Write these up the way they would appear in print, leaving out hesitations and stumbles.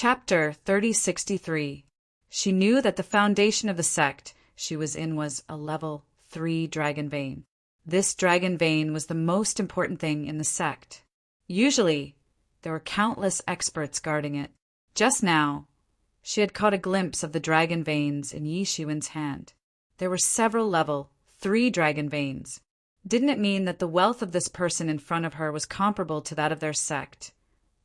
Chapter 3063. She knew that the foundation of the sect she was in was a level 3 dragon vein. This dragon vein was the most important thing in the sect. Usually, there were countless experts guarding it. Just now, she had caught a glimpse of the dragon veins in Yi Shiwen's hand. There were several level 3 dragon veins. Didn't it mean that the wealth of this person in front of her was comparable to that of their sect,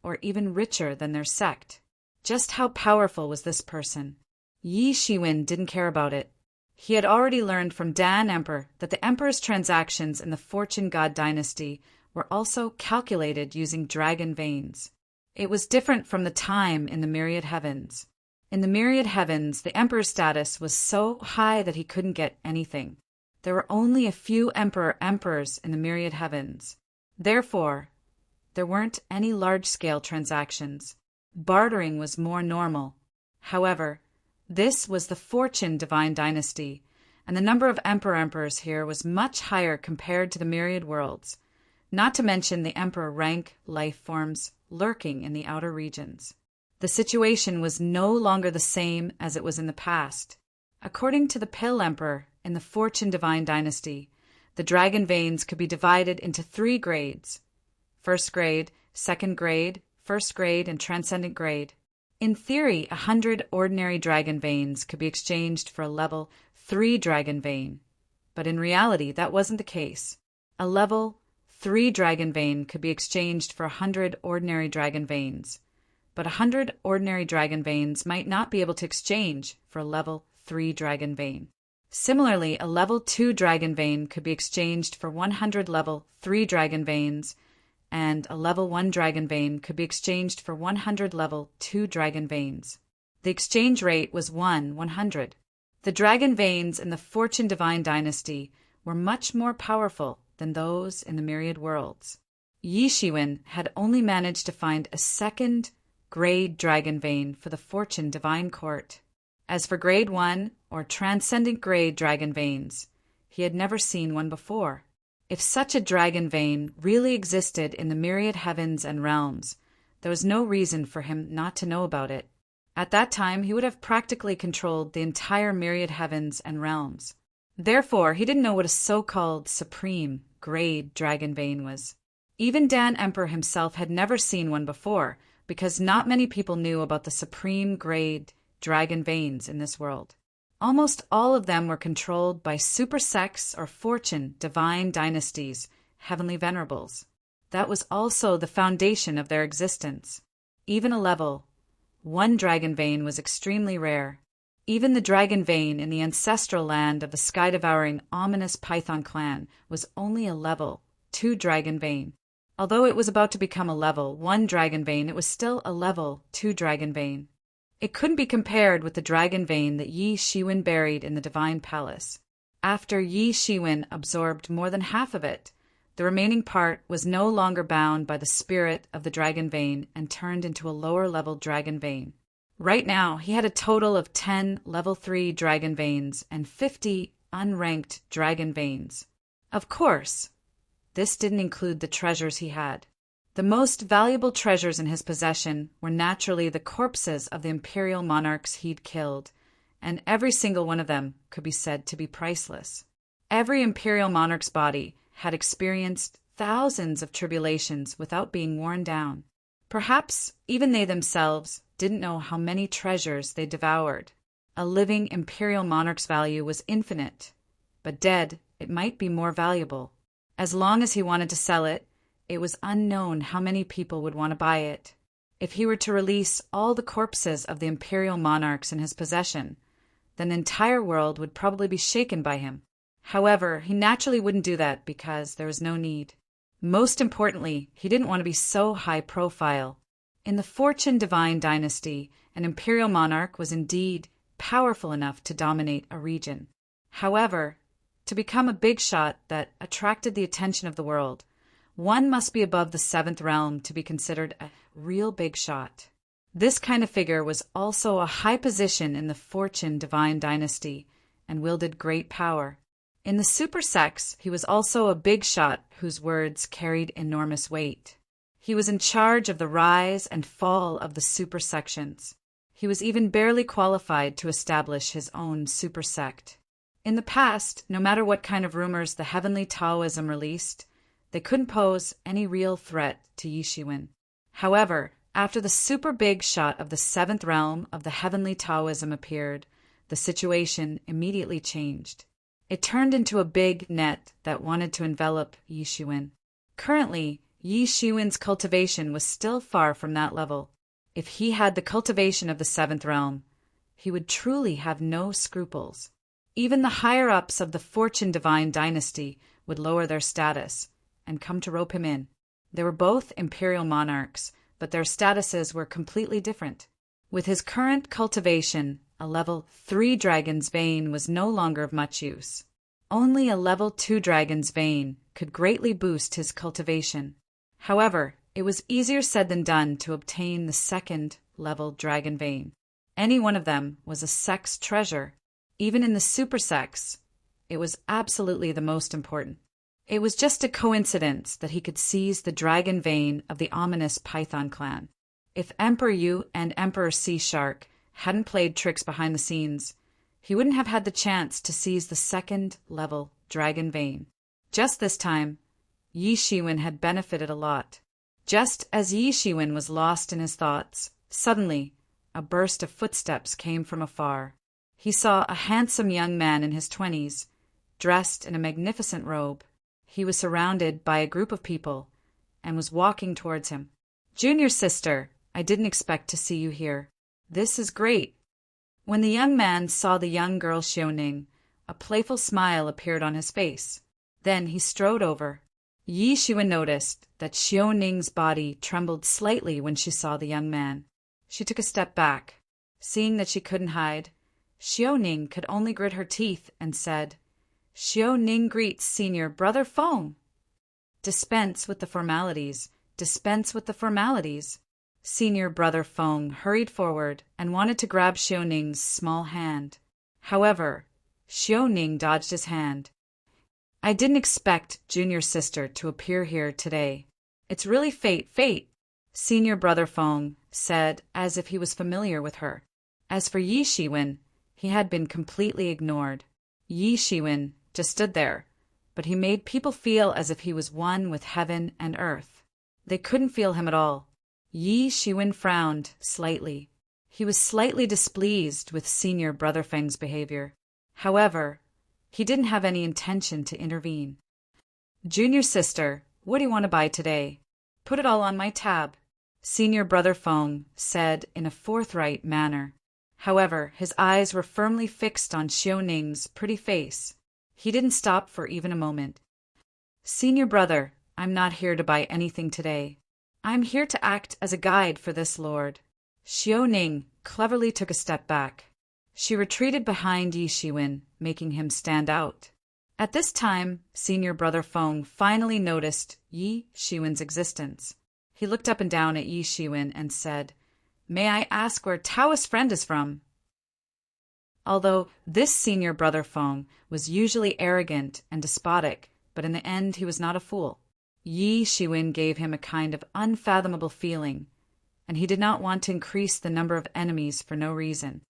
or even richer than their sect? Just how powerful was this person? Yi Shiwen didn't care about it. He had already learned from Dan Emperor that the Emperor's transactions in the Fortune God dynasty were also calculated using dragon veins. It was different from the time in the Myriad Heavens. In the Myriad Heavens, the Emperor's status was so high that he couldn't get anything. There were only a few emperors in the Myriad Heavens. Therefore, there weren't any large-scale transactions. Bartering was more normal. However, this was the Fortune Divine Dynasty, and the number of emperors here was much higher compared to the Myriad Worlds, not to mention the Emperor rank life forms lurking in the outer regions. The situation was no longer the same as it was in the past. According to the Pill Emperor in the Fortune Divine Dynasty, the dragon veins could be divided into 3 grades: first grade, second grade, first grade, and transcendent grade. In theory, 100 ordinary dragon veins could be exchanged for a level 3 dragon vein, but in reality that wasn't the case. A level 3 dragon vein could be exchanged for 100 ordinary dragon veins, but 100 ordinary dragon veins might not be able to exchange for a level 3 dragon vein. Similarly, a level 2 dragon vein could be exchanged for 100 level 3 dragon veins, and a level 1 dragon vein could be exchanged for 100 level 2 dragon veins. The exchange rate was 100. The dragon veins in the Fortune Divine Dynasty were much more powerful than those in the Myriad Worlds. Yi Shiwen had only managed to find a second grade dragon vein for the Fortune Divine Court. As for grade 1 or transcendent grade dragon veins, he had never seen one before. If such a dragon vein really existed in the Myriad Heavens and Realms, there was no reason for him not to know about it. At that time, he would have practically controlled the entire Myriad Heavens and Realms. Therefore, he didn't know what a so-called supreme grade dragon vein was. Even Dan Emperor himself had never seen one before, because not many people knew about the supreme grade dragon veins in this world. Almost all of them were controlled by super sects or Fortune Divine Dynasties, heavenly venerables. That was also the foundation of their existence. Even a level 1 dragon vein was extremely rare. Even the dragon vein in the ancestral land of the sky-devouring ominous Python clan was only a level 2 dragon vein. Although it was about to become a level 1 dragon vein, it was still a level 2 dragon vein. It couldn't be compared with the dragon vein that Yi Shiwen buried in the Divine Palace. After Yi Shiwen absorbed more than half of it, the remaining part was no longer bound by the spirit of the dragon vein and turned into a lower-level dragon vein. Right now, he had a total of 10 level 3 dragon veins and 50 unranked dragon veins. Of course, this didn't include the treasures he had. The most valuable treasures in his possession were naturally the corpses of the imperial monarchs he'd killed, and every single one of them could be said to be priceless. Every imperial monarch's body had experienced thousands of tribulations without being worn down. Perhaps even they themselves didn't know how many treasures they devoured. A living imperial monarch's value was infinite, but dead, it might be more valuable. As long as he wanted to sell it, it was unknown how many people would want to buy it. If he were to release all the corpses of the imperial monarchs in his possession, then the entire world would probably be shaken by him. However, he naturally wouldn't do that because there was no need. Most importantly, he didn't want to be so high profile. In the Fortune Divine Dynasty, an imperial monarch was indeed powerful enough to dominate a region. However, to become a big shot that attracted the attention of the world, one must be above the 7th realm to be considered a real big shot. This kind of figure was also a high position in the Fortune Divine Dynasty and wielded great power. In the super sects, he was also a big shot whose words carried enormous weight. He was in charge of the rise and fall of the super sections. He was even barely qualified to establish his own super sect. In the past, no matter what kind of rumors the heavenly Taoism released, they couldn't pose any real threat to Yi Shiwen. However, after the super big shot of the seventh realm of the heavenly Taoism appeared, the situation immediately changed. It turned into a big net that wanted to envelop Yi Shiwen. Currently, Yi Shiwen's cultivation was still far from that level. If he had the cultivation of the seventh realm, he would truly have no scruples. Even the higher-ups of the Fortune Divine dynasty would lower their status and come to rope him in. They were both imperial monarchs, but their statuses were completely different. With his current cultivation, a level 3 dragon's vein was no longer of much use. Only a level 2 dragon's vein could greatly boost his cultivation. However, it was easier said than done to obtain the second level dragon vein. Any one of them was a sect's treasure. Even in the super sects, it was absolutely the most important. It was just a coincidence that he could seize the dragon vein of the ominous Python clan. If Emperor Yu and Emperor Sea Shark hadn't played tricks behind the scenes, he wouldn't have had the chance to seize the second level dragon vein. Just this time, Yi Shiwen had benefited a lot. Just as Yi Shiwen was lost in his thoughts, suddenly a burst of footsteps came from afar. He saw a handsome young man in his 20s, dressed in a magnificent robe. He was surrounded by a group of people and was walking towards him. "Junior sister, I didn't expect to see you here. This is great." When the young man saw the young girl Xiaoning, a playful smile appeared on his face. Then he strode over. Yi Shiwen noticed that Xiaoning's body trembled slightly when she saw the young man. She took a step back. Seeing that she couldn't hide, Xiaoning could only grit her teeth and said, "Xiaoning greets Senior Brother Feng." "Dispense with the formalities. Dispense with the formalities." Senior Brother Feng hurried forward and wanted to grab Xiaoning's small hand. However, Xiaoning dodged his hand. "I didn't expect Junior Sister to appear here today. It's really fate. Senior Brother Feng said as if he was familiar with her. As for Yi Shiwen, he had been completely ignored. Yi Shiwen just stood there, but he made people feel as if he was one with heaven and earth. They couldn't feel him at all. Yi Shiwen frowned slightly. He was slightly displeased with Senior Brother Feng's behavior. However, he didn't have any intention to intervene. "Junior sister, what do you want to buy today? Put it all on my tab," Senior Brother Feng said in a forthright manner. However, his eyes were firmly fixed on Xiaoning's pretty face. He didn't stop for even a moment. "Senior brother, I'm not here to buy anything today. I'm here to act as a guide for this lord." Xiaoning cleverly took a step back. She retreated behind Yi Shiwen, making him stand out. At this time, Senior Brother Feng finally noticed Yi Shiwen's existence. He looked up and down at Yi Shiwen and said, "May I ask where Taoist friend is from?" Although this Senior Brother Feng was usually arrogant and despotic, but in the end he was not a fool. Yi Shiwen gave him a kind of unfathomable feeling, and he did not want to increase the number of enemies for no reason.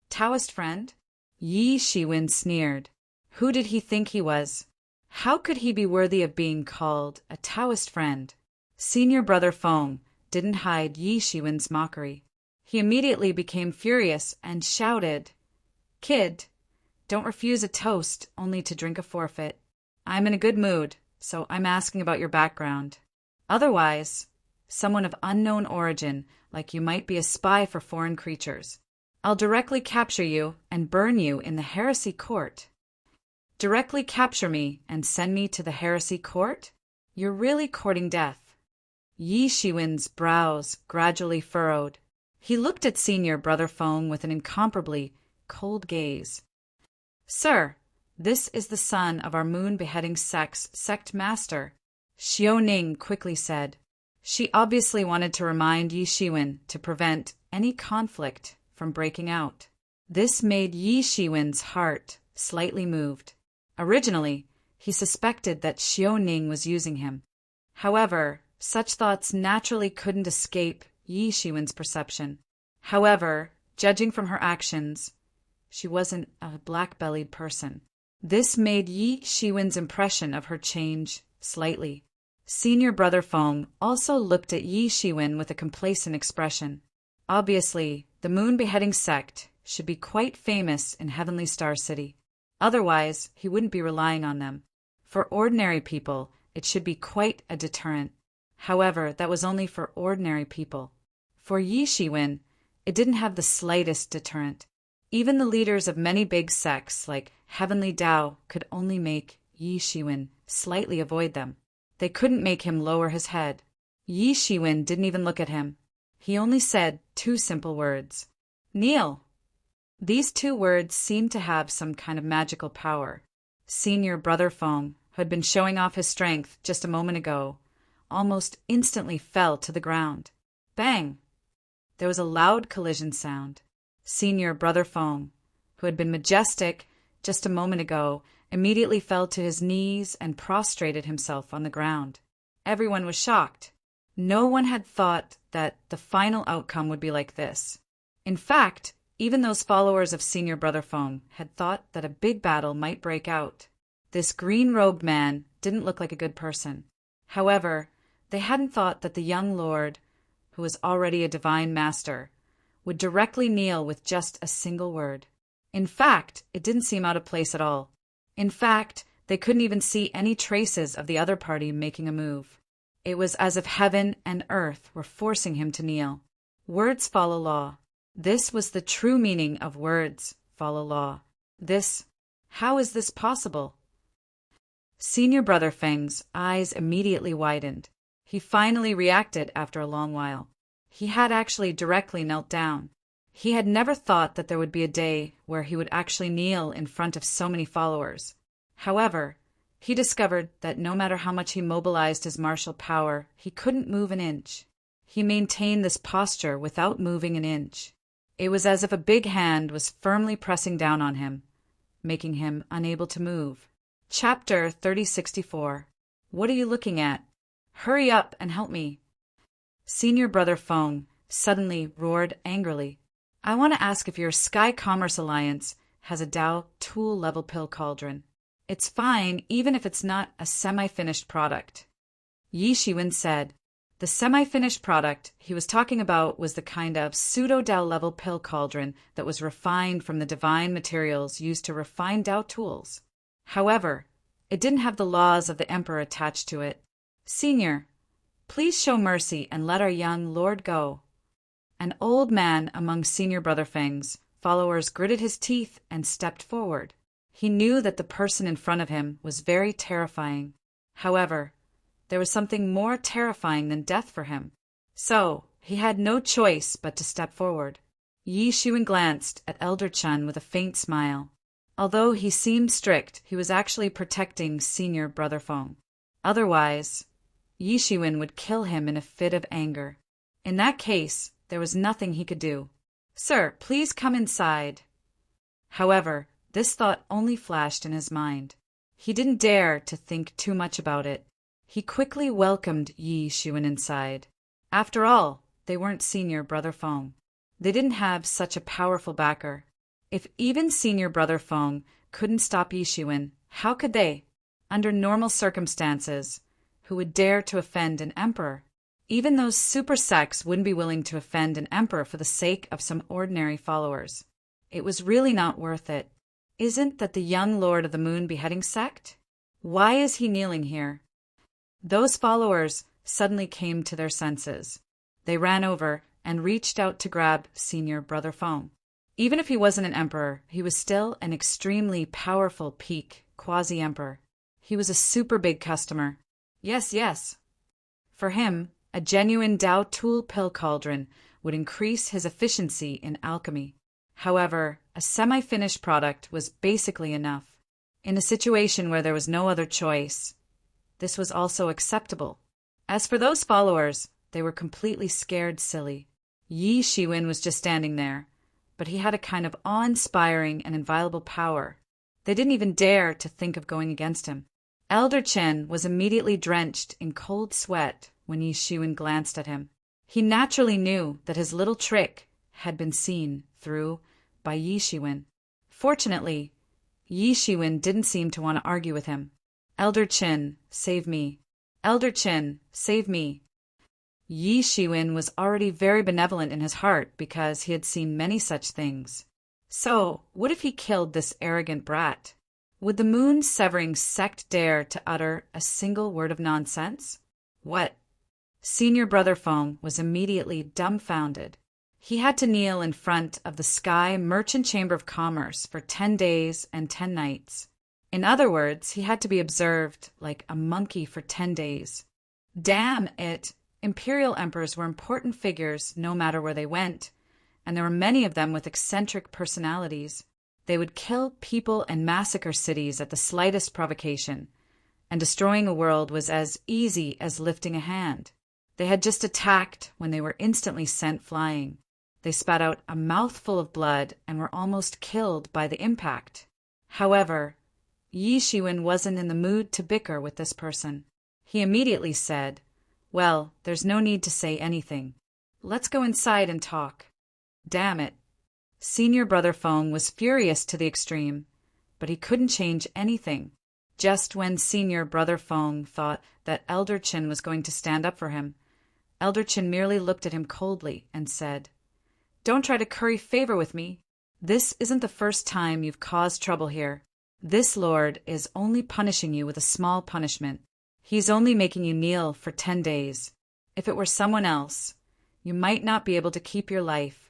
"Taoist friend?" Yi Shiwen sneered. Who did he think he was? How could he be worthy of being called a Taoist friend? Senior Brother Feng didn't hide Yi Shiwen's mockery. He immediately became furious and shouted, "Kid, don't refuse a toast only to drink a forfeit. I'm in a good mood, so I'm asking about your background. Otherwise, someone of unknown origin, like you might be a spy for foreign creatures. I'll directly capture you and burn you in the heresy court." "Directly capture me and send me to the heresy court? You're really courting death." Yi Shiwen's brows gradually furrowed. He looked at Senior Brother Feng with an incomparably cold gaze. "Sir, this is the son of our moon-beheading sect's sect master," Xiaoning quickly said. She obviously wanted to remind Yi Shiwen to prevent any conflict from breaking out. This made Yi Shiwen's heart slightly moved. Originally, he suspected that Xiaoning was using him. However, Such thoughts naturally couldn't escape Yi Shiwen's perception. However, judging from her actions, she wasn't a black-bellied person. This made Yi Shiwen's impression of her change slightly. Senior Brother Feng also looked at Yi Shiwen with a complacent expression. Obviously, the moon beheading sect should be quite famous in Heavenly Star City. Otherwise, he wouldn't be relying on them. For ordinary people, it should be quite a deterrent. However, that was only for ordinary people. For Yi Shiwen, it didn't have the slightest deterrent. Even the leaders of many big sects like Heavenly Tao could only make Yi Shiwen slightly avoid them. They couldn't make him lower his head. Yi Shiwen didn't even look at him. He only said 2 simple words. Kneel. These 2 words seemed to have some kind of magical power. Senior Brother Feng, who had been showing off his strength just a moment ago, almost instantly fell to the ground. Bang! There was a loud collision sound. Senior Brother Feng, who had been majestic just a moment ago, immediately fell to his knees and prostrated himself on the ground. Everyone was shocked. No one had thought that the final outcome would be like this. In fact, even those followers of Senior Brother Feng had thought that a big battle might break out. This green-robed man didn't look like a good person. However, they hadn't thought that the young lord, who was already a divine master, would directly kneel with just a single word. In fact, it didn't seem out of place at all. In fact, they couldn't even see any traces of the other party making a move. It was as if heaven and earth were forcing him to kneel. Words follow law. This was the true meaning of words follow law. How is this possible? Senior Brother Feng's eyes immediately widened. He finally reacted after a long while. He had actually directly knelt down. He had never thought that there would be a day where he would actually kneel in front of so many followers. However, he discovered that no matter how much he mobilized his martial power, he couldn't move an inch. He maintained this posture without moving an inch. It was as if a big hand was firmly pressing down on him, making him unable to move. Chapter 3064. What are you looking at? Hurry up and help me. Senior Brother Feng suddenly roared angrily. I want to ask if your Sky Commerce Alliance has a Tao tool-level pill cauldron. It's fine even if it's not a semi-finished product. Yi Shiwen said. The semi-finished product he was talking about was the kind of pseudo-Tao level pill cauldron that was refined from the divine materials used to refine Tao tools. However, it didn't have the laws of the Emperor attached to it. Senior, please show mercy and let our young lord go. An old man among Senior Brother Feng's followers gritted his teeth and stepped forward. He knew that the person in front of him was very terrifying. However, there was something more terrifying than death for him. So, he had no choice but to step forward. Yi Shiwen glanced at Elder Chun with a faint smile. Although he seemed strict, he was actually protecting Senior Brother Feng. Otherwise, Yi Shiwen would kill him in a fit of anger. In that case, there was nothing he could do. Sir, please come inside. However, this thought only flashed in his mind. He didn't dare to think too much about it. He quickly welcomed Yi Shiwen inside. After all, they weren't Senior Brother Feng. They didn't have such a powerful backer. If even Senior Brother Feng couldn't stop Yi Shiwen, how could they? Under normal circumstances, who would dare to offend an emperor? Even those super sects wouldn't be willing to offend an emperor for the sake of some ordinary followers. It was really not worth it. Isn't that the young lord of the moon beheading sect? Why is he kneeling here? Those followers suddenly came to their senses. They ran over and reached out to grab Senior Brother Feng. Even if he wasn't an emperor, he was still an extremely powerful peak quasi-emperor. He was a super big customer. Yes. For him, a genuine Tao tool pill cauldron would increase his efficiency in alchemy. However, a semi-finished product was basically enough. In a situation where there was no other choice, this was also acceptable. As for those followers, they were completely scared silly. Yi Shiwen was just standing there, but he had a kind of awe-inspiring and inviolable power. They didn't even dare to think of going against him. Elder Chen was immediately drenched in cold sweat when Yi Shiwen glanced at him. He naturally knew that his little trick had been seen through by Yi Shiwen. Fortunately, Yi Shiwen didn't seem to want to argue with him. "Elder Qin, save me. Elder Qin, save me." Yi Shiwen was already very benevolent in his heart because he had seen many such things. So, what if he killed this arrogant brat? Would the moon-severing sect dare to utter a single word of nonsense? What? Senior Brother Feng was immediately dumbfounded. He had to kneel in front of the Sky Merchant Chamber of Commerce for 10 days and 10 nights. In other words, he had to be observed like a monkey for 10 days. Damn it! Imperial emperors were important figures no matter where they went, and there were many of them with eccentric personalities. They would kill people and massacre cities at the slightest provocation, and destroying a world was as easy as lifting a hand. They had just attacked when they were instantly sent flying. They spat out a mouthful of blood and were almost killed by the impact. However, Yi Shiwen wasn't in the mood to bicker with this person. He immediately said, "Well, there's no need to say anything. Let's go inside and talk." Damn it. Senior Brother Feng was furious to the extreme, but he couldn't change anything. Just when Senior Brother Feng thought that Elder Qin was going to stand up for him, Elder Qin merely looked at him coldly and said, "Don't try to curry favor with me. This isn't the first time you've caused trouble here. This lord is only punishing you with a small punishment. He's only making you kneel for 10 days. If it were someone else, you might not be able to keep your life."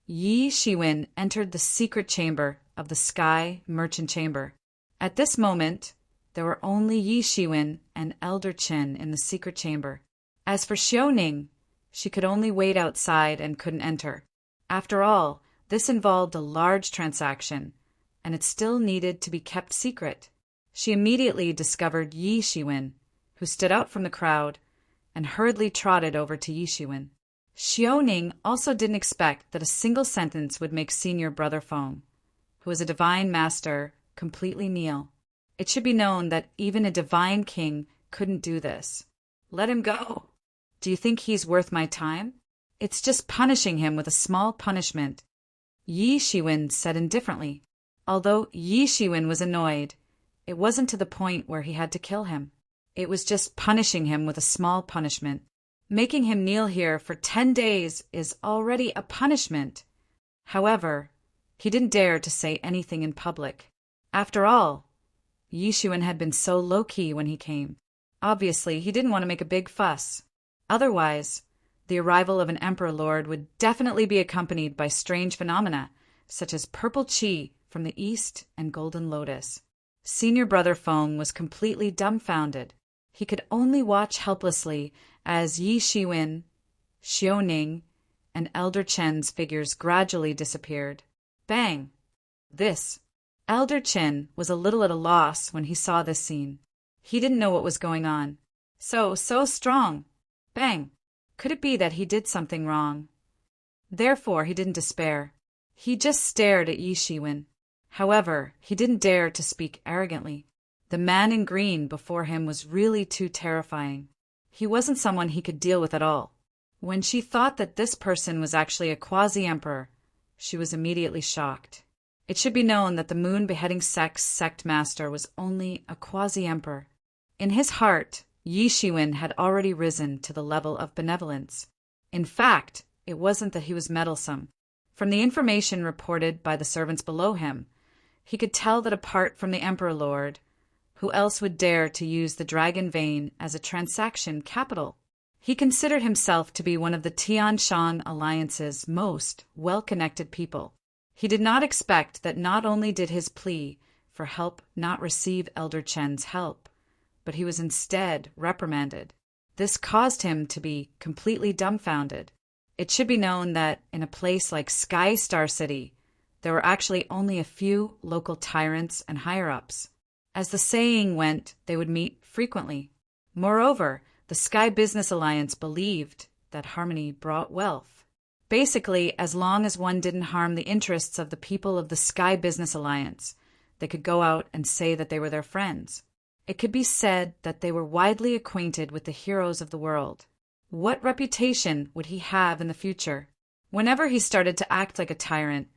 Yi Shiwen entered the secret chamber of the Sky Merchant Chamber. At this moment, there were only Yi Shiwen and Elder Qin in the secret chamber. As for Xiaoning, she could only wait outside and couldn't enter. After all, this involved a large transaction, and it still needed to be kept secret. She immediately discovered Yi Shiwen, who stood out from the crowd, and hurriedly trotted over to Yi Shiwen. Xiaoning also didn't expect that a single sentence would make Senior Brother Feng, who was a divine master, completely kneel. It should be known that even a divine king couldn't do this. "Let him go. Do you think he's worth my time? It's just punishing him with a small punishment," Yi Shiwen said indifferently. Although Yi Shiwen was annoyed, it wasn't to the point where he had to kill him. It was just punishing him with a small punishment. Making him kneel here for 10 days is already a punishment. However, he didn't dare to say anything in public. After all, Yi Shiwen had been so low-key when he came. Obviously, he didn't want to make a big fuss. Otherwise, the arrival of an Emperor Lord would definitely be accompanied by strange phenomena, such as purple qi from the east and golden lotus. Senior Brother Feng was completely dumbfounded. He could only watch helplessly as Yi Shiwen, Xiaoning, and Elder Chen's figures gradually disappeared. Bang! Elder Chen was a little at a loss when he saw this scene. He didn't know what was going on. So strong! Bang! Could it be that he did something wrong? Therefore, he didn't despair. He just stared at Yi Shiwen. However, he didn't dare to speak arrogantly. The man in green before him was really too terrifying. He wasn't someone he could deal with at all. When she thought that this person was actually a quasi-emperor, she was immediately shocked. It should be known that the Moon Beheading Sect's sect master was only a quasi-emperor. In his heart, Yi Shiwen had already risen to the level of benevolence. In fact, it wasn't that he was meddlesome. From the information reported by the servants below him, he could tell that apart from the Emperor Lord, who else would dare to use the Dragon Vein as a transaction capital? He considered himself to be one of the Tianshan Alliance's most well-connected people. He did not expect that not only did his plea for help not receive Elder Chen's help, but he was instead reprimanded. This caused him to be completely dumbfounded. It should be known that in a place like Sky Star City, there were actually only a few local tyrants and higher-ups. As the saying went, they would meet frequently. Moreover, the Sky Business Alliance believed that harmony brought wealth. Basically, as long as one didn't harm the interests of the people of the Sky Business Alliance, they could go out and say that they were their friends. It could be said that they were widely acquainted with the heroes of the world. What reputation would he have in the future? Whenever he started to act like a tyrant,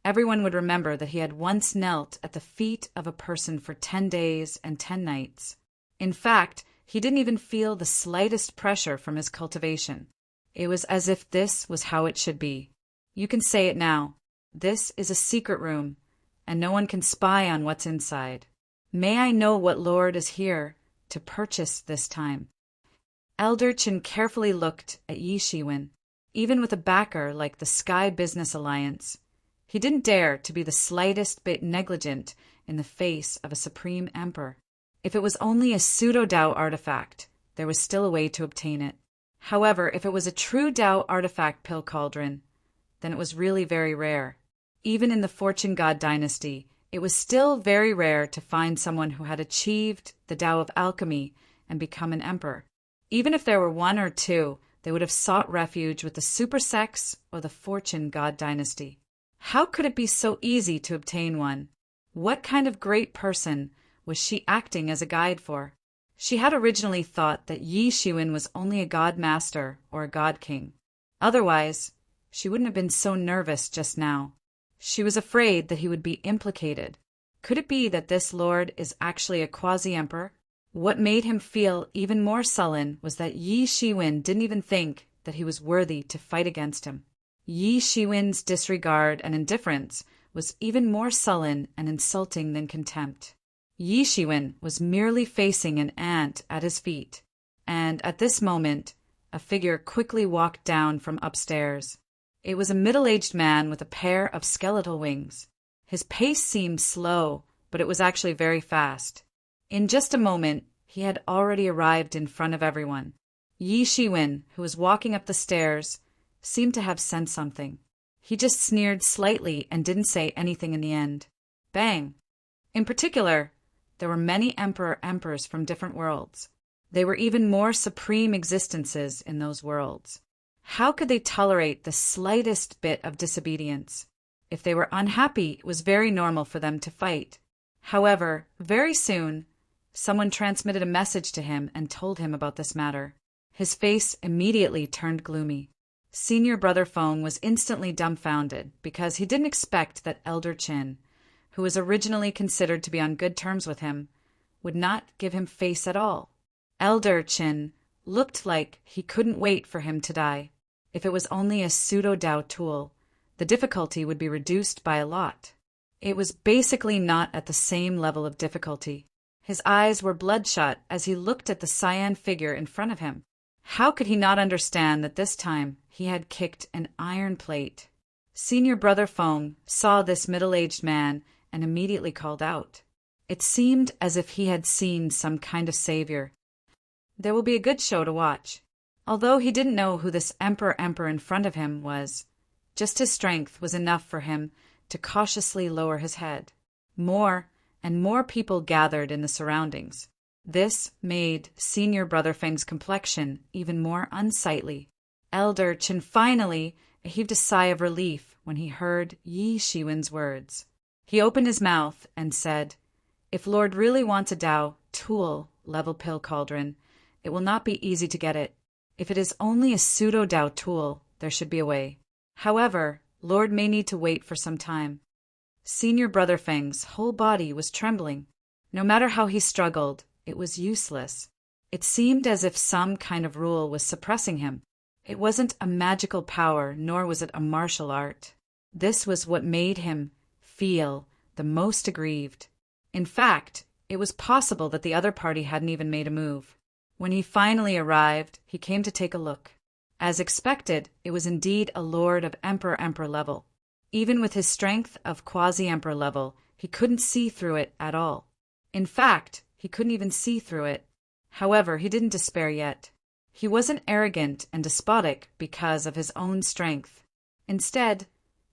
everyone would remember that he had once knelt at the feet of a person for 10 days and 10 nights. In fact, he didn't even feel the slightest pressure from his cultivation. It was as if this was how it should be. You can say it now. This is a secret room, and no one can spy on what's inside. May I know what lord is here to purchase this time? Elder Chin carefully looked at Yi Shiwen. Even with a backer like the Sky Business Alliance, he didn't dare to be the slightest bit negligent in the face of a supreme emperor. If it was only a pseudo-Dao artifact, there was still a way to obtain it. However, if it was a true Dao artifact pill cauldron, then it was really very rare. Even in the Fortune God dynasty, it was still very rare to find someone who had achieved the Dao of alchemy and become an emperor. Even if there were one or two, they would have sought refuge with the Super Sex or the Fortune God dynasty. How could it be so easy to obtain one? What kind of great person was she acting as a guide for? She had originally thought that Yi Shiwen was only a god master or a god king. Otherwise, she wouldn't have been so nervous just now. She was afraid that he would be implicated. Could it be that this lord is actually a quasi-emperor? What made him feel even more sullen was that Yi Shiwen didn't even think that he was worthy to fight against him. Yi Shiwen's disregard and indifference was even more sullen and insulting than contempt. Yi Shiwen was merely facing an ant at his feet, and at this moment, a figure quickly walked down from upstairs. It was a middle-aged man with a pair of skeletal wings. His pace seemed slow, but it was actually very fast. In just a moment, he had already arrived in front of everyone. Yi Shiwen, who was walking up the stairs, seemed to have sensed something. He just sneered slightly and didn't say anything in the end. Bang! In particular, there were many emperors from different worlds. They were even more supreme existences in those worlds. How could they tolerate the slightest bit of disobedience? If they were unhappy, it was very normal for them to fight. However, very soon, someone transmitted a message to him and told him about this matter. His face immediately turned gloomy. Senior Brother Feng was instantly dumbfounded because he didn't expect that Elder Chin, who was originally considered to be on good terms with him, would not give him face at all. Elder Chin looked like he couldn't wait for him to die. If it was only a pseudo-Dao tool, the difficulty would be reduced by a lot. It was basically not at the same level of difficulty. His eyes were bloodshot as he looked at the cyan figure in front of him. How could he not understand that this time he had kicked an iron plate? Senior Brother Feng saw this middle-aged man and immediately called out. It seemed as if he had seen some kind of savior. There will be a good show to watch. Although he didn't know who this emperor in front of him was, just his strength was enough for him to cautiously lower his head. More and more people gathered in the surroundings. This made Senior Brother Feng's complexion even more unsightly. Elder Chin finally heaved a sigh of relief when he heard Yi Shiwen's words. He opened his mouth and said, "If Lord really wants a Dao tool level pill cauldron, it will not be easy to get it. If it is only a pseudo-Dao tool, there should be a way. However, Lord may need to wait for some time." Senior Brother Feng's whole body was trembling. No matter how he struggled, it was useless. It seemed as if some kind of rule was suppressing him. It wasn't a magical power, nor was it a martial art. This was what made him feel the most aggrieved. In fact, it was possible that the other party hadn't even made a move. When he finally arrived, he came to take a look. As expected, it was indeed a lord of emperor level. Even with his strength of quasi-emperor level, he couldn't see through it at all. In fact, he couldn't even see through it. However, he didn't despair yet. He wasn't arrogant and despotic because of his own strength. Instead,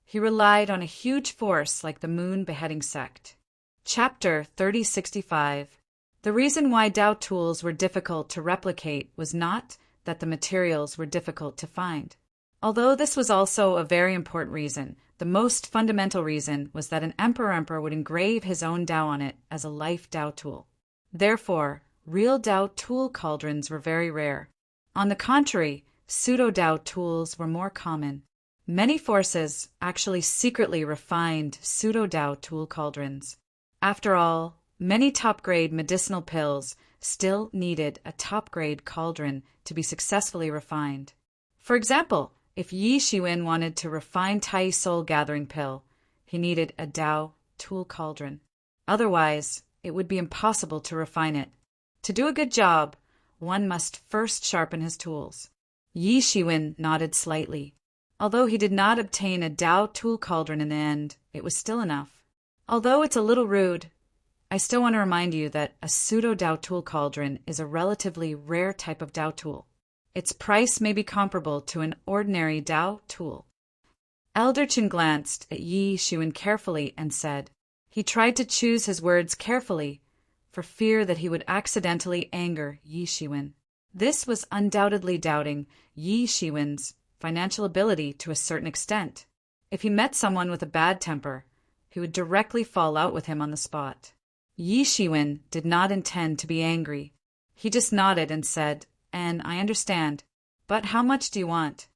he relied on a huge force like the Moon Beheading Sect. Chapter 3065. The reason why Dao tools were difficult to replicate was not that the materials were difficult to find. Although this was also a very important reason, the most fundamental reason was that an emperor would engrave his own Dao on it as a life Dao tool. Therefore, real Dao tool cauldrons were very rare. On the contrary, pseudo-Dao tools were more common. Many forces actually secretly refined pseudo-Dao tool cauldrons. After all, many top-grade medicinal pills still needed a top-grade cauldron to be successfully refined. For example, if Yi Shiwen wanted to refine Tai Soul Gathering Pill, he needed a Dao tool cauldron. Otherwise, it would be impossible to refine it. To do a good job, one must first sharpen his tools. Yi Shiwen nodded slightly. Although he did not obtain a Dao tool cauldron in the end, it was still enough. Although it's a little rude, I still want to remind you that a pseudo-Dao tool cauldron is a relatively rare type of Dao tool. Its price may be comparable to an ordinary Dao tool. Elder Qin glanced at Yi Shiwen carefully and said, he tried to choose his words carefully for fear that he would accidentally anger Yi Shiwen. This was undoubtedly doubting Yi Shiwen's financial ability to a certain extent. If he met someone with a bad temper, he would directly fall out with him on the spot. Yi Shiwen did not intend to be angry. He just nodded and said, and I understand, but how much do you want?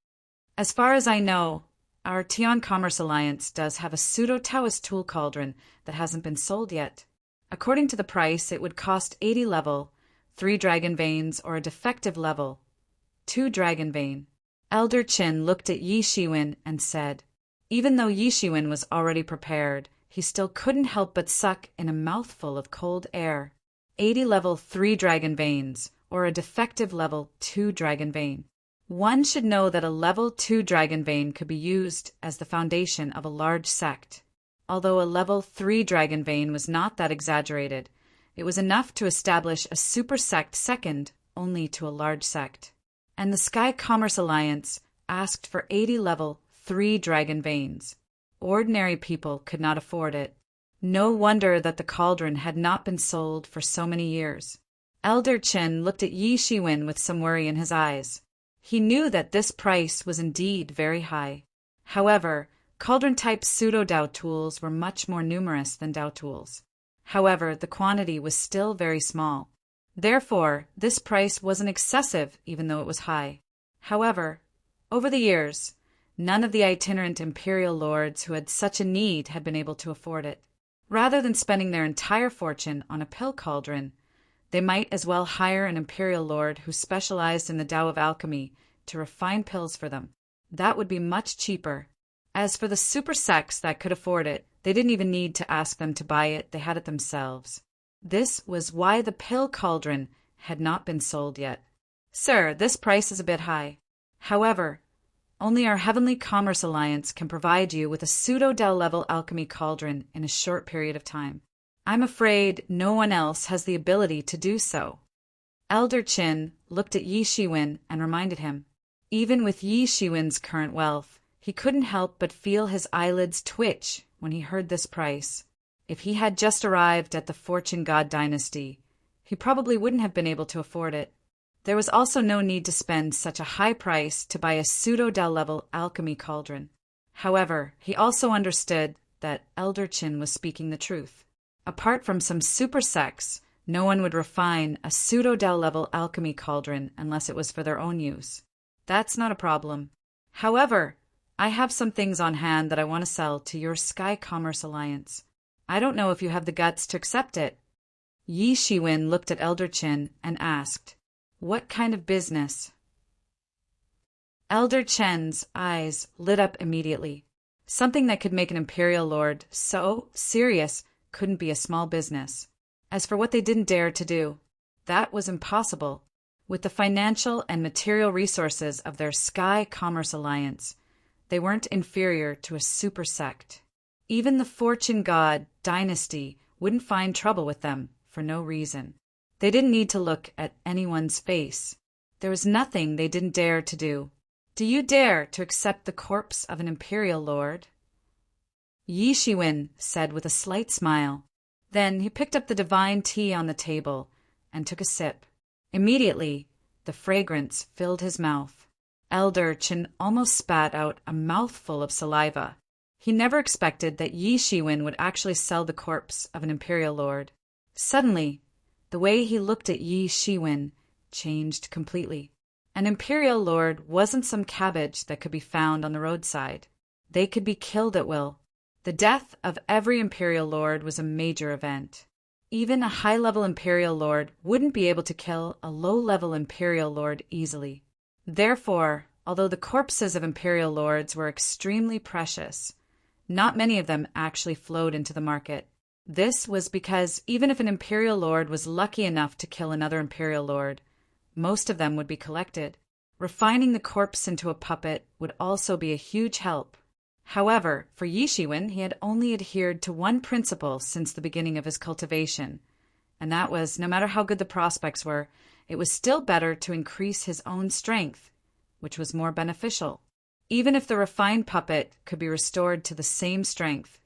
As far as I know, our Tian Commerce Alliance does have a pseudo-Taoist tool cauldron that hasn't been sold yet. According to the price, it would cost 80 level, 3 dragon veins, or a defective level, 2 dragon vein. Elder Qin looked at Yi Shiwen and said, even though Yi Shiwen was already prepared, he still couldn't help but suck in a mouthful of cold air. 80 level 3 dragon veins, or a defective level 2 dragon vein. One should know that a level 2 dragon vein could be used as the foundation of a large sect. Although a level 3 dragon vein was not that exaggerated, it was enough to establish a super sect second only to a large sect. And the Sky Commerce Alliance asked for 80 level 3 dragon veins. Ordinary people could not afford it. No wonder that the cauldron had not been sold for so many years. Elder Qin looked at Yi Shiwen with some worry in his eyes. He knew that this price was indeed very high. However, cauldron-type pseudo-Dao tools were much more numerous than Dao tools. However, the quantity was still very small. Therefore, this price wasn't excessive even though it was high. However, over the years, none of the itinerant imperial lords who had such a need had been able to afford it. Rather than spending their entire fortune on a pill cauldron, they might as well hire an imperial lord who specialized in the Tao of alchemy to refine pills for them. That would be much cheaper. As for the super sects that could afford it, they didn't even need to ask them to buy it, they had it themselves. This was why the pill cauldron had not been sold yet. Sir, this price is a bit high. However, only our Heavenly Commerce Alliance can provide you with a pseudo-Dao level alchemy cauldron in a short period of time. I'm afraid no one else has the ability to do so. Elder Qin looked at Yi Shiwen and reminded him. Even with Yi Shiwen's current wealth, he couldn't help but feel his eyelids twitch when he heard this price. If he had just arrived at the Fortune God dynasty, he probably wouldn't have been able to afford it. There was also no need to spend such a high price to buy a pseudo-Dao level alchemy cauldron. However, he also understood that Elder Qin was speaking the truth. Apart from some super sects, no one would refine a pseudo-Dao level alchemy cauldron unless it was for their own use. That's not a problem. However, I have some things on hand that I want to sell to your Sky Commerce Alliance. I don't know if you have the guts to accept it. Yi Shiwen looked at Elder Qin and asked, what kind of business? Elder Qin's eyes lit up immediately. Something that could make an imperial lord so serious couldn't be a small business. As for what they didn't dare to do, that was impossible. With the financial and material resources of their Sky Commerce Alliance, they weren't inferior to a super sect. Even the Fortune God dynasty wouldn't find trouble with them for no reason. They didn't need to look at anyone's face. There was nothing they didn't dare to do. Do you dare to accept the corpse of an imperial lord? Yi Shiwen said with a slight smile. Then he picked up the divine tea on the table and took a sip. Immediately, the fragrance filled his mouth. Elder Qin almost spat out a mouthful of saliva. He never expected that Yi Shiwen would actually sell the corpse of an imperial lord. Suddenly, the way he looked at Yi Shiwen changed completely. An imperial lord wasn't some cabbage that could be found on the roadside. They could be killed at will. The death of every imperial lord was a major event. Even a high-level imperial lord wouldn't be able to kill a low-level imperial lord easily. Therefore, although the corpses of imperial lords were extremely precious, not many of them actually flowed into the market. This was because even if an imperial lord was lucky enough to kill another imperial lord, most of them would be collected. Refining the corpse into a puppet would also be a huge help. However, for Yi Shiwen, he had only adhered to one principle since the beginning of his cultivation, and that was, no matter how good the prospects were, it was still better to increase his own strength, which was more beneficial. Even if the refined puppet could be restored to the same strength,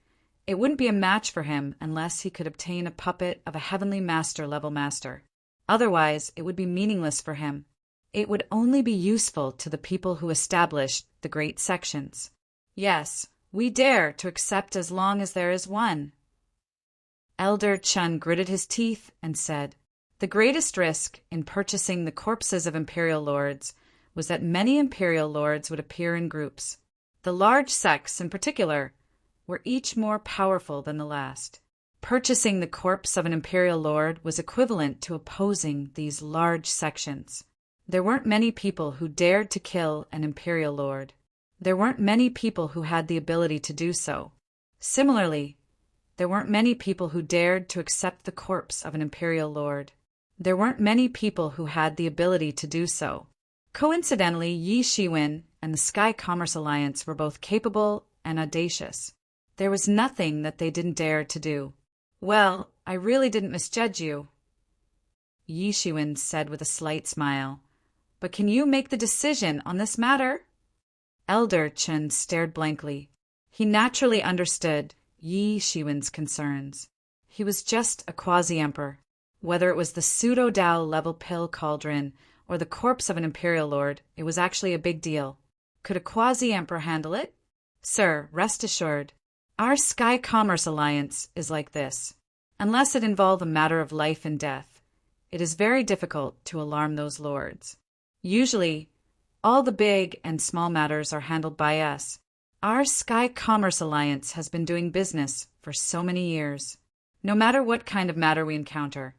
it wouldn't be a match for him unless he could obtain a puppet of a heavenly master level master. Otherwise, it would be meaningless for him. It would only be useful to the people who established the great sections. Yes, we dare to accept as long as there is one. Elder Chun gritted his teeth and said, the greatest risk in purchasing the corpses of imperial lords was that many imperial lords would appear in groups. The large sects, in particular, were each more powerful than the last. Purchasing the corpse of an imperial lord was equivalent to opposing these large sections. There weren't many people who dared to kill an imperial lord. There weren't many people who had the ability to do so. Similarly, there weren't many people who dared to accept the corpse of an imperial lord. There weren't many people who had the ability to do so. Coincidentally, Yi Shiwen and the Sky Commerce Alliance were both capable and audacious. There was nothing that they didn't dare to do. Well, I really didn't misjudge you, Yi Shiwen said with a slight smile. But can you make the decision on this matter? Elder Chun stared blankly. He naturally understood Yi Shiwen's concerns. He was just a quasi-emperor. Whether it was the pseudo-Dao level pill cauldron or the corpse of an imperial lord, it was actually a big deal. Could a quasi-emperor handle it? Sir, rest assured, our Sky Commerce Alliance is like this. Unless it involve a matter of life and death, it is very difficult to alarm those lords. Usually, all the big and small matters are handled by us. Our Sky Commerce Alliance has been doing business for so many years. No matter what kind of matter we encounter,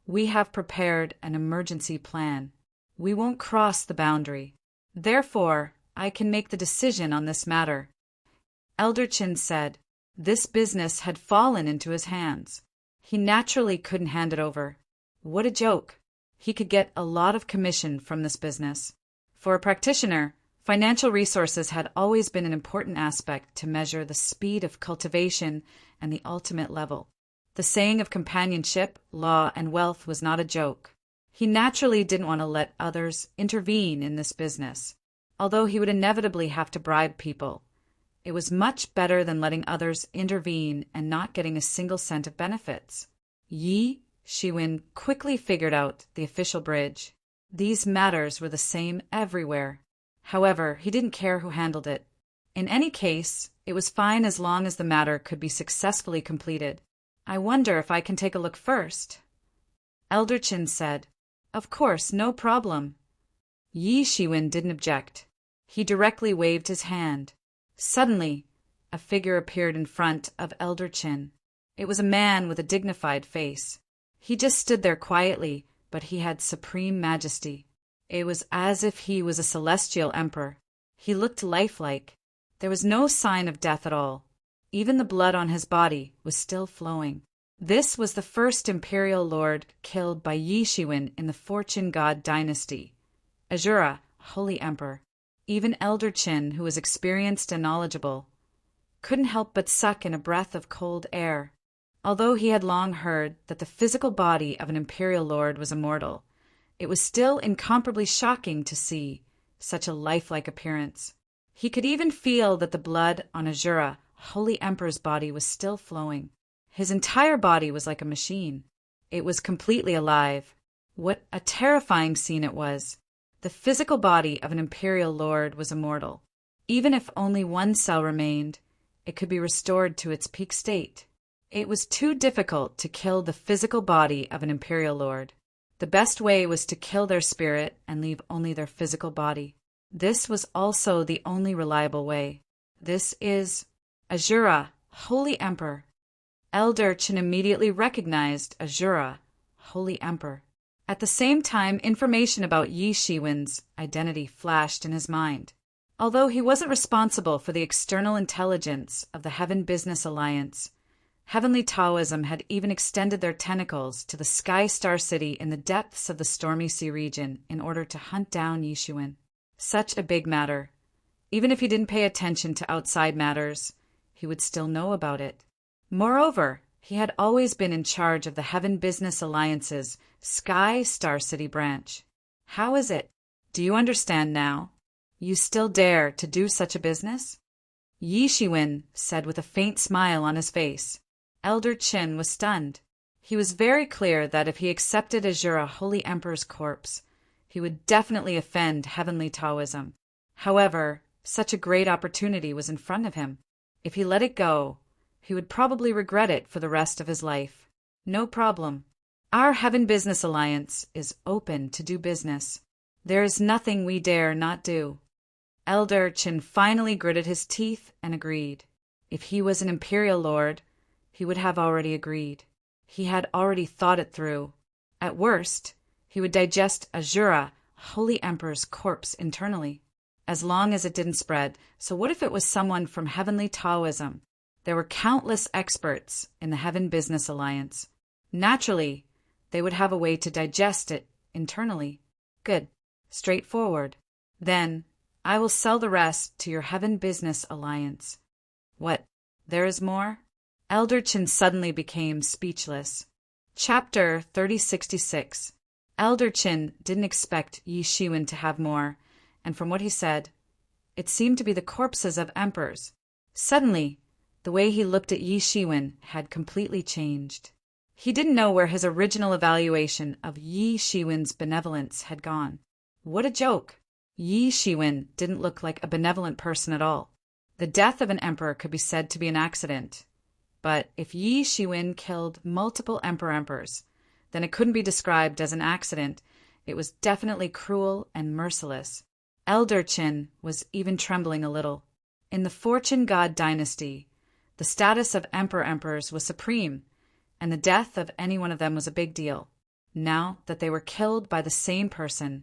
we have prepared an emergency plan. We won't cross the boundary. Therefore, I can make the decision on this matter. Elder Chin said. This business had fallen into his hands. He naturally couldn't hand it over. What a joke. He could get a lot of commission from this business. For a practitioner, financial resources had always been an important aspect to measure the speed of cultivation and the ultimate level. The saying of companionship, law, and wealth was not a joke. He naturally didn't want to let others intervene in this business. Although he would inevitably have to bribe people, it was much better than letting others intervene and not getting a single cent of benefits. Yi Shiwen quickly figured out the official bridge. These matters were the same everywhere. However, he didn't care who handled it. In any case, it was fine as long as the matter could be successfully completed. I wonder if I can take a look first. Elder Chin said, Of course, no problem. Yi Shiwen didn't object. He directly waved his hand. Suddenly, a figure appeared in front of Elder Chin. It was a man with a dignified face. He just stood there quietly, but he had supreme majesty. It was as if he was a celestial emperor. He looked lifelike. There was no sign of death at all. Even the blood on his body was still flowing. This was the first imperial lord killed by Yi Shiwen in the Fortune God dynasty. Azura, holy emperor. Even Elder Chin, who was experienced and knowledgeable, couldn't help but suck in a breath of cold air. Although he had long heard that the physical body of an imperial lord was immortal, it was still incomparably shocking to see such a lifelike appearance. He could even feel that the blood on Azura, holy emperor's body, was still flowing. His entire body was like a machine. It was completely alive. What a terrifying scene it was. The physical body of an imperial lord was immortal. Even if only one cell remained, it could be restored to its peak state. It was too difficult to kill the physical body of an imperial lord. The best way was to kill their spirit and leave only their physical body. This was also the only reliable way. This is Azura, Holy Emperor. Elder Chen immediately recognized Azura, Holy Emperor. At the same time, information about Yi Shiwen's identity flashed in his mind. Although he wasn't responsible for the external intelligence of the Heaven Business Alliance, Heavenly Taoism had even extended their tentacles to the Sky Star City in the depths of the Stormy Sea region in order to hunt down Yi Shiwen. Such a big matter. Even if he didn't pay attention to outside matters, he would still know about it. Moreover, he had always been in charge of the Heaven Business Alliance's Sky Star City branch. How is it? Do you understand now? You still dare to do such a business? Yi Shiwen said with a faint smile on his face. Elder Chen was stunned. He was very clear that if he accepted Azura Holy Emperor's corpse, he would definitely offend Heavenly Taoism. However, such a great opportunity was in front of him. If he let it go, he would probably regret it for the rest of his life. No problem. Our Heaven Business Alliance is open to do business. There is nothing we dare not do. Elder Chen finally gritted his teeth and agreed. If he was an Imperial Lord, he would have already agreed. He had already thought it through. At worst, he would digest Azura, Holy Emperor's corpse internally, as long as it didn't spread. So what if it was someone from Heavenly Taoism? There were countless experts in the Heaven Business Alliance. Naturally, they would have a way to digest it internally. Good. Straightforward. Then, I will sell the rest to your Heaven Business Alliance. What? There is more? Elder Chen suddenly became speechless. Chapter 3066. Elder Chen didn't expect Yi Shiwen to have more, and from what he said, it seemed to be the corpses of emperors. Suddenly, the way he looked at Yi Shiwen had completely changed. He didn't know where his original evaluation of Yi Shiwen's benevolence had gone. What a joke! Yi Shiwen didn't look like a benevolent person at all. The death of an emperor could be said to be an accident. But if Yi Shiwen killed multiple emperors, then it couldn't be described as an accident. It was definitely cruel and merciless. Elder Chen was even trembling a little. In the Fortune God dynasty, the status of emperors was supreme, and the death of any one of them was a big deal. Now that they were killed by the same person,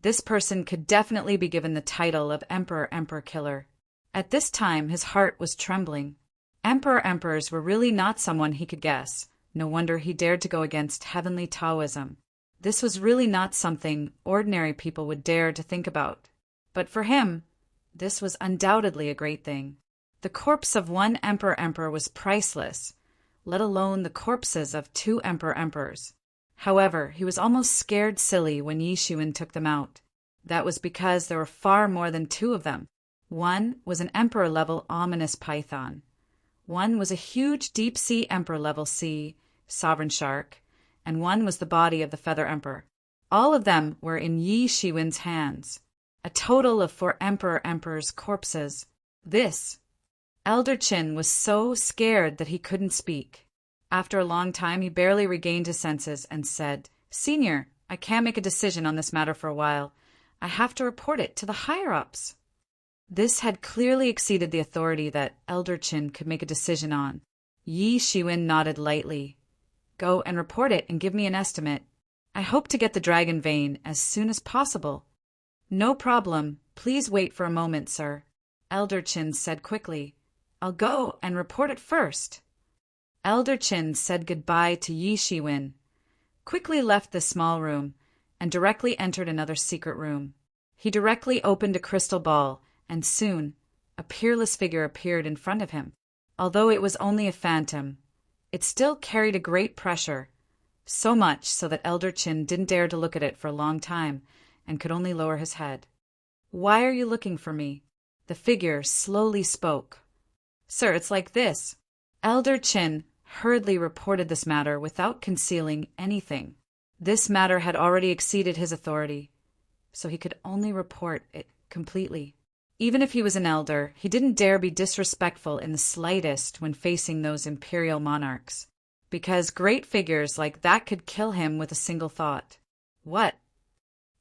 this person could definitely be given the title of Emperor Killer. At this time, his heart was trembling. Emperors were really not someone he could guess. No wonder he dared to go against Heavenly Taoism. This was really not something ordinary people would dare to think about. But for him, this was undoubtedly a great thing. The corpse of one emperor was priceless, let alone the corpses of two emperors. However, he was almost scared silly when Yi Shiwen took them out. That was because there were far more than two of them. One was an emperor-level ominous python. One was a huge deep-sea emperor-level sea sovereign shark, and one was the body of the feather emperor. All of them were in Yi Shiwen's hands. A total of 4 emperors' corpses. Elder Chen was so scared that he couldn't speak. After a long time, he barely regained his senses and said, "Senior, I can't make a decision on this matter for a while. I have to report it to the higher-ups." This had clearly exceeded the authority that Elder Chen could make a decision on. Yi Shiwen nodded lightly. "Go and report it and give me an estimate. I hope to get the dragon vein as soon as possible." "No problem. Please wait for a moment, sir," Elder Chen said quickly. "I'll go and report it first." Elder Chen said goodbye to Yi Shiwen, quickly left the small room, and directly entered another secret room. He directly opened a crystal ball, and soon a peerless figure appeared in front of him. Although it was only a phantom, it still carried a great pressure, so much so that Elder Chen didn't dare to look at it for a long time and could only lower his head. "Why are you looking for me?" The figure slowly spoke. "Sir, it's like this." Elder Chen hurriedly reported this matter without concealing anything. This matter had already exceeded his authority, so he could only report it completely. Even if he was an elder, he didn't dare be disrespectful in the slightest when facing those imperial monarchs. because great figures like that could kill him with a single thought. What?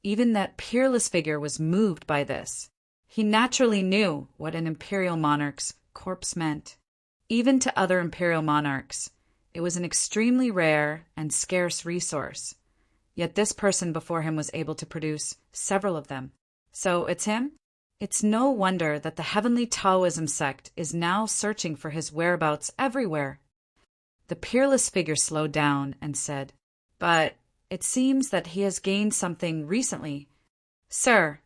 Even that peerless figure was moved by this. He naturally knew what an imperial monarch's corpse meant. Even to other imperial monarchs, it was an extremely rare and scarce resource. Yet this person before him was able to produce several of them. So it's him? It's no wonder that the heavenly Taoism sect is now searching for his whereabouts everywhere. The peerless figure slowed down and said, "But it seems that he has gained something recently. Sir,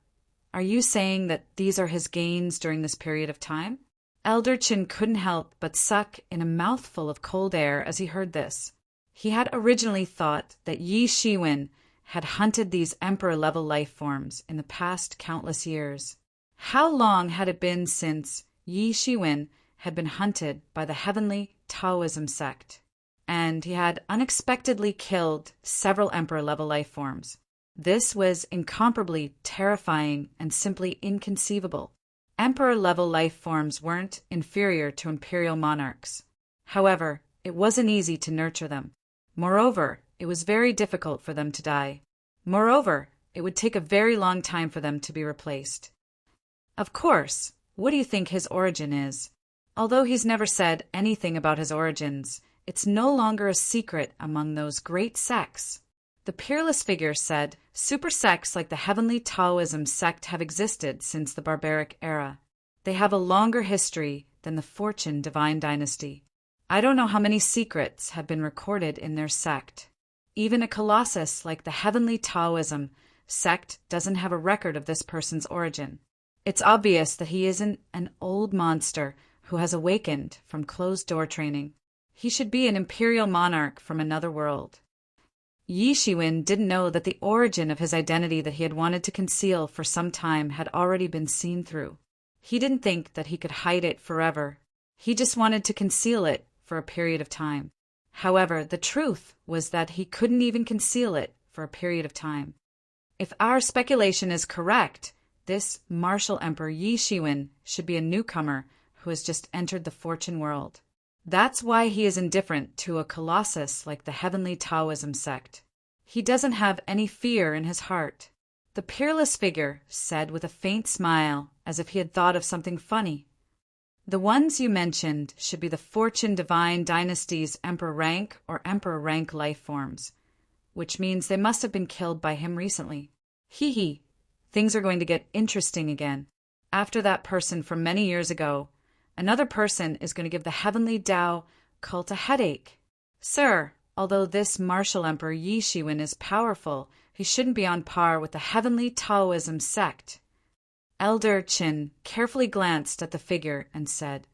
are you saying that these are his gains during this period of time?" Elder Chin couldn't help but suck in a mouthful of cold air as he heard this. He had originally thought that Yi Shiwen had hunted these emperor-level life forms in the past countless years. How long had it been since Yi Shiwen had been hunted by the heavenly Taoism sect? And he had unexpectedly killed several emperor-level life forms. This was incomparably terrifying and simply inconceivable. Emperor-level life forms weren't inferior to imperial monarchs. However, it wasn't easy to nurture them. Moreover, it was very difficult for them to die. Moreover, it would take a very long time for them to be replaced. Of course, what do you think his origin is? Although he's never said anything about his origins, it's no longer a secret among those great sects. The peerless figure said, super sects like the heavenly Taoism sect have existed since the barbaric era. They have a longer history than the Fortune Divine Dynasty. I don't know how many secrets have been recorded in their sect. Even a colossus like the heavenly Taoism sect doesn't have a record of this person's origin. It's obvious that he isn't an old monster who has awakened from closed-door training. He should be an imperial monarch from another world. Yi Shiwen didn't know that the origin of his identity that he had wanted to conceal for some time had already been seen through. He didn't think that he could hide it forever. He just wanted to conceal it for a period of time. However, the truth was that he couldn't even conceal it for a period of time. If our speculation is correct, this martial emperor Yi Shiwen should be a newcomer who has just entered the fortune world. That's why he is indifferent to a colossus like the heavenly Taoism sect. He doesn't have any fear in his heart. The peerless figure said with a faint smile, as if he had thought of something funny. The ones you mentioned should be the Fortune Divine Dynasty's emperor rank or emperor rank life forms, which means they must have been killed by him recently. Hee hee, things are going to get interesting again. After that person from many years ago, another person is going to give the heavenly Tao cult a headache. Sir, although this martial emperor Yi Shiwen is powerful, he shouldn't be on par with the heavenly Taoism sect. Elder Chin carefully glanced at the figure and said,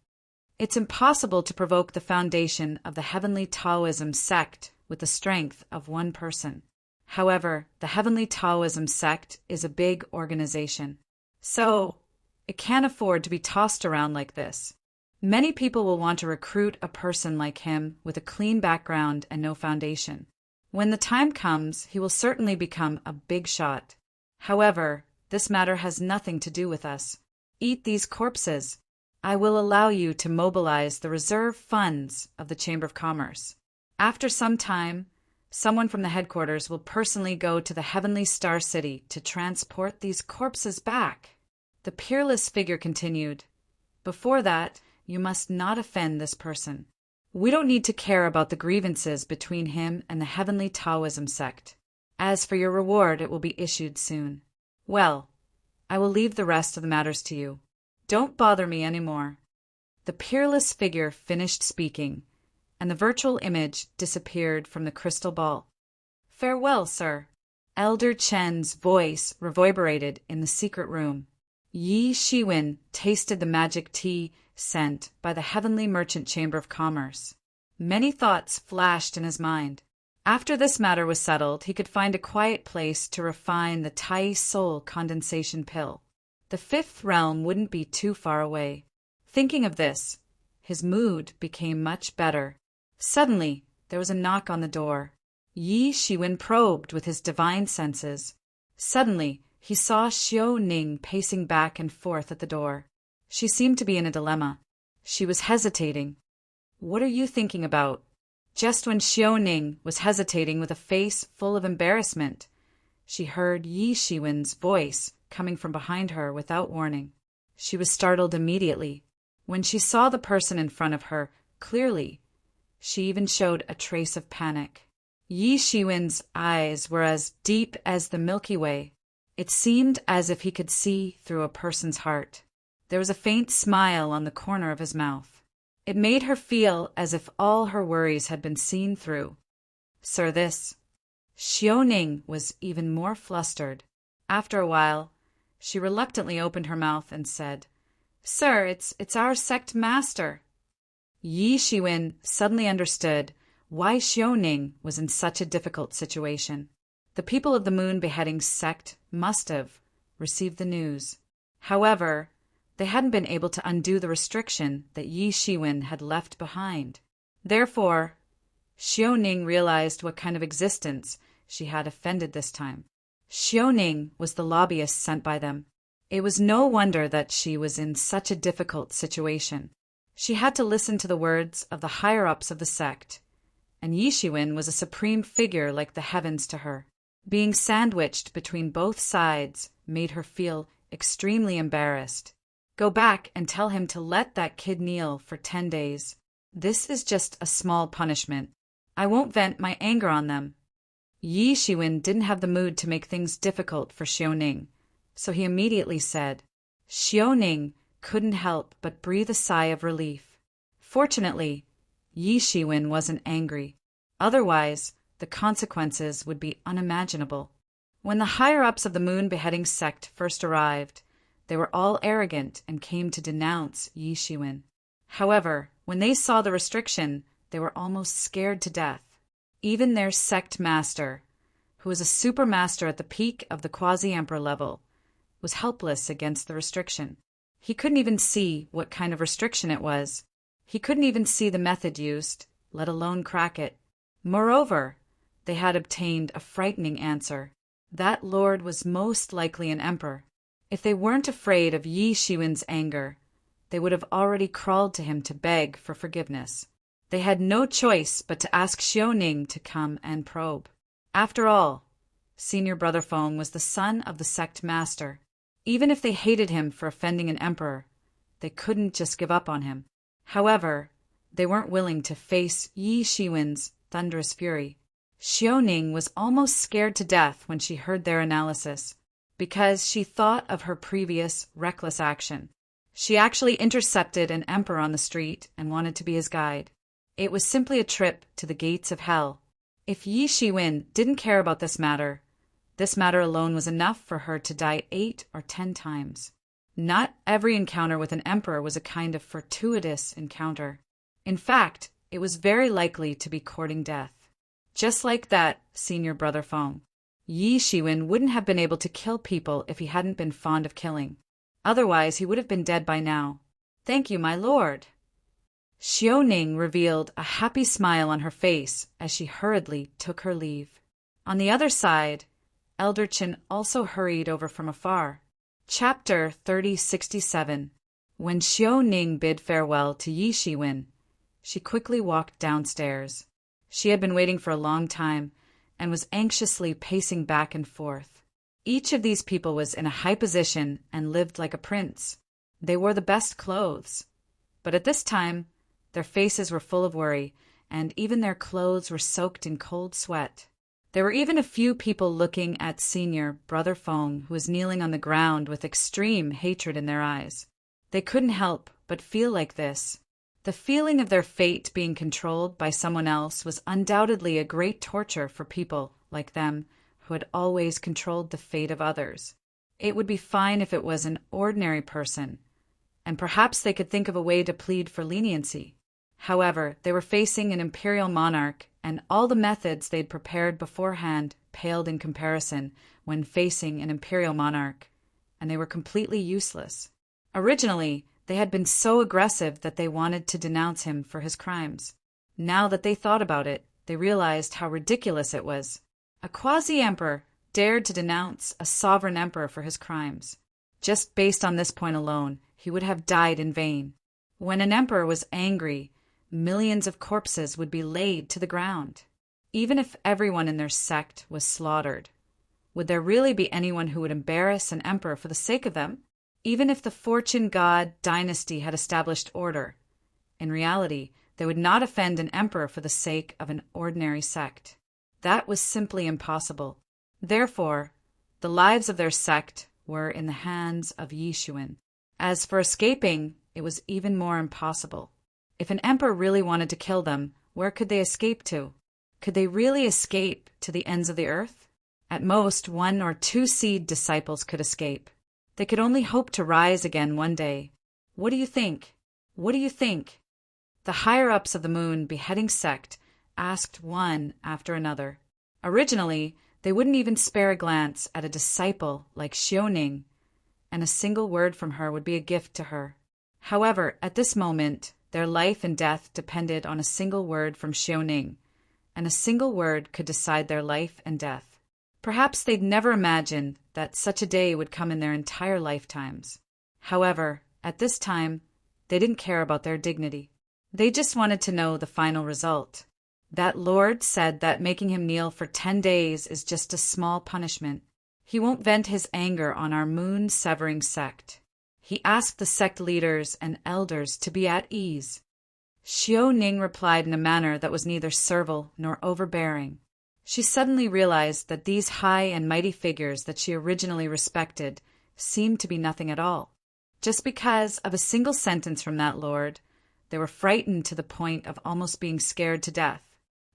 "It's impossible to provoke the foundation of the heavenly Taoism sect with the strength of one person. However, the heavenly Taoism sect is a big organization. So, it can't afford to be tossed around like this. Many people will want to recruit a person like him with a clean background and no foundation. When the time comes, he will certainly become a big shot. However, this matter has nothing to do with us. Eat these corpses. I will allow you to mobilize the reserve funds of the Chamber of Commerce. After some time, someone from the headquarters will personally go to the Heavenly Star City to transport these corpses back." The peerless figure continued, "Before that, you must not offend this person. We don't need to care about the grievances between him and the heavenly Taoism sect. As for your reward, it will be issued soon. Well, I will leave the rest of the matters to you. Don't bother me any more." The peerless figure finished speaking, and the virtual image disappeared from the crystal ball. "Farewell, sir." Elder Chen's voice reverberated in the secret room. Yi Shiwen tasted the magic tea sent by the Heavenly Merchant Chamber of Commerce. Many thoughts flashed in his mind. After this matter was settled, he could find a quiet place to refine the Tai Soul condensation pill. The fifth realm wouldn't be too far away. Thinking of this, his mood became much better. Suddenly, there was a knock on the door. Yi Shiwen probed with his divine senses. Suddenly, he saw Xiao Ning pacing back and forth at the door. She seemed to be in a dilemma. She was hesitating. "What are you thinking about?" Just when Xiaoning was hesitating with a face full of embarrassment, she heard Yi Shiwen's voice coming from behind her without warning. She was startled immediately. When she saw the person in front of her clearly, she even showed a trace of panic. Yi Shiwen's eyes were as deep as the Milky Way. It seemed as if he could see through a person's heart. There was a faint smile on the corner of his mouth. It made her feel as if all her worries had been seen through. "Sir, this." Xiaoning was even more flustered. After a while, she reluctantly opened her mouth and said, "Sir, it's our sect master." Yi Shiwen suddenly understood why Xiaoning was in such a difficult situation. The people of the moon beheading sect must have received the news. However, they hadn't been able to undo the restriction that Yi Shiwen had left behind. Therefore, Xiaoning realized what kind of existence she had offended this time. Xiaoning was the lobbyist sent by them. It was no wonder that she was in such a difficult situation. She had to listen to the words of the higher-ups of the sect, and Yi Shiwen was a supreme figure like the heavens to her. Being sandwiched between both sides made her feel extremely embarrassed. "Go back and tell him to let that kid kneel for 10 days. This is just a small punishment. I won't vent my anger on them." Yi Shiwen didn't have the mood to make things difficult for Xiaoning, so he immediately said. Xiaoning couldn't help but breathe a sigh of relief. Fortunately, Yi Shiwen wasn't angry. Otherwise, the consequences would be unimaginable. When the higher-ups of the moon beheading sect first arrived, they were all arrogant and came to denounce Yi Shiwen. However, when they saw the restriction, they were almost scared to death. Even their sect master, who was a super master at the peak of the quasi-emperor level, was helpless against the restriction. He couldn't even see what kind of restriction it was. He couldn't even see the method used, let alone crack it. Moreover, they had obtained a frightening answer. That lord was most likely an emperor. If they weren't afraid of Yi Shiwen's anger, they would have already crawled to him to beg for forgiveness. They had no choice but to ask Xiaoning to come and probe. After all, Senior Brother Feng was the son of the sect master. Even if they hated him for offending an emperor, they couldn't just give up on him. However, they weren't willing to face Yi Shiwen's thunderous fury. Xiaoning was almost scared to death when she heard their analysis, because she thought of her previous reckless action. She actually intercepted an emperor on the street and wanted to be his guide. It was simply a trip to the gates of hell. If Yi Shiwen didn't care about this matter alone was enough for her to die 8 or 10 times. Not every encounter with an emperor was a kind of fortuitous encounter. In fact, it was very likely to be courting death. Just like that, Senior Brother Feng. Yi Shiwen wouldn't have been able to kill people if he hadn't been fond of killing. Otherwise, he would have been dead by now. "Thank you, my lord." Xiaoning revealed a happy smile on her face as she hurriedly took her leave. On the other side, Elder Qin also hurried over from afar. Chapter 3067. When Xiaoning bid farewell to Yi Shiwen, she quickly walked downstairs. She had been waiting for a long time and was anxiously pacing back and forth. Each of these people was in a high position and lived like a prince. They wore the best clothes. But at this time, their faces were full of worry, and even their clothes were soaked in cold sweat. There were even a few people looking at Senior Brother Feng, who was kneeling on the ground with extreme hatred in their eyes. They couldn't help but feel like this. The feeling of their fate being controlled by someone else was undoubtedly a great torture for people like them who had always controlled the fate of others. It would be fine if it was an ordinary person, and perhaps they could think of a way to plead for leniency. However, they were facing an imperial monarch, and all the methods they'd prepared beforehand paled in comparison when facing an imperial monarch, and they were completely useless. Originally, they had been so aggressive that they wanted to denounce him for his crimes. Now that they thought about it, they realized how ridiculous it was. A quasi-emperor dared to denounce a sovereign emperor for his crimes. Just based on this point alone, he would have died in vain. When an emperor was angry, millions of corpses would be laid to the ground. Even if everyone in their sect was slaughtered, would there really be anyone who would embarrass an emperor for the sake of them? Even if the fortune god dynasty had established order, in reality, they would not offend an emperor for the sake of an ordinary sect. That was simply impossible. Therefore, the lives of their sect were in the hands of Yishuin. As for escaping, it was even more impossible. If an emperor really wanted to kill them, where could they escape to? Could they really escape to the ends of the earth? At most, 1 or 2 seed disciples could escape. They could only hope to rise again one day. What do you think? What do you think? The higher-ups of the moon beheading sect asked one after another. Originally, they wouldn't even spare a glance at a disciple like Xiaoning, and a single word from her would be a gift to her. However, at this moment, their life and death depended on a single word from Xiaoning, and a single word could decide their life and death. Perhaps they'd never imagined that such a day would come in their entire lifetimes. However, at this time, they didn't care about their dignity. They just wanted to know the final result. That Lord said that making him kneel for 10 days is just a small punishment. He won't vent his anger on our moon-severing sect. He asked the sect leaders and elders to be at ease. Xiao Ning replied in a manner that was neither servile nor overbearing. She suddenly realized that these high and mighty figures that she originally respected seemed to be nothing at all. Just because of a single sentence from that lord, they were frightened to the point of almost being scared to death.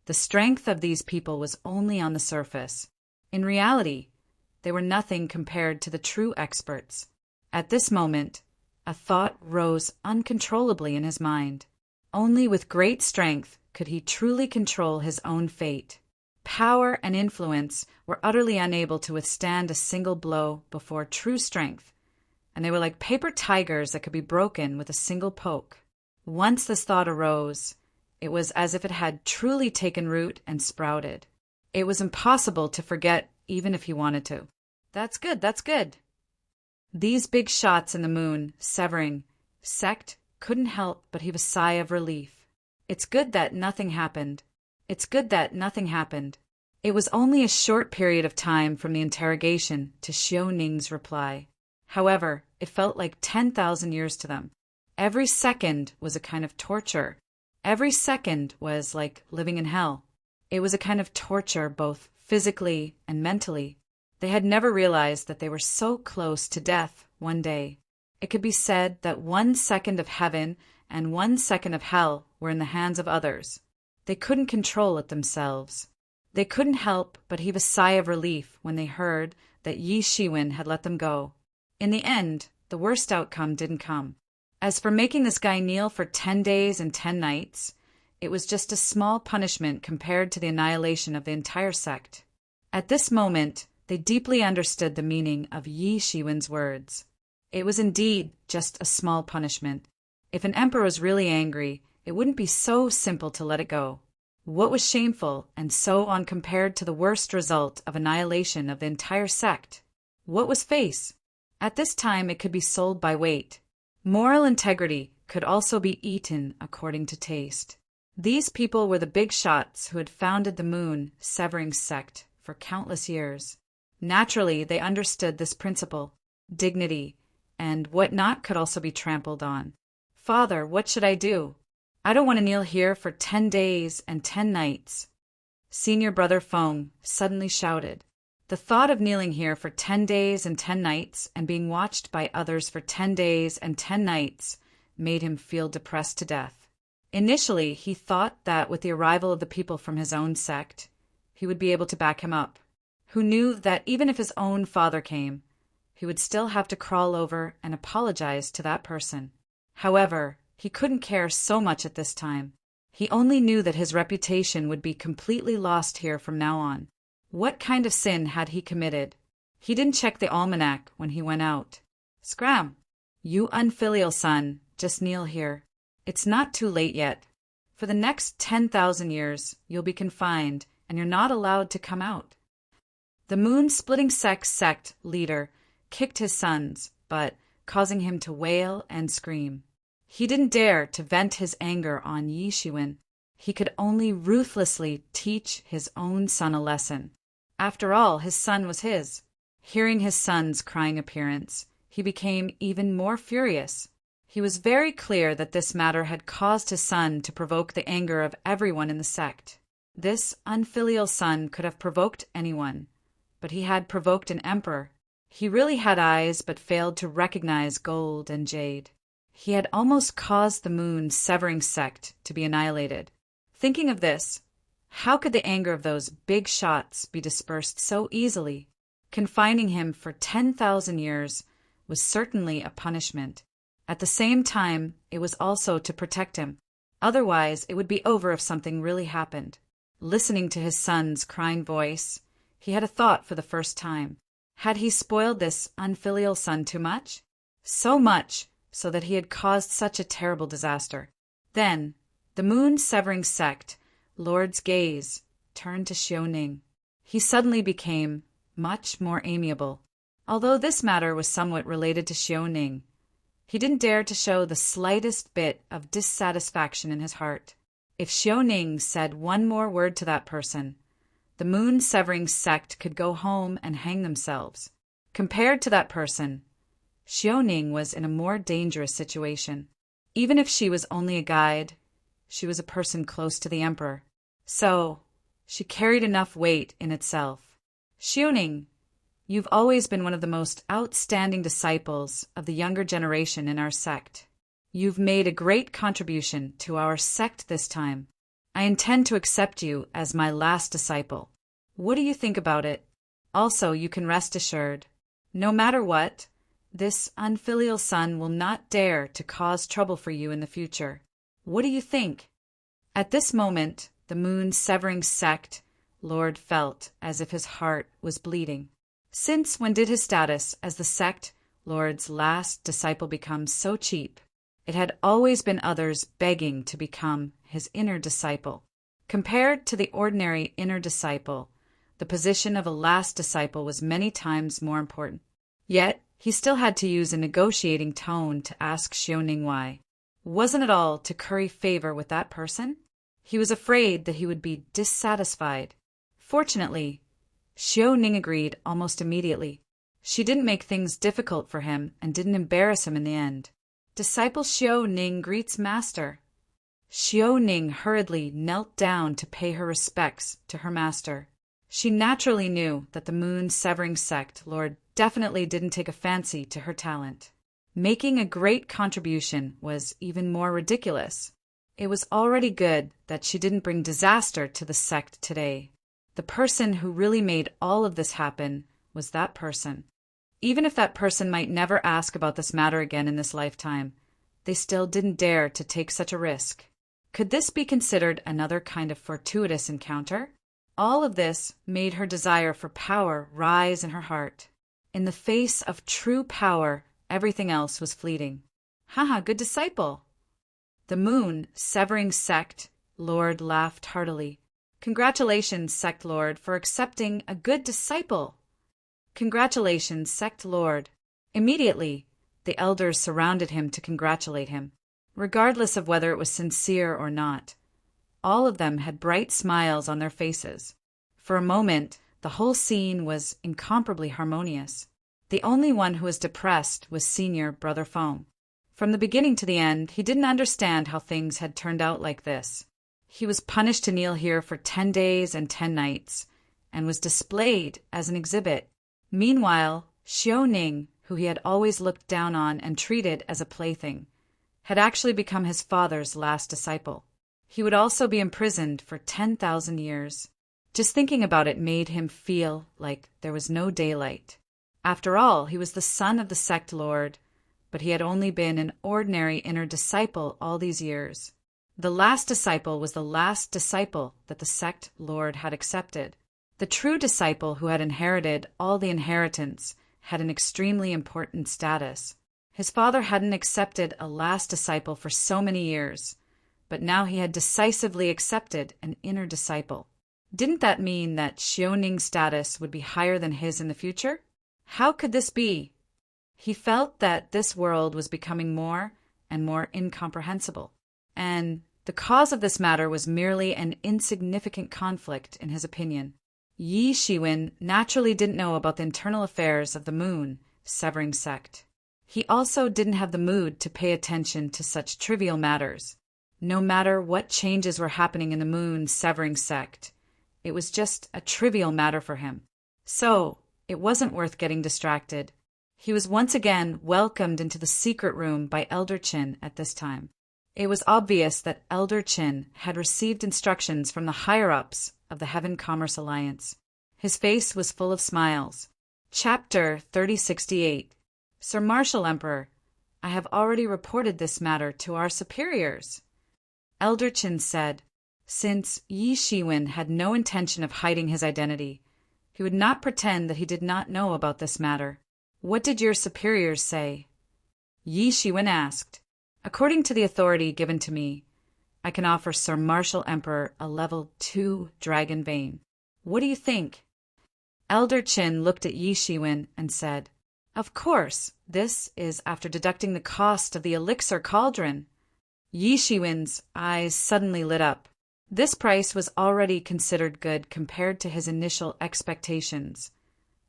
The strength of these people was only on the surface. In reality, they were nothing compared to the true experts. At this moment, a thought rose uncontrollably in his mind. Only with great strength could he truly control his own fate. Power and influence were utterly unable to withstand a single blow before true strength, and they were like paper tigers that could be broken with a single poke. Once this thought arose, it was as if it had truly taken root and sprouted. It was impossible to forget even if he wanted to. That's good, that's good. These big shots in the moon, severing, sect couldn't help but heave a sigh of relief. It's good that nothing happened. It's good that nothing happened. It was only a short period of time from the interrogation to Xiao Ning's reply. However, it felt like 10,000 years to them. Every second was a kind of torture. Every second was like living in hell. It was a kind of torture both physically and mentally. They had never realized that they were so close to death one day. It could be said that 1 second of heaven and 1 second of hell were in the hands of others. They couldn't control it themselves. They couldn't help but heave a sigh of relief when they heard that Yi Shiwen had let them go. In the end, the worst outcome didn't come. As for making this guy kneel for 10 days and 10 nights, it was just a small punishment compared to the annihilation of the entire sect. At this moment, they deeply understood the meaning of Yi Shiwen's words. It was indeed just a small punishment. If an emperor was really angry, it wouldn't be so simple to let it go. What was shameful and so on compared to the worst result of annihilation of the entire sect? What was face? At this time it could be sold by weight. Moral integrity could also be eaten according to taste. These people were the big shots who had founded the moon-severing sect for countless years. Naturally, they understood this principle, dignity, and what not could also be trampled on. Father, what should I do? I don't want to kneel here for 10 days and 10 nights. Senior brother Feng suddenly shouted. The thought of kneeling here for 10 days and 10 nights and being watched by others for 10 days and 10 nights made him feel depressed to death. Initially, he thought that with the arrival of the people from his own sect, he would be able to back him up. Who knew that even if his own father came, he would still have to crawl over and apologize to that person. However, he couldn't care so much at this time. He only knew that his reputation would be completely lost here from now on. What kind of sin had he committed? He didn't check the almanac when he went out. Scram! You unfilial son, just kneel here. It's not too late yet. For the next 10,000 years, you'll be confined, and you're not allowed to come out. The moon-splitting sect leader kicked his sons, but causing him to wail and scream. He didn't dare to vent his anger on Yi Shiwen. He could only ruthlessly teach his own son a lesson. After all, his son was his. Hearing his son's crying appearance, he became even more furious. He was very clear that this matter had caused his son to provoke the anger of everyone in the sect. This unfilial son could have provoked anyone, but he had provoked an emperor. He really had eyes but failed to recognize gold and jade. He had almost caused the moon-severing sect to be annihilated. Thinking of this, how could the anger of those big shots be dispersed so easily? Confining him for 10,000 years was certainly a punishment. At the same time, it was also to protect him. Otherwise, it would be over if something really happened. Listening to his son's crying voice, he had a thought for the first time. Had he spoiled this unfilial son too much? So much so that he had caused such a terrible disaster. Then, the moon-severing sect, Lord's gaze, turned to Xiaoning. He suddenly became much more amiable. Although this matter was somewhat related to Xiaoning, he didn't dare to show the slightest bit of dissatisfaction in his heart. If Xiaoning said one more word to that person, the moon-severing sect could go home and hang themselves. Compared to that person, Xiaoning was in a more dangerous situation. Even if she was only a guide, she was a person close to the emperor. So, she carried enough weight in itself. Xiaoning, you've always been one of the most outstanding disciples of the younger generation in our sect. You've made a great contribution to our sect this time. I intend to accept you as my last disciple. What do you think about it? Also, you can rest assured, no matter what, this unfilial son will not dare to cause trouble for you in the future. What do you think? At this moment, the moon-severing sect Lord felt as if his heart was bleeding. Since when did his status as the sect Lord's last disciple become so cheap? It had always been others begging to become his inner disciple. Compared to the ordinary inner disciple, the position of a last disciple was many times more important. Yet, he still had to use a negotiating tone to ask Xiaoning why. Wasn't it all to curry favor with that person? He was afraid that he would be dissatisfied. Fortunately, Xiaoning agreed almost immediately. She didn't make things difficult for him and didn't embarrass him in the end. Disciple Xiaoning greets master. Xiaoning hurriedly knelt down to pay her respects to her master. She naturally knew that the moon-severing sect Lord definitely didn't take a fancy to her talent. Making a great contribution was even more ridiculous. It was already good that she didn't bring disaster to the sect today. The person who really made all of this happen was that person. Even if that person might never ask about this matter again in this lifetime, they still didn't dare to take such a risk. Could this be considered another kind of fortuitous encounter? All of this made her desire for power rise in her heart. In the face of true power, everything else was fleeting. Haha, good disciple! The moon-severing sect Lord laughed heartily. Congratulations, sect Lord, for accepting a good disciple. Congratulations, sect Lord. Immediately, the elders surrounded him to congratulate him. Regardless of whether it was sincere or not, all of them had bright smiles on their faces. For a moment, the whole scene was incomparably harmonious. The only one who was depressed was senior Brother Foam. From the beginning to the end, he didn't understand how things had turned out like this. He was punished to kneel here for 10 days and 10 nights, and was displayed as an exhibit. Meanwhile, Xiaoning, who he had always looked down on and treated as a plaything, had actually become his father's last disciple. He would also be imprisoned for 10,000 years. Just thinking about it made him feel like there was no daylight. After all, he was the son of the sect lord, but he had only been an ordinary inner disciple all these years. The last disciple was the last disciple that the sect lord had accepted. The true disciple who had inherited all the inheritance had an extremely important status. His father hadn't accepted a last disciple for so many years, but now he had decisively accepted an inner disciple. Didn't that mean that Xiaoning's status would be higher than his in the future? How could this be? He felt that this world was becoming more and more incomprehensible. And the cause of this matter was merely an insignificant conflict, in his opinion. Yi Shiwen naturally didn't know about the internal affairs of the Moon Severing sect. He also didn't have the mood to pay attention to such trivial matters. No matter what changes were happening in the Moon Severing sect, it was just a trivial matter for him. So, it wasn't worth getting distracted. He was once again welcomed into the secret room by Elder Chin at this time. It was obvious that Elder Chin had received instructions from the higher-ups of the Heaven Commerce Alliance. His face was full of smiles. Chapter 3068. Sir Marshal Emperor, I have already reported this matter to our superiors. Elder Chin said, since Yi Shiwen had no intention of hiding his identity, he would not pretend that he did not know about this matter. What did your superiors say? Yi Shiwen asked. According to the authority given to me, I can offer Sir Marshal Emperor a level 2 dragon vein. What do you think? Elder Chin looked at Yi Shiwen and said, of course, this is after deducting the cost of the elixir cauldron. Yi Shiwen's eyes suddenly lit up. This price was already considered good compared to his initial expectations,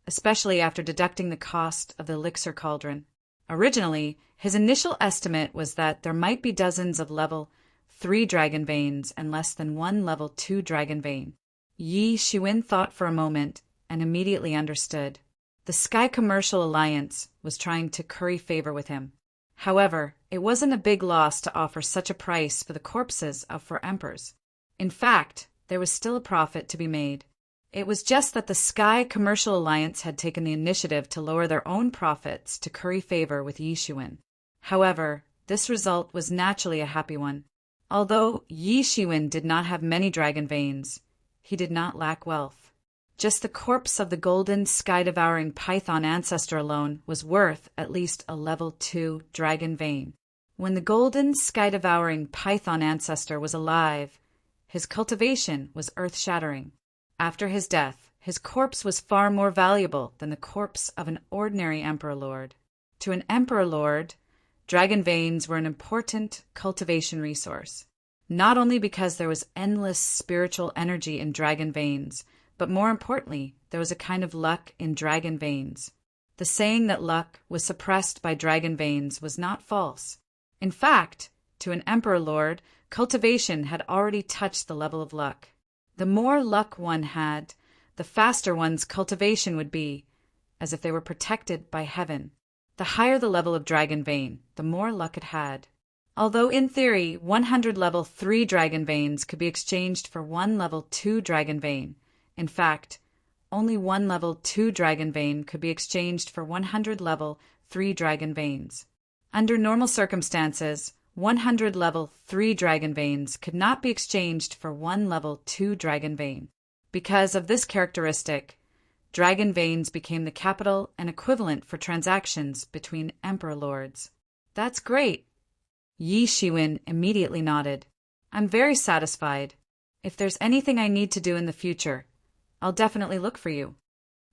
especially after deducting the cost of the elixir cauldron. Originally, his initial estimate was that there might be dozens of level 3 dragon veins and less than 1 level 2 dragon vein. Yi Shiwen thought for a moment and immediately understood. The Sky Commercial Alliance was trying to curry favor with him. However, it wasn't a big loss to offer such a price for the corpses of 4 emperors. In fact, there was still a profit to be made. It was just that the Sky Commercial Alliance had taken the initiative to lower their own profits to curry favor with Yi Shiwen. However, this result was naturally a happy one. Although Yi Shiwen did not have many dragon veins, he did not lack wealth. Just the corpse of the golden sky-devouring python ancestor alone was worth at least a level 2 dragon vein. When the golden sky-devouring python ancestor was alive, his cultivation was earth-shattering. After his death, his corpse was far more valuable than the corpse of an ordinary emperor lord. To an emperor lord, dragon veins were an important cultivation resource, not only because there was endless spiritual energy in dragon veins, but more importantly, there was a kind of luck in dragon veins. The saying that luck was suppressed by dragon veins was not false. In fact, to an emperor lord, cultivation had already touched the level of luck. The more luck one had, the faster one's cultivation would be, as if they were protected by heaven. The higher the level of dragon vein, the more luck it had. Although in theory, 100 level 3 dragon veins could be exchanged for 1 level 2 dragon vein. In fact, only 1 level 2 dragon vein could be exchanged for 100 level 3 dragon veins. Under normal circumstances, 100 level 3 dragon veins could not be exchanged for 1 level 2 dragon vein. Because of this characteristic, dragon veins became the capital and equivalent for transactions between emperor lords. That's great. Yi Shiwen immediately nodded. I'm very satisfied. If there's anything I need to do in the future, I'll definitely look for you.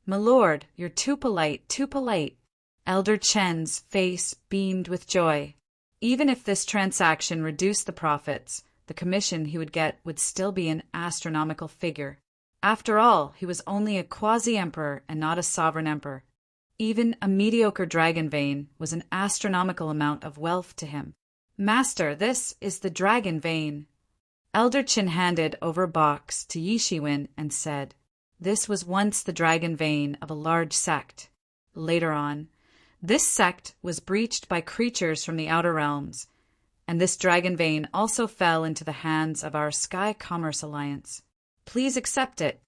My lord, you're too polite, too polite. Elder Chen's face beamed with joy. Even if this transaction reduced the profits, the commission he would get would still be an astronomical figure. After all, he was only a quasi-emperor and not a sovereign emperor. Even a mediocre dragon vein was an astronomical amount of wealth to him. Master, this is the dragon vein. Elder Chin handed over a box to Yi Shiwen and said, this was once the dragon vein of a large sect. Later on, this sect was breached by creatures from the outer realms, and this dragon vein also fell into the hands of our Sky Commerce Alliance. Please accept it.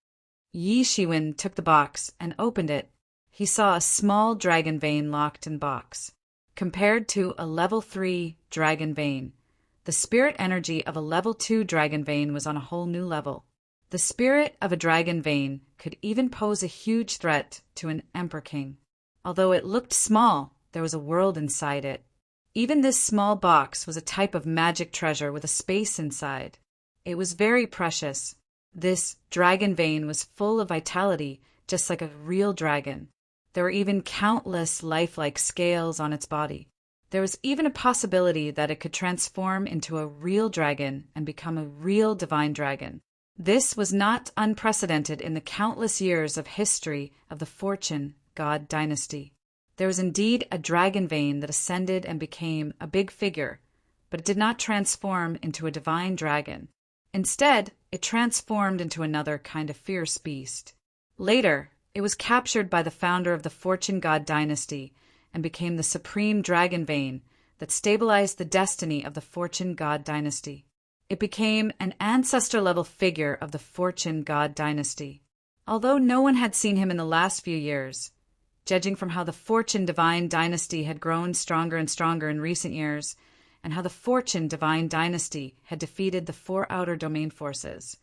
Yi Shiwen took the box and opened it. He saw a small dragon vein locked in box. Compared to a level 3 dragon vein, the spirit energy of a level 2 dragon vein was on a whole new level. The spirit of a dragon vein could even pose a huge threat to an emperor king. Although it looked small, there was a world inside it. Even this small box was a type of magic treasure with a space inside. It was very precious. This dragon vein was full of vitality, just like a real dragon. There were even countless lifelike scales on its body. There was even a possibility that it could transform into a real dragon and become a real divine dragon. This was not unprecedented in the countless years of history of the Fortune God dynasty. There was indeed a dragon vein that ascended and became a big figure, but it did not transform into a divine dragon. Instead, it transformed into another kind of fierce beast. Later, it was captured by the founder of the Fortune God dynasty and became the supreme dragon vein that stabilized the destiny of the Fortune God dynasty. It became an ancestor-level figure of the Fortune God dynasty. Although no one had seen him in the last few years, judging from how the Fortune divine dynasty had grown stronger and stronger in recent years, and how the Fortune divine dynasty had defeated the 4 outer domain forces,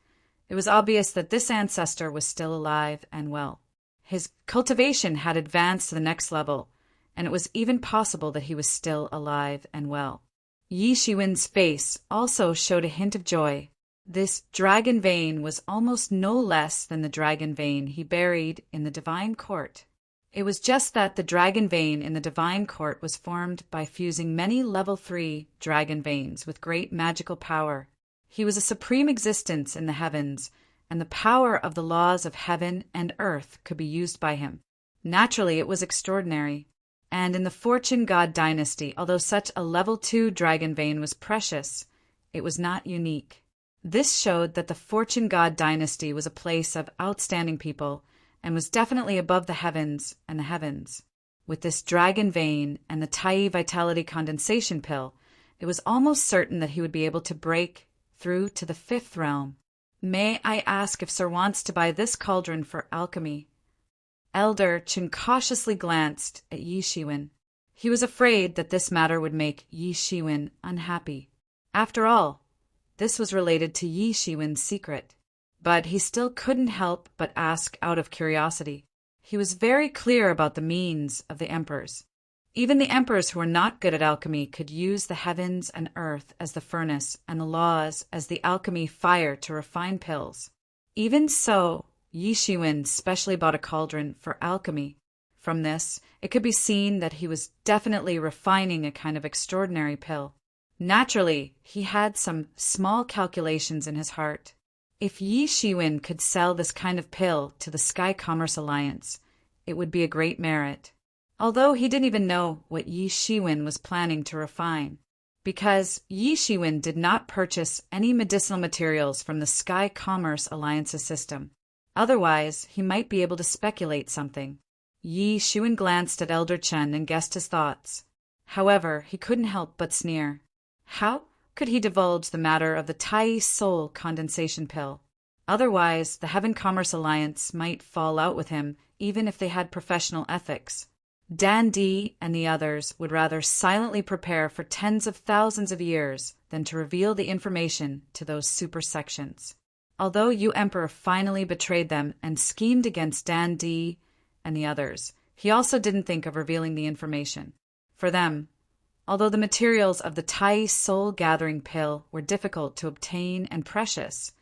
it was obvious that this ancestor was still alive and well. His cultivation had advanced to the next level, and it was even possible that he was still alive and well. Yi Shiwen's face also showed a hint of joy. This dragon vein was almost no less than the dragon vein he buried in the divine court. It was just that the dragon vein in the divine court was formed by fusing many level 3 dragon veins with great magical power. He was a supreme existence in the heavens, and the power of the laws of heaven and earth could be used by him. Naturally, it was extraordinary. And in the Fortune God dynasty, although such a level 2 dragon vein was precious, it was not unique. This showed that the Fortune God dynasty was a place of outstanding people and was definitely above the heavens and the heavens. With this dragon vein and the Tai Vitality condensation pill, it was almost certain that he would be able to break through to the 5th realm. May I ask if Sir wants to buy this cauldron for alchemy? Elder Chen cautiously glanced at Yi Shiwen. He was afraid that this matter would make Yi Shiwen unhappy. After all, this was related to Yi Shiwen's secret. But he still couldn't help but ask out of curiosity. He was very clear about the means of the emperors. Even the emperors who were not good at alchemy could use the heavens and earth as the furnace and the laws as the alchemy fire to refine pills. Even so, Yi Shiwen specially bought a cauldron for alchemy. From this, it could be seen that he was definitely refining a kind of extraordinary pill. Naturally, he had some small calculations in his heart. If Yi Shiwen could sell this kind of pill to the Sky Commerce Alliance, it would be a great merit. Although he didn't even know what Yi Shiwen was planning to refine, because Yi Shiwen did not purchase any medicinal materials from the Sky Commerce Alliance's system. Otherwise, he might be able to speculate something. Yi Shiwen glanced at Elder Chen and guessed his thoughts. However, he couldn't help but sneer. How could he divulge the matter of the Tai Soul condensation pill? Otherwise, the Heaven Commerce Alliance might fall out with him, even if they had professional ethics. Dan Di and the others would rather silently prepare for tens of thousands of years than to reveal the information to those super sections. Although Yu Emperor finally betrayed them and schemed against Dan Di and the others, he also didn't think of revealing the information. For them, although the materials of the Tai Soul Gathering pill were difficult to obtain and precious,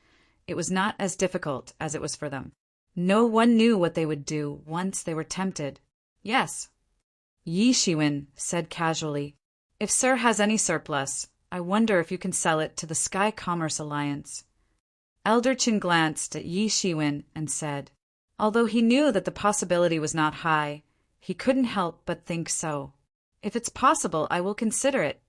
it was not as difficult as it was for them. No one knew what they would do once they were tempted. Yes, Yi Shiwen said casually, if Sir has any surplus, I wonder if you can sell it to the Sky Commerce Alliance. Elder Chen glanced at Yi Shiwen and said, although he knew that the possibility was not high, he couldn't help but think so. If it's possible, I will consider it.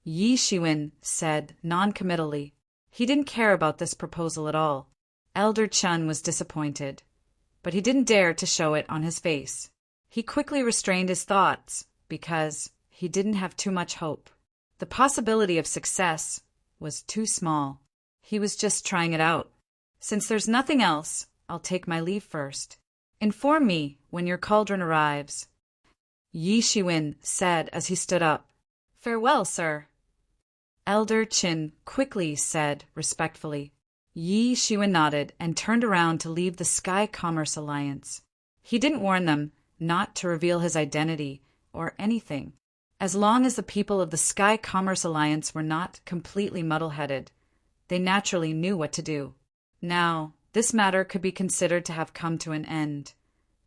Yi Shiwen said non-committally. He didn't care about this proposal at all. Elder Chen was disappointed, but he didn't dare to show it on his face. He quickly restrained his thoughts because he didn't have too much hope. The possibility of success was too small. He was just trying it out. Since there's nothing else, I'll take my leave first. Inform me when your cauldron arrives. Yi Shiwen said as he stood up. Farewell, sir. Elder Chen quickly said respectfully. Yi Shiwen nodded and turned around to leave the Sky Commerce Alliance. He didn't warn them not to reveal his identity or anything. As long as the people of the Sky Commerce Alliance were not completely muddle-headed, they naturally knew what to do. Now, this matter could be considered to have come to an end,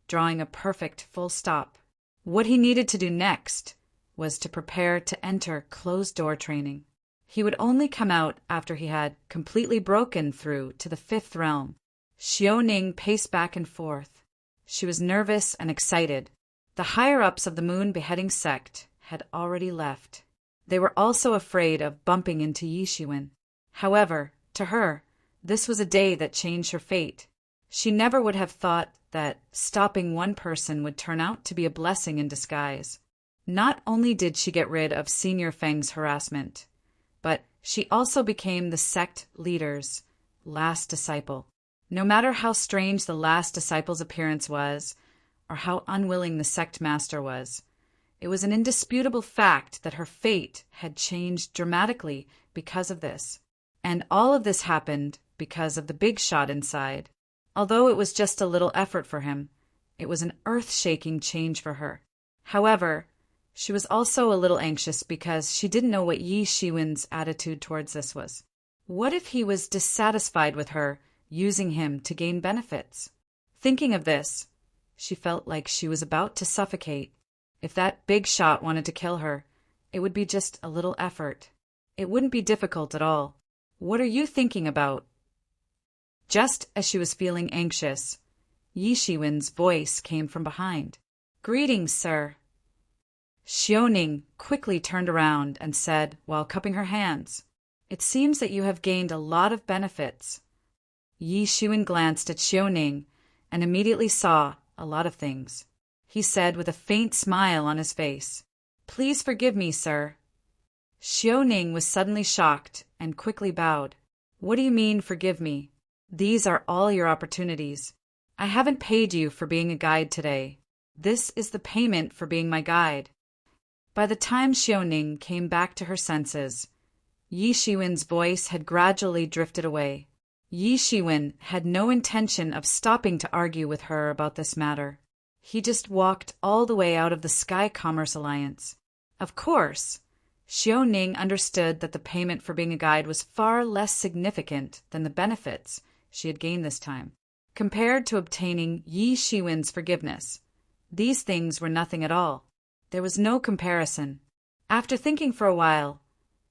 drawing a perfect full stop. What he needed to do next was to prepare to enter closed-door training. He would only come out after he had completely broken through to the fifth realm. Xiaoning paced back and forth. She was nervous and excited. The higher-ups of the Moon Beheading sect had already left. They were also afraid of bumping into Yi Shiwen. However, to her, this was a day that changed her fate. She never would have thought that stopping one person would turn out to be a blessing in disguise. Not only did she get rid of Senior Feng's harassment, but she also became the sect leader's last disciple. No matter how strange the last disciple's appearance was, or how unwilling the sect master was, it was an indisputable fact that her fate had changed dramatically because of this. And all of this happened because of the big shot inside. Although it was just a little effort for him, it was an earth-shaking change for her. However, she was also a little anxious because she didn't know what Yi Shiwen's attitude towards this was. What if he was dissatisfied with her, using him to gain benefits? Thinking of this, she felt like she was about to suffocate. If that big shot wanted to kill her, it would be just a little effort. It wouldn't be difficult at all. What are you thinking about? Just as she was feeling anxious, Yi Shiwen's voice came from behind. "Greetings, sir." Xiaoning quickly turned around and said while cupping her hands, "It seems that you have gained a lot of benefits." Yi Shiwen glanced at Xiaoning and immediately saw a lot of things. He said with a faint smile on his face, "Please forgive me, sir." Xiaoning was suddenly shocked and quickly bowed. "What do you mean, forgive me? These are all your opportunities. I haven't paid you for being a guide today. This is the payment for being my guide." By the time Xiaoning came back to her senses, Yi Shiwen's voice had gradually drifted away. Yi Shiwen had no intention of stopping to argue with her about this matter. He just walked all the way out of the Sky Commerce Alliance. Of course, Xiaoning understood that the payment for being a guide was far less significant than the benefits she had gained this time. Compared to obtaining Yi Shiwen's forgiveness, these things were nothing at all. There was no comparison. After thinking for a while,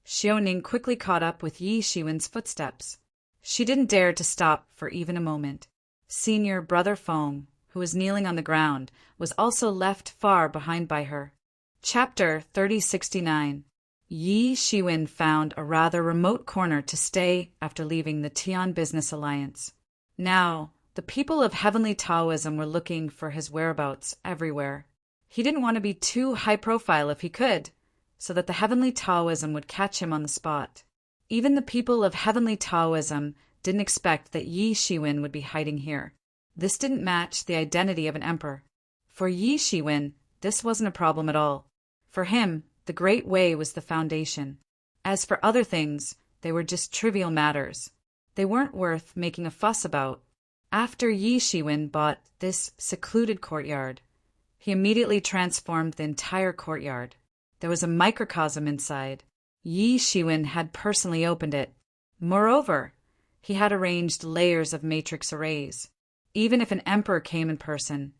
Xiaoning quickly caught up with Yi Shiwen's footsteps. She didn't dare to stop for even a moment. Senior Brother Feng, who was kneeling on the ground, was also left far behind by her. Chapter 3069. Yi Shiwen found a rather remote corner to stay after leaving the Tian Business Alliance. Now, the people of Heavenly Taoism were looking for his whereabouts everywhere. He didn't want to be too high-profile if he could, so that the Heavenly Taoism would catch him on the spot. Even the people of Heavenly Taoism didn't expect that Yi Shiwen would be hiding here. This didn't match the identity of an emperor. For Yi Shiwen, this wasn't a problem at all. For him, the Great Way was the foundation. As for other things, they were just trivial matters. They weren't worth making a fuss about. After Yi Shiwen bought this secluded courtyard, he immediately transformed the entire courtyard. There was a microcosm inside. Yi Shiwen had personally opened it. Moreover, he had arranged layers of matrix arrays. Even if an emperor came in person,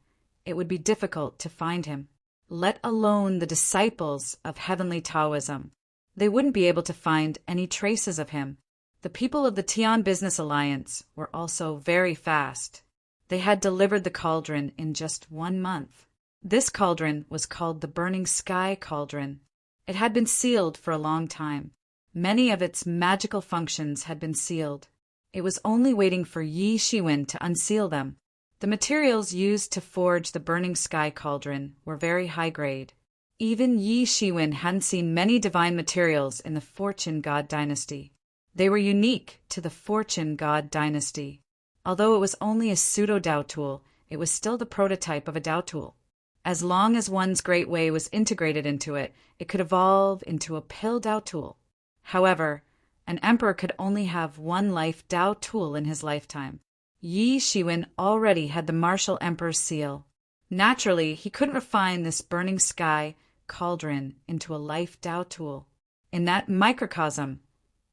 it would be difficult to find him. Let alone the disciples of Heavenly Taoism. They wouldn't be able to find any traces of him. The people of the Tian Business Alliance were also very fast. They had delivered the cauldron in just 1 month. This cauldron was called the Burning Sky Cauldron. It had been sealed for a long time. Many of its magical functions had been sealed. It was only waiting for Yi Shiwen to unseal them. The materials used to forge the Burning Sky Cauldron were very high grade. Even Yi Shiwen hadn't seen many divine materials in the Fortune God dynasty. They were unique to the Fortune God dynasty. Although it was only a pseudo-Dao tool, it was still the prototype of a Dao tool. As long as one's Great Way was integrated into it, it could evolve into a pill Dao tool. However, an emperor could only have one life Dao tool in his lifetime. Yi Shiwen already had the Martial Emperor's seal. Naturally, he couldn't refine this Burning Sky Cauldron into a life Dao tool. In that microcosm,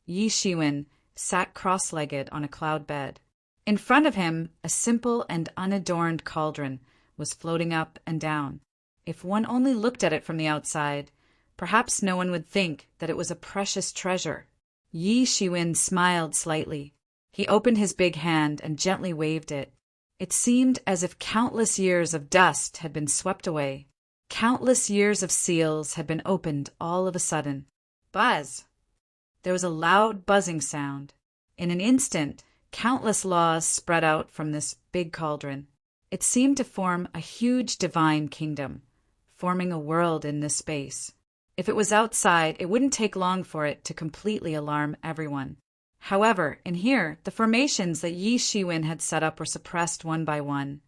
Yi Shiwen sat cross-legged on a cloud bed. In front of him, a simple and unadorned cauldron was floating up and down. If one only looked at it from the outside, Perhaps no one would think that it was a precious treasure. Yi Shiwen smiled slightly. He opened his big hand and gently waved it. It seemed as if countless years of dust had been swept away. Countless years of seals had been opened all of a sudden. Buzz! There was a loud buzzing sound. In an instant, countless laws spread out from this big cauldron. It seemed to form a huge divine kingdom, forming a world in this space. If it was outside, it wouldn't take long for it to completely alarm everyone. However, in here, the formations that Yi Shiwen had set up were suppressed one by one,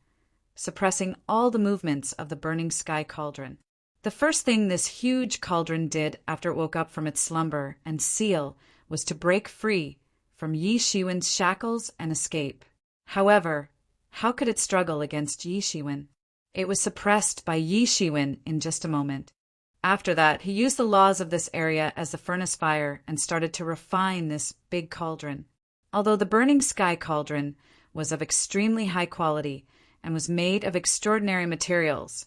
suppressing all the movements of the burning sky cauldron. The first thing this huge cauldron did after it woke up from its slumber and seal was to break free from Yi Shiwen's shackles and escape. However, how could it struggle against Yi Shiwen? It was suppressed by Yi Shiwen in just a moment. After that, he used the laws of this area as the furnace fire and started to refine this big cauldron. Although the burning sky cauldron was of extremely high quality and was made of extraordinary materials,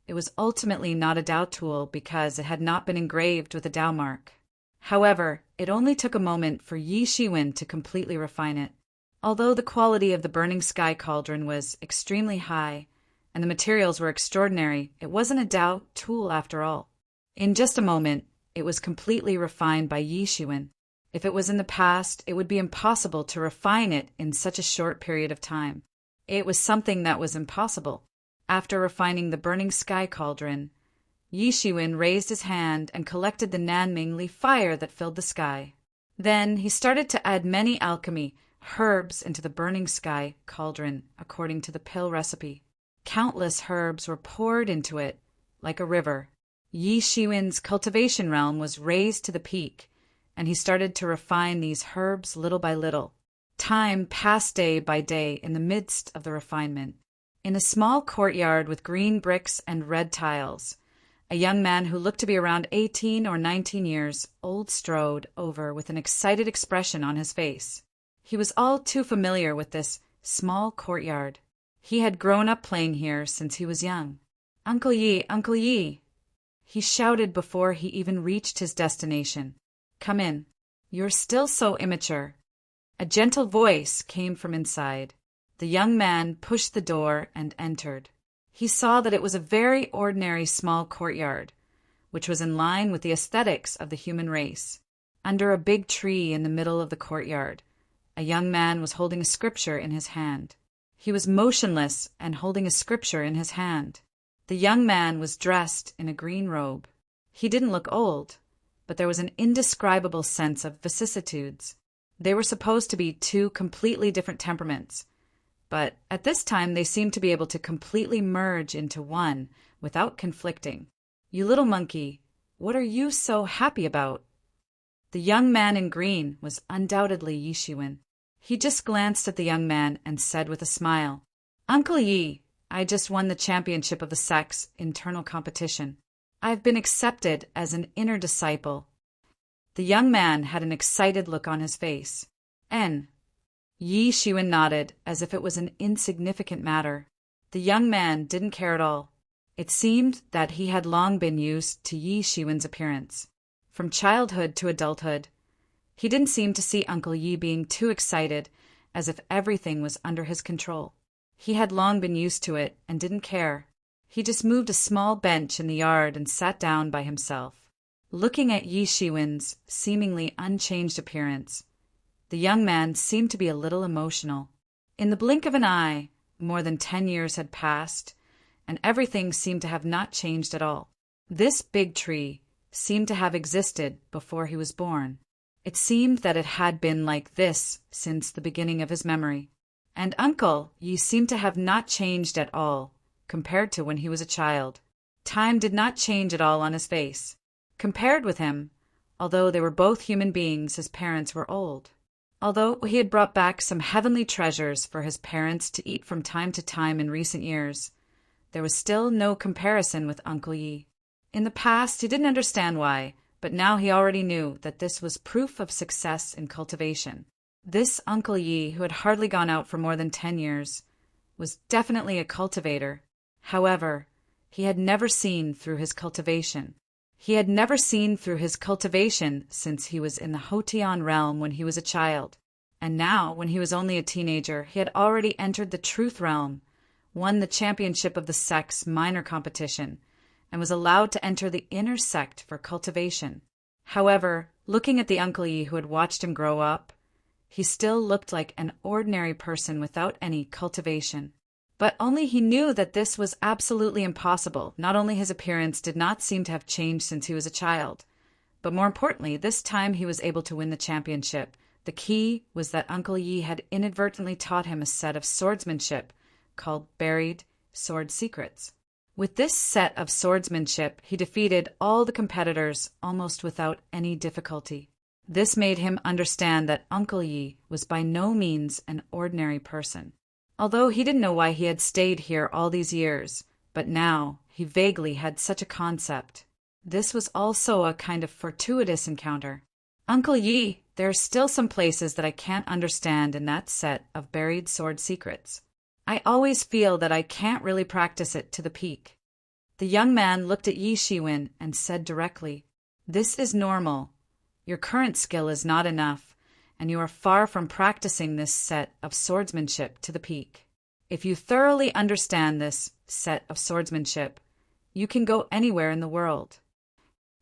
it was ultimately not a Dao tool because it had not been engraved with a Dao mark. However, it only took a moment for Yi Shiwen to completely refine it. Although the quality of the burning sky cauldron was extremely high and the materials were extraordinary, it wasn't a Dao tool after all. In just a moment, it was completely refined by Yi Shiwen. If it was in the past, it would be impossible to refine it in such a short period of time. It was something that was impossible. After refining the burning sky cauldron, Yi Shiwen raised his hand and collected the Nanmingli fire that filled the sky. Then he started to add many alchemy herbs into the burning sky cauldron according to the pill recipe. Countless herbs were poured into it like a river. Yi Shiwen's cultivation realm was raised to the peak, and he started to refine these herbs little by little. Time passed day by day in the midst of the refinement. In a small courtyard with green bricks and red tiles, a young man who looked to be around 18 or 19 years old strode over with an excited expression on his face. He was all too familiar with this small courtyard. He had grown up playing here since he was young. "Uncle Yi, Uncle Yi!" he shouted before he even reached his destination. "Come in. You're still so immature." A gentle voice came from inside. The young man pushed the door and entered. He saw that it was a very ordinary small courtyard, which was in line with the aesthetics of the human race. Under a big tree in the middle of the courtyard, a young man was holding a scripture in his hand. He was motionless and holding a scripture in his hand. The young man was dressed in a green robe. He didn't look old, but there was an indescribable sense of vicissitudes. They were supposed to be two completely different temperaments, but at this time they seemed to be able to completely merge into one without conflicting. "You little monkey, what are you so happy about?" The young man in green was undoubtedly Yi Shiwen. He just glanced at the young man and said with a smile, "Uncle Yi, I just won the championship of the sect's internal competition. I've been accepted as an inner disciple." The young man had an excited look on his face. "En?" Yi Shiwen nodded as if it was an insignificant matter. The young man didn't care at all. It seemed that he had long been used to Yi Shiwen's appearance. From childhood to adulthood, he didn't seem to see Uncle Yi being too excited, as if everything was under his control. He had long been used to it and didn't care. He just moved a small bench in the yard and sat down by himself. Looking at Yi Shiwen's seemingly unchanged appearance, the young man seemed to be a little emotional. In the blink of an eye, more than 10 years had passed, and everything seemed to have not changed at all. This big tree seemed to have existed before he was born. It seemed that it had been like this since the beginning of his memory. And Uncle Yi seemed to have not changed at all, compared to when he was a child. Time did not change at all on his face. Compared with him, although they were both human beings, his parents were old. Although he had brought back some heavenly treasures for his parents to eat from time to time in recent years, there was still no comparison with Uncle Yi. In the past, he didn't understand why, but now he already knew that this was proof of success in cultivation. This Uncle Yi, who had hardly gone out for more than 10 years, was definitely a cultivator. However, he had never seen through his cultivation. He had never seen through his cultivation since he was in the Hoteon realm when he was a child. And now, when he was only a teenager, he had already entered the Truth realm, won the championship of the sect's minor competition, and was allowed to enter the inner sect for cultivation. However, looking at the Uncle Yi who had watched him grow up, he still looked like an ordinary person without any cultivation. But only he knew that this was absolutely impossible. Not only his appearance did not seem to have changed since he was a child, but more importantly, this time he was able to win the championship. The key was that Uncle Yi had inadvertently taught him a set of swordsmanship called Buried Sword Secrets. With this set of swordsmanship, he defeated all the competitors almost without any difficulty. This made him understand that Uncle Yi was by no means an ordinary person. Although he didn't know why he had stayed here all these years, but now he vaguely had such a concept. This was also a kind of fortuitous encounter. Uncle Yi, there are still some places that I can't understand in that set of buried sword secrets. I always feel that I can't really practice it to the peak. The young man looked at Yi Shiwen and said directly, "This is normal. Your current skill is not enough, and you are far from practicing this set of swordsmanship to the peak. If you thoroughly understand this set of swordsmanship, you can go anywhere in the world."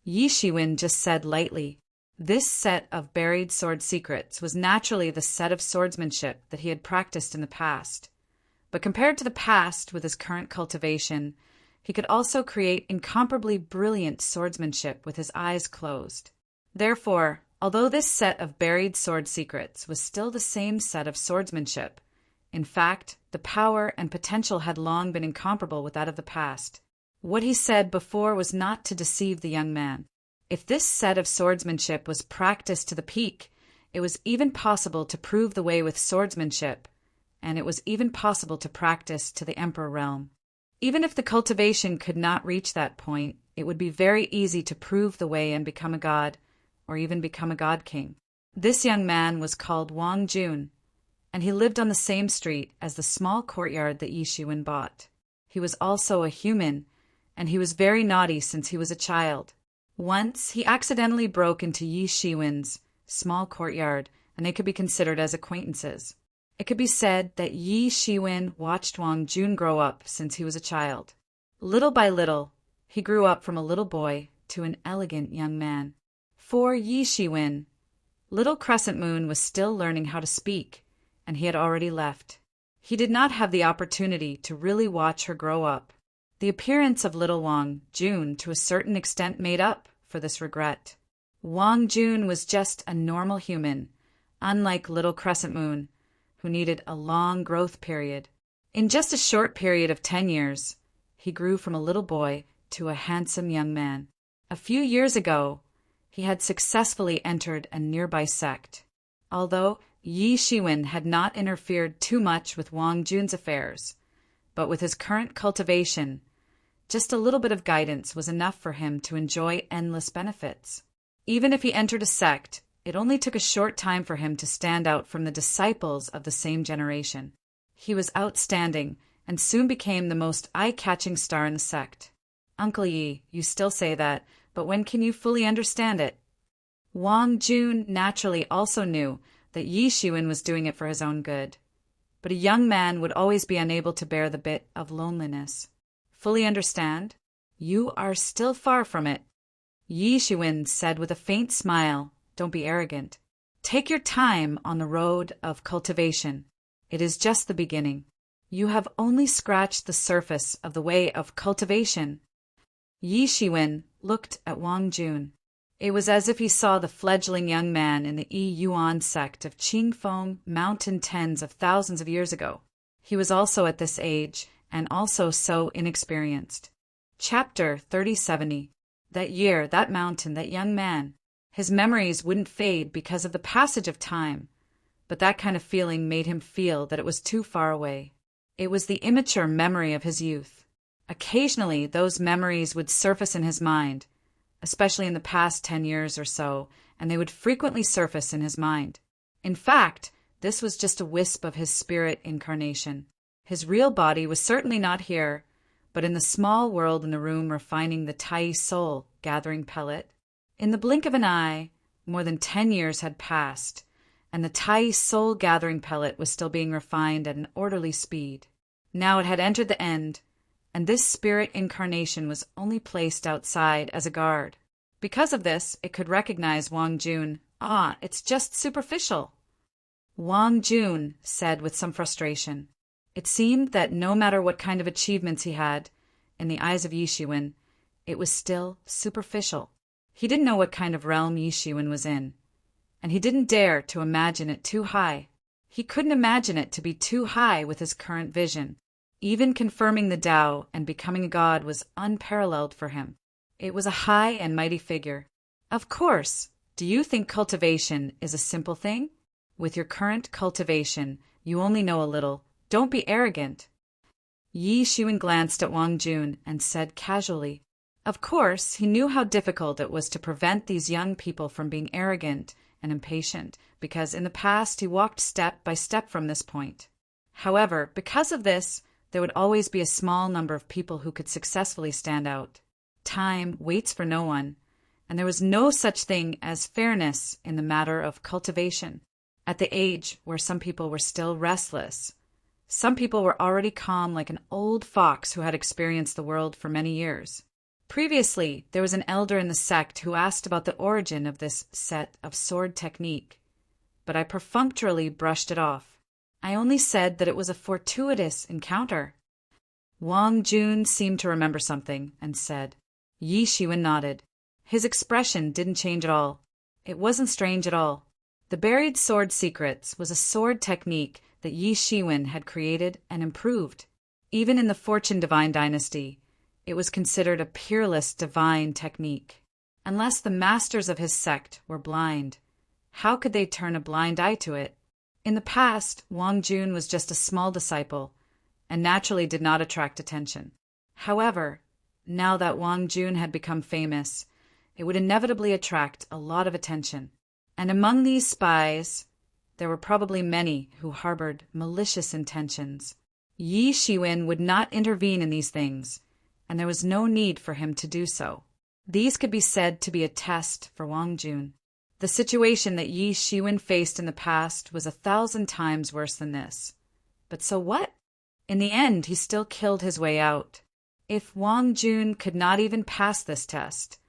Yi Shiwen just said lightly, this set of buried sword secrets was naturally the set of swordsmanship that he had practiced in the past. But compared to the past with his current cultivation, he could also create incomparably brilliant swordsmanship with his eyes closed. Therefore, although this set of buried sword secrets was still the same set of swordsmanship, in fact, the power and potential had long been incomparable with that of the past. What he said before was not to deceive the young man. If this set of swordsmanship was practiced to the peak, it was even possible to prove the way with swordsmanship, and it was even possible to practice to the Emperor realm. Even if the cultivation could not reach that point, it would be very easy to prove the way and become a god, or even become a god king. This young man was called Wang Jun, and he lived on the same street as the small courtyard that Yi Shiwen bought. He was also a human, and he was very naughty since he was a child. Once, he accidentally broke into Yi Shiwen's small courtyard, and they could be considered as acquaintances. It could be said that Yi Shiwen watched Wang Jun grow up since he was a child. Little by little, he grew up from a little boy to an elegant young man. For Yi Shiwen, little Crescent Moon was still learning how to speak, and he had already left. He did not have the opportunity to really watch her grow up. The appearance of little Wang Jun to a certain extent made up for this regret. Wang Jun was just a normal human, unlike little Crescent Moon, who needed a long growth period. In just a short period of 10 years, he grew from a little boy to a handsome young man. A few years ago, he had successfully entered a nearby sect. Although Yi Shiwen had not interfered too much with Wang Jun's affairs, but with his current cultivation, just a little bit of guidance was enough for him to enjoy endless benefits. Even if he entered a sect, it only took a short time for him to stand out from the disciples of the same generation. He was outstanding and soon became the most eye-catching star in the sect. Uncle Yi, you still say that, but when can you fully understand it? Wang Jun naturally also knew that Yi Shiwen was doing it for his own good. But a young man would always be unable to bear the bit of loneliness. Fully understand? You are still far from it. Yi Shiwen said with a faint smile, "Don't be arrogant. Take your time on the road of cultivation. It is just the beginning. You have only scratched the surface of the way of cultivation." Yi Shiwen looked at Wang Jun. It was as if he saw the fledgling young man in the Yi Yuan sect of Qingfeng mountain tens of thousands of years ago. He was also at this age, and also so inexperienced. Chapter 3070. That year, that mountain, that young man. His memories wouldn't fade because of the passage of time, but that kind of feeling made him feel that it was too far away. It was the immature memory of his youth. Occasionally, those memories would surface in his mind, especially in the past 10 years or so, and they would frequently surface in his mind. In fact, this was just a wisp of his spirit incarnation. His real body was certainly not here, but in the small world in the room refining the Tai soul gathering pellet, in the blink of an eye, more than 10 years had passed, and the Tai soul gathering pellet was still being refined at an orderly speed. Now it had entered the end, and this spirit incarnation was only placed outside as a guard. Because of this, it could recognize Wang Jun. Ah, it's just superficial. Wang Jun said with some frustration. It seemed that no matter what kind of achievements he had, in the eyes of Yi Shiwen, it was still superficial. He didn't know what kind of realm Yi Shiwen was in, and he didn't dare to imagine it too high. He couldn't imagine it to be too high with his current vision. Even confirming the Tao and becoming a god was unparalleled for him. It was a high and mighty figure. Of course, do you think cultivation is a simple thing? With your current cultivation, you only know a little. Don't be arrogant. Yi Shiwen glanced at Wang Jun and said casually. Of course, he knew how difficult it was to prevent these young people from being arrogant and impatient, because in the past he walked step by step from this point. However, because of this, there would always be a small number of people who could successfully stand out. Time waits for no one, and there was no such thing as fairness in the matter of cultivation. At the age where some people were still restless, some people were already calm like an old fox who had experienced the world for many years. Previously, there was an elder in the sect who asked about the origin of this set of sword technique, but I perfunctorily brushed it off. I only said that it was a fortuitous encounter. Wang Jun seemed to remember something and said. Yi Shiwen nodded. His expression didn't change at all. It wasn't strange at all. The Buried Sword Secrets was a sword technique that Yi Shiwen had created and improved. Even in the Fortune Divine dynasty, it was considered a peerless divine technique. Unless the masters of his sect were blind, how could they turn a blind eye to it? In the past, Wang Jun was just a small disciple and naturally did not attract attention. However, now that Wang Jun had become famous, it would inevitably attract a lot of attention. And among these spies, there were probably many who harbored malicious intentions. Yi Shiwen would not intervene in these things, and there was no need for him to do so. These could be said to be a test for Wang Jun. The situation that Yi Shiwen faced in the past was 1,000 times worse than this. But so what? In the end, he still killed his way out. If Wang Jun could not even pass this test,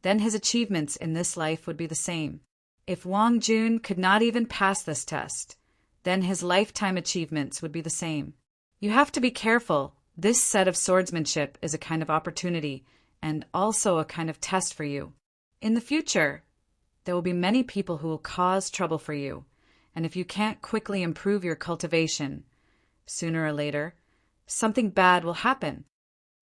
then his achievements in this life would be the same. If Wang Jun could not even pass this test, then his lifetime achievements would be the same. You have to be careful. This set of swordsmanship is a kind of opportunity and also a kind of test for you. In the future, there will be many people who will cause trouble for you, and if you can't quickly improve your cultivation, sooner or later, something bad will happen.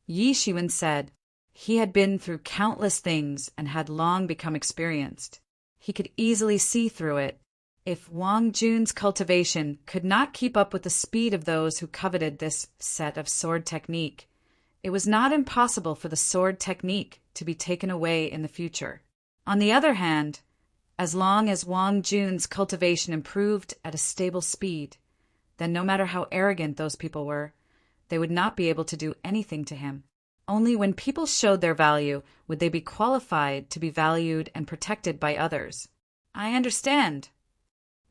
Yi Shiwen said. He had been through countless things and had long become experienced. He could easily see through it. If Wang Jun's cultivation could not keep up with the speed of those who coveted this set of sword technique, it was not impossible for the sword technique to be taken away in the future. On the other hand, as long as Wang Jun's cultivation improved at a stable speed, then no matter how arrogant those people were, they would not be able to do anything to him. Only when people showed their value would they be qualified to be valued and protected by others. I understand,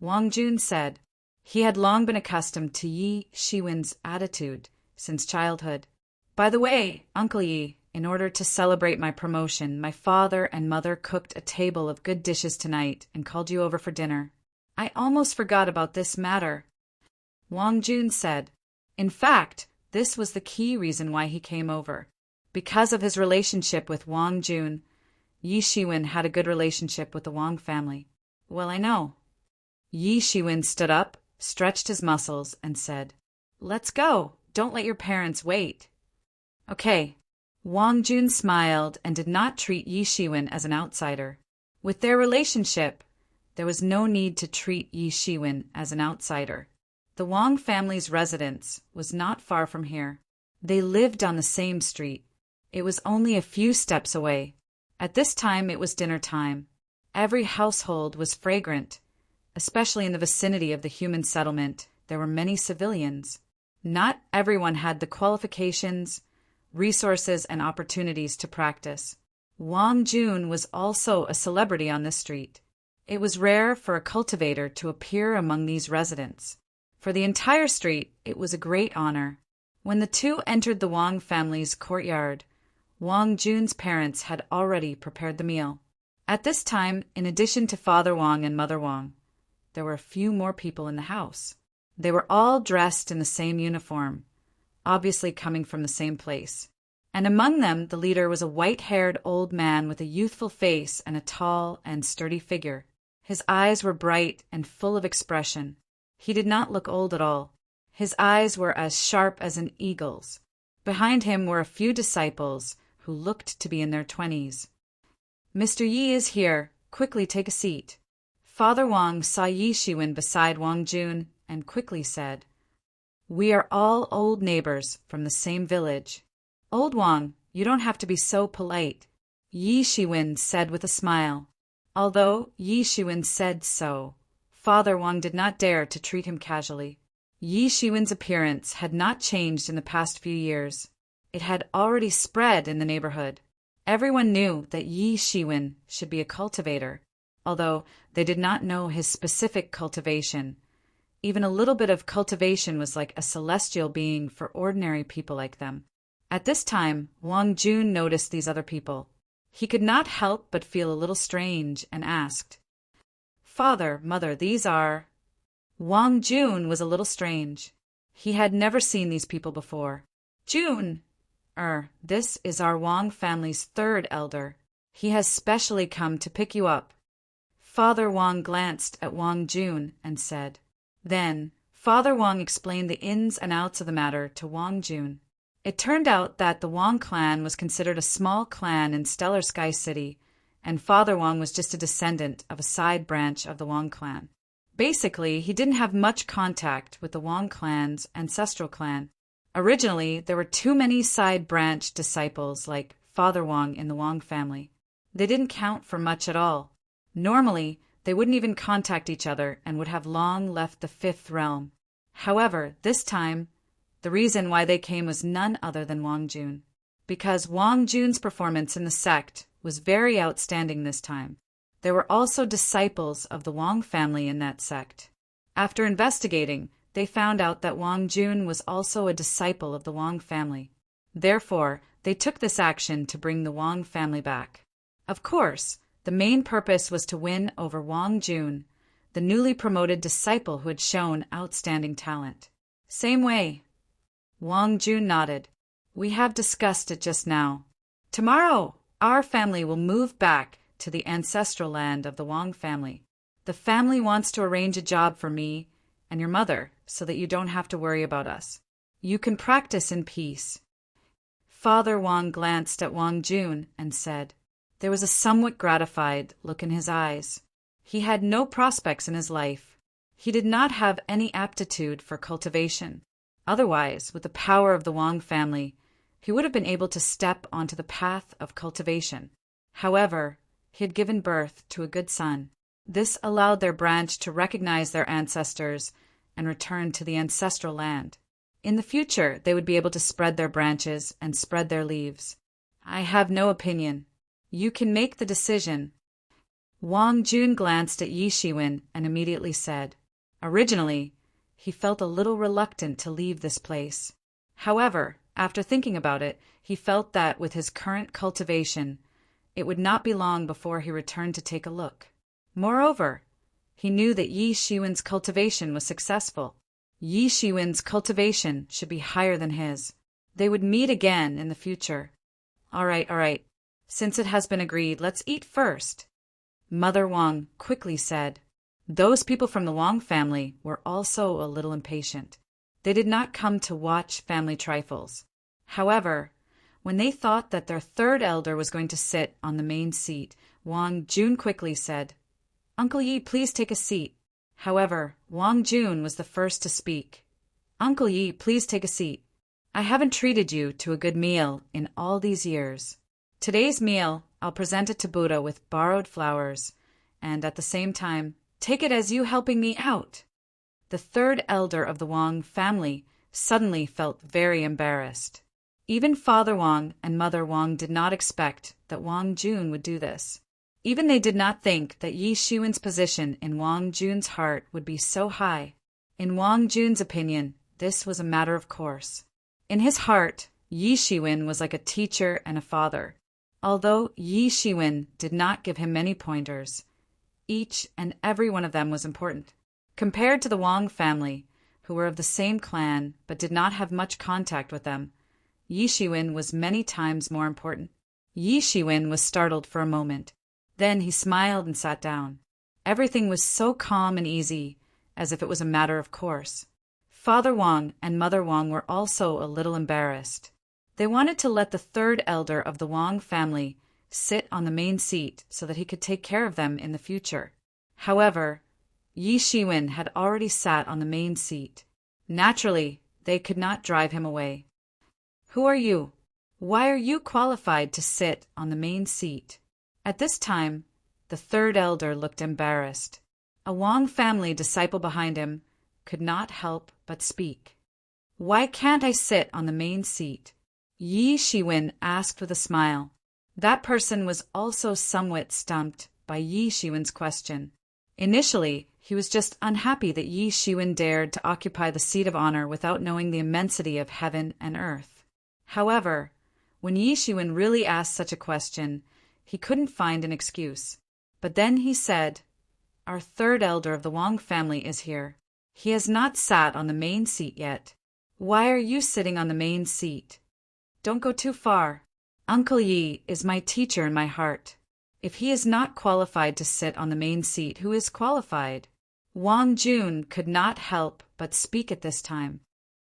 Wang Jun said. He had long been accustomed to Yi Shiwen's attitude since childhood. By the way, Uncle Yi, in order to celebrate my promotion, my father and mother cooked a table of good dishes tonight and called you over for dinner. I almost forgot about this matter, Wang Jun said. In fact, this was the key reason why he came over. Because of his relationship with Wang Jun, Yi Shiwen had a good relationship with the Wang family. Well, I know. Yi Shiwen stood up, stretched his muscles, and said, Let's go. Don't let your parents wait. Okay. Wang Jun smiled and did not treat Yi Shiwen as an outsider. With their relationship, there was no need to treat Yi Shiwen as an outsider. The Wang family's residence was not far from here. They lived on the same street. It was only a few steps away. At this time it was dinner time. Every household was fragrant. Especially in the vicinity of the human settlement, there were many civilians. Not everyone had the qualifications resources, and opportunities to practice. Wang Jun was also a celebrity on this street. It was rare for a cultivator to appear among these residents. For the entire street, it was a great honor. When the two entered the Wang family's courtyard, Wang Jun's parents had already prepared the meal. At this time, in addition to Father Wang and Mother Wang, there were a few more people in the house. They were all dressed in the same uniform, obviously coming from the same place. And among them, the leader was a white-haired old man with a youthful face and a tall and sturdy figure. His eyes were bright and full of expression. He did not look old at all. His eyes were as sharp as an eagle's. Behind him were a few disciples who looked to be in their 20s. "Mr. Yi is here. Quickly take a seat." Father Wang saw Yi Shiwen beside Wang Jun and quickly said, "We are all old neighbors from the same village." "Old Wang, you don't have to be so polite," Yi Shiwen said with a smile. Although Yi Shiwen said so, Father Wang did not dare to treat him casually. Yi Shiwen's appearance had not changed in the past few years. It had already spread in the neighborhood. Everyone knew that Yi Shiwen should be a cultivator, although they did not know his specific cultivation. Even a little bit of cultivation was like a celestial being for ordinary people like them. At this time, Wang Jun noticed these other people. He could not help but feel a little strange and asked, "Father, Mother, these are—" Wang Jun was a little strange. He had never seen these people before. "Jun, this is our Wang family's third elder. He has specially come to pick you up." Father Wang glanced at Wang Jun and said. Then, Father Wang explained the ins and outs of the matter to Wang Jun. It turned out that the Wang clan was considered a small clan in Stellar Sky City, and Father Wang was just a descendant of a side branch of the Wang clan. Basically, he didn't have much contact with the Wang clan's ancestral clan. Originally, there were too many side branch disciples like Father Wang in the Wang family. They didn't count for much at all. Normally, they wouldn't even contact each other and would have long left the fifth realm. However, this time, the reason why they came was none other than Wang Jun. Because Wang Jun's performance in the sect was very outstanding this time. There were also disciples of the Wang family in that sect. After investigating, they found out that Wang Jun was also a disciple of the Wang family. Therefore, they took this action to bring the Wang family back. Of course, the main purpose was to win over Wang Jun, the newly promoted disciple who had shown outstanding talent. Same way. Wang Jun nodded. "We have discussed it just now. Tomorrow, our family will move back to the ancestral land of the Wang family. The family wants to arrange a job for me and your mother so that you don't have to worry about us. You can practice in peace." Father Wang glanced at Wang Jun and said. There was a somewhat gratified look in his eyes. He had no prospects in his life. He did not have any aptitude for cultivation. Otherwise, with the power of the Wang family, he would have been able to step onto the path of cultivation. However, he had given birth to a good son. This allowed their branch to recognize their ancestors and return to the ancestral land. In the future, they would be able to spread their branches and spread their leaves. I have no opinion. You can make the decision. Wang Jun glanced at Yi Shiwen and immediately said. Originally, he felt a little reluctant to leave this place. However, after thinking about it, he felt that with his current cultivation, it would not be long before he returned to take a look. Moreover, he knew that Yi Shiwen's cultivation was successful. Yi Shiwen's cultivation should be higher than his. They would meet again in the future. All right. Since it has been agreed, let's eat first. Mother Wang quickly said. Those people from the Wang family were also a little impatient. They did not come to watch family trifles. However, when they thought that their third elder was going to sit on the main seat, Wang Jun quickly said, Uncle Yi, please take a seat. However, Wang Jun was the first to speak. Uncle Yi, please take a seat. I haven't treated you to a good meal in all these years. Today's meal, I'll present it to Buddha with borrowed flowers, and at the same time, take it as you helping me out. The third elder of the Wang family suddenly felt very embarrassed. Even Father Wang and Mother Wang did not expect that Wang Jun would do this. Even they did not think that Yi Shiwen's position in Wang Jun's heart would be so high. In Wang Jun's opinion, this was a matter of course. In his heart, Yi Shiwen was like a teacher and a father. Although Yi Shiwen did not give him many pointers, each and every one of them was important. Compared to the Wang family, who were of the same clan but did not have much contact with them, Yi Shiwen was many times more important. Yi Shiwen was startled for a moment. Then he smiled and sat down. Everything was so calm and easy, as if it was a matter of course. Father Wang and Mother Wang were also a little embarrassed. They wanted to let the third elder of the Wang family sit on the main seat so that he could take care of them in the future. However, Yi Shiwen had already sat on the main seat. Naturally, they could not drive him away. "Who are you? Why are you qualified to sit on the main seat?" At this time, the third elder looked embarrassed. A Wang family disciple behind him could not help but speak. "Why can't I sit on the main seat?" Yi Shiwen asked with a smile. That person was also somewhat stumped by Yi Shiwen's question. Initially, he was just unhappy that Yi Shiwen dared to occupy the seat of honor without knowing the immensity of heaven and earth. However, when Yi Shiwen really asked such a question, he couldn't find an excuse. But then he said, "Our third elder of the Wang family is here. He has not sat on the main seat yet. Why are you sitting on the main seat? Don't go too far. Uncle Yi is my teacher in my heart. If he is not qualified to sit on the main seat, who is qualified?" Wang Jun could not help but speak at this time.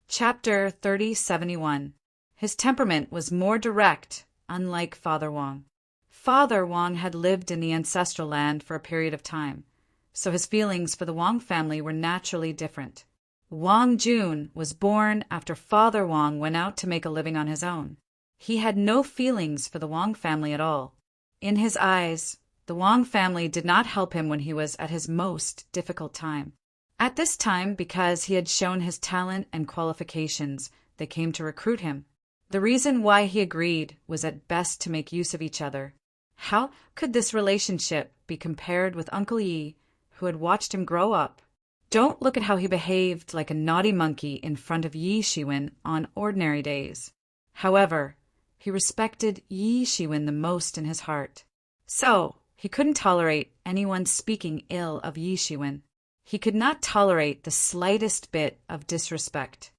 Chapter 3071. His temperament was more direct, unlike Father Wang. Father Wang had lived in the ancestral land for a period of time, so his feelings for the Wang family were naturally different. Wang Jun was born after Father Wang went out to make a living on his own. He had no feelings for the Wang family at all. In his eyes, the Wang family did not help him when he was at his most difficult time. At this time, because he had shown his talent and qualifications, they came to recruit him. The reason why he agreed was at best to make use of each other. How could this relationship be compared with Uncle Yi, who had watched him grow up? Don't look at how he behaved like a naughty monkey in front of Yi Shiwen on ordinary days. However, he respected Yi Shiwen the most in his heart. So, he couldn't tolerate anyone speaking ill of Yi Shiwen. He could not tolerate the slightest bit of disrespect.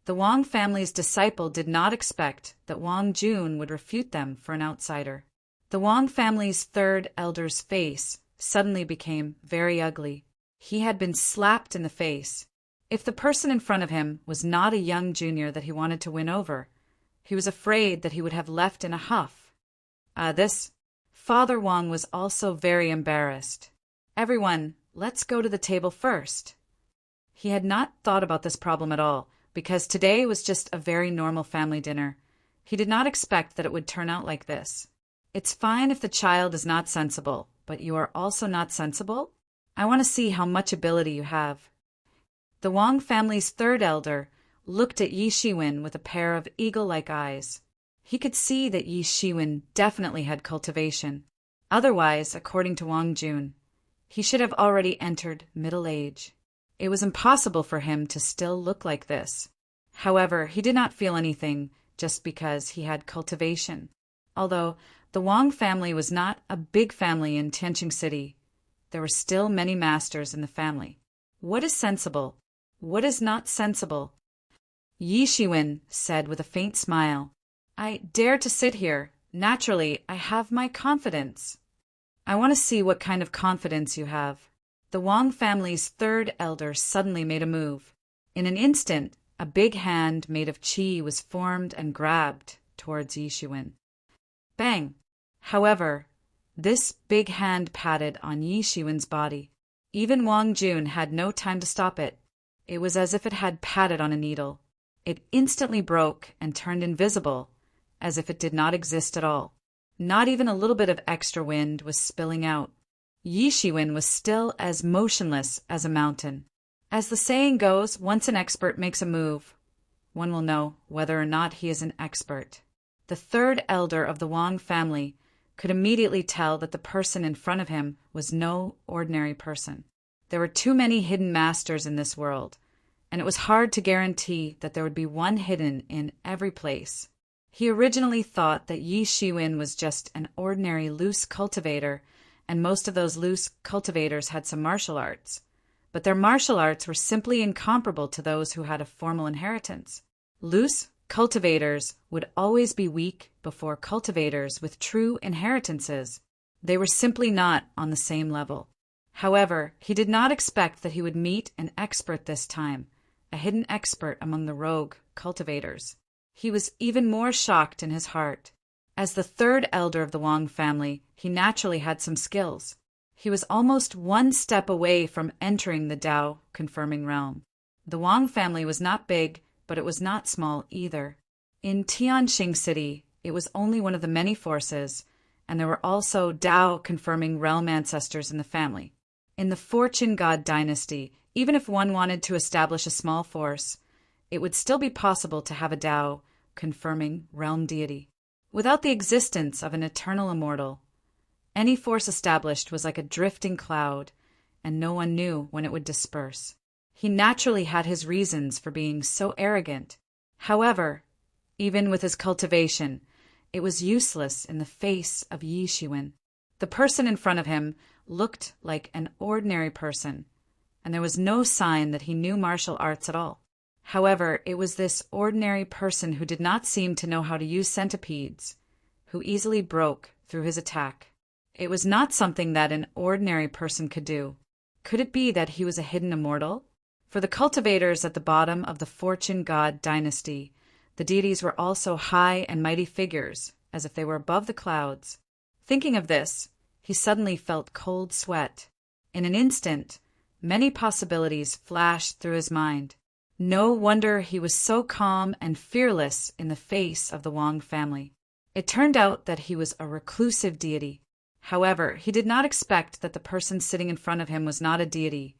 The Wang family's disciple did not expect that Wang Jun would refute them for an outsider. The Wang family's third elder's face suddenly became very ugly. He had been slapped in the face. If the person in front of him was not a young junior that he wanted to win over, he was afraid that he would have left in a huff. Father Wang was also very embarrassed. "Everyone, let's go to the table first." He had not thought about this problem at all, because today was just a very normal family dinner. He did not expect that it would turn out like this. It's fine if the child is not sensible, but you are also not sensible? I want to see how much ability you have. The Wang family's third elder looked at Yi Shiwen with a pair of eagle-like eyes. He could see that Yi Shiwen definitely had cultivation. Otherwise, according to Wang Jun, he should have already entered middle age. It was impossible for him to still look like this. However, he did not feel anything just because he had cultivation. Although the Wang family was not a big family in Tianqing City, there were still many masters in the family. What is sensible? What is not sensible? Yi Shiwen said with a faint smile, "I dare to sit here. Naturally, I have my confidence." "I want to see what kind of confidence you have." The Wang family's third elder suddenly made a move. In an instant, a big hand made of qi was formed and grabbed towards Yi Shiwen. Bang! However, this big hand patted on Yi Shiwen's body. Even Wang Jun had no time to stop it. It was as if it had patted on a needle. It instantly broke and turned invisible, as if it did not exist at all. Not even a little bit of extra wind was spilling out. Yi Shiwen was still as motionless as a mountain. As the saying goes, once an expert makes a move, one will know whether or not he is an expert. The third elder of the Wang family could immediately tell that the person in front of him was no ordinary person. There were too many hidden masters in this world, and it was hard to guarantee that there would be one hidden in every place. He originally thought that Yi Shiwen was just an ordinary loose cultivator, and most of those loose cultivators had some martial arts. But their martial arts were simply incomparable to those who had a formal inheritance. Loose cultivators would always be weak before cultivators with true inheritances. They were simply not on the same level. However, he did not expect that he would meet an expert this time, a hidden expert among the rogue cultivators. He was even more shocked in his heart. As the third elder of the Wang family, he naturally had some skills. He was almost one step away from entering the Tao-confirming realm. The Wang family was not big, but it was not small either. In Tianxing City, it was only one of the many forces, and there were also Tao-confirming realm ancestors in the family. In the Fortune God dynasty, even if one wanted to establish a small force, it would still be possible to have a Tao-confirming realm deity. Without the existence of an eternal immortal, any force established was like a drifting cloud, and no one knew when it would disperse. He naturally had his reasons for being so arrogant. However, even with his cultivation, it was useless in the face of Yi Shiwen. The person in front of him looked like an ordinary person, and there was no sign that he knew martial arts at all. However, it was this ordinary person who did not seem to know how to use centipedes, who easily broke through his attack. It was not something that an ordinary person could do. Could it be that he was a hidden immortal? For the cultivators at the bottom of the Fortune God dynasty, the deities were also high and mighty figures, as if they were above the clouds. Thinking of this, he suddenly felt cold sweat. In an instant, many possibilities flashed through his mind. No wonder he was so calm and fearless in the face of the Wang family. It turned out that he was a reclusive deity. However, he did not expect that the person sitting in front of him was not a deity,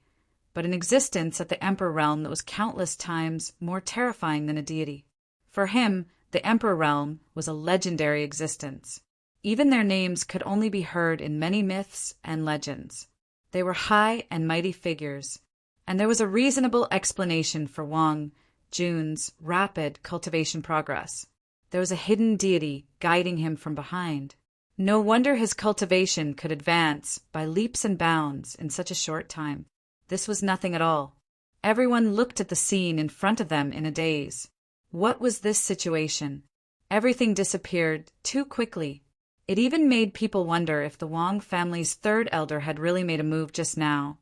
but an existence at the Emperor realm that was countless times more terrifying than a deity. For him, the Emperor realm was a legendary existence. Even their names could only be heard in many myths and legends. They were high and mighty figures, and there was a reasonable explanation for Wang Jun's rapid cultivation progress. There was a hidden deity guiding him from behind. No wonder his cultivation could advance by leaps and bounds in such a short time. This was nothing at all. Everyone looked at the scene in front of them in a daze. What was this situation? Everything disappeared too quickly. It even made people wonder if the Wang family's third elder had really made a move just now,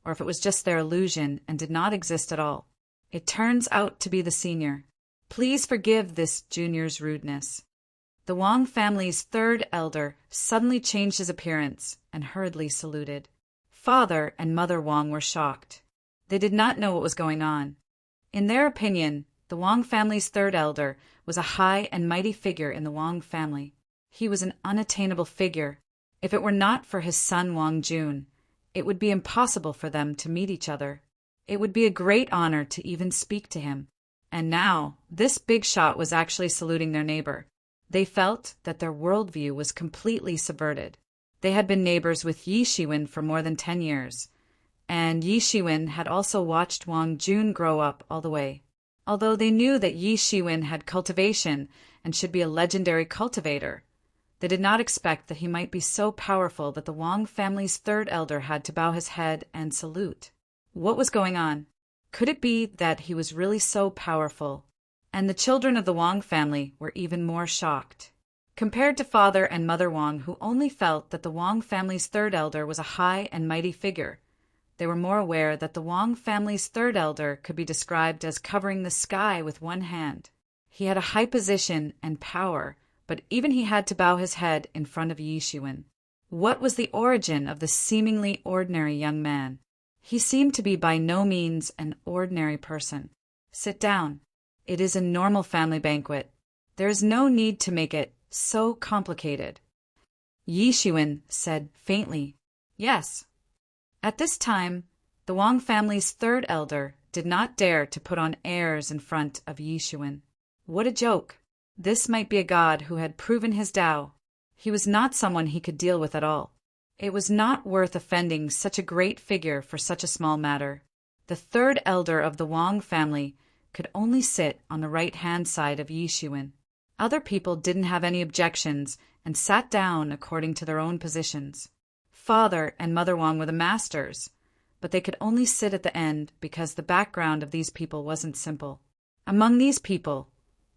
or if it was just their illusion and did not exist at all. It turns out to be the senior. Please forgive this junior's rudeness. The Wang family's third elder suddenly changed his appearance and hurriedly saluted. Father and Mother Wang were shocked. They did not know what was going on. In their opinion, the Wang family's third elder was a high and mighty figure in the Wang family. He was an unattainable figure. If it were not for his son Wang Jun, it would be impossible for them to meet each other. It would be a great honor to even speak to him. And now, this big shot was actually saluting their neighbor. They felt that their worldview was completely subverted. They had been neighbors with Yi Shiwen for more than 10 years, and Yi Shiwen had also watched Wang Jun grow up all the way. Although they knew that Yi Shiwen had cultivation and should be a legendary cultivator, they did not expect that he might be so powerful that the Wang family's third elder had to bow his head and salute. What was going on? Could it be that he was really so powerful? And the children of the Wang family were even more shocked. Compared to Father and Mother Wang, who only felt that the Wang family's third elder was a high and mighty figure, they were more aware that the Wang family's third elder could be described as covering the sky with one hand. He had a high position and power, but even he had to bow his head in front of Yi Shiwen. What was the origin of the seemingly ordinary young man? He seemed to be by no means an ordinary person. Sit down. It is a normal family banquet. There is no need to make it so complicated. Yi Shiwen said faintly, "Yes." At this time, the Wang family's third elder did not dare to put on airs in front of Yishuin. What a joke! This might be a god who had proven his Tao. He was not someone he could deal with at all. It was not worth offending such a great figure for such a small matter. The third elder of the Wang family could only sit on the right-hand side of Yishuin. Other people didn't have any objections and sat down according to their own positions. Father and Mother Wang were the masters, but they could only sit at the end because the background of these people wasn't simple. Among these people,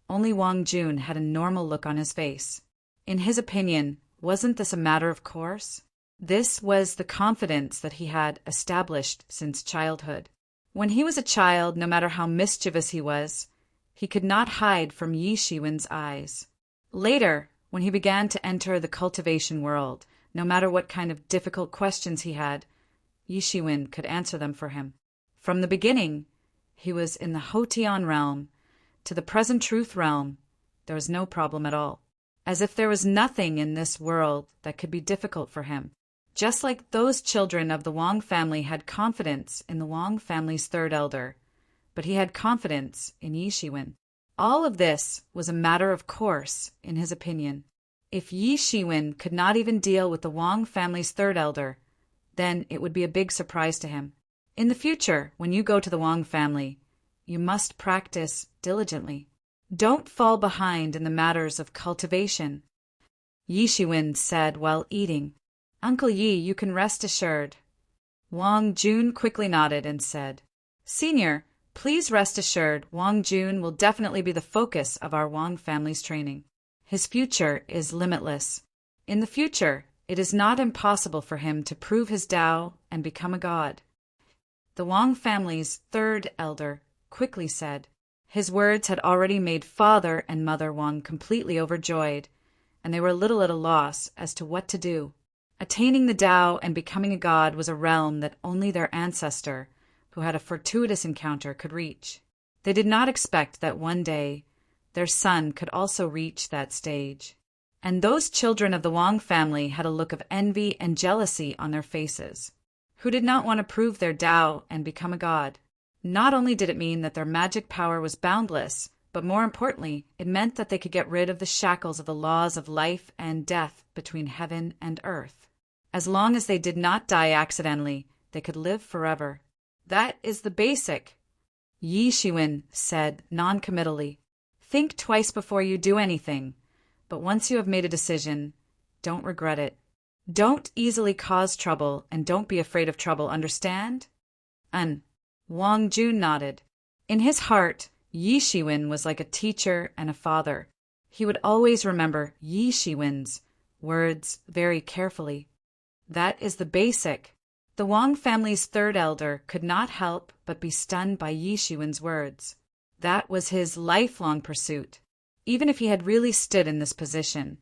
only Wang Jun had a normal look on his face. In his opinion, wasn't this a matter of course? This was the confidence that he had established since childhood. When he was a child, no matter how mischievous he was, he could not hide from Yishuin's eyes. Later, when he began to enter the cultivation world, no matter what kind of difficult questions he had, Yishuin could answer them for him. From the beginning, he was in the Hotian realm. To the present truth realm, there was no problem at all. As if there was nothing in this world that could be difficult for him. Just like those children of the Wang family had confidence in the Wang family's third elder, but he had confidence in Yishuin. All of this was a matter of course, in his opinion. If Yishuin could not even deal with the Wang family's third elder, then it would be a big surprise to him. In the future, when you go to the Wang family, you must practice diligently. Don't fall behind in the matters of cultivation. Yishuin said while eating, "Uncle Yi, you can rest assured." Wang Jun quickly nodded and said, "Senior, please rest assured Wang Jun will definitely be the focus of our Wang family's training. His future is limitless. In the future, it is not impossible for him to prove his Tao and become a god." The Wang family's third elder quickly said. His words had already made Father and Mother Wang completely overjoyed, and they were a little at a loss as to what to do. Attaining the Tao and becoming a god was a realm that only their ancestor, who had a fortuitous encounter, could reach. They did not expect that one day their son could also reach that stage. And those children of the Wang family had a look of envy and jealousy on their faces. Who did not want to prove their Tao and become a god? Not only did it mean that their magic power was boundless, but more importantly, it meant that they could get rid of the shackles of the laws of life and death between heaven and earth. As long as they did not die accidentally, they could live forever. That is the basic. Yishuin said non-committally, "Think twice before you do anything, but once you have made a decision, don't regret it. Don't easily cause trouble and don't be afraid of trouble, understand?" Wang Jun nodded. In his heart, Yishuin was like a teacher and a father. He would always remember Yishuin's words very carefully. That is the basic. The Wang family's third elder could not help but be stunned by Yishuin's words. That was his lifelong pursuit. Even if he had really stood in this position,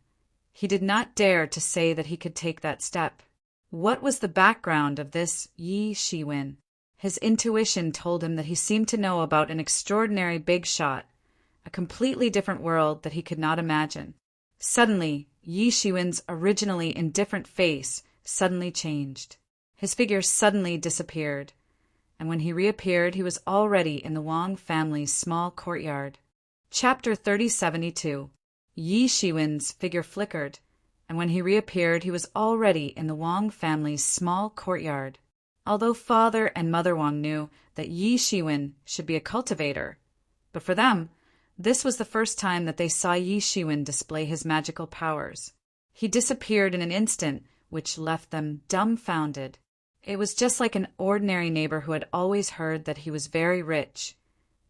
he did not dare to say that he could take that step. What was the background of this Yishuin? His intuition told him that he seemed to know about an extraordinary big shot, a completely different world that he could not imagine. Suddenly, Yishuin's originally indifferent face suddenly changed. His figure suddenly disappeared, and when he reappeared, he was already in the Wang family's small courtyard. Chapter 3072. Yishuin's figure flickered, and when he reappeared, he was already in the Wang family's small courtyard. Although Father and Mother Wang knew that Yishuin should be a cultivator, but for them, this was the first time that they saw Yishuin display his magical powers. He disappeared in an instant, which left them dumbfounded. It was just like an ordinary neighbor who had always heard that he was very rich,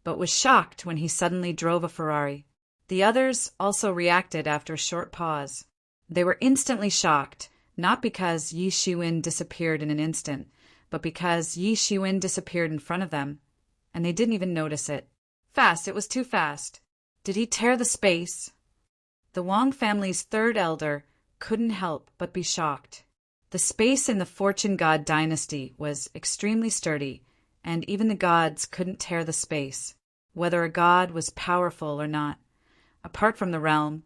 but was shocked when he suddenly drove a Ferrari. The others also reacted after a short pause. They were instantly shocked, not because Yishuin disappeared in an instant, but because Yishuin disappeared in front of them, and they didn't even notice it. Fast, it was too fast. Did he tear the space? The Wang family's third elder couldn't help but be shocked. The space in the Fortune God dynasty was extremely sturdy, and even the gods couldn't tear the space, whether a god was powerful or not. Apart from the realm,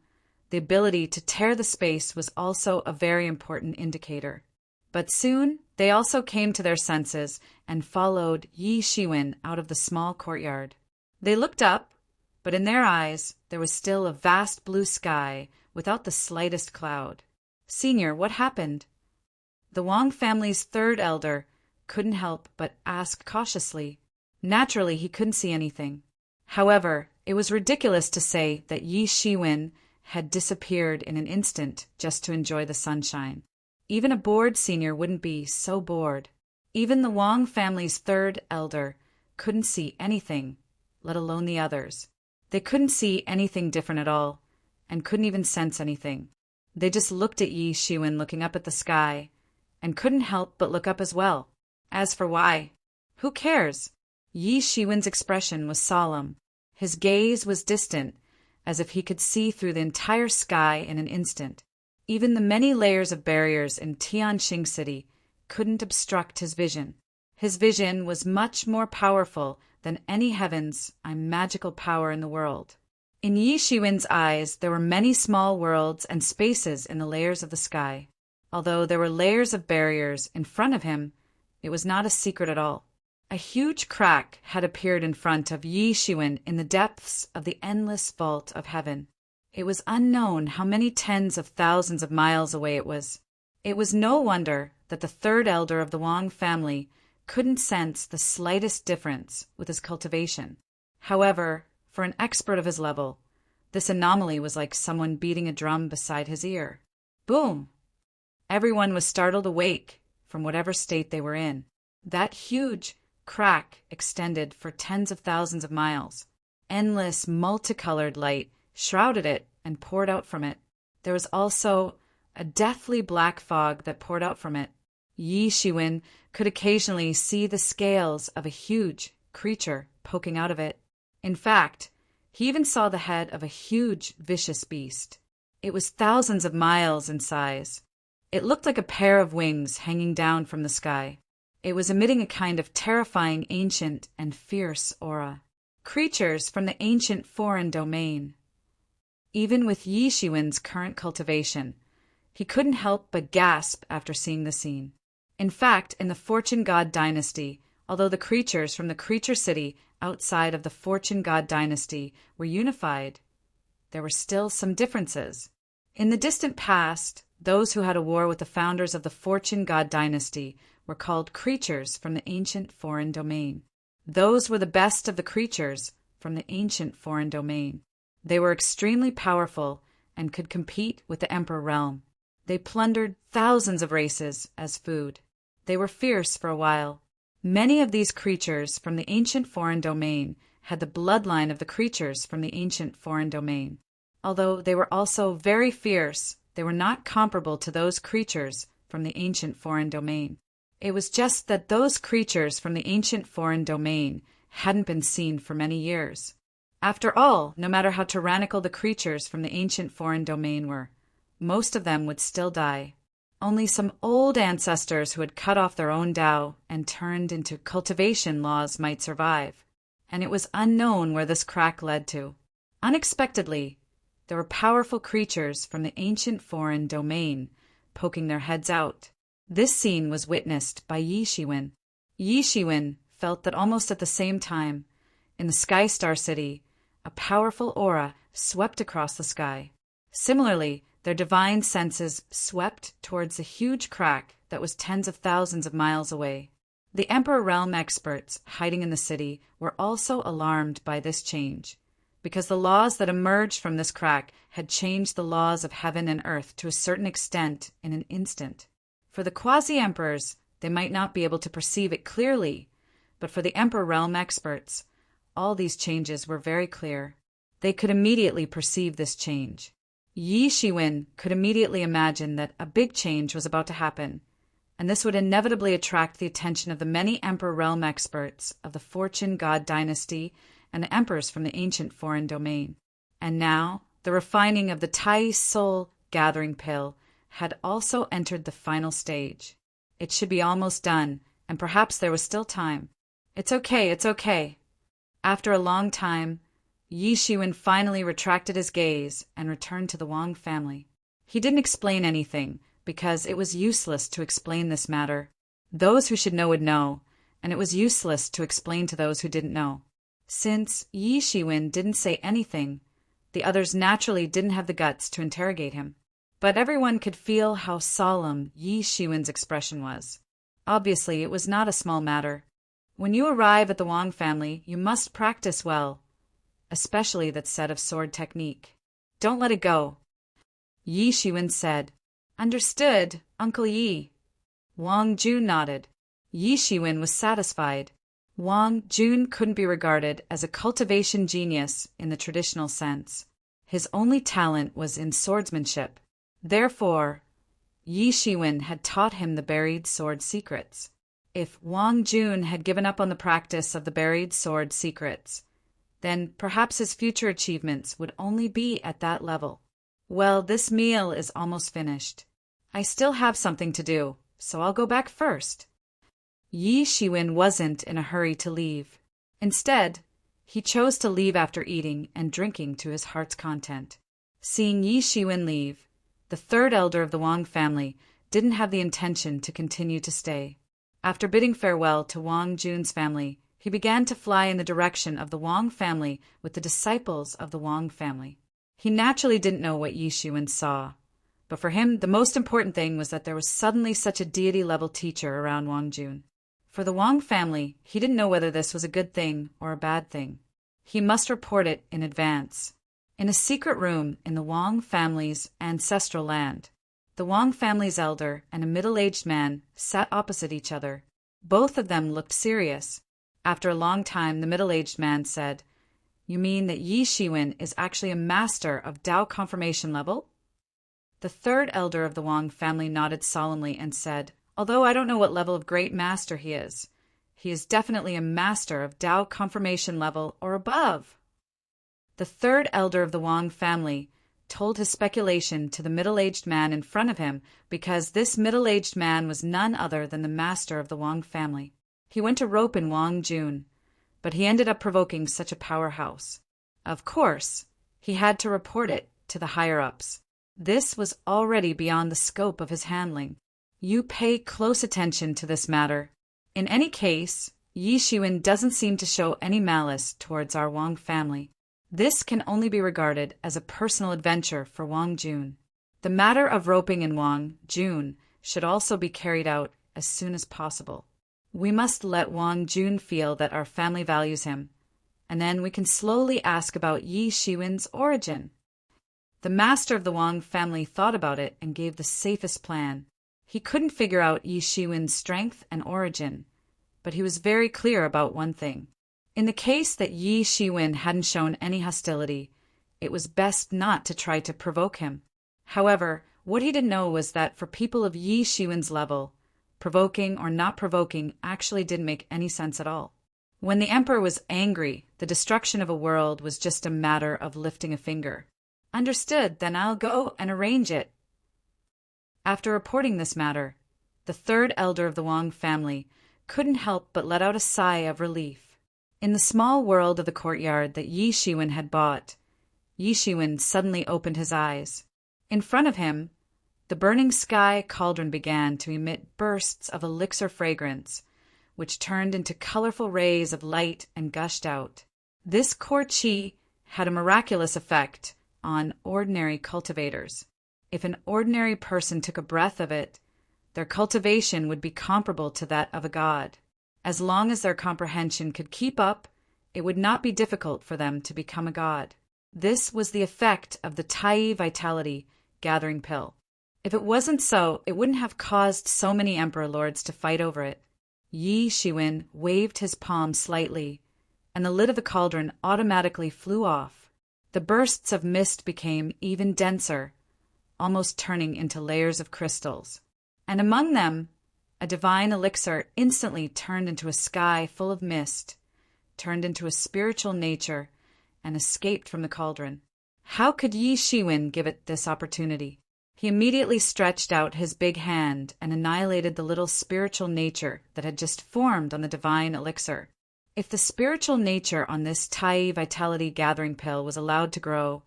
the ability to tear the space was also a very important indicator. But soon they also came to their senses and followed Yi Shiwen out of the small courtyard. They looked up, but in their eyes there was still a vast blue sky without the slightest cloud. "Senior, what happened?" The Wang family's third elder couldn't help but ask cautiously. Naturally, he couldn't see anything. However, it was ridiculous to say that Yi Shiwen had disappeared in an instant just to enjoy the sunshine. Even a bored senior wouldn't be so bored. Even the Wang family's third elder couldn't see anything, let alone the others. They couldn't see anything different at all, and couldn't even sense anything. They just looked at Yi Shiwen looking up at the sky, and couldn't help but look up as well. As for why, who cares? Yi Shiwen's expression was solemn. His gaze was distant, as if he could see through the entire sky in an instant. Even the many layers of barriers in Tianxing City couldn't obstruct his vision. His vision was much more powerful than any heaven's magical power in the world. In Yi Shiwen's eyes there were many small worlds and spaces in the layers of the sky. Although there were layers of barriers in front of him, it was not a secret at all. A huge crack had appeared in front of Yi Shiwen in the depths of the endless vault of heaven. It was unknown how many tens of thousands of miles away it was. It was no wonder that the third elder of the Wang family couldn't sense the slightest difference with his cultivation. However, for an expert of his level, this anomaly was like someone beating a drum beside his ear. Boom! Everyone was startled awake from whatever state they were in. That huge crack extended for tens of thousands of miles. Endless, multicolored light shrouded it and poured out from it. There was also a deathly black fog that poured out from it. Yi Shiwen could occasionally see the scales of a huge creature poking out of it. In fact, he even saw the head of a huge, vicious beast. It was thousands of miles in size. It looked like a pair of wings hanging down from the sky. It was emitting a kind of terrifying, ancient, and fierce aura. Creatures from the ancient foreign domain. Even with Yi Shiwen's current cultivation, he couldn't help but gasp after seeing the scene. In fact, in the Fortune God dynasty, although the creatures from the creature city outside of the Fortune God dynasty were unified, there were still some differences. In the distant past, those who had a war with the founders of the Fortune God dynasty were called creatures from the ancient foreign domain. Those were the best of the creatures from the ancient foreign domain. They were extremely powerful and could compete with the Emperor realm. They plundered thousands of races as food. They were fierce for a while. Many of these creatures from the ancient foreign domain had the bloodline of the creatures from the ancient foreign domain. Although they were also very fierce, they were not comparable to those creatures from the ancient foreign domain. It was just that those creatures from the ancient foreign domain hadn't been seen for many years. After all, no matter how tyrannical the creatures from the ancient foreign domain were, most of them would still die. Only some old ancestors who had cut off their own Tao and turned into cultivation laws might survive, and it was unknown where this crack led to. Unexpectedly, there were powerful creatures from the ancient foreign domain poking their heads out. This scene was witnessed by Yi Shiwen. Yi Shiwen felt that almost at the same time, in the Sky Star City, a powerful aura swept across the sky. Similarly, their divine senses swept towards the huge crack that was tens of thousands of miles away. The Emperor Realm experts hiding in the city were also alarmed by this change, because the laws that emerged from this crack had changed the laws of heaven and earth to a certain extent in an instant. For the quasi-emperors, they might not be able to perceive it clearly, but for the Emperor Realm experts, all these changes were very clear. They could immediately perceive this change. Yi Shiwen could immediately imagine that a big change was about to happen, and this would inevitably attract the attention of the many Emperor Realm experts of the Fortune God dynasty and the emperors from the ancient foreign domain. And now, the refining of the Tai Soul gathering pill had also entered the final stage. It should be almost done, and perhaps there was still time. It's okay. After a long time, Yi Shiwen finally retracted his gaze and returned to the Wang family. He didn't explain anything, because it was useless to explain this matter. Those who should know would know, and it was useless to explain to those who didn't know. Since Yi Shiwen didn't say anything, the others naturally didn't have the guts to interrogate him. But everyone could feel how solemn Yi Shiwen's expression was. Obviously, it was not a small matter. When you arrive at the Wang family, you must practice well, especially that set of sword technique. Don't let it go. Yi Shiwen said, "Understood, Uncle Yi." Wang Jun nodded. Yi Shiwen was satisfied. Wang Jun couldn't be regarded as a cultivation genius in the traditional sense. His only talent was in swordsmanship. Therefore, Yi Shiwen had taught him the buried sword secrets. If Wang Jun had given up on the practice of the buried sword secrets, then perhaps his future achievements would only be at that level. Well, this meal is almost finished. I still have something to do, so I'll go back first. Yi Shiwen wasn't in a hurry to leave. Instead, he chose to leave after eating and drinking to his heart's content. Seeing Yi Shiwen leave, the third elder of the Wang family didn't have the intention to continue to stay. After bidding farewell to Wang Jun's family, he began to fly in the direction of the Wang family with the disciples of the Wang family. He naturally didn't know what Yi Shiwen saw, but for him the most important thing was that there was suddenly such a deity-level teacher around Wang Jun. For the Wang family, he didn't know whether this was a good thing or a bad thing. He must report it in advance. In a secret room in the Wang family's ancestral land, the Wang family's elder and a middle-aged man sat opposite each other. Both of them looked serious. After a long time, the middle-aged man said, "You mean that Yi Shiwen is actually a master of Tao confirmation level?" The third elder of the Wang family nodded solemnly and said, "Although I don't know what level of great master he is definitely a master of Tao confirmation level or above." The third elder of the Wang family told his speculation to the middle-aged man in front of him because this middle-aged man was none other than the master of the Wang family. He went to rope in Wang Jun, but he ended up provoking such a powerhouse. Of course, he had to report it to the higher-ups. This was already beyond the scope of his handling. You pay close attention to this matter. In any case, Yi Shiwen doesn't seem to show any malice towards our Wang family. This can only be regarded as a personal adventure for Wang Jun. The matter of roping in Wang Jun should also be carried out as soon as possible. We must let Wang Jun feel that our family values him, and then we can slowly ask about Yi Shiwen's origin. The master of the Wang family thought about it and gave the safest plan. He couldn't figure out Yi Shiwen's strength and origin, but he was very clear about one thing. In the case that Yi Shiwen hadn't shown any hostility, it was best not to try to provoke him. However, what he didn't know was that for people of Yi Shiwen's level, provoking or not provoking actually didn't make any sense at all. When the emperor was angry, the destruction of a world was just a matter of lifting a finger. "Understood, then I'll go and arrange it." After reporting this matter, the third elder of the Wang family couldn't help but let out a sigh of relief. In the small world of the courtyard that Yi Shiwen had bought, Yi Shiwen suddenly opened his eyes. In front of him, the burning sky cauldron began to emit bursts of elixir fragrance, which turned into colorful rays of light and gushed out. This core qi had a miraculous effect on ordinary cultivators. If an ordinary person took a breath of it, their cultivation would be comparable to that of a god. As long as their comprehension could keep up, it would not be difficult for them to become a god. This was the effect of the Tai Vitality gathering pill. If it wasn't so, it wouldn't have caused so many emperor lords to fight over it. Yi Shiwen waved his palm slightly, and the lid of the cauldron automatically flew off. The bursts of mist became even denser, almost turning into layers of crystals. And among them, a divine elixir instantly turned into a sky full of mist, turned into a spiritual nature, and escaped from the cauldron. How could Yi Shiwen give it this opportunity? He immediately stretched out his big hand and annihilated the little spiritual nature that had just formed on the divine elixir. If the spiritual nature on this Tai Vitality gathering pill was allowed to grow,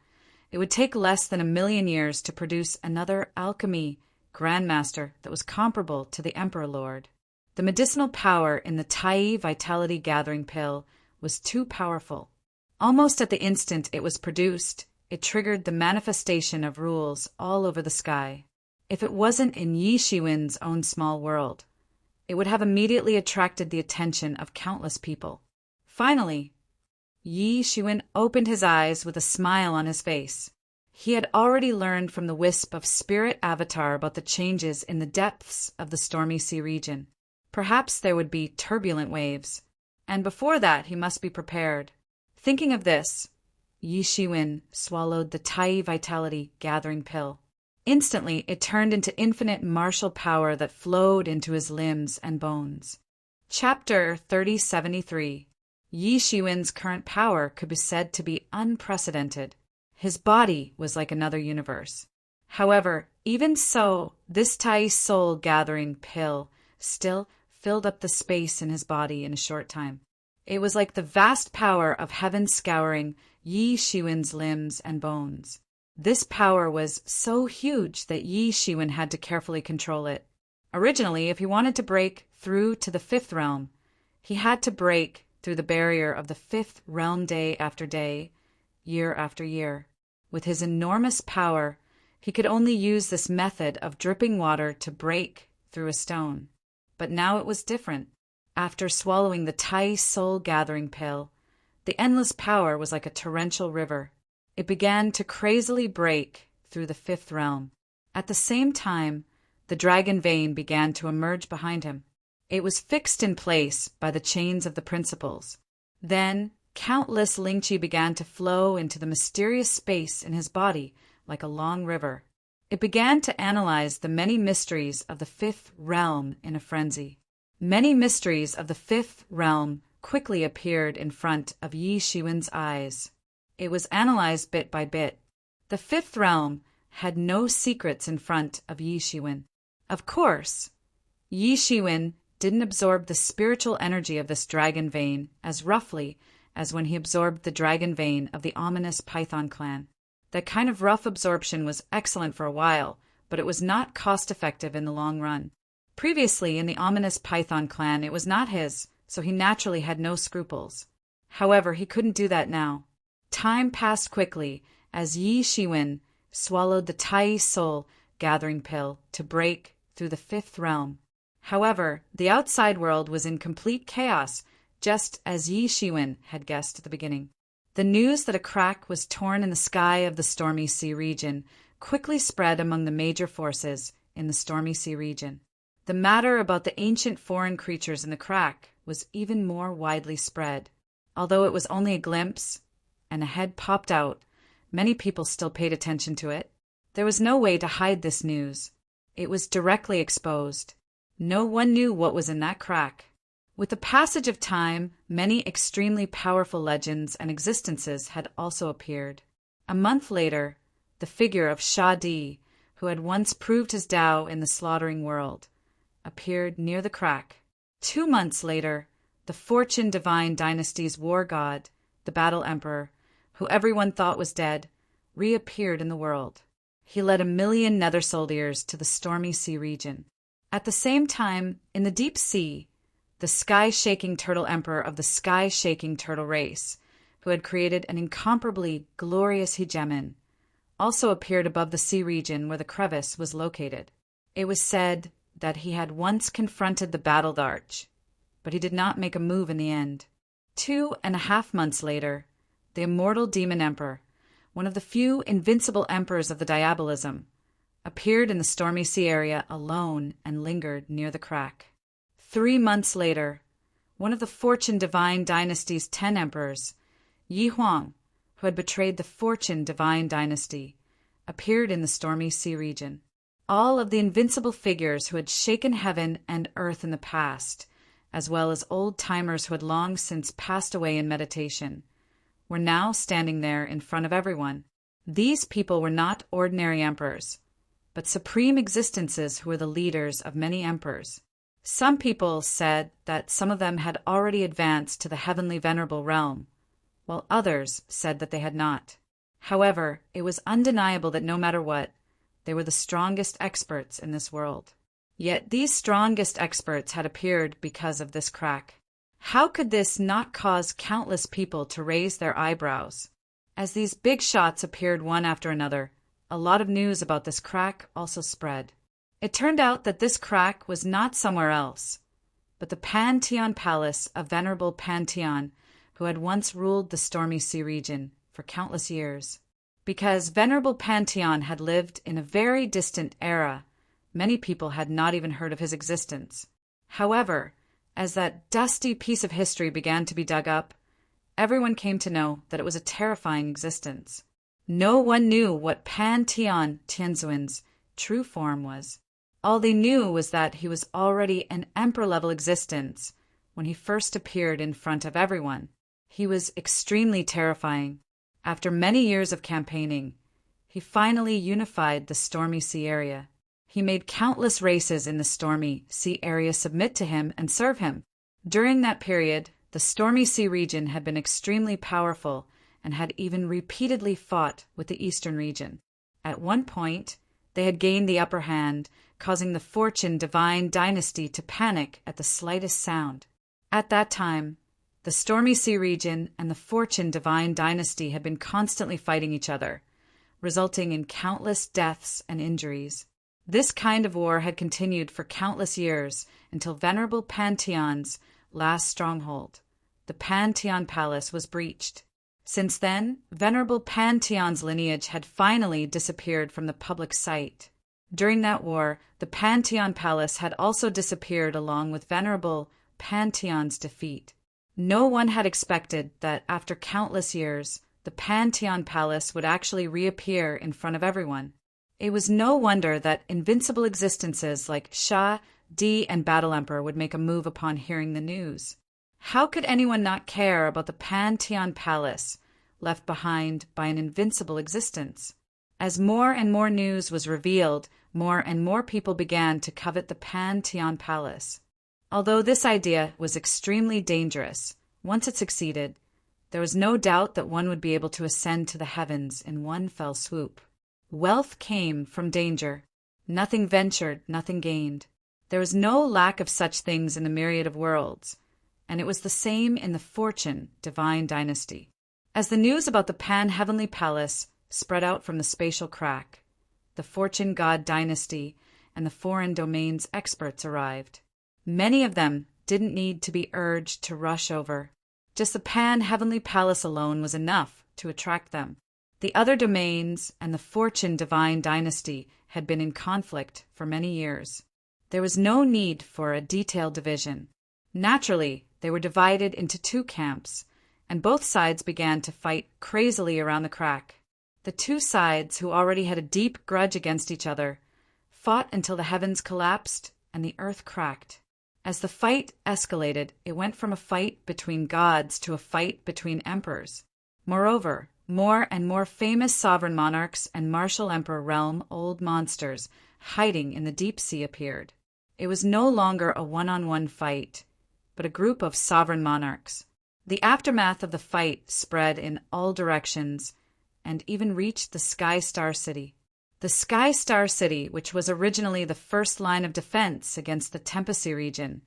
it would take less than 1,000,000 years to produce another alchemy grandmaster that was comparable to the Emperor Lord. The medicinal power in the Tai Vitality Gathering Pill was too powerful. Almost at the instant it was produced, it triggered the manifestation of rules all over the sky. If it wasn't in Yi Shiwen's own small world, it would have immediately attracted the attention of countless people. Finally, Yi Shiwen opened his eyes with a smile on his face. He had already learned from the wisp of spirit avatar about the changes in the depths of the stormy sea region. Perhaps there would be turbulent waves, and before that he must be prepared. Thinking of this, Yi Shiwen swallowed the Tai Vitality Gathering Pill. Instantly, it turned into infinite martial power that flowed into his limbs and bones. Chapter 3073. Yi Shiwen's current power could be said to be unprecedented. His body was like another universe. However, even so, this Tai Soul Gathering Pill still filled up the space in his body in a short time. It was like the vast power of heaven scouring Yi Shiwen's limbs and bones. This power was so huge that Yi Shiwen had to carefully control it. Originally, if he wanted to break through to the fifth realm, he had to break through the barrier of the fifth realm day after day, year after year. With his enormous power, he could only use this method of dripping water to break through a stone. But now it was different. After swallowing the Tai Soul Gathering Pill, the endless power was like a torrential river. It began to crazily break through the fifth realm. At the same time, the dragon vein began to emerge behind him. It was fixed in place by the chains of the principles. Then, countless Lingqi began to flow into the mysterious space in his body like a long river. It began to analyze the many mysteries of the fifth realm in a frenzy. Many mysteries of the fifth realm quickly appeared in front of Yi Shiwen's eyes. It was analyzed bit by bit. The fifth realm had no secrets in front of Yi Shiwen. Of course, Yi Shiwen didn't absorb the spiritual energy of this dragon vein as roughly as when he absorbed the dragon vein of the ominous Python clan. That kind of rough absorption was excellent for a while, but it was not cost-effective in the long run. Previously, in the ominous Python clan, it was not his, so he naturally had no scruples. However, he couldn't do that now. Time passed quickly as Yi Shiwen swallowed the Tai Soul Gathering Pill to break through the fifth realm. However, the outside world was in complete chaos, just as Yi Shiwen had guessed at the beginning. The news that a crack was torn in the sky of the Stormy Sea region quickly spread among the major forces in the Stormy Sea region. The matter about the ancient foreign creatures in the crack was even more widely spread. Although it was only a glimpse, and a head popped out, many people still paid attention to it. There was no way to hide this news. It was directly exposed. No one knew what was in that crack. With the passage of time, many extremely powerful legends and existences had also appeared. A month later, the figure of Sha Di, who had once proved his Tao in the slaughtering world, appeared near the crack. 2 months later, the Fortune Divine Dynasty's war god, the Battle Emperor, who everyone thought was dead, reappeared in the world. He led 1,000,000 nether soldiers to the Stormy Sea region. At the same time, in the deep sea, the sky-shaking turtle emperor of the sky-shaking turtle race, who had created an incomparably glorious hegemon, also appeared above the sea region where the crevice was located. It was said that he had once confronted the battled arch, but he did not make a move in the end. 2.5 months later, the immortal demon emperor, one of the few invincible emperors of the diabolism, appeared in the Stormy Sea area alone and lingered near the crack. 3 months later, one of the Fortune Divine Dynasty's 10 emperors, Yi Huang, who had betrayed the Fortune Divine Dynasty, appeared in the Stormy Sea region. All of the invincible figures who had shaken heaven and earth in the past, as well as old-timers who had long since passed away in meditation, were now standing there in front of everyone. These people were not ordinary emperors, but supreme existences who were the leaders of many emperors. Some people said that some of them had already advanced to the heavenly venerable realm, while others said that they had not. However, it was undeniable that no matter what, They were the strongest experts in this world. Yet these strongest experts had appeared because of this crack. How could this not cause countless people to raise their eyebrows? As these big shots appeared one after another, a lot of news about this crack also spread. It turned out that this crack was not somewhere else, but the Pantheon Palace of Venerable Pantheon, who had once ruled the Stormy Sea region for countless years. Because Venerable Pantheon had lived in a very distant era, many people had not even heard of his existence. However, as that dusty piece of history began to be dug up, everyone came to know that it was a terrifying existence. No one knew what Pantheon Tianzuan's true form was. All they knew was that he was already an emperor-level existence when he first appeared in front of everyone. He was extremely terrifying. After many years of campaigning, he finally unified the Stormy Sea area. He made countless races in the Stormy Sea area submit to him and serve him. During that period, the Stormy Sea region had been extremely powerful and had even repeatedly fought with the Eastern region. At one point, they had gained the upper hand, causing the Fortune Divine Dynasty to panic at the slightest sound. At that time, the Stormy Sea region and the Fortune Divine Dynasty had been constantly fighting each other, resulting in countless deaths and injuries. This kind of war had continued for countless years until Venerable Pantheon's last stronghold, the Pantheon Palace, was breached. Since then, Venerable Pantheon's lineage had finally disappeared from the public sight. During that war, the Pantheon Palace had also disappeared along with Venerable Pantheon's defeat. No one had expected that after countless years, the Pantheon Palace would actually reappear in front of everyone. It was no wonder that invincible existences like Sha, Di, and Battle Emperor would make a move upon hearing the news. How could anyone not care about the Pantheon Palace, left behind by an invincible existence? As more and more news was revealed, more and more people began to covet the Pantheon Palace. Although this idea was extremely dangerous, once it succeeded, there was no doubt that one would be able to ascend to the heavens in one fell swoop. Wealth came from danger. Nothing ventured, nothing gained. There was no lack of such things in the myriad of worlds, and it was the same in the Fortune Divine Dynasty. As the news about the Pan-Heavenly Palace spread out from the spatial crack, the Fortune God Dynasty and the foreign domains experts arrived. Many of them didn't need to be urged to rush over. Just the Pan-Heavenly Palace alone was enough to attract them. The other domains and the Fortune Divine Dynasty had been in conflict for many years. There was no need for a detailed division. Naturally, they were divided into two camps, and both sides began to fight crazily around the crack. The two sides, who already had a deep grudge against each other, fought until the heavens collapsed and the earth cracked. As the fight escalated, it went from a fight between gods to a fight between emperors. Moreover, more and more famous sovereign monarchs and martial emperor realm old monsters hiding in the deep sea appeared. It was no longer a one-on-one fight, but a group of sovereign monarchs. The aftermath of the fight spread in all directions and even reached the Sky Star City. The Sky Star City, which was originally the first line of defense against the Tempest region,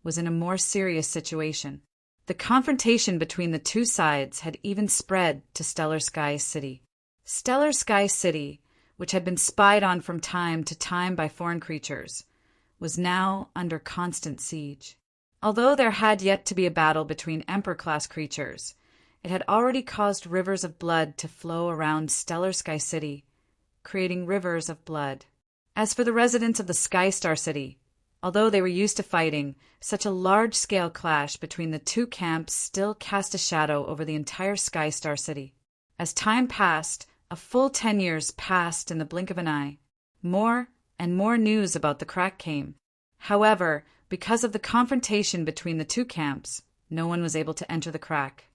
was in a more serious situation. The confrontation between the two sides had even spread to Stellar Sky City. Stellar Sky City, which had been spied on from time to time by foreign creatures, was now under constant siege. Although there had yet to be a battle between Emperor-class creatures, it had already caused rivers of blood to flow around Stellar Sky City, creating rivers of blood. As for the residents of the Sky Star City, although they were used to fighting, such a large-scale clash between the two camps still cast a shadow over the entire Sky Star City. As time passed, a full 10 years passed in the blink of an eye. More and more news about the crack came. However, because of the confrontation between the two camps, no one was able to enter the crack.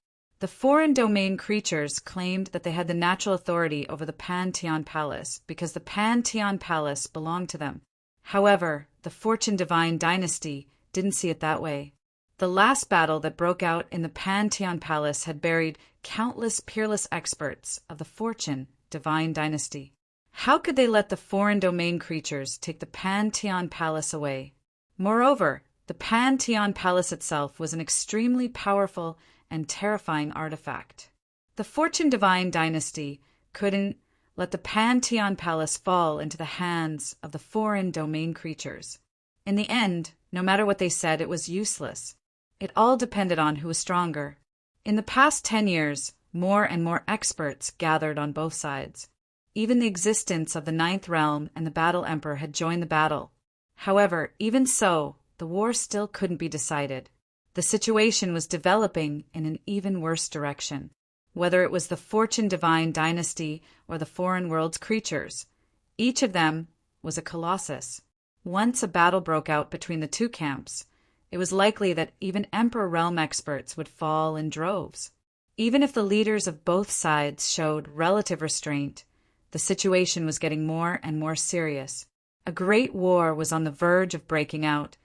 The foreign domain creatures claimed that they had the natural authority over the Pantheon Palace because the Pantheon Palace belonged to them. However, the Fortune Divine Dynasty didn't see it that way. The last battle that broke out in the Pantheon Palace had buried countless peerless experts of the Fortune Divine Dynasty. How could they let the foreign domain creatures take the Pantheon Palace away? Moreover, the Pantheon Palace itself was an extremely powerful and terrifying artifact. The Fortune Divine dynasty couldn't let the Pantheon Palace fall into the hands of the foreign domain creatures. In the end, no matter what they said, it was useless. It all depended on who was stronger. In the past 10 years, more and more experts gathered on both sides. Even the existence of the Ninth Realm and the Battle Emperor had joined the battle. However, even so, the war still couldn't be decided. The situation was developing in an even worse direction. Whether it was the Fortune Divine dynasty or the foreign world's creatures, each of them was a colossus. Once a battle broke out between the two camps, it was likely that even Emperor Realm experts would fall in droves. Even if the leaders of both sides showed relative restraint, the situation was getting more and more serious. A great war was on the verge of breaking out,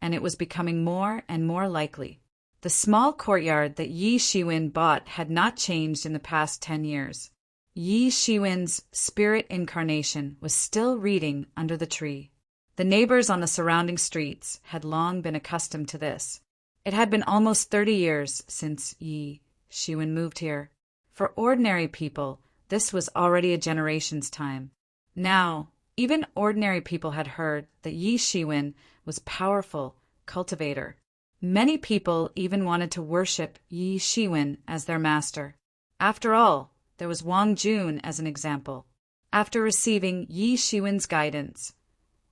and it was becoming more and more likely. The small courtyard that Yi Shiwen bought had not changed in the past 10 years. Yi Shiwen's spirit incarnation was still reading under the tree. The neighbors on the surrounding streets had long been accustomed to this. It had been almost 30 years since Yi Shiwen moved here. For ordinary people, this was already a generation's time. Now, even ordinary people had heard that Yi Shiwen was a powerful cultivator. Many people even wanted to worship Yi Shiwen as their master. After all, there was Wang Jun as an example. After receiving Yi Shiwen's guidance,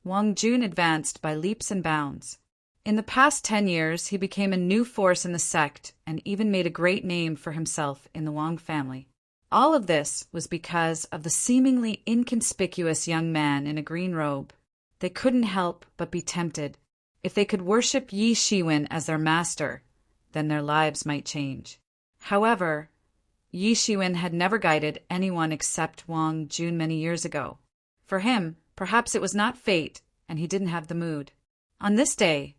Wang Jun advanced by leaps and bounds. In the past 10 years, he became a new force in the sect and even made a great name for himself in the Wang family. All of this was because of the seemingly inconspicuous young man in a green robe. They couldn't help but be tempted. If they could worship Yi Shiwen as their master, then their lives might change. However, Yi Shiwen had never guided anyone except Wang Jun many years ago. For him, perhaps it was not fate, and he didn't have the mood. On this day,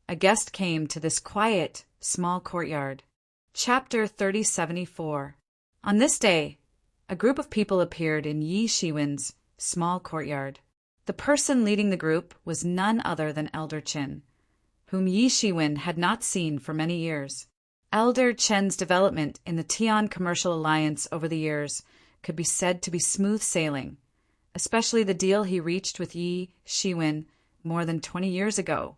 a guest came to this quiet, small courtyard. Chapter 3074. On this day, a group of people appeared in Yi Shiwen's small courtyard. The person leading the group was none other than Elder Chen, whom Yi Shiwen had not seen for many years. Elder Chen's development in the Tian Commercial Alliance over the years could be said to be smooth sailing, especially the deal he reached with Yi Shiwen more than 20 years ago,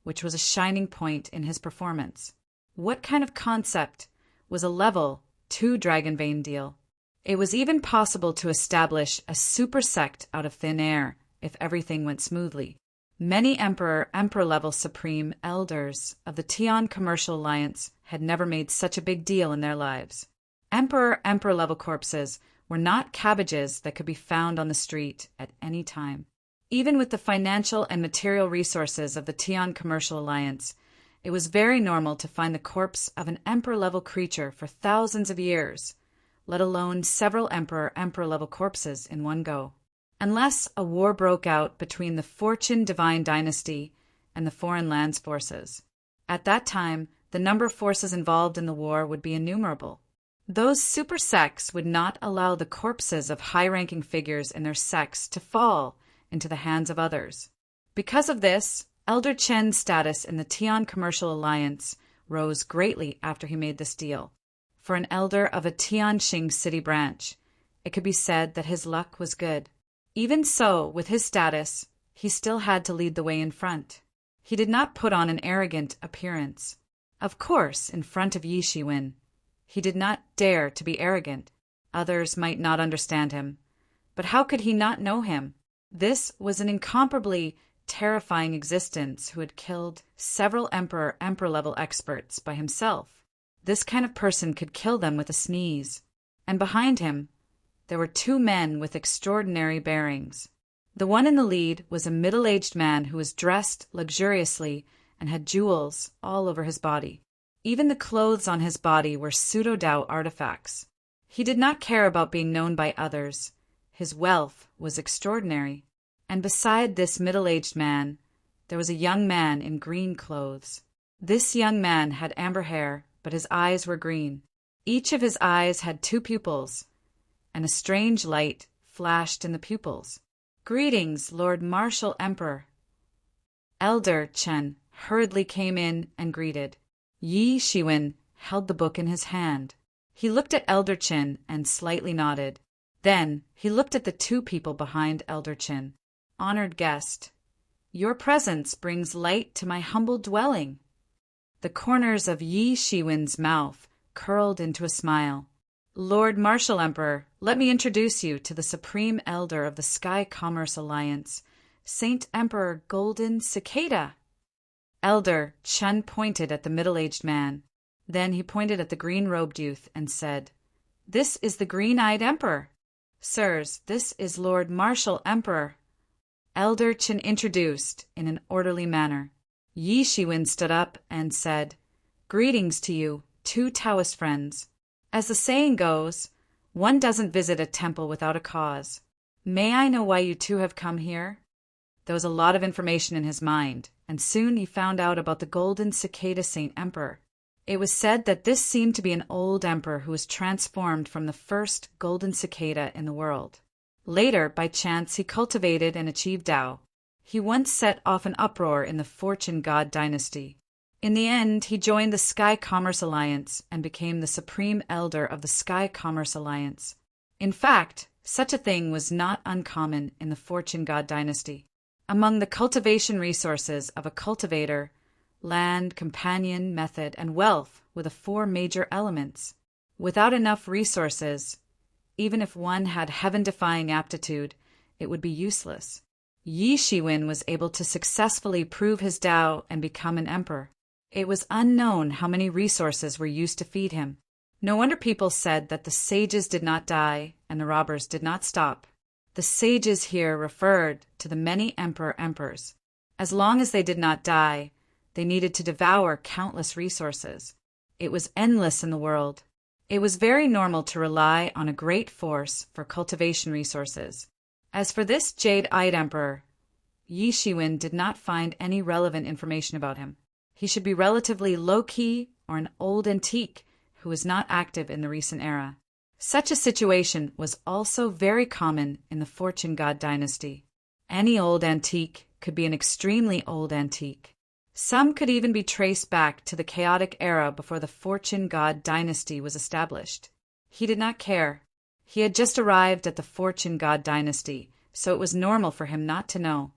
which was a shining point in his performance. What kind of concept was a level 2 Dragon Vein deal? It was even possible to establish a super sect out of thin air if everything went smoothly. Many Emperor level Supreme Elders of the Tian Commercial Alliance had never made such a big deal in their lives. Emperor level corpses were not cabbages that could be found on the street at any time. Even with the financial and material resources of the Tian Commercial Alliance, it was very normal to find the corpse of an Emperor-level creature for thousands of years, let alone several Emperor-level corpses in one go. Unless a war broke out between the Fortune Divine dynasty and the Foreign Lands forces. At that time, the number of forces involved in the war would be innumerable. Those super sects would not allow the corpses of high-ranking figures in their sects to fall into the hands of others. Because of this, Elder Chen's status in the Tian Commercial Alliance rose greatly after he made this deal. For an elder of a Tianxing city branch, it could be said that his luck was good. Even so, with his status, he still had to lead the way in front. He did not put on an arrogant appearance. Of course, in front of Yi Shiwen, he did not dare to be arrogant. Others might not understand him. But how could he not know him? This was an incomparably terrifying existence who had killed several Emperor-level experts by himself. This kind of person could kill them with a sneeze. And behind him, there were two men with extraordinary bearings. The one in the lead was a middle-aged man who was dressed luxuriously and had jewels all over his body. Even the clothes on his body were pseudo-Dao artifacts. He did not care about being known by others. His wealth was extraordinary. And beside this middle-aged man, there was a young man in green clothes. This young man had amber hair, but his eyes were green. Each of his eyes had two pupils, and a strange light flashed in the pupils. "Greetings, Lord Marshal Emperor." Elder Chen hurriedly came in and greeted. Yi Shiwen held the book in his hand. He looked at Elder Chen and slightly nodded. Then he looked at the two people behind Elder Chen. "Honored guest, your presence brings light to my humble dwelling." The corners of Yi Shiwen's mouth curled into a smile. "Lord Marshal Emperor, let me introduce you to the Supreme Elder of the Sky Commerce Alliance, Saint Emperor Golden Cicada." Elder Chen pointed at the middle-aged man. Then he pointed at the green-robed youth and said, "This is the green-eyed emperor. Sirs, this is Lord Marshal Emperor." Elder Chen introduced in an orderly manner. Yi Shiwen stood up and said, "Greetings to you, two Taoist friends. As the saying goes, one doesn't visit a temple without a cause. May I know why you two have come here?" There was a lot of information in his mind, and soon he found out about the Golden Cicada Saint Emperor. It was said that this seemed to be an old emperor who was transformed from the first golden cicada in the world. Later, by chance, he cultivated and achieved Tao. He once set off an uproar in the Fortune God dynasty. In the end, he joined the Sky Commerce Alliance and became the Supreme Elder of the Sky Commerce Alliance. In fact, such a thing was not uncommon in the Fortune God dynasty. Among the cultivation resources of a cultivator, land, companion, method, and wealth were the four major elements. Without enough resources, even if one had heaven-defying aptitude, it would be useless. Yi Shiwen was able to successfully prove his Tao and become an emperor. It was unknown how many resources were used to feed him. No wonder people said that the sages did not die and the robbers did not stop. The sages here referred to the many emperors. As long as they did not die, they needed to devour countless resources. It was endless in the world. It was very normal to rely on a great force for cultivation resources. As for this jade-eyed emperor, Yi Shiwen did not find any relevant information about him. He should be relatively low-key or an old antique who was not active in the recent era. Such a situation was also very common in the Fortune God dynasty. Any old antique could be an extremely old antique. Some could even be traced back to the chaotic era before the Fortune God dynasty was established. He did not care. He had just arrived at the Fortune God dynasty, so it was normal for him not to know.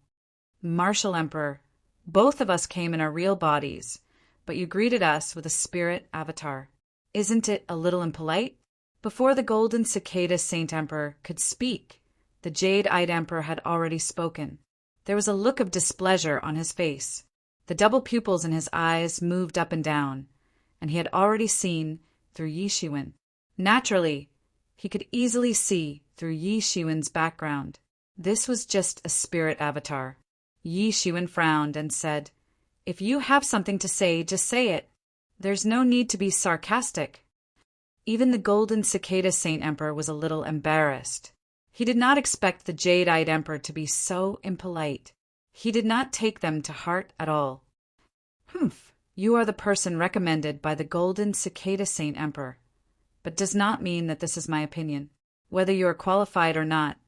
"Marshal Emperor, both of us came in our real bodies, but you greeted us with a spirit avatar. Isn't it a little impolite?" Before the Golden Cicada Saint Emperor could speak, the jade-eyed emperor had already spoken. There was a look of displeasure on his face. The double pupils in his eyes moved up and down, and he had already seen through Yi Shiwen. Naturally, he could easily see through Yi Shiwen's background. This was just a spirit avatar. Yi Shiwen frowned and said, "If you have something to say, just say it. There's no need to be sarcastic." Even the Golden Cicada Saint Emperor was a little embarrassed. He did not expect the jade-eyed emperor to be so impolite. He did not take them to heart at all. "Humph, you are the person recommended by the Golden Cicada Saint Emperor, but does not mean that this is my opinion. Whether you are qualified or not,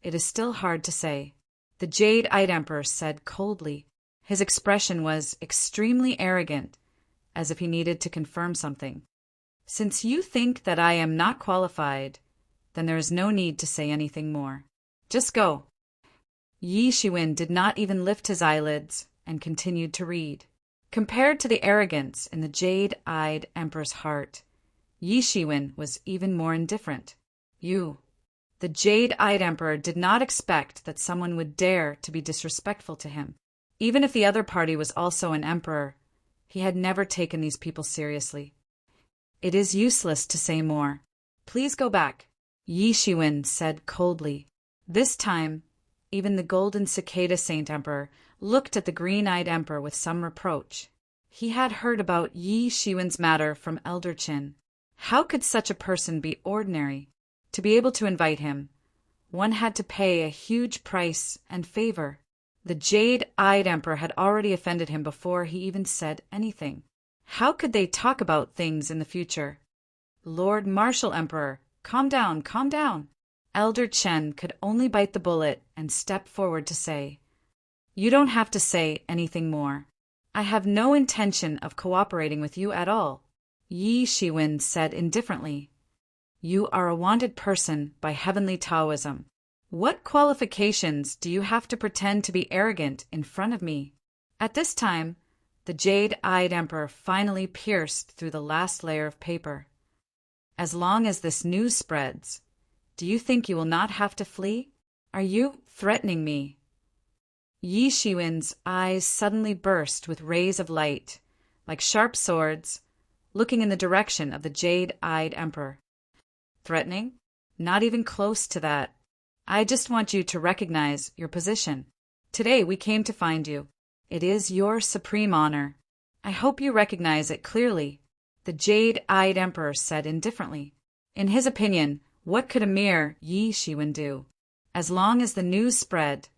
it is still hard to say," the jade-eyed emperor said coldly. His expression was extremely arrogant, as if he needed to confirm something. "Since you think that I am not qualified, then there is no need to say anything more. Just go." Yi Shiwen did not even lift his eyelids and continued to read. Compared to the arrogance in the jade-eyed emperor's heart, Yi Shiwen was even more indifferent. The jade-eyed emperor did not expect that someone would dare to be disrespectful to him. Even if the other party was also an emperor, he had never taken these people seriously. "It is useless to say more. Please go back," Yi Shiwen said coldly. This time, even the Golden Cicada Saint Emperor looked at the green-eyed emperor with some reproach. He had heard about Yi Shiwen's matter from Elder Chen. How could such a person be ordinary? To be able to invite him, one had to pay a huge price and favor. The jade-eyed emperor had already offended him before he even said anything. How could they talk about things in the future? "Lord Marshal Emperor, calm down, calm down." Elder Chen could only bite the bullet and step forward to say, "You don't have to say anything more. I have no intention of cooperating with you at all," Yi Shiwen said indifferently. "You are a wanted person by heavenly Taoism. What qualifications do you have to pretend to be arrogant in front of me?" At this time, the jade-eyed emperor finally pierced through the last layer of paper. "As long as this news spreads, do you think you will not have to flee? Are you threatening me?" Yi Shiwen's eyes suddenly burst with rays of light, like sharp swords, looking in the direction of the jade-eyed emperor. "Threatening? Not even close to that. I just want you to recognize your position. Today we came to find you. It is your supreme honor. I hope you recognize it clearly," the jade-eyed emperor said indifferently. In his opinion, what could a mere Yi Shiwen do? As long as the news spread,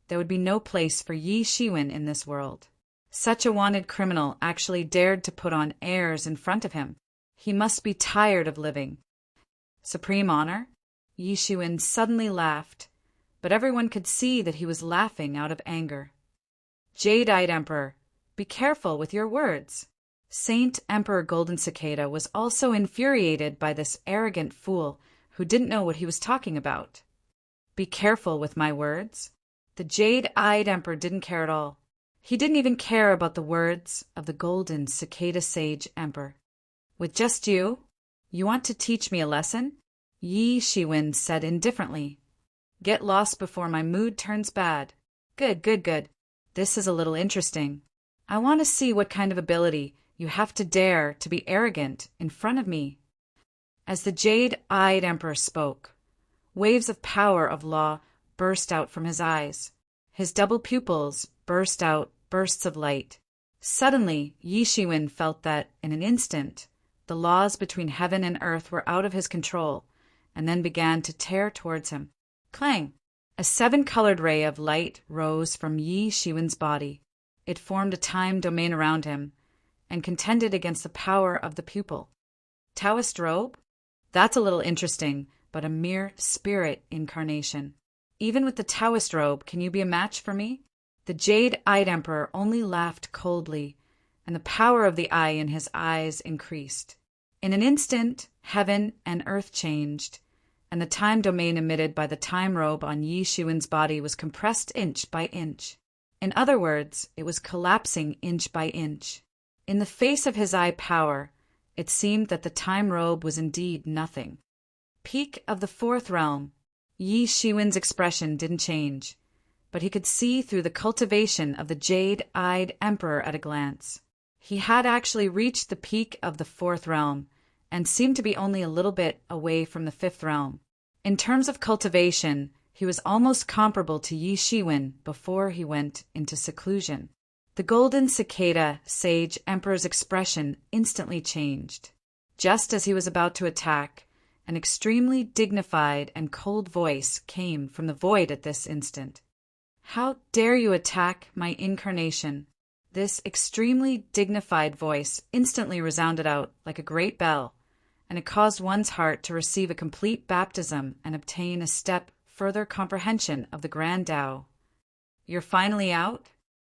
there would be no place for Yi Shiwen in this world. Such a wanted criminal actually dared to put on airs in front of him. He must be tired of living. Supreme honor? Yi Shiwen suddenly laughed, but everyone could see that he was laughing out of anger. "Jade-eyed Emperor, be careful with your words." Saint Emperor Golden Cicada was also infuriated by this arrogant fool who didn't know what he was talking about. "Be careful with my words?" The jade-eyed emperor didn't care at all. He didn't even care about the words of the Golden Cicada Sage Emperor. "With just you? You want to teach me a lesson?" Yi Shiwen said indifferently. "Get lost before my mood turns bad." Good, good, good. This is a little interesting. I want to see what kind of ability you have to dare to be arrogant in front of me." As the jade-eyed emperor spoke, waves of power of law burst out from his eyes. His double pupils burst out bursts of light. Suddenly, Yi Shiwen felt that, in an instant, the laws between heaven and earth were out of his control, and then began to tear towards him. Clang! A seven-colored ray of light rose from Yi Shiwen's body. It formed a time domain around him, and contended against the power of the pupil. Taoist robe? That's a little interesting, but a mere spirit incarnation. Even with the Taoist robe, can you be a match for me? The jade-eyed emperor only laughed coldly, and the power of the eye in his eyes increased. In an instant, heaven and earth changed, and the time domain emitted by the time robe on Yi Shiwen's body was compressed inch by inch. In other words, it was collapsing inch by inch. In the face of his eye power, it seemed that the time robe was indeed nothing. Peak of the fourth realm. Yi Shiwen's expression didn't change, but he could see through the cultivation of the jade-eyed emperor at a glance. He had actually reached the peak of the fourth realm, and seemed to be only a little bit away from the fifth realm. In terms of cultivation, he was almost comparable to Yi Shiwen before he went into seclusion. The Golden Cicada Sage Emperor's expression instantly changed. Just as he was about to attack, an extremely dignified and cold voice came from the void at this instant. "How dare you attack my incarnation?" This extremely dignified voice instantly resounded out like a great bell, and it caused one's heart to receive a complete baptism and obtain a step further comprehension of the Grand Tao. "You're finally out?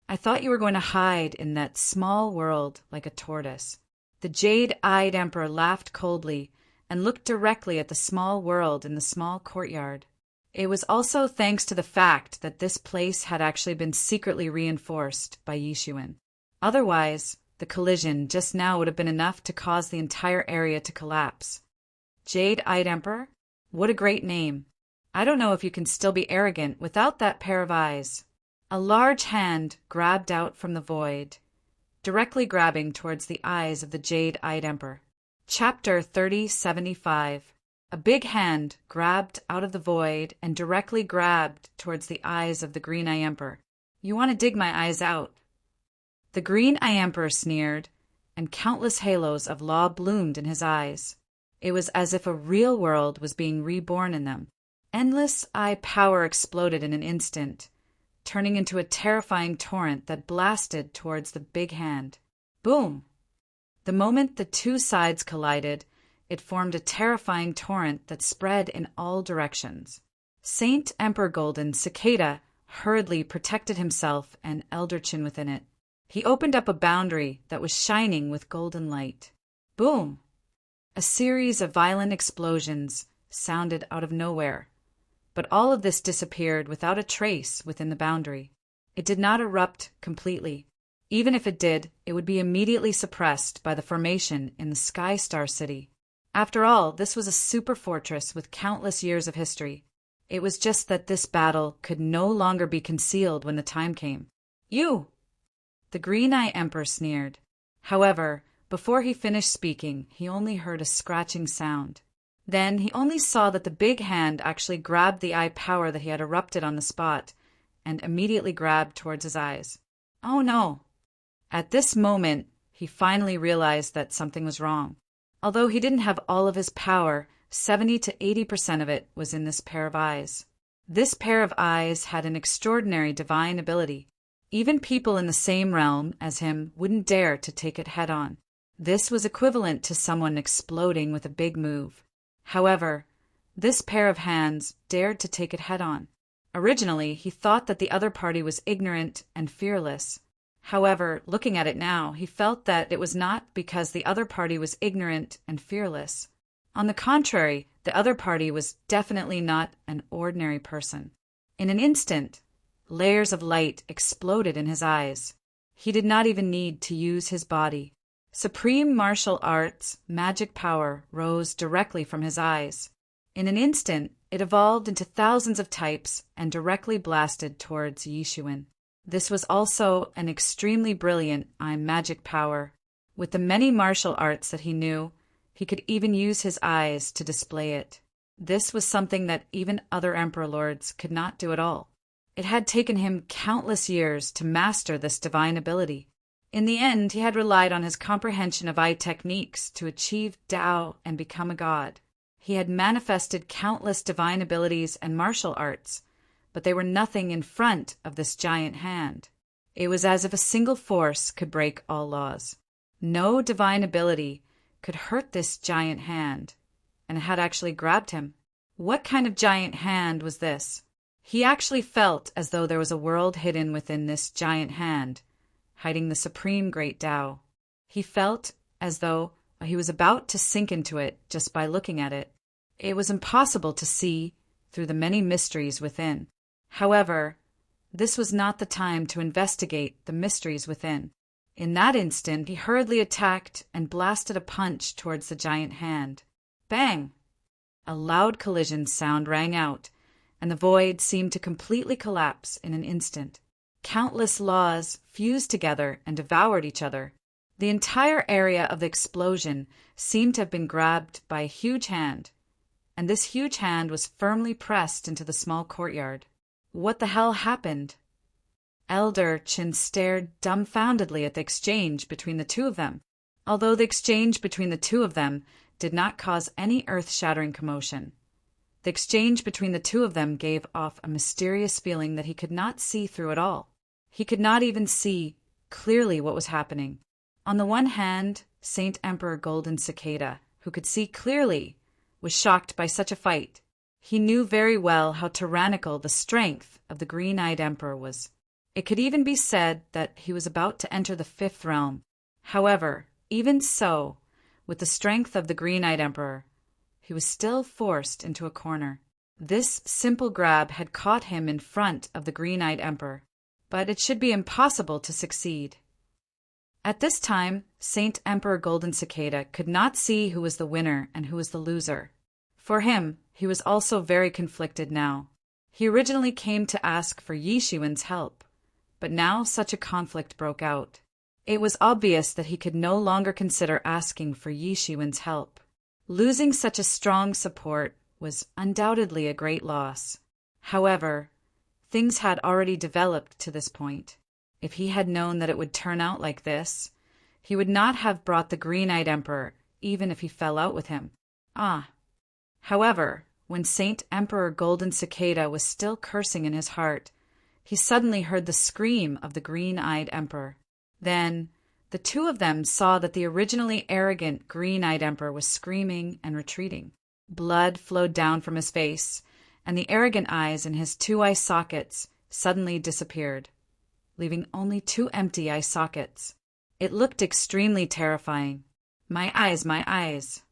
I thought you were going to hide in that small world like a tortoise." The jade-eyed emperor laughed coldly and looked directly at the small world in the small courtyard. It was also thanks to the fact that this place had actually been secretly reinforced by Yi Shiwen. Otherwise, the collision just now would have been enough to cause the entire area to collapse. Jade-eyed Emperor? What a great name. I don't know if you can still be arrogant without that pair of eyes. A large hand grabbed out from the void, directly grabbing towards the eyes of the jade-eyed emperor. Chapter 3075. A big hand grabbed out of the void and directly grabbed towards the eyes of the green-eye emperor. "You want to dig my eyes out." The green-eye emperor sneered, and countless halos of law bloomed in his eyes. It was as if a real world was being reborn in them. Endless eye power exploded in an instant, turning into a terrifying torrent that blasted towards the big hand. Boom! The moment the two sides collided, It formed a terrifying torrent that spread in all directions. Saint Emperor Golden Cicada hurriedly protected himself and Eldritchin within it. He opened up a boundary that was shining with golden light. Boom! A series of violent explosions sounded out of nowhere. But all of this disappeared without a trace within the boundary. It did not erupt completely. Even if it did, it would be immediately suppressed by the formation in the Sky Star City. After all, this was a super fortress with countless years of history. It was just that this battle could no longer be concealed when the time came. You! The Green-Eye Emperor sneered. However, before he finished speaking, he only heard a scratching sound. Then he only saw that the big hand actually grabbed the eye power that he had erupted on the spot and immediately grabbed towards his eyes. Oh no! At this moment, he finally realized that something was wrong. Although he didn't have all of his power, 70 to 80% of it was in this pair of eyes. This pair of eyes had an extraordinary divine ability. Even people in the same realm as him wouldn't dare to take it head-on. This was equivalent to someone exploding with a big move. However, this pair of hands dared to take it head-on. Originally, he thought that the other party was ignorant and fearless. However, looking at it now, he felt that it was not because the other party was ignorant and fearless. On the contrary, the other party was definitely not an ordinary person. In an instant, layers of light exploded in his eyes. He did not even need to use his body. Supreme martial arts, magic power rose directly from his eyes. In an instant, it evolved into thousands of types and directly blasted towards Yishuin. This was also an extremely brilliant magic power. With the many martial arts that he knew, he could even use his eyes to display it. This was something that even other Emperor Lords could not do at all. It had taken him countless years to master this divine ability. In the end, he had relied on his comprehension of eye techniques to achieve Tao and become a god. He had manifested countless divine abilities and martial arts, but they were nothing in front of this giant hand. It was as if a single force could break all laws. No divine ability could hurt this giant hand, and it had actually grabbed him. What kind of giant hand was this? He actually felt as though there was a world hidden within this giant hand, hiding the supreme great Tao. He felt as though he was about to sink into it just by looking at it. It was impossible to see through the many mysteries within. However, this was not the time to investigate the mysteries within. In that instant, he hurriedly attacked and blasted a punch towards the giant hand. Bang! A loud collision sound rang out, and the void seemed to completely collapse in an instant. Countless laws fused together and devoured each other. The entire area of the explosion seemed to have been grabbed by a huge hand, and this huge hand was firmly pressed into the small courtyard. What the hell happened? Eldritchin stared dumbfoundedly at the exchange between the two of them. Although the exchange between the two of them did not cause any earth-shattering commotion, the exchange between the two of them gave off a mysterious feeling that he could not see through at all. He could not even see clearly what was happening. On the one hand, Saint Emperor Golden Cicada, who could see clearly, was shocked by such a fight. He knew very well how tyrannical the strength of the Green-Eyed Emperor was. It could even be said that he was about to enter the fifth realm. However, even so, with the strength of the Green-Eyed Emperor, he was still forced into a corner. This simple grab had caught him in front of the Green-Eyed Emperor, but it should be impossible to succeed. At this time, Saint Emperor Golden Cicada could not see who was the winner and who was the loser. For him, he was also very conflicted now. He originally came to ask for Yishuin's help, but now such a conflict broke out. It was obvious that he could no longer consider asking for Yishuin's help. Losing such a strong support was undoubtedly a great loss. However, things had already developed to this point. If he had known that it would turn out like this, he would not have brought the Green-Eyed Emperor, even if he fell out with him. However, when Saint Emperor Golden Cicada was still cursing in his heart, he suddenly heard the scream of the Green-Eyed Emperor. Then, The two of them saw that the originally arrogant green-eyed emperor was screaming and retreating. Blood flowed down from his face, and the arrogant eyes in his two eye sockets suddenly disappeared, leaving only two empty eye sockets. It looked extremely terrifying. "My eyes, my eyes!"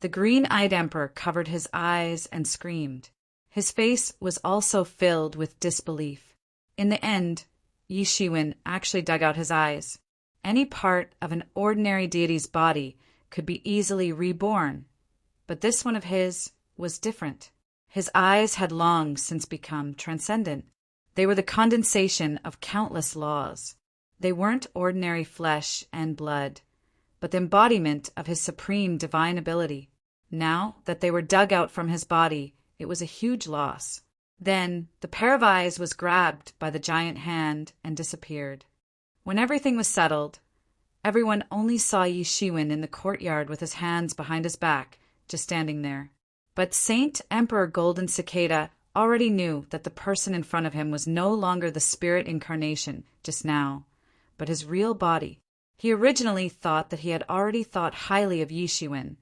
The green-eyed emperor covered his eyes and screamed. His face was also filled with disbelief. In the end, Yi Shiwen actually dug out his eyes. Any part of an ordinary deity's body could be easily reborn, but this one of his was different. His eyes had long since become transcendent. They were the condensation of countless laws. They weren't ordinary flesh and blood, but the embodiment of his supreme divine ability. Now that they were dug out from his body, it was a huge loss. Then the pair of eyes was grabbed by the giant hand and disappeared. When everything was settled, everyone only saw Yi Shiwen in the courtyard with his hands behind his back, just standing there. But Saint Emperor Golden Cicada already knew that the person in front of him was no longer the spirit incarnation just now, but his real body. He originally thought that he had already thought highly of Yi Shiwen,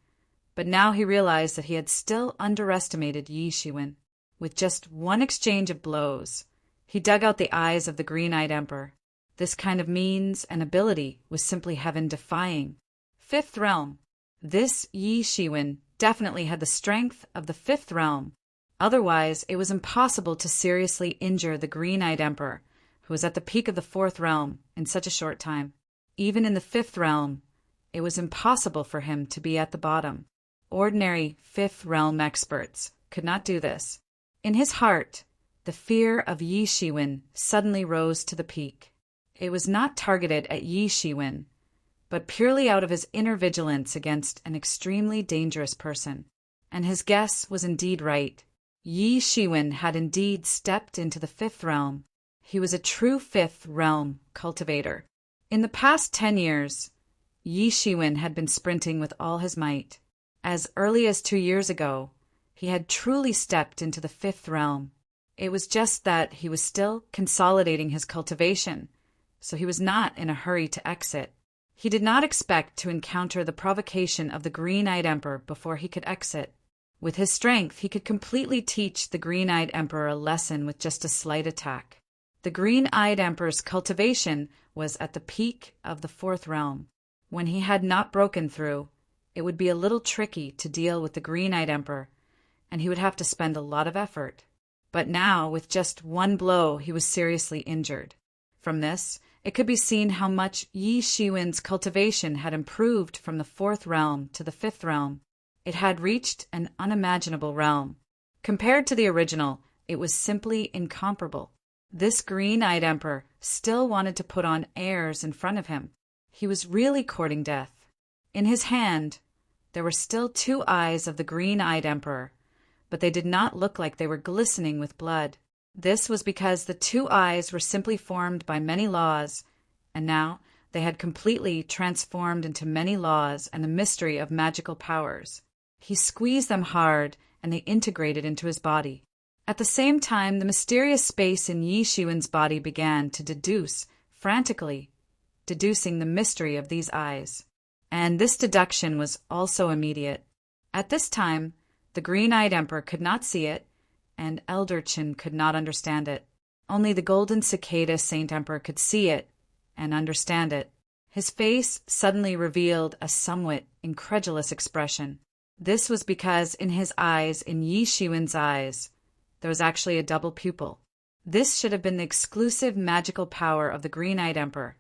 but now he realized that he had still underestimated Yi Shiwen. With just one exchange of blows, he dug out the eyes of the green-eyed emperor. This kind of means and ability was simply heaven-defying. Fifth realm. This Yi Shiwen definitely had the strength of the fifth realm. Otherwise, it was impossible to seriously injure the green-eyed emperor, who was at the peak of the fourth realm in such a short time. Even in the fifth realm, it was impossible for him to be at the bottom. Ordinary fifth realm experts could not do this. In his heart, the fear of Yi Shiwen suddenly rose to the peak. It was not targeted at Yi Shiwen, but purely out of his inner vigilance against an extremely dangerous person. And his guess was indeed right. Yi Shiwen had indeed stepped into the fifth realm. He was a true fifth realm cultivator. In the past 10 years, Yi Shiwen had been sprinting with all his might. As early as 2 years ago, he had truly stepped into the fifth realm. It was just that he was still consolidating his cultivation, so he was not in a hurry to exit. He did not expect to encounter the provocation of the green-eyed emperor before he could exit. With his strength, he could completely teach the green-eyed emperor a lesson with just a slight attack. The green-eyed emperor's cultivation was at the peak of the fourth realm. When he had not broken through, it would be a little tricky to deal with the green-eyed emperor, and he would have to spend a lot of effort. But now, with just one blow, he was seriously injured. From this, it could be seen how much Yi Shiwen's cultivation had improved from the fourth realm to the fifth realm. It had reached an unimaginable realm. Compared to the original, it was simply incomparable. This green-eyed emperor still wanted to put on airs in front of him. He was really courting death. In his hand, there were still two eyes of the green-eyed emperor, but they did not look like they were glistening with blood. This was because the two eyes were simply formed by many laws, and now they had completely transformed into many laws and the mystery of magical powers. He squeezed them hard, and they integrated into his body. At the same time, the mysterious space in Yi Shiwen's body began to deduce, frantically, deducing the mystery of these eyes. And this deduction was also immediate. At this time, the green-eyed emperor could not see it, and Elder Chin could not understand it. Only the golden cicada Saint Emperor could see it and understand it. His face suddenly revealed a somewhat incredulous expression. This was because in his eyes, in Yi Shiwen's eyes, there was actually a double pupil. This should have been the exclusive magical power of the green-eyed emperor,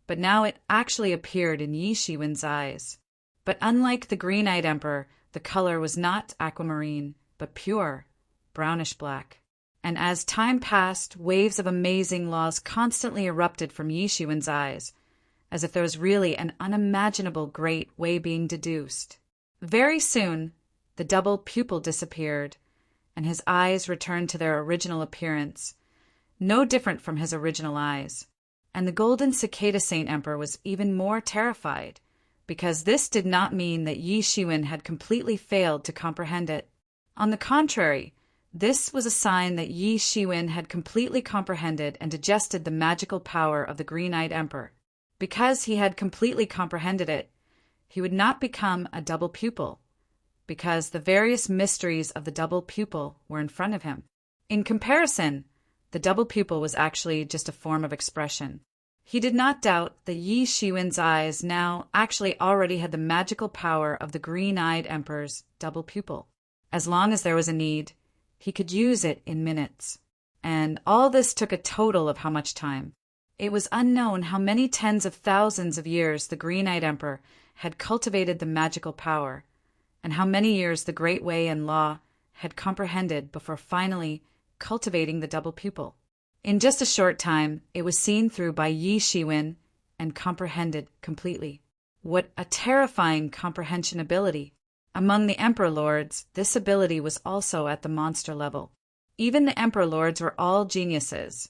but now it actually appeared in Yi Shiwen's eyes. But unlike the green-eyed emperor, the color was not aquamarine, but pure, brownish-black. And as time passed, waves of amazing laws constantly erupted from Yi Shiwen's eyes, as if there was really an unimaginable great way being deduced. Very soon, the double pupil disappeared, and his eyes returned to their original appearance, no different from his original eyes. And the golden cicada Saint Emperor was even more terrified, because this did not mean that Yi Shiwen had completely failed to comprehend it. On the contrary, this was a sign that Yi Shiwen had completely comprehended and digested the magical power of the green-eyed emperor. Because he had completely comprehended it, he would not become a double pupil, because the various mysteries of the double pupil were in front of him. In comparison, the double pupil was actually just a form of expression. He did not doubt that Yi Shiwen's eyes now actually already had the magical power of the green-eyed emperor's double pupil. As long as there was a need, he could use it in minutes. And all this took a total of how much time? It was unknown how many tens of thousands of years the green-eyed emperor had cultivated the magical power, and how many years the Great Way and Law had comprehended before finally cultivating the double pupil. In just a short time, it was seen through by Yi Shiwen and comprehended completely. What a terrifying comprehension ability! Among the Emperor Lords, this ability was also at the monster level. Even the Emperor Lords were all geniuses,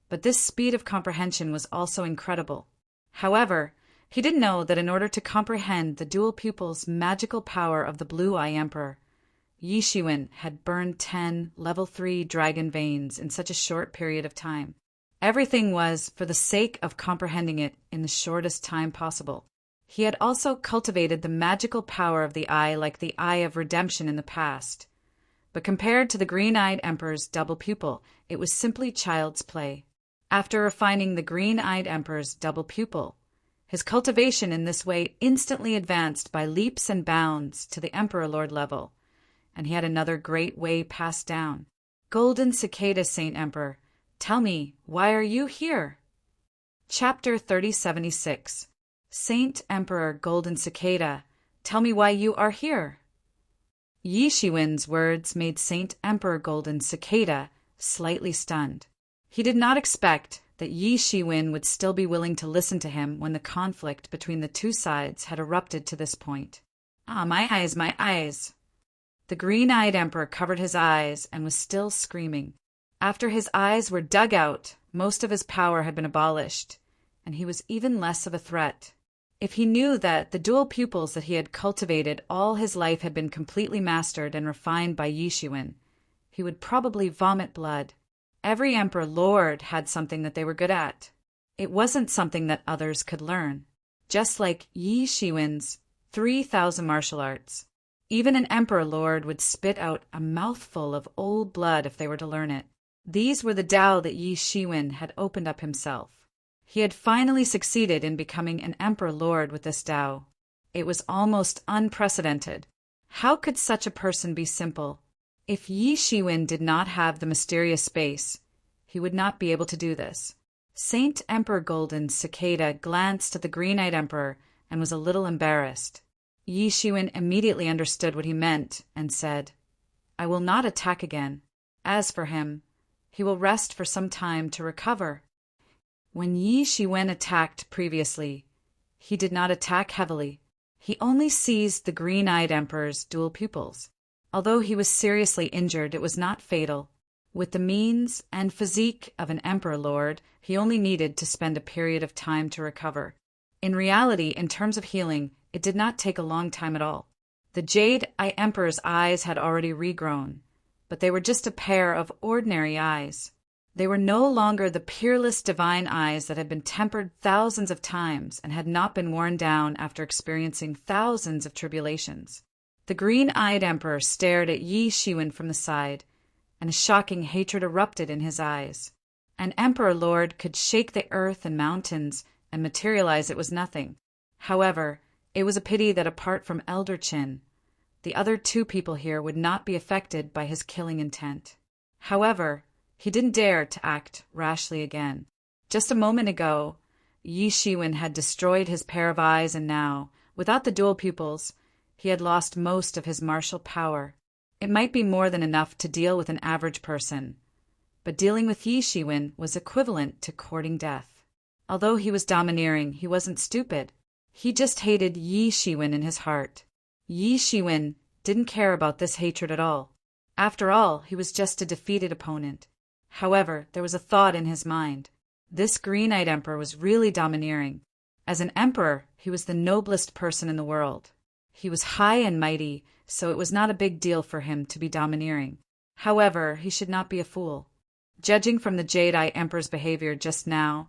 but this speed of comprehension was also incredible. However, he didn't know that in order to comprehend the dual pupil's magical power of the Blue-Eye Emperor, Yi Shiwen had burned 10 level 3 dragon veins in such a short period of time. Everything was for the sake of comprehending it in the shortest time possible. He had also cultivated the magical power of the eye like the Eye of Redemption in the past. But compared to the green-eyed emperor's double pupil, it was simply child's play. After refining the green-eyed emperor's double pupil, his cultivation in this way instantly advanced by leaps and bounds to the Emperor Lord level, and he had another great way passed down. Golden Cicada, Saint Emperor, tell me, why are you here? Chapter 3076. Saint Emperor Golden Cicada, tell me why you are here. Yi Shiwen's words made Saint Emperor Golden Cicada slightly stunned. He did not expect that Yi Shiwen would still be willing to listen to him when the conflict between the two sides had erupted to this point. Ah, my eyes, my eyes! The green-eyed emperor covered his eyes and was still screaming. After his eyes were dug out, most of his power had been abolished, and he was even less of a threat. If he knew that the dual pupils that he had cultivated all his life had been completely mastered and refined by Yi Shiwen, he would probably vomit blood. Every Emperor Lord had something that they were good at. It wasn't something that others could learn. Just like Yi Shiwen's 3,000 martial arts. Even an Emperor Lord would spit out a mouthful of old blood if they were to learn it. These were the Tao that Yi Shiwen had opened up himself. He had finally succeeded in becoming an Emperor Lord with this Tao. It was almost unprecedented. How could such a person be simple? If Yi Shiwen did not have the mysterious space, he would not be able to do this. Saint Emperor Golden Cicada glanced at the green-eyed emperor and was a little embarrassed. Yi Shiwen immediately understood what he meant and said, I will not attack again. As for him, he will rest for some time to recover. When Yi Shiwen attacked previously, he did not attack heavily. He only seized the green-eyed emperor's dual pupils. Although he was seriously injured, it was not fatal. With the means and physique of an Emperor Lord, he only needed to spend a period of time to recover. In reality, in terms of healing, it did not take a long time at all. The Jade-Eye Emperor's eyes had already regrown, but they were just a pair of ordinary eyes. They were no longer the peerless divine eyes that had been tempered thousands of times and had not been worn down after experiencing thousands of tribulations. The green-eyed emperor stared at Yi Shiwen from the side, and a shocking hatred erupted in his eyes. An Emperor Lord could shake the earth and mountains and materialize it was nothing. However, it was a pity that apart from Elder Qin, the other two people here would not be affected by his killing intent. However, he didn't dare to act rashly again. Just a moment ago, Yi Shiwen had destroyed his pair of eyes, and now, without the dual pupils, he had lost most of his martial power. It might be more than enough to deal with an average person, but dealing with Yi Shiwen was equivalent to courting death. Although he was domineering, he wasn't stupid. He just hated Yi Shiwen in his heart. Yi Shiwen didn't care about this hatred at all. After all, he was just a defeated opponent. However, there was a thought in his mind. This green-eyed emperor was really domineering. As an emperor, he was the noblest person in the world. He was high and mighty, so it was not a big deal for him to be domineering. However, he should not be a fool. Judging from the Jade-Eye Emperor's behavior just now,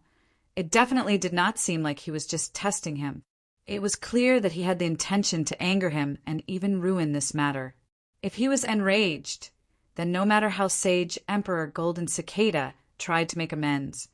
It definitely did not seem like he was just testing him. It was clear that he had the intention to anger him and even ruin this matter. If he was enraged, then no matter how sage Emperor Golden Cicada tried to make amends,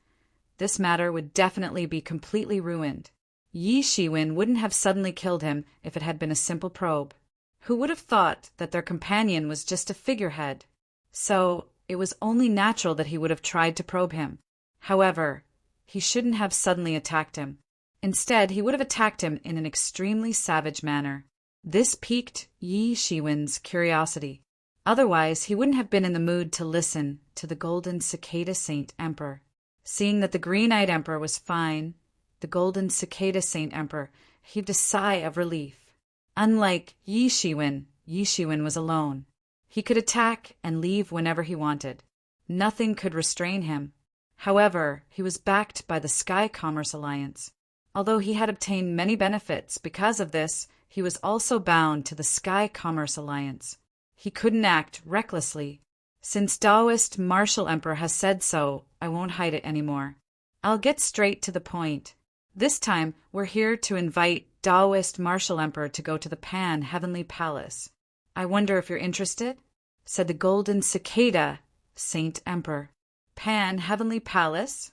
this matter would definitely be completely ruined. Yi Shiwen wouldn't have suddenly killed him if it had been a simple probe. Who would have thought that their companion was just a figurehead? So it was only natural that he would have tried to probe him. However, he shouldn't have suddenly attacked him. Instead, he would have attacked him in an extremely savage manner. This piqued Yi Shiwen's curiosity. Otherwise, he wouldn't have been in the mood to listen to the Golden Cicada Saint Emperor. Seeing that the green-eyed emperor was fine, the Golden Cicada Saint Emperor heaved a sigh of relief. Unlike Yi Shiwen was alone. He could attack and leave whenever he wanted. Nothing could restrain him. However, he was backed by the Sky Commerce Alliance. Although he had obtained many benefits because of this, he was also bound to the Sky Commerce Alliance. He couldn't act recklessly. Since Taoist Martial Emperor has said so, I won't hide it anymore. I'll get straight to the point. This time, we're here to invite Taoist Martial Emperor to go to the Pan-Heavenly Palace. I wonder if you're interested? Said the Golden Cicada Saint Emperor. Pan-Heavenly Palace?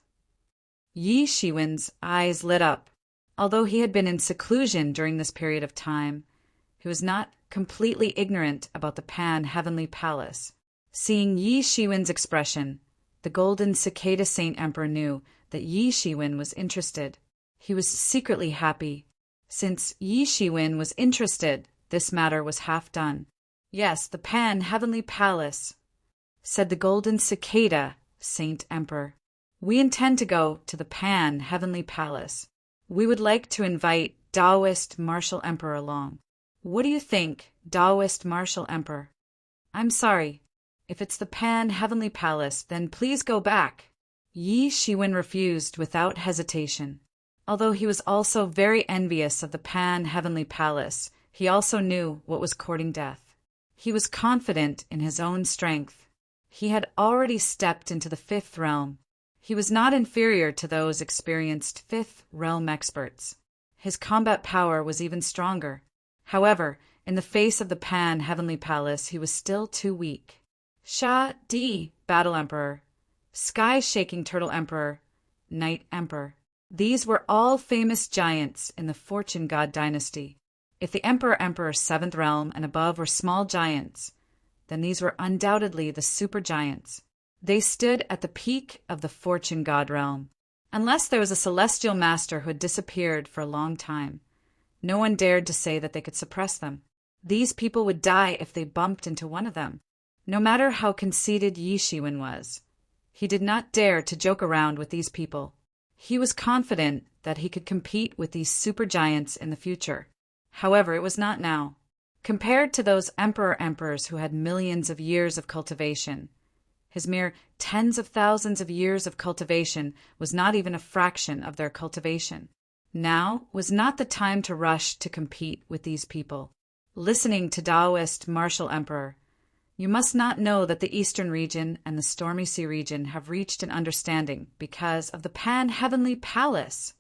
Yi Shiwen's eyes lit up. Although he had been in seclusion during this period of time, he was not completely ignorant about the Pan-Heavenly Palace. Seeing Yi Shiwen's expression, the Golden Cicada Saint Emperor knew that Yi Shiwen was interested. He was secretly happy. Since Yi Shiwen was interested, this matter was half done. Yes, the Pan-Heavenly Palace, said the Golden Cicada Saint Emperor. We intend to go to the Pan-Heavenly Palace. We would like to invite Taoist Martial Emperor along. What do you think, Taoist Martial Emperor? I'm sorry. If it's the Pan-Heavenly Palace, then please go back. Yi Shiwen refused without hesitation. Although he was also very envious of the Pan-Heavenly Palace, he also knew what was courting death. He was confident in his own strength. He had already stepped into the fifth realm. He was not inferior to those experienced fifth realm experts. His combat power was even stronger. However, in the face of the Pan-Heavenly Palace, he was still too weak. Sha Di, Battle Emperor, Sky-Shaking Turtle Emperor, Night Emperor. These were all famous giants in the Fortune God dynasty. If the Emperor, Seventh Realm, and above were small giants, then these were undoubtedly the supergiants. They stood at the peak of the Fortune God realm. Unless there was a celestial master who had disappeared for a long time, no one dared to say that they could suppress them. These people would die if they bumped into one of them. No matter how conceited Yi Shiwen was, he did not dare to joke around with these people. He was confident that he could compete with these supergiants in the future. However, it was not now. Compared to those emperors who had millions of years of cultivation, his mere tens of thousands of years of cultivation was not even a fraction of their cultivation. Now was not the time to rush to compete with these people. Listening to Taoist Martial Emperor, you must not know that the Eastern region and the Stormy Sea region have reached an understanding because of the Pan-Heavenly Palace.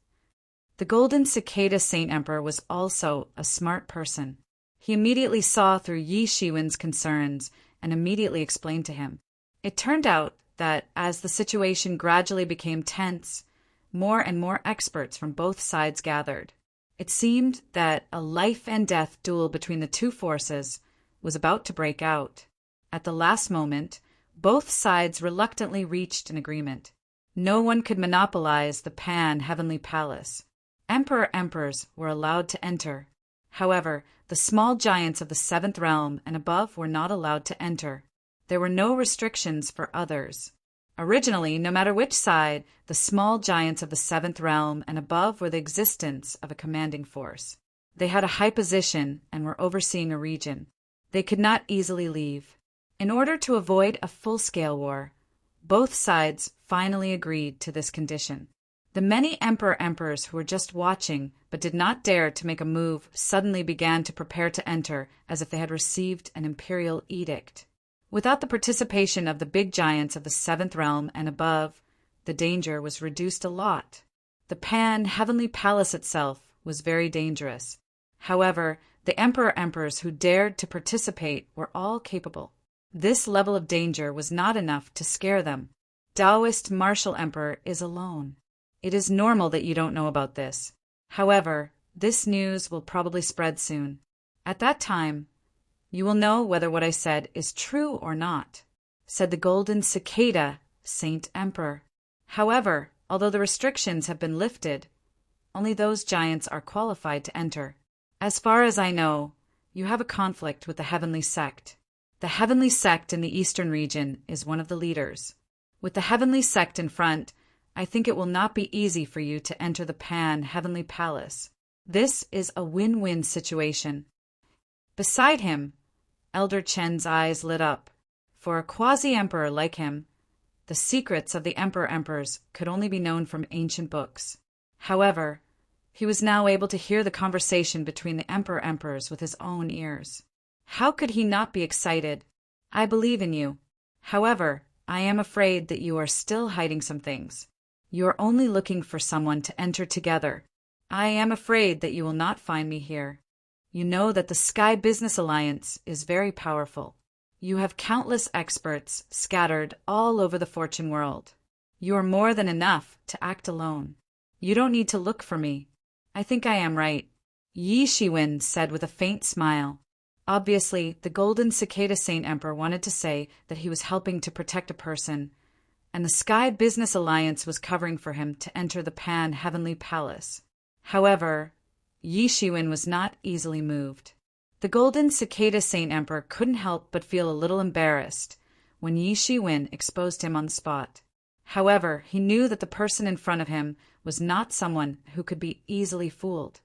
The Golden Cicada Saint Emperor was also a smart person. He immediately saw through Yi Shiwen's concerns and immediately explained to him. It turned out that as the situation gradually became tense, more and more experts from both sides gathered. It seemed that a life-and-death duel between the two forces was about to break out. At the last moment, both sides reluctantly reached an agreement. No one could monopolize the Pan-Heavenly Palace. Emperors were allowed to enter. However, the small giants of the Seventh Realm and above were not allowed to enter. There were no restrictions for others. Originally, no matter which side, the small giants of the Seventh Realm and above were the existence of a commanding force. They had a high position and were overseeing a region. They could not easily leave. In order to avoid a full-scale war, both sides finally agreed to this condition. The many emperors who were just watching but did not dare to make a move suddenly began to prepare to enter as if they had received an imperial edict. Without the participation of the big giants of the Seventh Realm and above, the danger was reduced a lot. The Pan-Heavenly Palace itself was very dangerous. However, the emperor-emperors who dared to participate were all capable. This level of danger was not enough to scare them. Taoist martial emperor is alone. It is normal that you don't know about this. However, this news will probably spread soon. At that time, you will know whether what I said is true or not, said the golden cicada, Saint Emperor. However, although the restrictions have been lifted, only those giants are qualified to enter. As far as I know, you have a conflict with the Heavenly Sect. The Heavenly Sect in the Eastern region is one of the leaders. With the Heavenly Sect in front, I think it will not be easy for you to enter the Pan-Heavenly Palace. This is a win-win situation. Beside him, Elder Chen's eyes lit up. For a quasi-emperor like him, the secrets of the emperor-emperors could only be known from ancient books. However, he was now able to hear the conversation between the emperor-emperors with his own ears. How could he not be excited? I believe in you. However, I am afraid that you are still hiding some things. You are only looking for someone to enter together. I am afraid that you will not find me here. You know that the Sky Business Alliance is very powerful. You have countless experts scattered all over the fortune world. You are more than enough to act alone. You don't need to look for me. I think I am right, Yi Shiwen said with a faint smile. Obviously, the golden cicada Saint Emperor wanted to say that he was helping to protect a person, and the Sky Business Alliance was covering for him to enter the Pan-Heavenly Palace. However, Yi Shiwen was not easily moved. The golden cicada Saint Emperor couldn't help but feel a little embarrassed when Yi Shiwen exposed him on the spot. However, he knew that the person in front of him was not someone who could be easily fooled.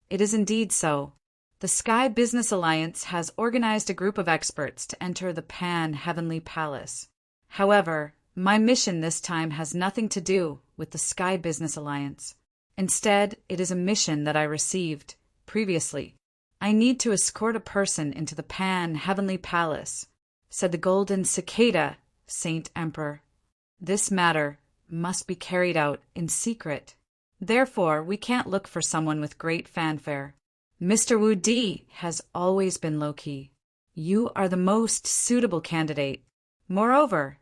It is indeed so. The Sky Business Alliance has organized a group of experts to enter the Pan-Heavenly Palace. However, my mission this time has nothing to do with the Sky Business Alliance. Instead, it is a mission that I received previously. I need to escort a person into the Pan-Heavenly Palace, said the golden cicada Saint Emperor. This matter must be carried out in secret. Therefore, we can't look for someone with great fanfare. Mr. Wu Di has always been low-key. You are the most suitable candidate. Moreover,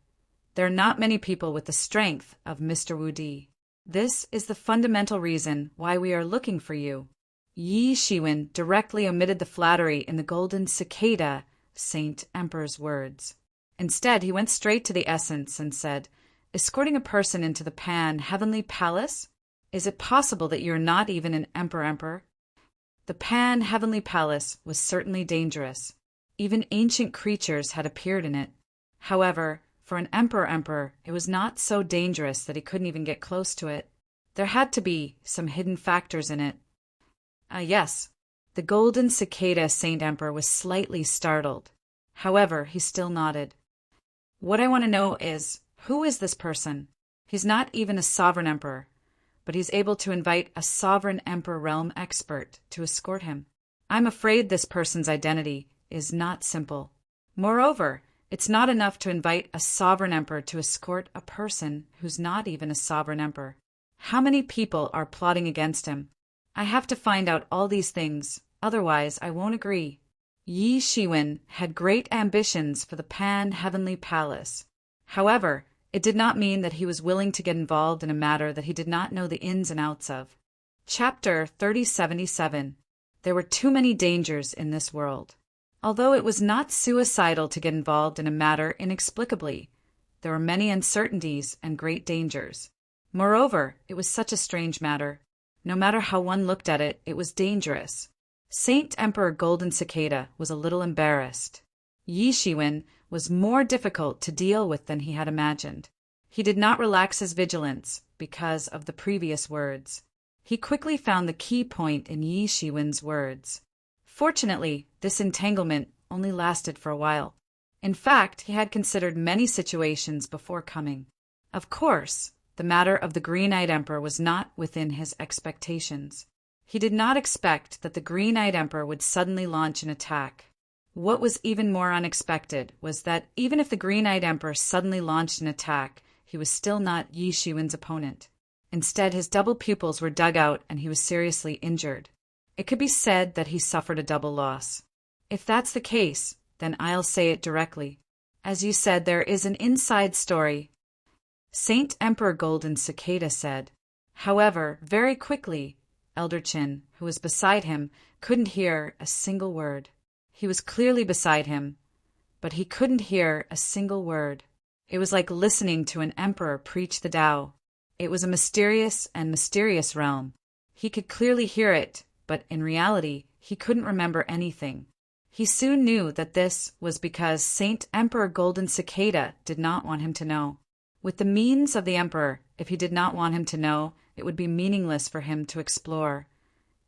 there are not many people with the strength of Mr. Wu Di. This is the fundamental reason why we are looking for you. Yi Shiwen directly omitted the flattery in the golden cicada Saint Emperor's words. Instead, he went straight to the essence and said, escorting a person into the Pan-Heavenly Palace? Is it possible that you are not even an emperor-emperor? The Pan-Heavenly Palace was certainly dangerous. Even ancient creatures had appeared in it. However, for an emperor-emperor, it was not so dangerous that he couldn't even get close to it. There had to be some hidden factors in it. Yes. The golden cicada Saint Emperor was slightly startled. However, he still nodded. What I want to know is, who is this person? He's not even a sovereign emperor, but he's able to invite a sovereign emperor realm expert to escort him. I'm afraid this person's identity is not simple. Moreover, it's not enough to invite a sovereign emperor to escort a person who's not even a sovereign emperor. How many people are plotting against him? I have to find out all these things, otherwise I won't agree. Yi Shiwen had great ambitions for the Pan-Heavenly Palace. However, it did not mean that he was willing to get involved in a matter that he did not know the ins and outs of. Chapter 3077. There were too many dangers in this world. Although it was not suicidal to get involved in a matter inexplicably, there were many uncertainties and great dangers. Moreover, it was such a strange matter. No matter how one looked at it, it was dangerous. Saint Emperor Golden Cicada was a little embarrassed. Yi Shiwen was more difficult to deal with than he had imagined. He did not relax his vigilance because of the previous words. He quickly found the key point in Yi Shiwen's words. Fortunately, this entanglement only lasted for a while. In fact, he had considered many situations before coming. Of course, the matter of the Green-Eyed Emperor was not within his expectations. He did not expect that the Green-Eyed Emperor would suddenly launch an attack. What was even more unexpected was that even if the Green-Eyed Emperor suddenly launched an attack, he was still not Yi Shiwen's opponent. Instead, his double pupils were dug out and he was seriously injured. It could be said that he suffered a double loss. If that's the case, then I'll say it directly. As you said, there is an inside story. Saint Emperor Golden Cicada said. However, very quickly, Elder Chin, who was beside him, couldn't hear a single word. He was clearly beside him, but he couldn't hear a single word. It was like listening to an emperor preach the Tao. It was a mysterious realm. He could clearly hear it, but in reality, he couldn't remember anything. He soon knew that this was because Saint Emperor Golden Cicada did not want him to know. With the means of the emperor, if he did not want him to know, it would be meaningless for him to explore,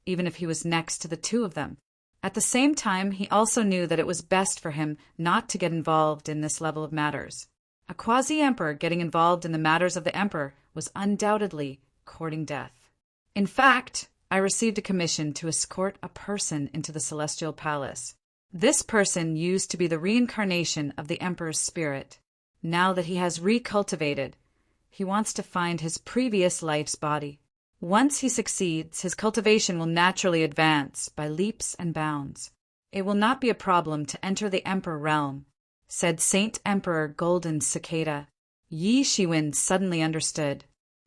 even if he was next to the two of them. At the same time, he also knew that it was best for him not to get involved in this level of matters. A quasi-emperor getting involved in the matters of the emperor was undoubtedly courting death. In fact, I received a commission to escort a person into the celestial palace. This person used to be the reincarnation of the emperor's spirit. Now that he has recultivated, he wants to find his previous life's body. Once he succeeds, his cultivation will naturally advance by leaps and bounds. It will not be a problem to enter the emperor realm, said Saint Emperor Golden Cicada. Yi Shiwen suddenly understood.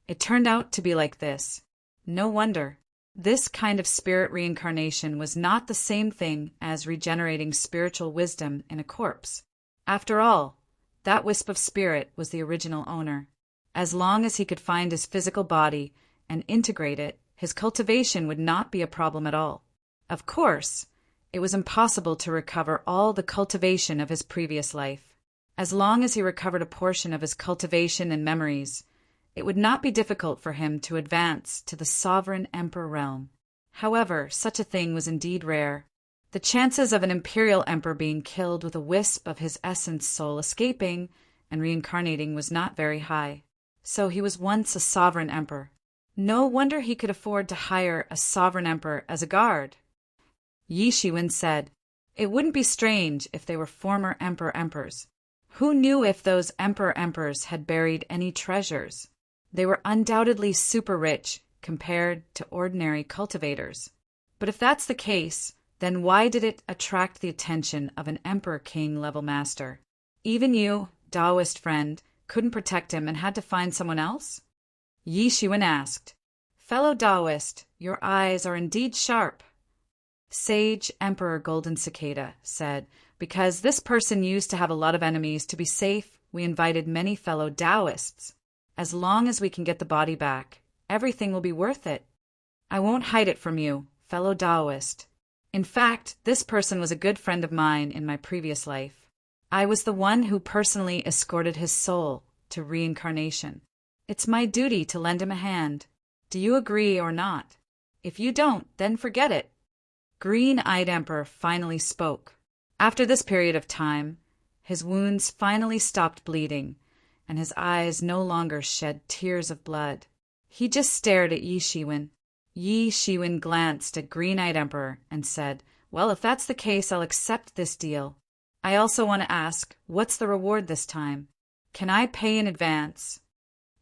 It turned out to be like this. No wonder. This kind of spirit reincarnation was not the same thing as regenerating spiritual wisdom in a corpse. After all, that wisp of spirit was the original owner. As long as he could find his physical body and integrate it, his cultivation would not be a problem at all. Of course, it was impossible to recover all the cultivation of his previous life. As long as he recovered a portion of his cultivation and memories, it would not be difficult for him to advance to the sovereign emperor realm. However, such a thing was indeed rare. The chances of an imperial emperor being killed with a wisp of his essence soul escaping and reincarnating was not very high. So he was once a sovereign emperor. No wonder he could afford to hire a sovereign emperor as a guard. Yi Shiwen said, "It wouldn't be strange if they were former emperors. Who knew if those emperors had buried any treasures? They were undoubtedly super rich compared to ordinary cultivators. But if that's the case, then why did it attract the attention of an Emperor King level master? Even you, Taoist friend, couldn't protect him and had to find someone else?" Yi Shiwen asked. "Fellow Taoist, your eyes are indeed sharp." Sage Emperor Golden Cicada said, "Because this person used to have a lot of enemies, to be safe, we invited many fellow Taoists. As long as we can get the body back, everything will be worth it. I won't hide it from you, fellow Taoist. In fact, this person was a good friend of mine in my previous life. I was the one who personally escorted his soul to reincarnation. It's my duty to lend him a hand. Do you agree or not? If you don't, then forget it." Green-eyed Emperor finally spoke. After this period of time, his wounds finally stopped bleeding, and his eyes no longer shed tears of blood. He just stared at Yi Shiwen. Yi Shiwen glanced at Green-eyed Emperor and said, "Well, if that's the case, I'll accept this deal. I also want to ask, what's the reward this time? Can I pay in advance?"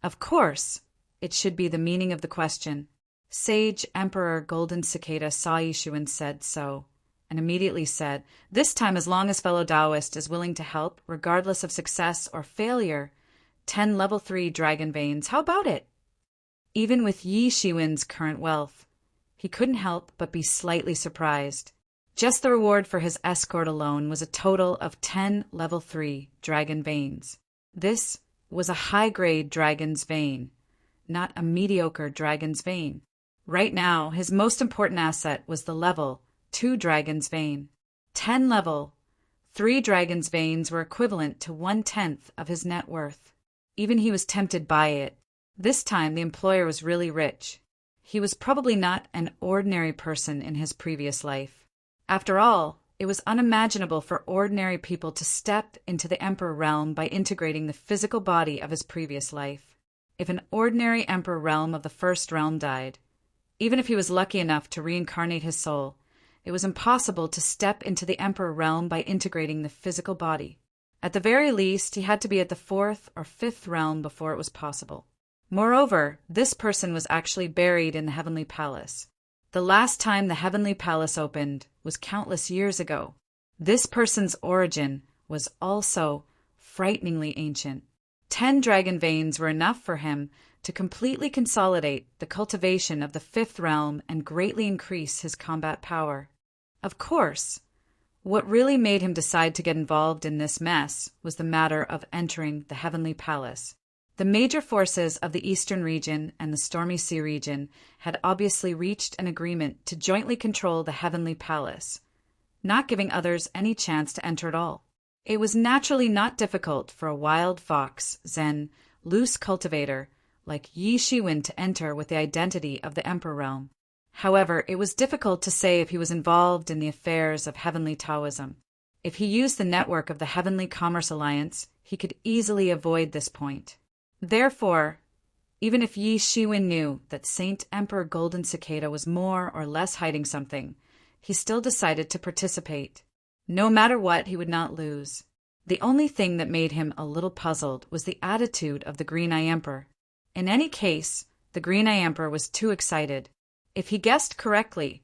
Of course, it should be the meaning of the question. Sage Emperor Golden Cicada saw Yi Shiwen said so, and immediately said, "This time, as long as fellow Taoist is willing to help, regardless of success or failure, 10 level 3 dragon veins, how about it?" Even with Yi Shiwen's current wealth, he couldn't help but be slightly surprised. Just the reward for his escort alone was a total of 10 level 3 dragon veins. This was a high-grade dragon's vein, not a mediocre dragon's vein. Right now, his most important asset was the level 2 dragon's vein. 10 level 3 dragon's veins were equivalent to 1/10 of his net worth. Even he was tempted by it. This time, the employer was really rich. He was probably not an ordinary person in his previous life. After all, it was unimaginable for ordinary people to step into the emperor realm by integrating the physical body of his previous life. If an ordinary emperor realm of the first realm died, even if he was lucky enough to reincarnate his soul, it was impossible to step into the emperor realm by integrating the physical body. At the very least, he had to be at the 4th or 5th realm before it was possible. Moreover, this person was actually buried in the heavenly palace. The last time the heavenly palace opened was countless years ago. This person's origin was also frighteningly ancient. 10 dragon veins were enough for him to completely consolidate the cultivation of the fifth realm and greatly increase his combat power. Of course, what really made him decide to get involved in this mess was the matter of entering the heavenly palace. The major forces of the Eastern region and the Stormy Sea region had obviously reached an agreement to jointly control the heavenly palace, not giving others any chance to enter at all. It was naturally not difficult for a wild fox, zen, loose cultivator like Yi Shiwen to enter with the identity of the Emperor realm. However, it was difficult to say if he was involved in the affairs of heavenly Taoism. If he used the network of the Heavenly Commerce Alliance, he could easily avoid this point. Therefore, even if Yi Shiwen knew that Saint Emperor Golden Cicada was more or less hiding something, he still decided to participate. No matter what, he would not lose. The only thing that made him a little puzzled was the attitude of the Green-Eye Emperor. In any case, the Green-Eye Emperor was too excited. If he guessed correctly,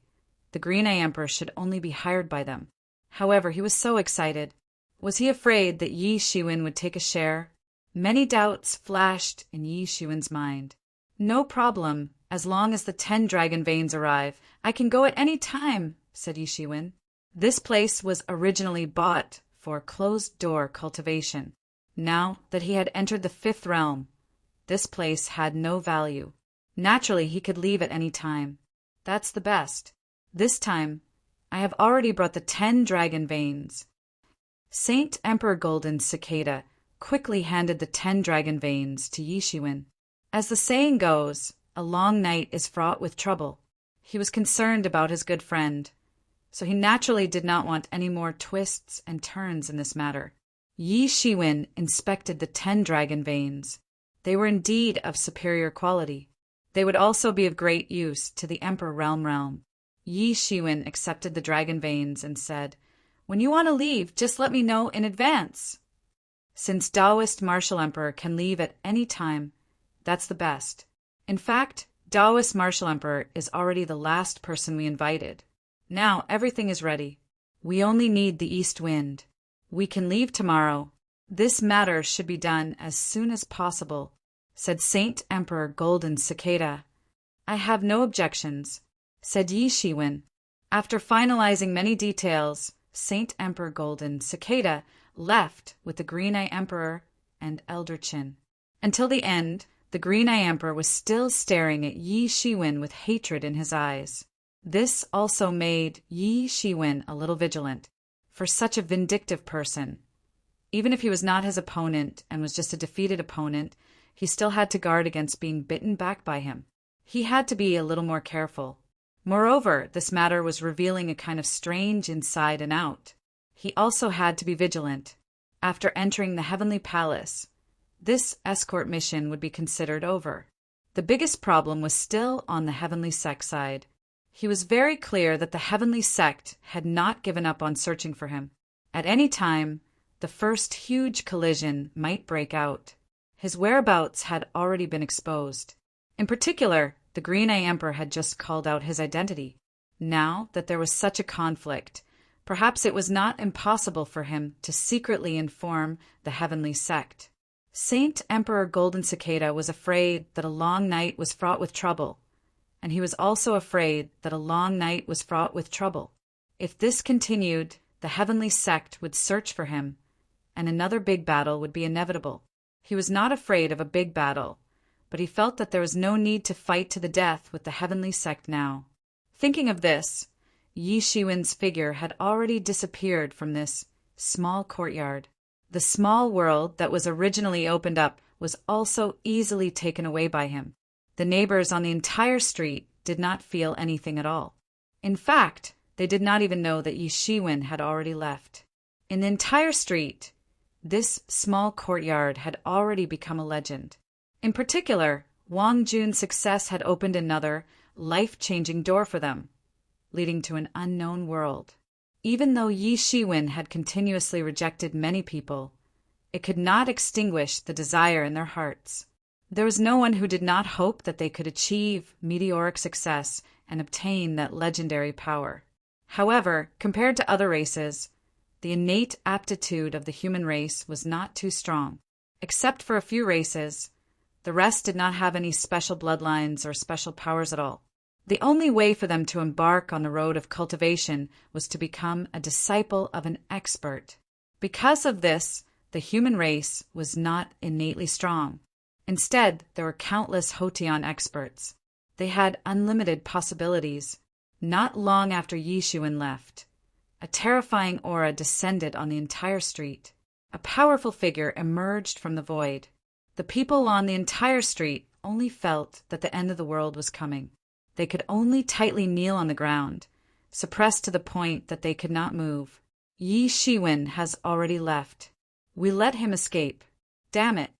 the Green-Eye Emperor should only be hired by them. However, he was so excited. Was he afraid that Yi Shiwen would take a share? Many doubts flashed in Yi Shiwen's mind. No problem, as long as the 10 dragon veins arrive. I can go at any time, said Yi Shiwen. This place was originally bought for closed-door cultivation. Now that he had entered the fifth realm, this place had no value. Naturally, he could leave at any time. That's the best. This time, I have already brought the 10 dragon veins. Saint Emperor Golden Cicada quickly handed the 10 dragon veins to Yi Shiwen. As the saying goes, a long night is fraught with trouble. He was concerned about his good friend, so he naturally did not want any more twists and turns in this matter. Yi Shiwen inspected the 10 dragon veins. They were indeed of superior quality. They would also be of great use to the Emperor realm. Yi Shiwen accepted the dragon veins and said, "When you want to leave, just let me know in advance." Since Taoist Martial Emperor can leave at any time, that's the best. In fact, Taoist Martial Emperor is already the last person we invited. Now everything is ready. We only need the east wind. We can leave tomorrow. This matter should be done as soon as possible, said Saint Emperor Golden Cicada. I have no objections, said Yi Shiwen. After finalizing many details, Saint Emperor Golden Cicada left with the Green-Eye Emperor and Elder Qin. Until the end, the Green-Eye Emperor was still staring at Yi Shiwen with hatred in his eyes. This also made Yi Shiwen a little vigilant. For such a vindictive person, even if he was not his opponent and was just a defeated opponent, he still had to guard against being bitten back by him. He had to be a little more careful. Moreover, this matter was revealing a kind of strange inside and out. He also had to be vigilant. After entering the heavenly palace, this escort mission would be considered over. The biggest problem was still on the heavenly sect side. He was very clear that the heavenly sect had not given up on searching for him. At any time, the first huge collision might break out. His whereabouts had already been exposed. In particular, the Green-Eye Emperor had just called out his identity. Now that there was such a conflict, perhaps it was not impossible for him to secretly inform the heavenly sect. Saint Emperor Golden Cicada was afraid that a long night was fraught with trouble, and he was also afraid that a long night was fraught with trouble. If this continued, the heavenly sect would search for him, and another big battle would be inevitable. He was not afraid of a big battle, but he felt that there was no need to fight to the death with the heavenly sect now. Thinking of this, Yi Shiwen's figure had already disappeared from this small courtyard. The small world that was originally opened up was also easily taken away by him. The neighbors on the entire street did not feel anything at all. In fact, they did not even know that Yi Shiwen had already left. In the entire street, this small courtyard had already become a legend. In particular, Wang Jun's success had opened another, life-changing door for them, leading to an unknown world. Even though Yi Shiwen had continuously rejected many people, it could not extinguish the desire in their hearts. There was no one who did not hope that they could achieve meteoric success and obtain that legendary power. However, compared to other races, the innate aptitude of the human race was not too strong. Except for a few races, the rest did not have any special bloodlines or special powers at all. The only way for them to embark on the road of cultivation was to become a disciple of an expert. Because of this, the human race was not innately strong. Instead, there were countless Hoteon experts. They had unlimited possibilities. Not long after Yishuin left, a terrifying aura descended on the entire street. A powerful figure emerged from the void. The people on the entire street only felt that the end of the world was coming. They could only tightly kneel on the ground, suppressed to the point that they could not move. Yi Shiwen has already left. We let him escape. Damn it.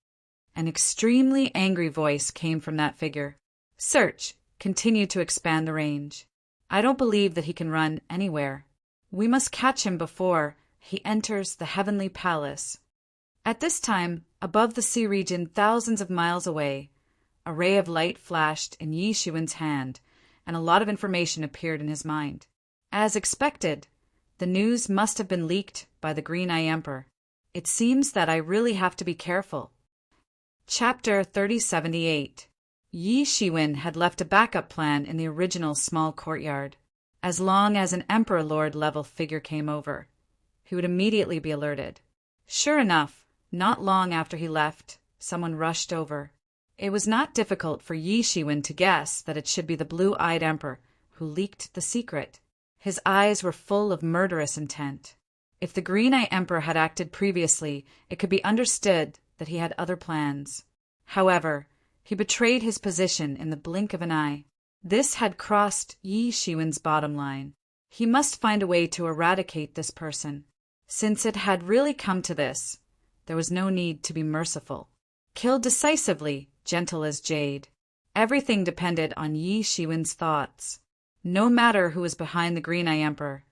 An extremely angry voice came from that figure. Search. Continue to expand the range. I don't believe that he can run anywhere. We must catch him before he enters the heavenly palace. At this time, above the sea region thousands of miles away, a ray of light flashed in Yi Shiwen's hand, and a lot of information appeared in his mind. As expected, the news must have been leaked by the Green Eye Emperor. It seems that I really have to be careful. Chapter 3078. Yi Shiwen had left a backup plan in the original small courtyard. As long as an Emperor Lord level figure came over, he would immediately be alerted. Sure enough, not long after he left, someone rushed over. It was not difficult for Yi Shiwen to guess that it should be the blue-eyed Emperor who leaked the secret. His eyes were full of murderous intent. If the Green Eye Emperor had acted previously, it could be understood that he had other plans. However, he betrayed his position in the blink of an eye. This had crossed Yi Shiwen's bottom line. He must find a way to eradicate this person. Since it had really come to this, there was no need to be merciful. Kill decisively, gentle as jade. Everything depended on Yi Shiwen's thoughts. No matter who was behind the Green Eye Emperor,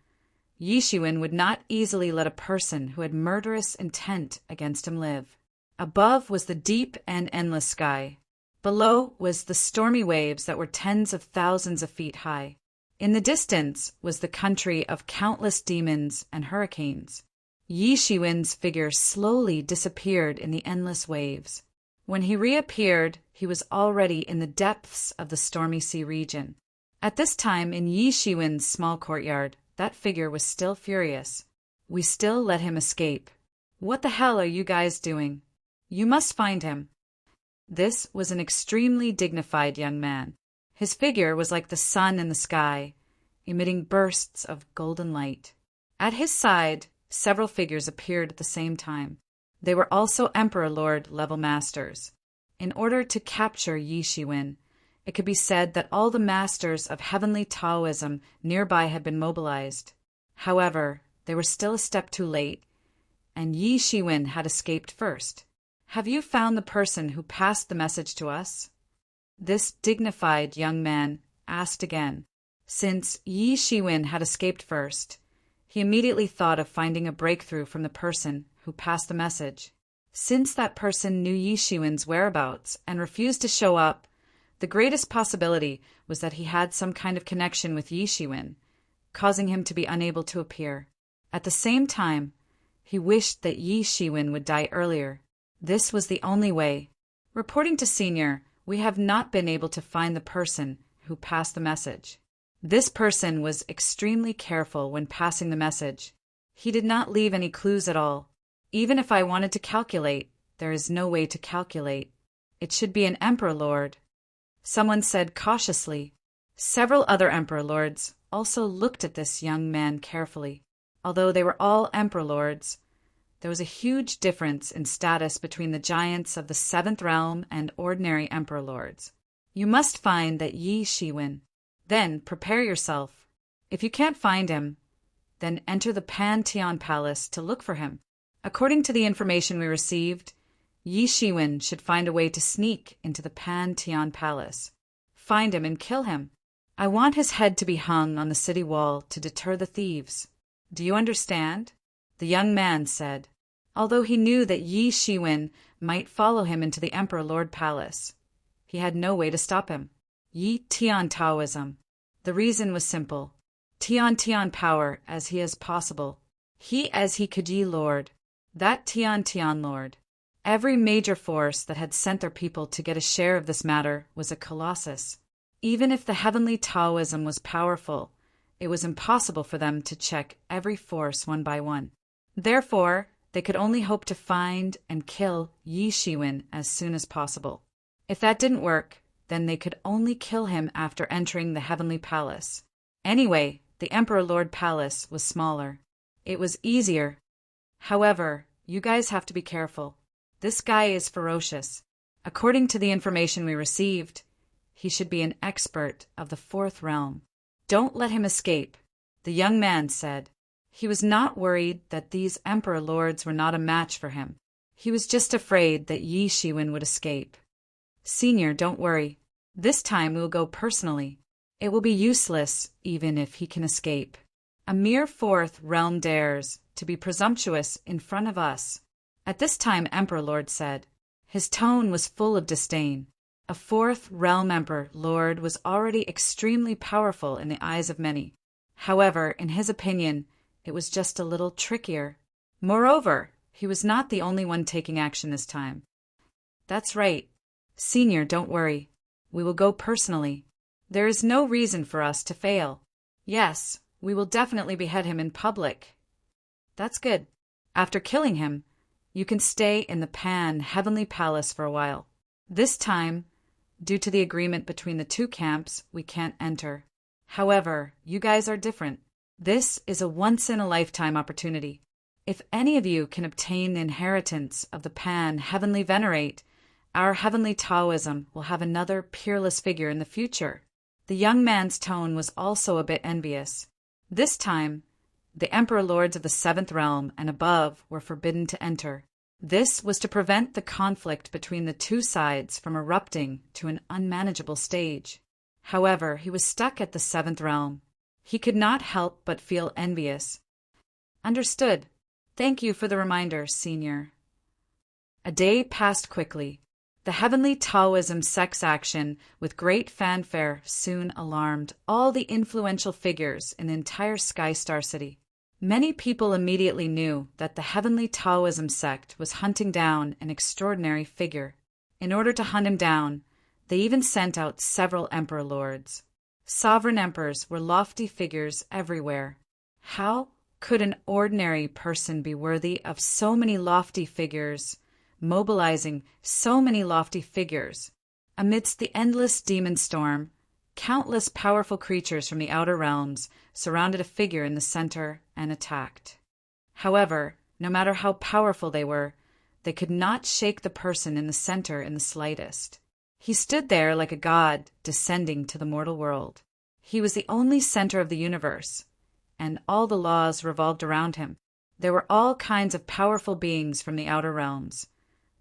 Yi Shiwen would not easily let a person who had murderous intent against him live. Above was the deep and endless sky. Below was the stormy waves that were tens of thousands of feet high. In the distance was the country of countless demons and hurricanes. Yi Shiwen's figure slowly disappeared in the endless waves. When he reappeared, he was already in the depths of the stormy sea region. At this time, in Yi Shiwen's small courtyard, that figure was still furious. We still let him escape. What the hell are you guys doing? You must find him. This was an extremely dignified young man. His figure was like the sun in the sky, emitting bursts of golden light. At his side, several figures appeared at the same time. They were also Emperor Lord level masters. In order to capture Yi Shiwen, it could be said that all the masters of heavenly Taoism nearby had been mobilized. However, they were still a step too late, and Yi Shiwen had escaped first. Have you found the person who passed the message to us? This dignified young man asked again. Since Yi Shiwen had escaped first, he immediately thought of finding a breakthrough from the person who passed the message. Since that person knew Yi Shiwen's whereabouts and refused to show up, the greatest possibility was that he had some kind of connection with Yi Shiwen, causing him to be unable to appear. At the same time, he wished that Yi Shiwen would die earlier. This was the only way. Reporting to Senior, we have not been able to find the person who passed the message. This person was extremely careful when passing the message. He did not leave any clues at all. Even if I wanted to calculate, there is no way to calculate. It should be an Emperor Lord. Someone said cautiously. Several other Emperor Lords also looked at this young man carefully. Although they were all Emperor Lords, there was a huge difference in status between the giants of the Seventh Realm and ordinary Emperor Lords. You must find that Yi Shiwen. Then prepare yourself. If you can't find him, then enter the Pantheon Palace to look for him. According to the information we received, Yi Shiwen should find a way to sneak into the Pantheon Palace. Find him and kill him. I want his head to be hung on the city wall to deter the thieves. Do you understand? The young man said. Although he knew that Yi Shiwen might follow him into the Emperor Lord Palace. He had no way to stop him. Yi Tian Taoism. The reason was simple. Tian Tian power as he as possible. He as he could Yi Lord. That Tian Tian Lord. Every major force that had sent their people to get a share of this matter was a colossus. Even if the heavenly Taoism was powerful, it was impossible for them to check every force one by one. Therefore, they could only hope to find and kill Yi Shiwen as soon as possible. If that didn't work, then they could only kill him after entering the heavenly palace. Anyway, the Emperor Lord Palace was smaller. It was easier. However, you guys have to be careful. This guy is ferocious. According to the information we received, he should be an expert of the fourth realm. Don't let him escape, the young man said. He was not worried that these emperor lords were not a match for him. He was just afraid that Yi Shiwen would escape. Senior, don't worry. This time we will go personally. It will be useless, even if he can escape. A mere fourth realm dares to be presumptuous in front of us. At this time, Emperor Lord said. His tone was full of disdain. A fourth realm Emperor Lord was already extremely powerful in the eyes of many. However, in his opinion, it was just a little trickier. Moreover, he was not the only one taking action this time. That's right. Senior, don't worry. We will go personally. There is no reason for us to fail. Yes, we will definitely behead him in public. That's good. After killing him, you can stay in the Heavenly Palace for a while. This time, due to the agreement between the two camps, we can't enter. However, you guys are different. This is a once-in-a-lifetime opportunity. If any of you can obtain the inheritance of the Heavenly Venerate, our heavenly Taoism will have another peerless figure in the future. The young man's tone was also a bit envious. This time, the Emperor Lords of the Seventh Realm and above were forbidden to enter. This was to prevent the conflict between the two sides from erupting to an unmanageable stage. However, he was stuck at the Seventh Realm. He could not help but feel envious. Understood. Thank you for the reminder, Senior. A day passed quickly. The heavenly Taoism sex action with great fanfare soon alarmed all the influential figures in the entire Sky Star City. Many people immediately knew that the heavenly Taoism sect was hunting down an extraordinary figure. In order to hunt him down, they even sent out several emperor lords. Sovereign emperors were lofty figures everywhere. How could an ordinary person be worthy of so many lofty figures, mobilizing so many lofty figures? Amidst the endless demon storm, countless powerful creatures from the outer realms surrounded a figure in the center and attacked. However, no matter how powerful they were, they could not shake the person in the center in the slightest. He stood there like a god descending to the mortal world. He was the only center of the universe, and all the laws revolved around him. There were all kinds of powerful beings from the outer realms,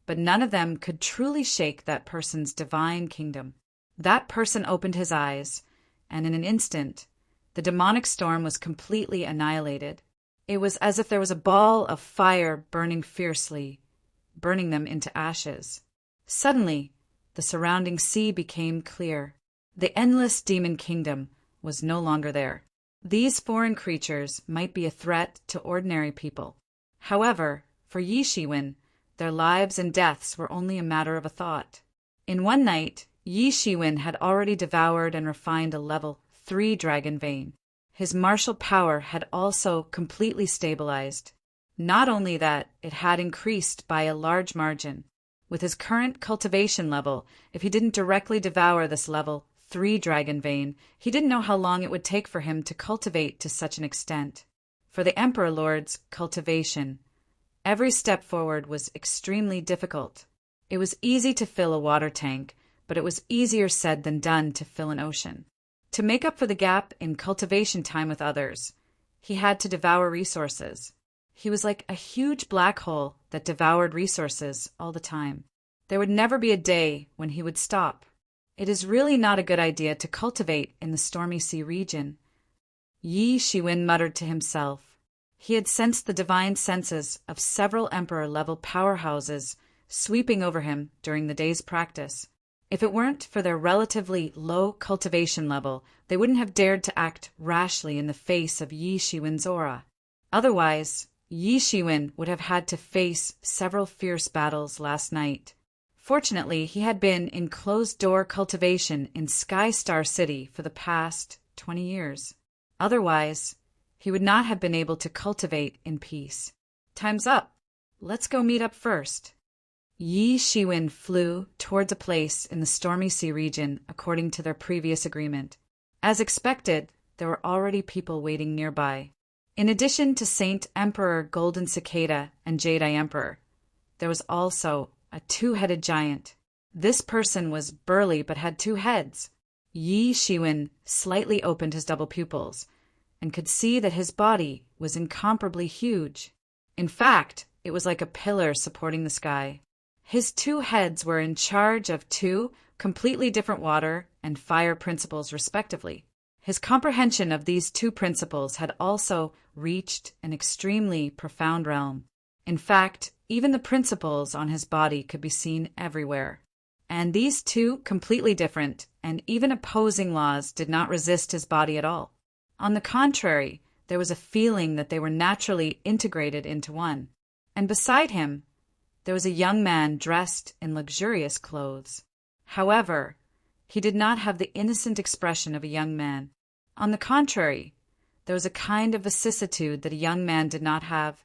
but none of them could truly shake that person's divine kingdom. That person opened his eyes, and in an instant, the demonic storm was completely annihilated. It was as if there was a ball of fire burning fiercely, burning them into ashes. Suddenly, the surrounding sea became clear. The endless demon kingdom was no longer there. These foreign creatures might be a threat to ordinary people. However, for Yi Shiwen, their lives and deaths were only a matter of a thought. In one night, Yi Shiwen had already devoured and refined a level 3 dragon vein. His martial power had also completely stabilized. Not only that, it had increased by a large margin. With his current cultivation level, if he didn't directly devour this level 3 dragon vein, he didn't know how long it would take for him to cultivate to such an extent. For the Emperor Lord's cultivation, every step forward was extremely difficult. It was easy to fill a water tank, but it was easier said than done to fill an ocean. To make up for the gap in cultivation time with others, he had to devour resources. He was like a huge black hole that devoured resources all the time. There would never be a day when he would stop. It is really not a good idea to cultivate in the Stormy Sea region. Yi Shiwen muttered to himself. He had sensed the divine senses of several emperor-level powerhouses sweeping over him during the day's practice. If it weren't for their relatively low cultivation level, they wouldn't have dared to act rashly in the face of Yi Shiwen's aura. Otherwise, Yi Shiwen would have had to face several fierce battles last night. Fortunately, he had been in closed-door cultivation in Sky Star City for the past 20 years. Otherwise, he would not have been able to cultivate in peace. Time's up. Let's go meet up first. Yi Shiwen flew towards a place in the Stormy Sea region according to their previous agreement. As expected, there were already people waiting nearby. In addition to Saint Emperor Golden Cicada and Jade-Eye Emperor, there was also a two-headed giant. This person was burly but had two heads. Yi Shiwen slightly opened his double pupils and could see that his body was incomparably huge. In fact, it was like a pillar supporting the sky. His two heads were in charge of two completely different water and fire principles respectively. His comprehension of these two principles had also reached an extremely profound realm. In fact, even the principles on his body could be seen everywhere. And these two completely different and even opposing laws did not resist his body at all. On the contrary, there was a feeling that they were naturally integrated into one. And beside him, there was a young man dressed in luxurious clothes. However, he did not have the innocent expression of a young man. On the contrary, there was a kind of vicissitude that a young man did not have,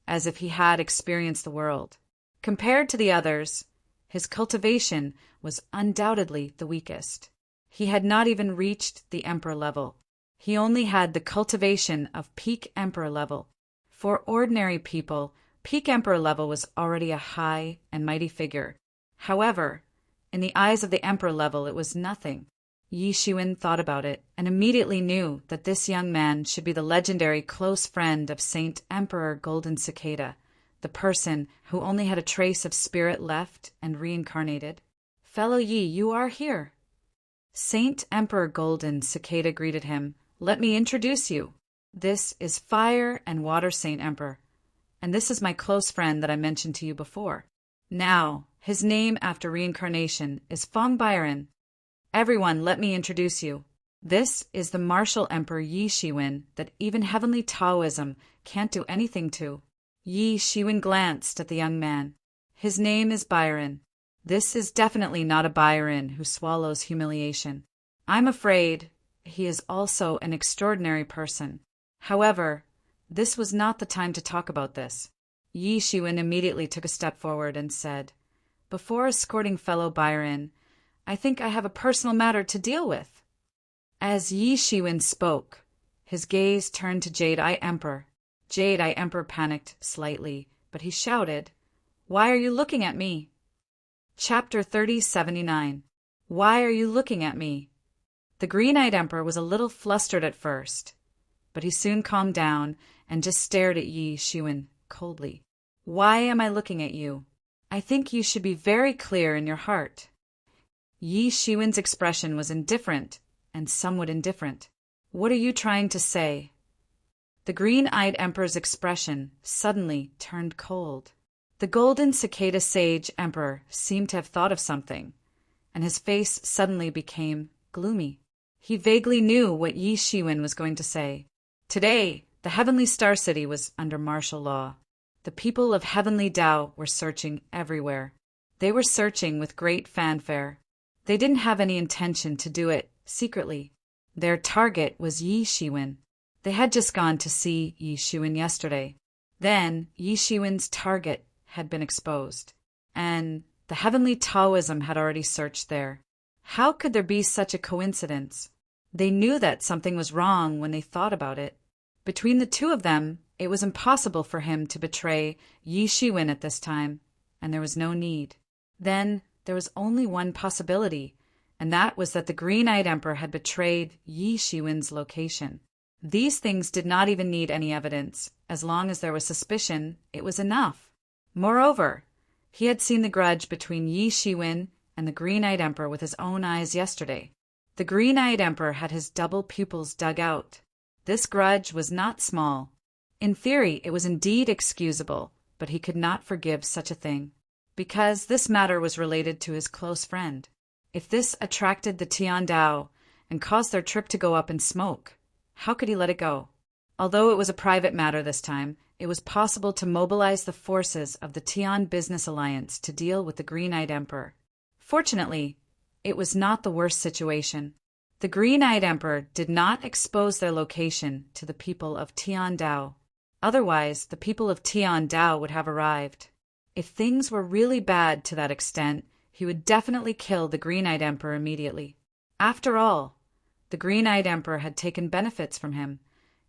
as if he had experienced the world. Compared to the others, his cultivation was undoubtedly the weakest. He had not even reached the emperor level. He only had the cultivation of peak emperor level. For ordinary people, peak emperor level was already a high and mighty figure. However, in the eyes of the emperor level, it was nothing. Yi Shiwen thought about it and immediately knew that this young man should be the legendary close friend of Saint Emperor Golden Cicada, the person who only had a trace of spirit left and reincarnated. "Fellow Yi, you are here." Saint Emperor Golden Cicada greeted him. "Let me introduce you. This is Fire and Water Saint Emperor, and this is my close friend that I mentioned to you before. Now, his name after reincarnation is Fong Byron. Everyone, let me introduce you. This is the martial Emperor Yi Shiwen that even heavenly Taoism can't do anything to." Yi Shiwen glanced at the young man. "His name is Byron. This is definitely not a Byron who swallows humiliation. I'm afraid he is also an extraordinary person. However, this was not the time to talk about this." Yi Shiwen immediately took a step forward and said, "Before escorting fellow Byron, I think I have a personal matter to deal with." As Yi Shiwen spoke, his gaze turned to Jade-Eye Emperor. Jade-Eye Emperor panicked slightly, but he shouted, "Why are you looking at me?" Chapter 3079. Why are you looking at me? The Green-Eyed Emperor was a little flustered at first, but he soon calmed down and just stared at Yi Shiwen coldly. "Why am I looking at you? I think you should be very clear in your heart." Yi Shiwen's expression was indifferent and somewhat indifferent. "What are you trying to say?" The Green-Eyed Emperor's expression suddenly turned cold. The Golden Cicada Sage Emperor seemed to have thought of something, and his face suddenly became gloomy. He vaguely knew what Yi Shiwen was going to say. Today, the Heavenly Star City was under martial law. The people of Heavenly Tao were searching everywhere. They were searching with great fanfare. They didn't have any intention to do it secretly. Their target was Yi Shiwen. They had just gone to see Yi Shiwen yesterday. Then Yi Shiwen's target had been exposed, and the heavenly Taoism had already searched there. How could there be such a coincidence? They knew that something was wrong when they thought about it. Between the two of them, it was impossible for him to betray Yi Shiwen at this time, and there was no need. Then there was only one possibility, and that was that the Green-Eyed Emperor had betrayed Yi Shiwen's location. These things did not even need any evidence. As long as there was suspicion, it was enough. Moreover, he had seen the grudge between Yi Shiwen and the Green-Eyed Emperor with his own eyes yesterday. The Green-Eyed Emperor had his double pupils dug out. This grudge was not small. In theory, it was indeed excusable, but he could not forgive such a thing. because this matter was related to his close friend. If this attracted the Tiandao and caused their trip to go up in smoke, how could he let it go? Although it was a private matter this time, it was possible to mobilize the forces of the Tian Business Alliance to deal with the Green-Eyed Emperor. Fortunately, it was not the worst situation. The Green-Eyed Emperor did not expose their location to the people of Tiandao. Otherwise, the people of Tiandao would have arrived. If things were really bad to that extent, he would definitely kill the Green-Eyed Emperor immediately. After all, the Green-Eyed Emperor had taken benefits from him,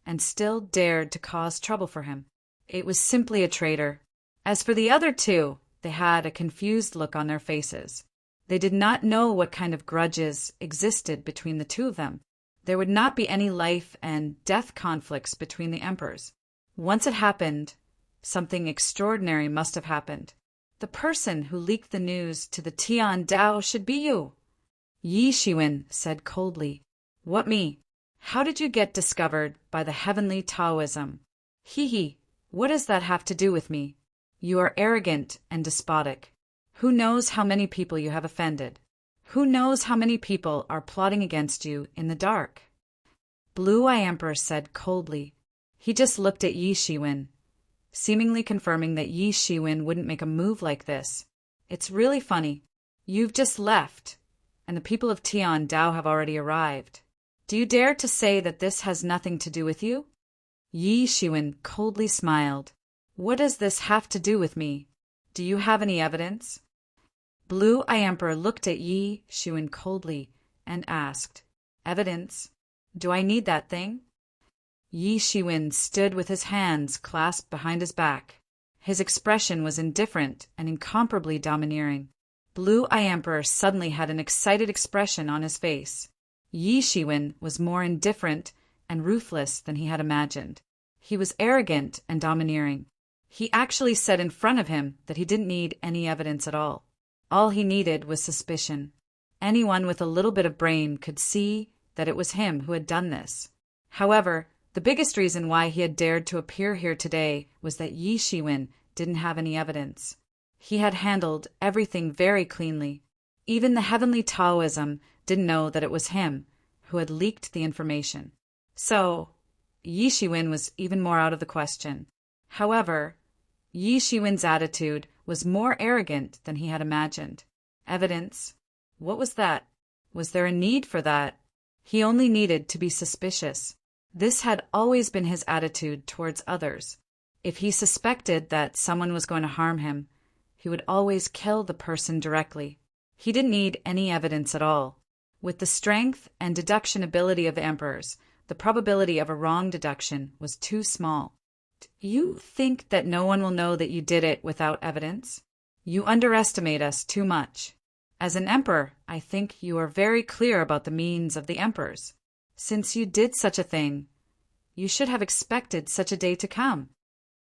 and still dared to cause trouble for him. It was simply a traitor. As for the other two, they had a confused look on their faces. They did not know what kind of grudges existed between the two of them. There would not be any life and death conflicts between the emperors. Once it happened, something extraordinary must have happened. The person who leaked the news to the Tiandao should be you. Yi Shiwen said coldly. What me? How did you get discovered by the heavenly Taoism? Hee, what does that have to do with me? You are arrogant and despotic. Who knows how many people you have offended? Who knows how many people are plotting against you in the dark? Blue-Eye Emperor said coldly. He just looked at Yi Shiwen, seemingly confirming that Yi Shiwen wouldn't make a move like this. It's really funny. You've just left, and the people of Tiandao have already arrived. Do you dare to say that this has nothing to do with you? Yi Shiwen coldly smiled. What does this have to do with me? Do you have any evidence? Blue-Eye Emperor looked at Yi Shiwen coldly and asked, Evidence? Do I need that thing? Yi Shiwen stood with his hands clasped behind his back. His expression was indifferent and incomparably domineering. Blue-Eye Emperor suddenly had an excited expression on his face. Yi Shiwen was more indifferent and ruthless than he had imagined. He was arrogant and domineering. He actually said in front of him that he didn't need any evidence at all. All he needed was suspicion. Anyone with a little bit of brain could see that it was him who had done this. However, the biggest reason why he had dared to appear here today was that Yi Shiwen didn't have any evidence. He had handled everything very cleanly. Even the heavenly Taoism didn't know that it was him who had leaked the information. So, Yi Shiwen was even more out of the question. However, Yi Shiwen's attitude was more arrogant than he had imagined. Evidence? What was that? Was there a need for that? He only needed to be suspicious. This had always been his attitude towards others. If he suspected that someone was going to harm him, he would always kill the person directly. He didn't need any evidence at all. With the strength and deduction ability of emperors, the probability of a wrong deduction was too small. You think that no one will know that you did it without evidence? You underestimate us too much. As an emperor, I think you are very clear about the means of the emperors. Since you did such a thing, you should have expected such a day to come.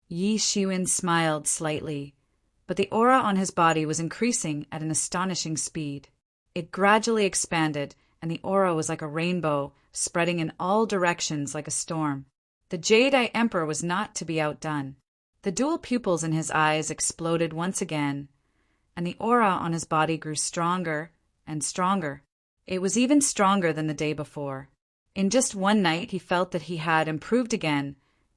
Yi Shiwen smiled slightly, but the aura on his body was increasing at an astonishing speed. It gradually expanded, and the aura was like a rainbow, spreading in all directions like a storm. The Jade-Eye Emperor was not to be outdone. The dual pupils in his eyes exploded once again, and the aura on his body grew stronger and stronger. It was even stronger than the day before. In just one night he felt that he had improved again,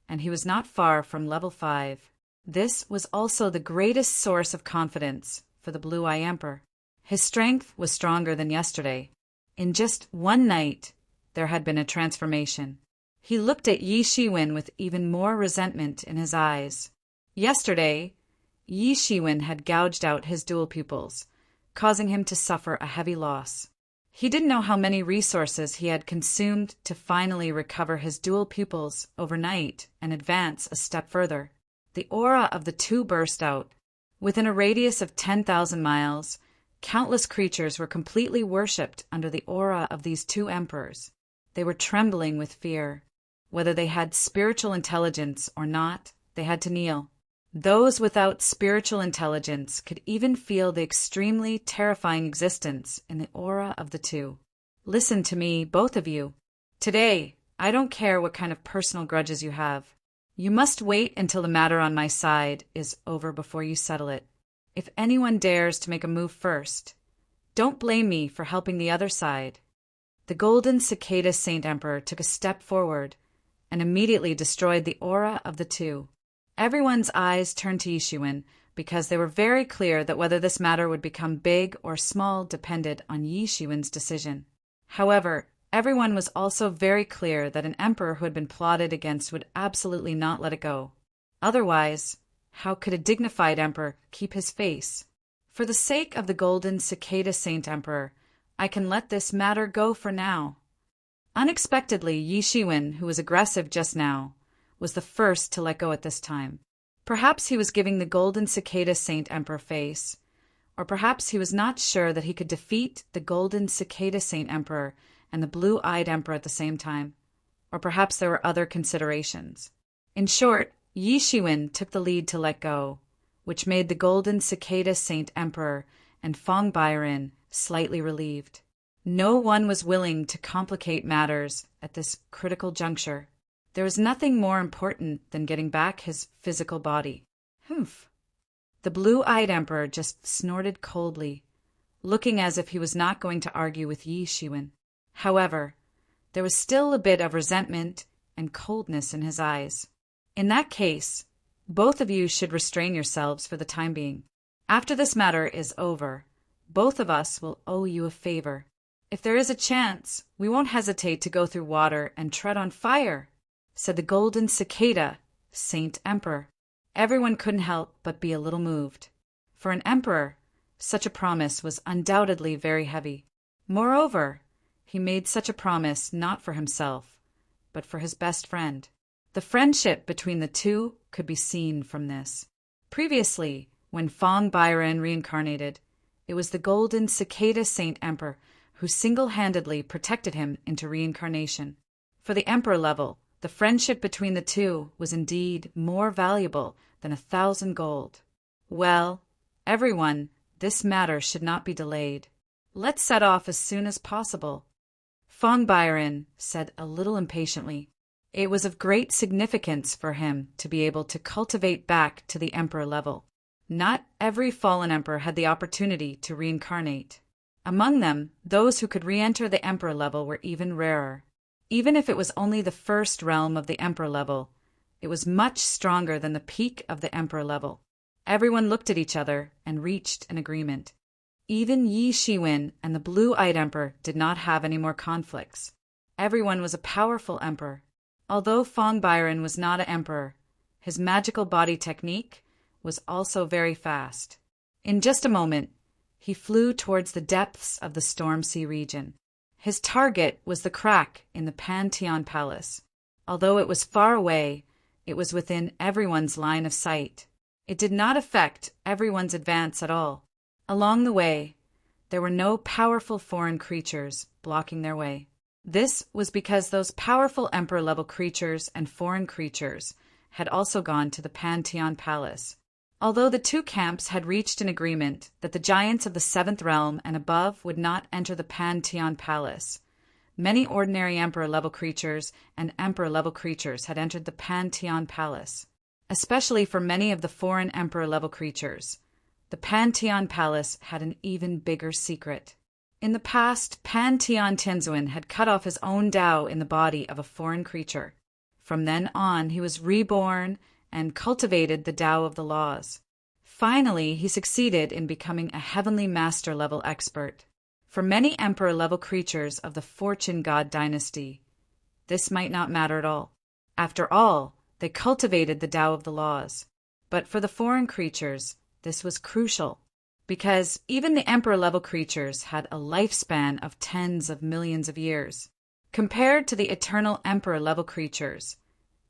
and he was not far from level 5. This was also the greatest source of confidence for the Blue-Eye Emperor. His strength was stronger than yesterday. In just one night, there had been a transformation. He looked at Yi Shiwen with even more resentment in his eyes. Yesterday, Yi Shiwen had gouged out his dual pupils, causing him to suffer a heavy loss. He didn't know how many resources he had consumed to finally recover his dual pupils overnight and advance a step further. The aura of the two burst out. Within a radius of 10,000 miles, countless creatures were completely worshipped under the aura of these two emperors. They were trembling with fear. Whether they had spiritual intelligence or not, they had to kneel. Those without spiritual intelligence could even feel the extremely terrifying existence in the aura of the two. Listen to me, both of you. Today, I don't care what kind of personal grudges you have. You must wait until the matter on my side is over before you settle it. If anyone dares to make a move first, don't blame me for helping the other side." The golden cicada Saint Emperor took a step forward and immediately destroyed the aura of the two. Everyone's eyes turned to Yishuin because they were very clear that whether this matter would become big or small depended on Yishuin's decision. However, everyone was also very clear that an emperor who had been plotted against would absolutely not let it go. Otherwise, how could a dignified emperor keep his face? For the sake of the golden cicada Saint Emperor, I can let this matter go for now. Unexpectedly, Yishuin, who was aggressive just now, was the first to let go at this time. Perhaps he was giving the golden cicada Saint Emperor face, or perhaps he was not sure that he could defeat the golden cicada Saint Emperor and the blue-eyed emperor at the same time, or perhaps there were other considerations. In short, Yishuin took the lead to let go, which made the golden cicada Saint Emperor and Fong Byron slightly relieved. No one was willing to complicate matters at this critical juncture. There was nothing more important than getting back his physical body. Humph! The blue-eyed emperor just snorted coldly, looking as if he was not going to argue with Yishuin. However, there was still a bit of resentment and coldness in his eyes. In that case, both of you should restrain yourselves for the time being. After this matter is over, both of us will owe you a favor. If there is a chance, we won't hesitate to go through water and tread on fire, said the golden cicada Saint Emperor. Everyone couldn't help but be a little moved. For an emperor, such a promise was undoubtedly very heavy. Moreover, he made such a promise not for himself, but for his best friend. The friendship between the two could be seen from this. Previously, when Fong Byron reincarnated, it was the golden cicada Saint Emperor who single-handedly protected him into reincarnation. For the emperor level, the friendship between the two was indeed more valuable than 1,000 gold. Well, everyone, this matter should not be delayed. Let's set off as soon as possible. Fong Byron said a little impatiently. It was of great significance for him to be able to cultivate back to the emperor level. Not every fallen emperor had the opportunity to reincarnate. Among them, those who could re-enter the emperor level were even rarer. Even if it was only the first realm of the emperor level, it was much stronger than the peak of the emperor level. Everyone looked at each other and reached an agreement. Even Yishuin and the blue-eyed emperor did not have any more conflicts. Everyone was a powerful emperor. Although Fong Byron was not an emperor, his magical body technique was also very fast. In just a moment, he flew towards the depths of the Storm Sea region. His target was the crack in the Pantheon Palace. Although it was far away, it was within everyone's line of sight. It did not affect everyone's advance at all. Along the way, there were no powerful foreign creatures blocking their way. This was because those powerful emperor-level creatures and foreign creatures had also gone to the Pantheon Palace. Although the two camps had reached an agreement that the giants of the seventh realm and above would not enter the Pantheon Palace, many ordinary emperor-level creatures and emperor-level creatures had entered the Pantheon Palace. Especially for many of the foreign emperor-level creatures, the Pantheon Palace had an even bigger secret. In the past, Pantheon Tianzuan had cut off his own Tao in the body of a foreign creature. From then on, he was reborn and cultivated the Tao of the laws. Finally, he succeeded in becoming a heavenly master-level expert. For many emperor-level creatures of the Fortune God dynasty, this might not matter at all. After all, they cultivated the Tao of the laws. But for the foreign creatures, this was crucial, because even the emperor-level creatures had a lifespan of tens of millions of years. Compared to the eternal emperor-level creatures,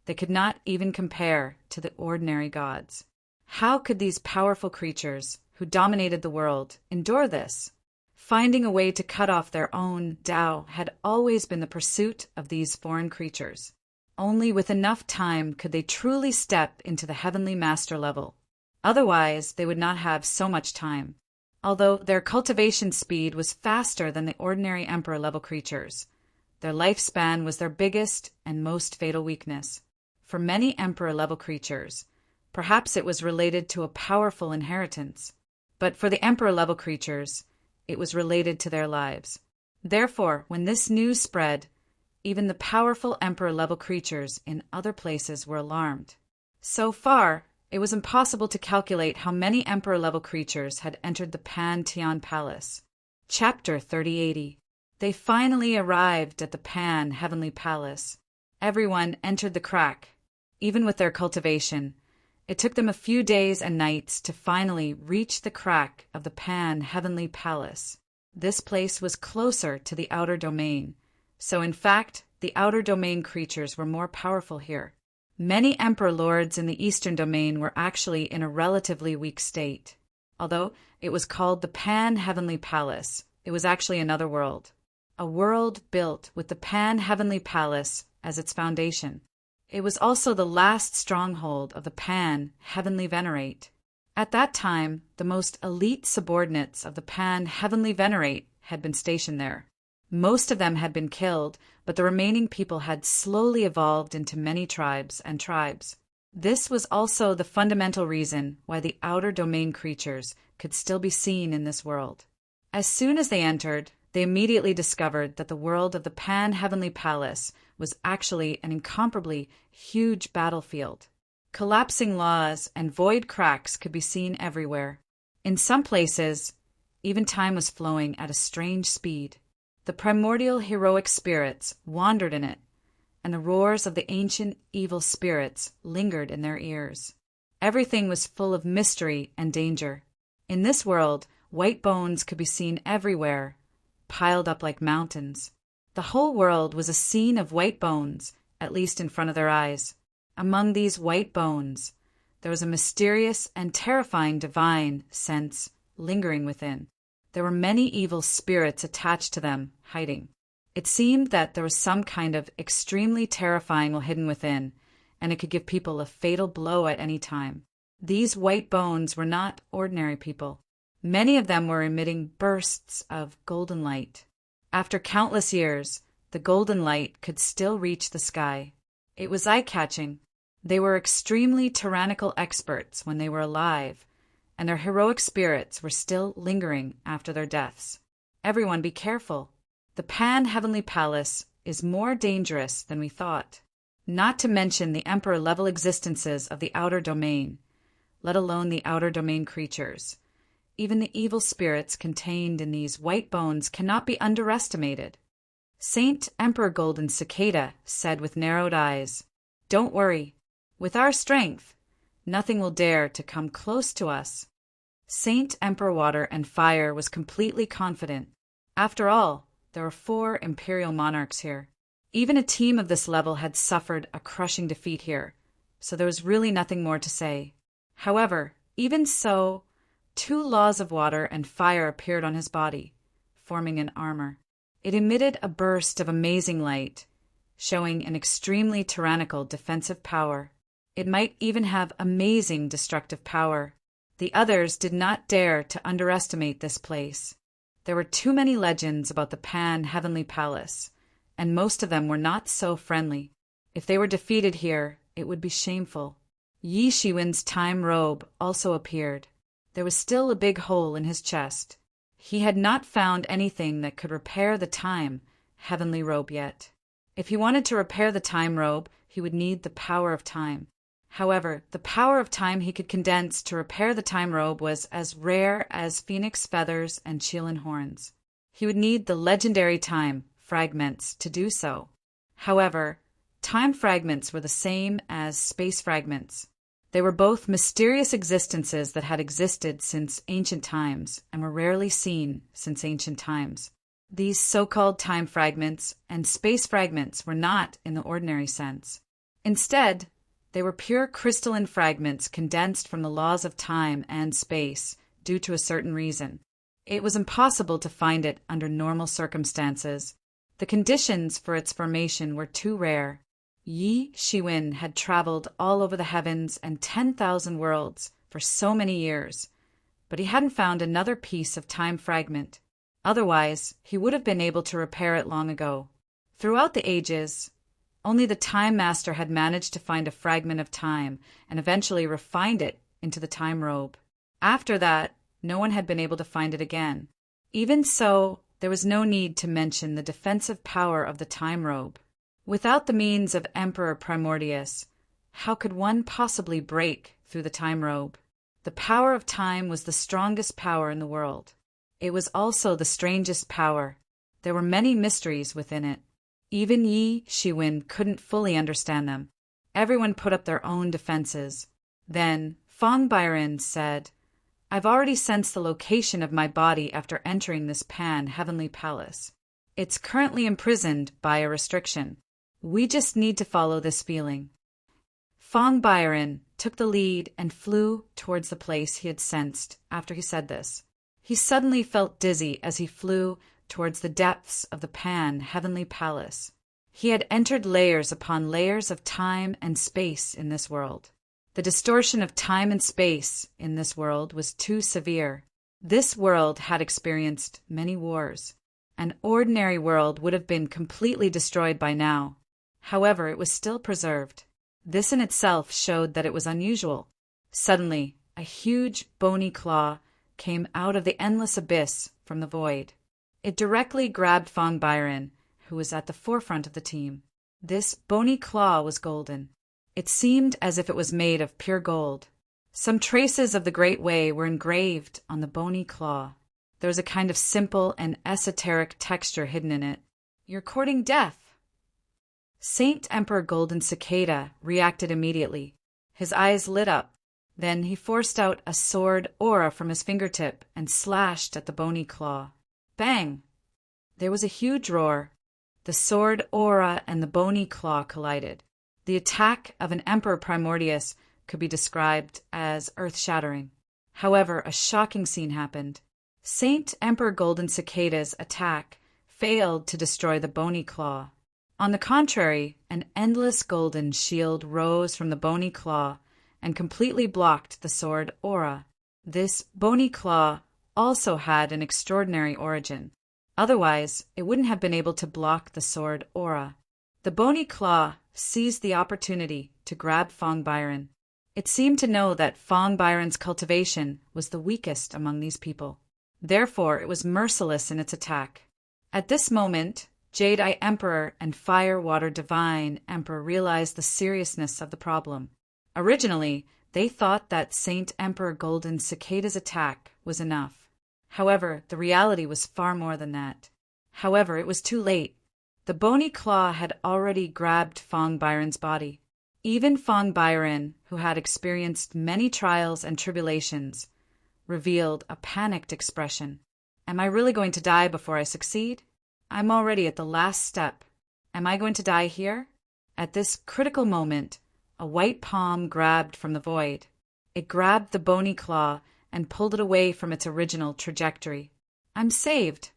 they could not even compare to the ordinary gods. How could these powerful creatures, who dominated the world, endure this? Finding a way to cut off their own Tao had always been the pursuit of these foreign creatures. Only with enough time could they truly step into the heavenly master level. Otherwise, they would not have so much time. Although their cultivation speed was faster than the ordinary emperor-level creatures, their lifespan was their biggest and most fatal weakness. For many emperor-level creatures, perhaps it was related to a powerful inheritance. But for the emperor-level creatures, it was related to their lives. Therefore, when this news spread, even the powerful emperor-level creatures in other places were alarmed. So far, it was impossible to calculate how many emperor-level creatures had entered the Pan-Tian Palace. Chapter 3080. They finally arrived at the Pan-Heavenly Palace. Everyone entered the crack. Even with their cultivation, it took them a few days and nights to finally reach the crack of the Pan-Heavenly Palace. This place was closer to the outer domain, so in fact, the outer domain creatures were more powerful here. Many emperor lords in the eastern domain were actually in a relatively weak state. Although it was called the Pan-Heavenly Palace, it was actually another world. A world built with the Pan-Heavenly Palace as its foundation. It was also the last stronghold of the Pan-Heavenly Venerate. At that time, the most elite subordinates of the Pan-Heavenly Venerate had been stationed there. Most of them had been killed, but the remaining people had slowly evolved into many tribes and tribes. This was also the fundamental reason why the outer domain creatures could still be seen in this world. As soon as they entered, they immediately discovered that the world of the Pan-Heavenly Palace was actually an incomparably huge battlefield. Collapsing laws and void cracks could be seen everywhere. In some places, even time was flowing at a strange speed. The primordial heroic spirits wandered in it, and the roars of the ancient evil spirits lingered in their ears. Everything was full of mystery and danger. In this world, white bones could be seen everywhere, piled up like mountains. The whole world was a scene of white bones, at least in front of their eyes. Among these white bones, there was a mysterious and terrifying divine sense lingering within. There were many evil spirits attached to them, hiding. It seemed that there was some kind of extremely terrifying hidden within, and it could give people a fatal blow at any time. These white bones were not ordinary people. Many of them were emitting bursts of golden light. After countless years, the golden light could still reach the sky. It was eye-catching. They were extremely tyrannical experts when they were alive, and their heroic spirits were still lingering after their deaths. Everyone be careful. The Pan-Heavenly Palace is more dangerous than we thought. Not to mention the emperor-level existences of the outer domain, let alone the outer domain creatures. Even the evil spirits contained in these white bones cannot be underestimated. Saint Emperor Golden Cicada said with narrowed eyes, "Don't worry. With our strength, nothing will dare to come close to us." Saint Emperor Water and Fire was completely confident. After all, there were 4 imperial monarchs here. Even a team of this level had suffered a crushing defeat here, so there was really nothing more to say. However, even so, 2 laws of water and fire appeared on his body, forming an armor. It emitted a burst of amazing light, showing an extremely tyrannical defensive power. It might even have amazing destructive power. The others did not dare to underestimate this place. There were too many legends about the Pan-Heavenly Palace, and most of them were not so friendly. If they were defeated here, it would be shameful. Yi Shiwen's time robe also appeared. There was still a big hole in his chest. He had not found anything that could repair the time heavenly robe yet. If he wanted to repair the time robe, he would need the power of time. However, the power of time he could condense to repair the time robe was as rare as phoenix feathers and Qilin horns. He would need the legendary time fragments to do so. However, time fragments were the same as space fragments. They were both mysterious existences that had existed since ancient times and were rarely seen since ancient times. These so-called time fragments and space fragments were not in the ordinary sense. Instead, they were pure crystalline fragments condensed from the laws of time and space due to a certain reason. It was impossible to find it under normal circumstances. The conditions for its formation were too rare. Yi Shiwen had traveled all over the heavens and 10,000 worlds for so many years, but he hadn't found another piece of time fragment. Otherwise, he would have been able to repair it long ago. Throughout the ages, only the Time Master had managed to find a fragment of time and eventually refined it into the time robe. After that, No one had been able to find it again. Even so, there was no need to mention the defensive power of the time robe. Without the means of Emperor Primordius, how could one possibly break through the time robe? The power of time was the strongest power in the world. It was also the strangest power. There were many mysteries within it. Even Yi Shiwen couldn't fully understand them. Everyone put up their own defenses. Then Fong Byron said, "I've already sensed the location of my body after entering this pan-heavenly palace. It's currently imprisoned by a restriction. We just need to follow this feeling." Fong Byron took the lead and flew towards the place he had sensed after he said this. He suddenly felt dizzy as he flew towards the depths of the pan-heavenly palace. He had entered layers upon layers of time and space in this world. The distortion of time and space in this world was too severe. This world had experienced many wars. An ordinary world would have been completely destroyed by now. However, it was still preserved. This in itself showed that it was unusual. Suddenly, a huge bony claw came out of the endless abyss from the void. It directly grabbed Fong Byron, who was at the forefront of the team. This bony claw was golden. It seemed as if it was made of pure gold. Some traces of the Great Way were engraved on the bony claw. There was a kind of simple and esoteric texture hidden in it. "You're courting death." Saint Emperor Golden Cicada reacted immediately. His eyes lit up. Then he forced out a sword aura from his fingertip and slashed at the bony claw. Bang! There was a huge roar. The sword aura and the bony claw collided. The attack of an Emperor Primordius could be described as earth-shattering. However, a shocking scene happened. Saint Emperor Golden Cicada's attack failed to destroy the bony claw. On the contrary, an endless golden shield rose from the bony claw and completely blocked the sword aura. This bony claw also had an extraordinary origin. Otherwise, it wouldn't have been able to block the sword aura. The bony claw seized the opportunity to grab Fong Byron. It seemed to know that Fong Byron's cultivation was the weakest among these people. Therefore, it was merciless in its attack. At this moment, Jade-Eye Emperor and Fire Water Divine Emperor realized the seriousness of the problem. Originally, they thought that Saint Emperor Golden Cicada's attack was enough. However, the reality was far more than that. However, it was too late. The bony claw had already grabbed Fong Byron's body. Even Fong Byron, who had experienced many trials and tribulations, revealed a panicked expression. "Am I really going to die before I succeed? I'm already at the last step. Am I going to die here?" At this critical moment, a white palm grabbed from the void. It grabbed the bony claw and pulled it away from its original trajectory. "I'm saved."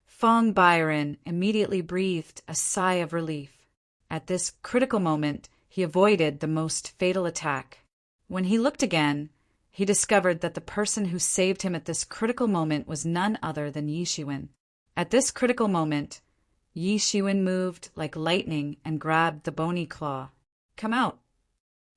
Fong Byron immediately breathed a sigh of relief. At this critical moment, he avoided the most fatal attack. When he looked again, he discovered that the person who saved him at this critical moment was none other than Yi Shiwen. At this critical moment, Yi Shiwen moved like lightning and grabbed the bony claw. "Come out."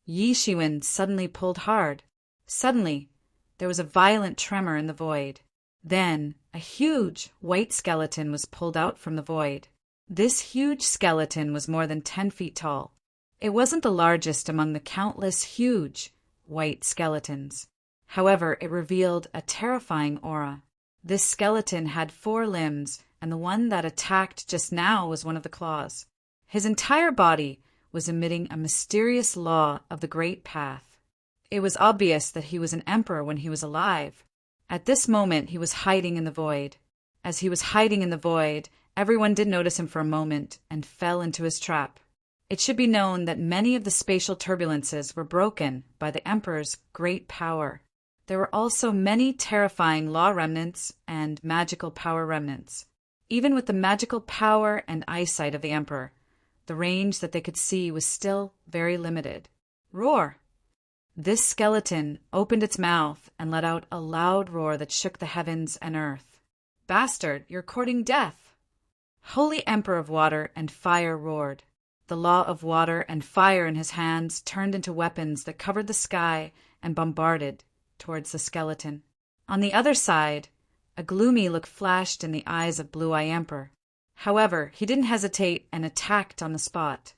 Yi Shiwen suddenly pulled hard. Suddenly, there was a violent tremor in the void. Then, a huge white skeleton was pulled out from the void. This huge skeleton was more than 10 feet tall. It wasn't the largest among the countless huge white skeletons. However, it revealed a terrifying aura. This skeleton had 4 limbs, and the one that attacked just now was one of the claws. His entire body was emitting a mysterious law of the Great Path. It was obvious that he was an emperor when he was alive. At this moment, he was hiding in the void. As he was hiding in the void, everyone did notice him for a moment and fell into his trap. It should be known that many of the spatial turbulences were broken by the emperor's great power. There were also many terrifying law remnants and magical power remnants. Even with the magical power and eyesight of the emperor, the range that they could see was still very limited. Roar! This skeleton opened its mouth and let out a loud roar that shook the heavens and earth. "Bastard, you're courting death!" Holy Emperor of Water and Fire roared. The law of water and fire in his hands turned into weapons that covered the sky and bombarded towards the skeleton. On the other side, a gloomy look flashed in the eyes of Blue-Eye Emperor. However, he didn't hesitate and attacked on the spot.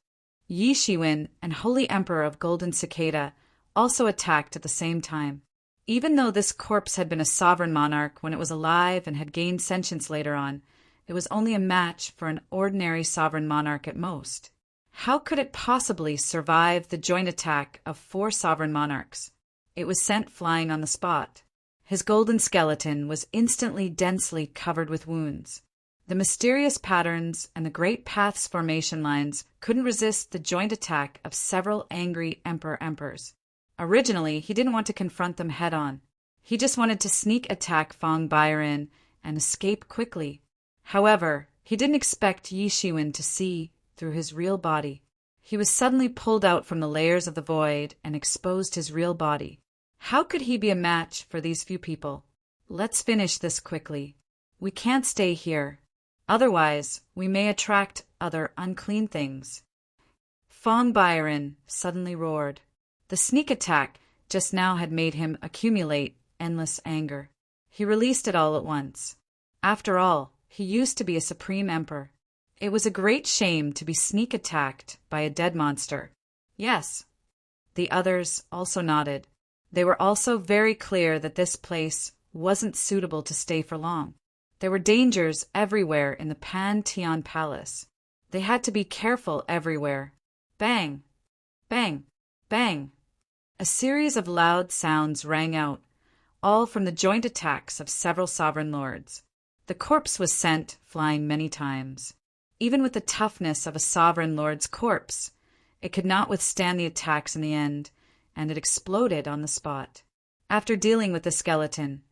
Yi Shiwen and Holy Emperor of Golden Cicada also attacked at the same time. Even though this corpse had been a sovereign monarch when it was alive and had gained sentience later on, it was only a match for an ordinary sovereign monarch at most. How could it possibly survive the joint attack of 4 sovereign monarchs? It was sent flying on the spot. His golden skeleton was instantly densely covered with wounds. The mysterious patterns and the great path's formation lines couldn't resist the joint attack of several angry emperors. Originally, he didn't want to confront them head-on. He just wanted to sneak attack Fong Byron and escape quickly. However, he didn't expect Yi Shiwen to see through his real body. He was suddenly pulled out from the layers of the void and exposed his real body. How could he be a match for these few people? Let's finish this quickly. We can't stay here. Otherwise, we may attract other unclean things. Fong Byron suddenly roared. The sneak attack just now had made him accumulate endless anger. He released it all at once. After all, he used to be a supreme emperor. It was a great shame to be sneak attacked by a dead monster. Yes. The others also nodded. They were also very clear that this place wasn't suitable to stay for long. There were dangers everywhere in the Pantheon Palace. They had to be careful everywhere. Bang! Bang! Bang! A series of loud sounds rang out, all from the joint attacks of several sovereign lords. The corpse was sent flying many times. Even with the toughness of a sovereign lord's corpse, it could not withstand the attacks in the end, and it exploded on the spot. After dealing with the skeleton,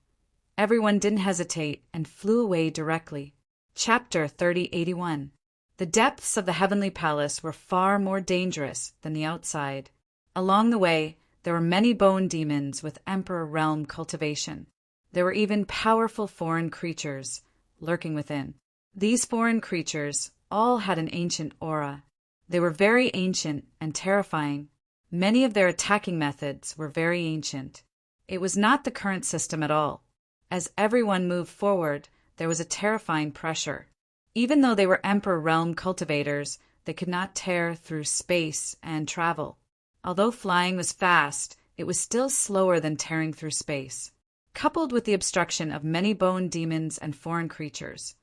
everyone didn't hesitate and flew away directly. Chapter 3081. The depths of the heavenly palace were far more dangerous than the outside. Along the way, there were many bone demons with Emperor Realm cultivation. There were even powerful foreign creatures lurking within. These foreign creatures all had an ancient aura. They were very ancient and terrifying. Many of their attacking methods were very ancient. It was not the current system at all. As everyone moved forward, there was a terrifying pressure. Even though they were Emperor Realm cultivators, they could not tear through space and travel. Although flying was fast, it was still slower than tearing through space. Coupled with the obstruction of many bone demons and foreign creatures,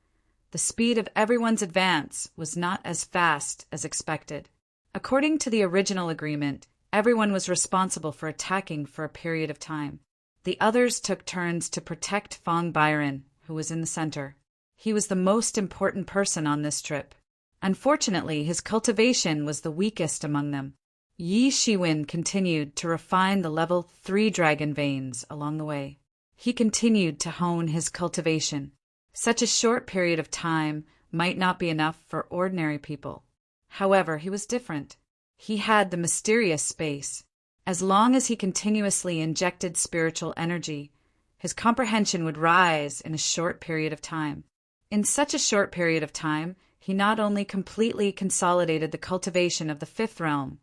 the speed of everyone's advance was not as fast as expected. According to the original agreement, everyone was responsible for attacking for a period of time. The others took turns to protect Fong Byron, who was in the center. He was the most important person on this trip. Unfortunately, his cultivation was the weakest among them. Yi Shiwen continued to refine the level 3 dragon veins along the way. He continued to hone his cultivation. Such a short period of time might not be enough for ordinary people. However, he was different. He had the mysterious space. As long as he continuously injected spiritual energy, his comprehension would rise in a short period of time. In such a short period of time, he not only completely consolidated the cultivation of the 5th realm,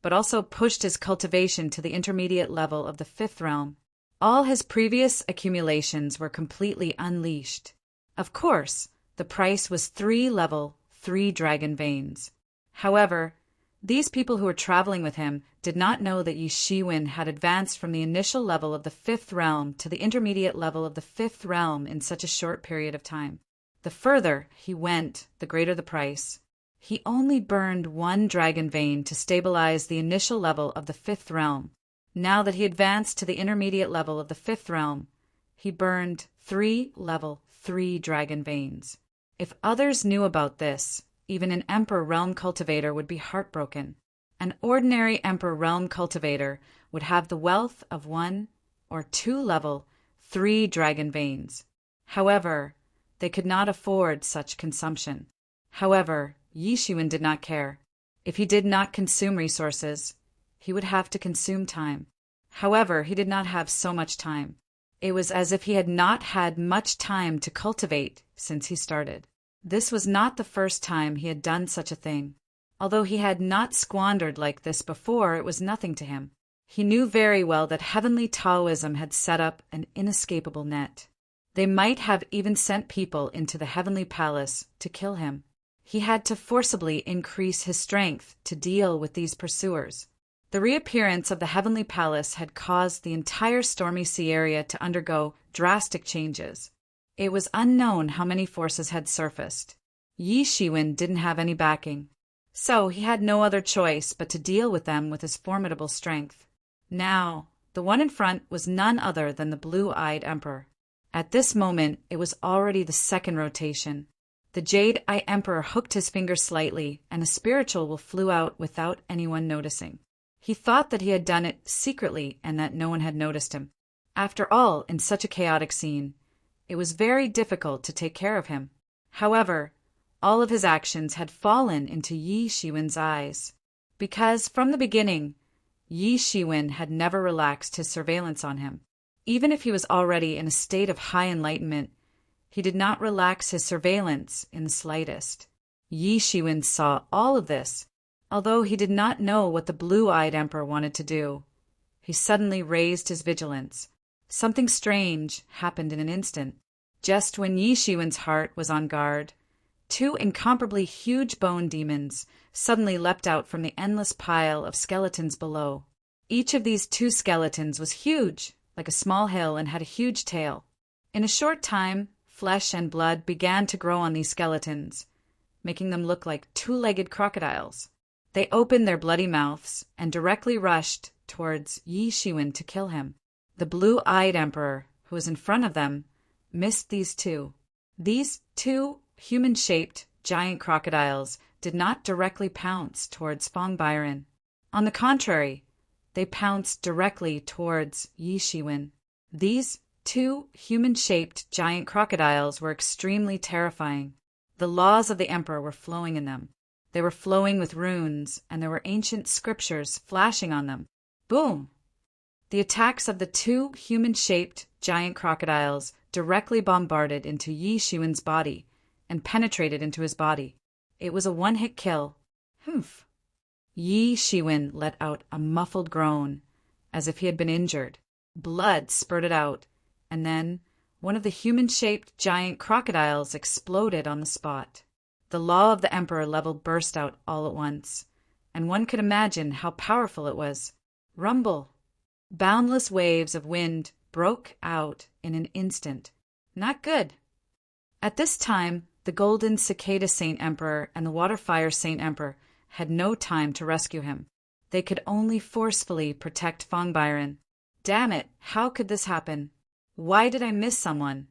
but also pushed his cultivation to the intermediate level of the 5th realm. All his previous accumulations were completely unleashed. Of course, the price was 3 level 3 dragon veins. However, these people who were traveling with him did not know that Yi Shiwen had advanced from the initial level of the 5th realm to the intermediate level of the 5th realm in such a short period of time. The further he went, the greater the price. He only burned 1 dragon vein to stabilize the initial level of the 5th realm. Now that he advanced to the intermediate level of the 5th realm, he burned 3 level 3 dragon veins. If others knew about this, even an Emperor Realm cultivator would be heartbroken. An ordinary Emperor Realm cultivator would have the wealth of 1 or 2 level 3 dragon veins. However, they could not afford such consumption. However, Yi Shiwen did not care. If he did not consume resources, he would have to consume time. However, he did not have so much time. It was as if he had not had much time to cultivate since he started. This was not the first time he had done such a thing. Although he had not squandered like this before, it was nothing to him. He knew very well that heavenly Taoism had set up an inescapable net. They might have even sent people into the heavenly palace to kill him. He had to forcibly increase his strength to deal with these pursuers. The reappearance of the heavenly palace had caused the entire Stormy Sea area to undergo drastic changes. It was unknown how many forces had surfaced. Yi Shiwen didn't have any backing, so he had no other choice but to deal with them with his formidable strength. Now, the one in front was none other than the blue-eyed emperor. At this moment, it was already the second rotation. The Jade-Eye Emperor hooked his finger slightly, and a spiritual flew out without anyone noticing. He thought that he had done it secretly and that no one had noticed him. After all, in such a chaotic scene, it was very difficult to take care of him. However, all of his actions had fallen into Yi Shiwen's eyes, because from the beginning, Yi Shiwen had never relaxed his surveillance on him. Even if he was already in a state of high enlightenment, he did not relax his surveillance in the slightest. Yi Shiwen saw all of this, although he did not know what the blue-eyed emperor wanted to do. He suddenly raised his vigilance. Something strange happened in an instant. Just when Yi Shiwen's heart was on guard, two incomparably huge bone demons suddenly leapt out from the endless pile of skeletons below. Each of these two skeletons was huge, like a small hill, and had a huge tail. In a short time, flesh and blood began to grow on these skeletons, making them look like two-legged crocodiles. They opened their bloody mouths and directly rushed towards Yi Shiwen to kill him. The blue-eyed emperor, who was in front of them, missed these two. These two human-shaped giant crocodiles did not directly pounce towards Fong Byron. On the contrary, they pounced directly towards Yi Shiwen. These two human-shaped giant crocodiles were extremely terrifying. The laws of the emperor were flowing in them. They were flowing with runes, and there were ancient scriptures flashing on them. Boom! The attacks of the two human-shaped giant crocodiles directly bombarded into Yi Shiwen's body and penetrated into his body. It was a one-hit kill. Humph! Yi Shiwen let out a muffled groan, as if he had been injured. Blood spurted out, and then one of the human-shaped giant crocodiles exploded on the spot. The law of the emperor level burst out all at once, and one could imagine how powerful it was. Rumble! Boundless waves of wind broke out in an instant. Not good. At this time, the Golden Cicada Saint Emperor and the Waterfire Saint Emperor had no time to rescue him. They could only forcefully protect Fong Byron. Damn it, how could this happen? Why did I miss someone?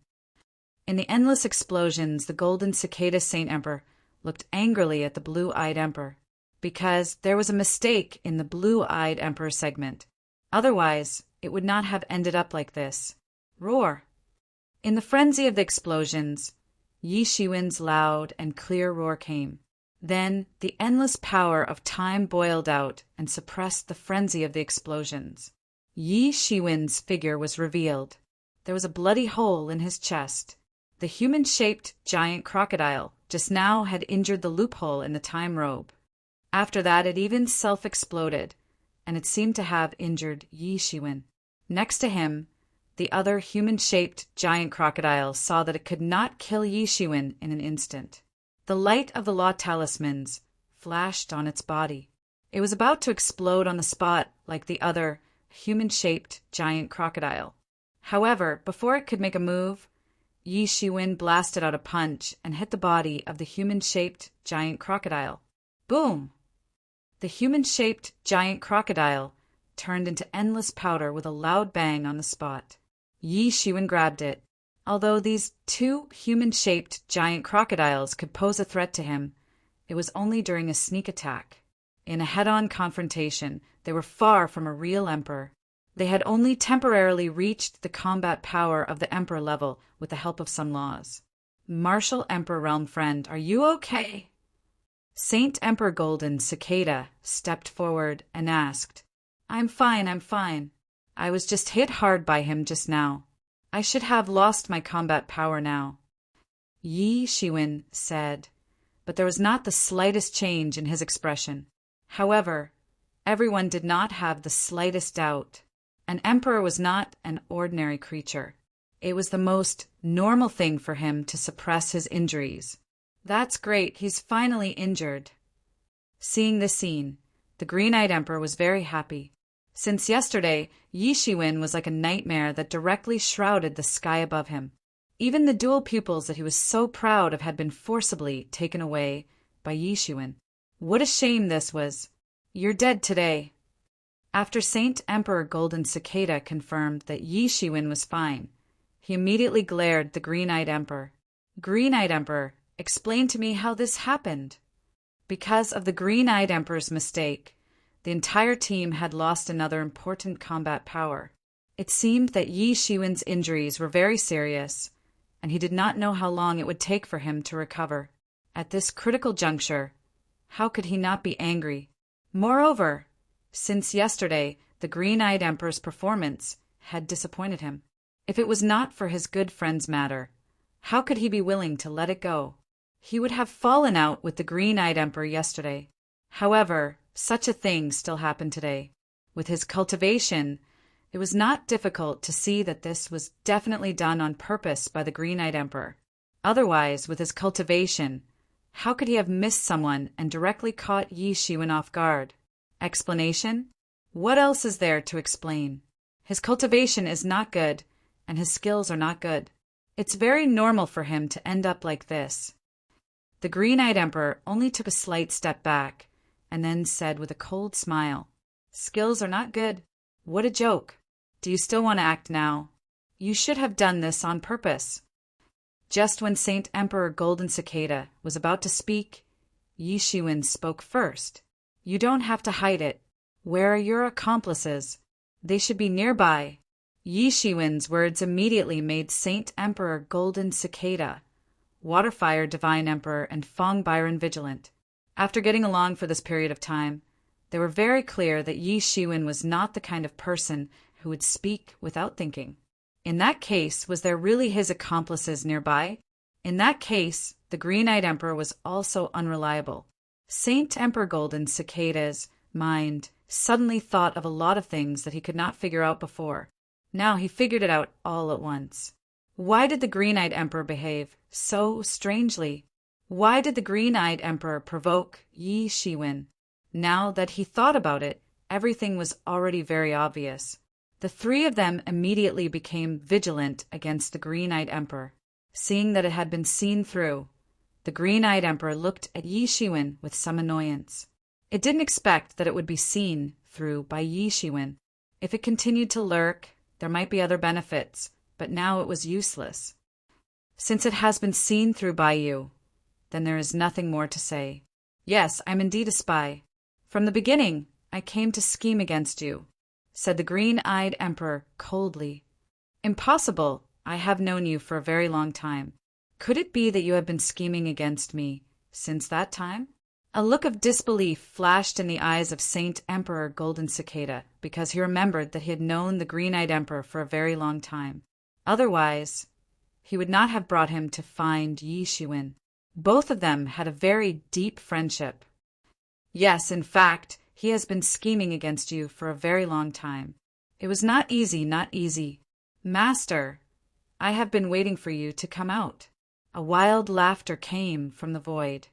In the endless explosions, the Golden Cicada Saint Emperor looked angrily at the Blue-Eyed Emperor, because there was a mistake in the Blue-Eyed Emperor segment. Otherwise, it would not have ended up like this. Roar! In the frenzy of the explosions, Yi Shiwen's loud and clear roar came. Then the endless power of time boiled out and suppressed the frenzy of the explosions. Yi Shiwen's figure was revealed. There was a bloody hole in his chest. The human-shaped giant crocodile just now had injured the loophole in the time robe. After that, it even self-exploded, and it seemed to have injured Yi Shiwen. Next to him, the other human-shaped giant crocodile saw that it could not kill Yi Shiwen in an instant. The light of the law talismans flashed on its body. It was about to explode on the spot like the other human-shaped giant crocodile. However, before it could make a move, Yi Shiwen blasted out a punch and hit the body of the human-shaped giant crocodile. Boom! The human-shaped giant crocodile turned into endless powder with a loud bang on the spot. Yi Shiwen grabbed it. Although these two human-shaped giant crocodiles could pose a threat to him, it was only during a sneak attack. In a head-on confrontation, they were far from a real emperor. They had only temporarily reached the combat power of the emperor level with the help of some laws. Martial Emperor Realm Friend, are you okay? Saint Emperor Golden Cicada stepped forward and asked, I'm fine. I was just hit hard by him just now. I should have lost my combat power now. Yi Shiwen said, but there was not the slightest change in his expression. However, Everyone did not have the slightest doubt. An emperor was not an ordinary creature. It was the most normal thing for him to suppress his injuries. That's great, he's finally injured. Seeing this scene, the green-eyed emperor was very happy. Since yesterday, Yi Shiwen was like a nightmare that directly shrouded the sky above him. Even the dual pupils that he was so proud of had been forcibly taken away by Yi Shiwen. What a shame this was. You're dead today. After Saint Emperor Golden Cicada confirmed that Yi Shiwen was fine, he immediately glared at the green-eyed emperor. Green-eyed emperor, explain to me how this happened. Because of the green-eyed emperor's mistake, the entire team had lost another important combat power. It seemed that Yi Shiwen's injuries were very serious, and he did not know how long it would take for him to recover. At this critical juncture, how could he not be angry? Moreover, since yesterday, the green-eyed emperor's performance had disappointed him. If it was not for his good friend's matter, how could he be willing to let it go? He would have fallen out with the green-eyed emperor yesterday. However, such a thing still happened today. With his cultivation, it was not difficult to see that this was definitely done on purpose by the green-eyed emperor. Otherwise, with his cultivation, how could he have missed someone and directly caught Yi Shiwen off guard? Explanation? What else is there to explain? His cultivation is not good, and his skills are not good. It's very normal for him to end up like this. The green-eyed emperor only took a slight step back, and then said with a cold smile, "Skills are not good. What a joke. Do you still want to act now? You should have done this on purpose." Just when Saint Emperor Golden Cicada was about to speak, Yi Shiwen spoke first. "You don't have to hide it. Where are your accomplices? They should be nearby." Yi Shiwen's words immediately made Saint Emperor Golden Cicada, Waterfire Divine Emperor, and Fong Byron vigilant. After getting along for this period of time, they were very clear that Yi Shiwen was not the kind of person who would speak without thinking. In that case, was there really his accomplices nearby? In that case, the green-eyed emperor was also unreliable. Saint Emperor Golden Cicada's mind suddenly thought of a lot of things that he could not figure out before. Now he figured it out all at once. Why did the green-eyed emperor behave so strangely? Why did the green-eyed emperor provoke Yi Shiwen? Now that he thought about it, everything was already very obvious. The three of them immediately became vigilant against the green-eyed emperor. Seeing that it had been seen through, the green-eyed emperor looked at Yi Shiwen with some annoyance. It didn't expect that it would be seen through by Yi Shiwen. If it continued to lurk, there might be other benefits, but now it was useless. Since it has been seen through by you, then there is nothing more to say. Yes, I'm indeed a spy. From the beginning, I came to scheme against you, said the green-eyed emperor coldly. Impossible. I have known you for a very long time. Could it be that you have been scheming against me since that time? A look of disbelief flashed in the eyes of Saint Emperor Golden Cicada, because he remembered that he had known the green-eyed emperor for a very long time. Otherwise, he would not have brought him to find Yi Shiwen. Both of them had a very deep friendship. Yes, in fact, he has been scheming against you for a very long time. It was not easy, not easy. Master, I have been waiting for you to come out. A wild laughter came from the void.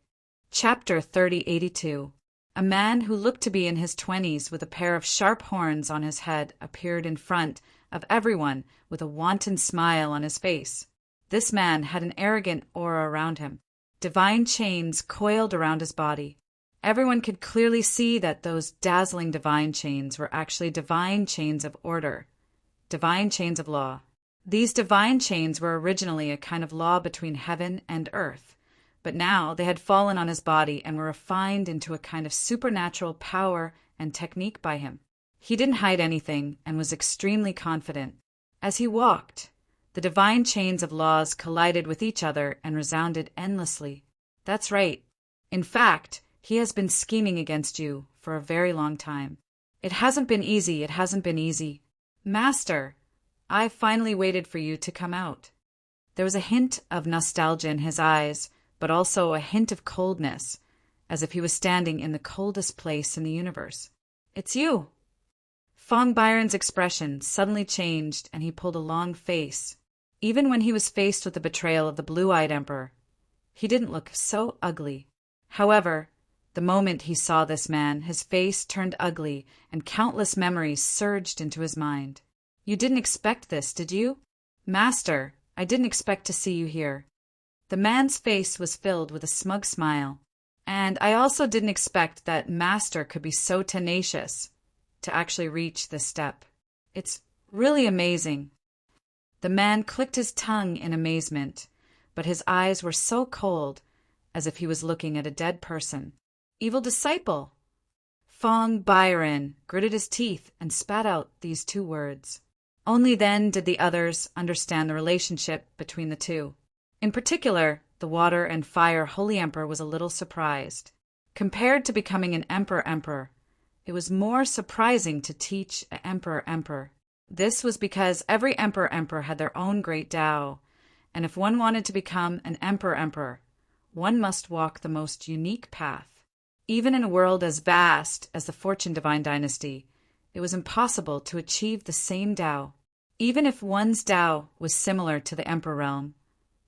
Chapter 3082. A man who looked to be in his 20s with a pair of sharp horns on his head appeared in front of everyone with a wanton smile on his face. This man had an arrogant aura around him. Divine chains coiled around his body. Everyone could clearly see that those dazzling divine chains were actually divine chains of order, divine chains of law. These divine chains were originally a kind of law between heaven and earth, but now they had fallen on his body and were refined into a kind of supernatural power and technique by him. He didn't hide anything and was extremely confident. As he walked, the divine chains of laws collided with each other and resounded endlessly. That's right. In fact, he has been scheming against you for a very long time. It hasn't been easy, it hasn't been easy. Master, I finally waited for you to come out. There was a hint of nostalgia in his eyes, but also a hint of coldness, as if he was standing in the coldest place in the universe. It's you. Fong Byron's expression suddenly changed and he pulled a long face. Even when he was faced with the betrayal of the blue-eyed emperor, he didn't look so ugly. However, the moment he saw this man, his face turned ugly and countless memories surged into his mind. You didn't expect this, did you? Master, I didn't expect to see you here. The man's face was filled with a smug smile. And I also didn't expect that Master could be so tenacious to actually reach this step. It's really amazing. The man clicked his tongue in amazement, but his eyes were so cold, as if he was looking at a dead person. Evil disciple! Fong Byron gritted his teeth and spat out these two words. Only then did the others understand the relationship between the two. In particular, the water and fire holy emperor was a little surprised. Compared to becoming an emperor, it was more surprising to teach an emperor. This was because every emperor had their own great Tao, and if one wanted to become an emperor, one must walk the most unique path. Even in a world as vast as the Fortune Divine Dynasty, it was impossible to achieve the same Tao. Even if one's Tao was similar to the emperor realm,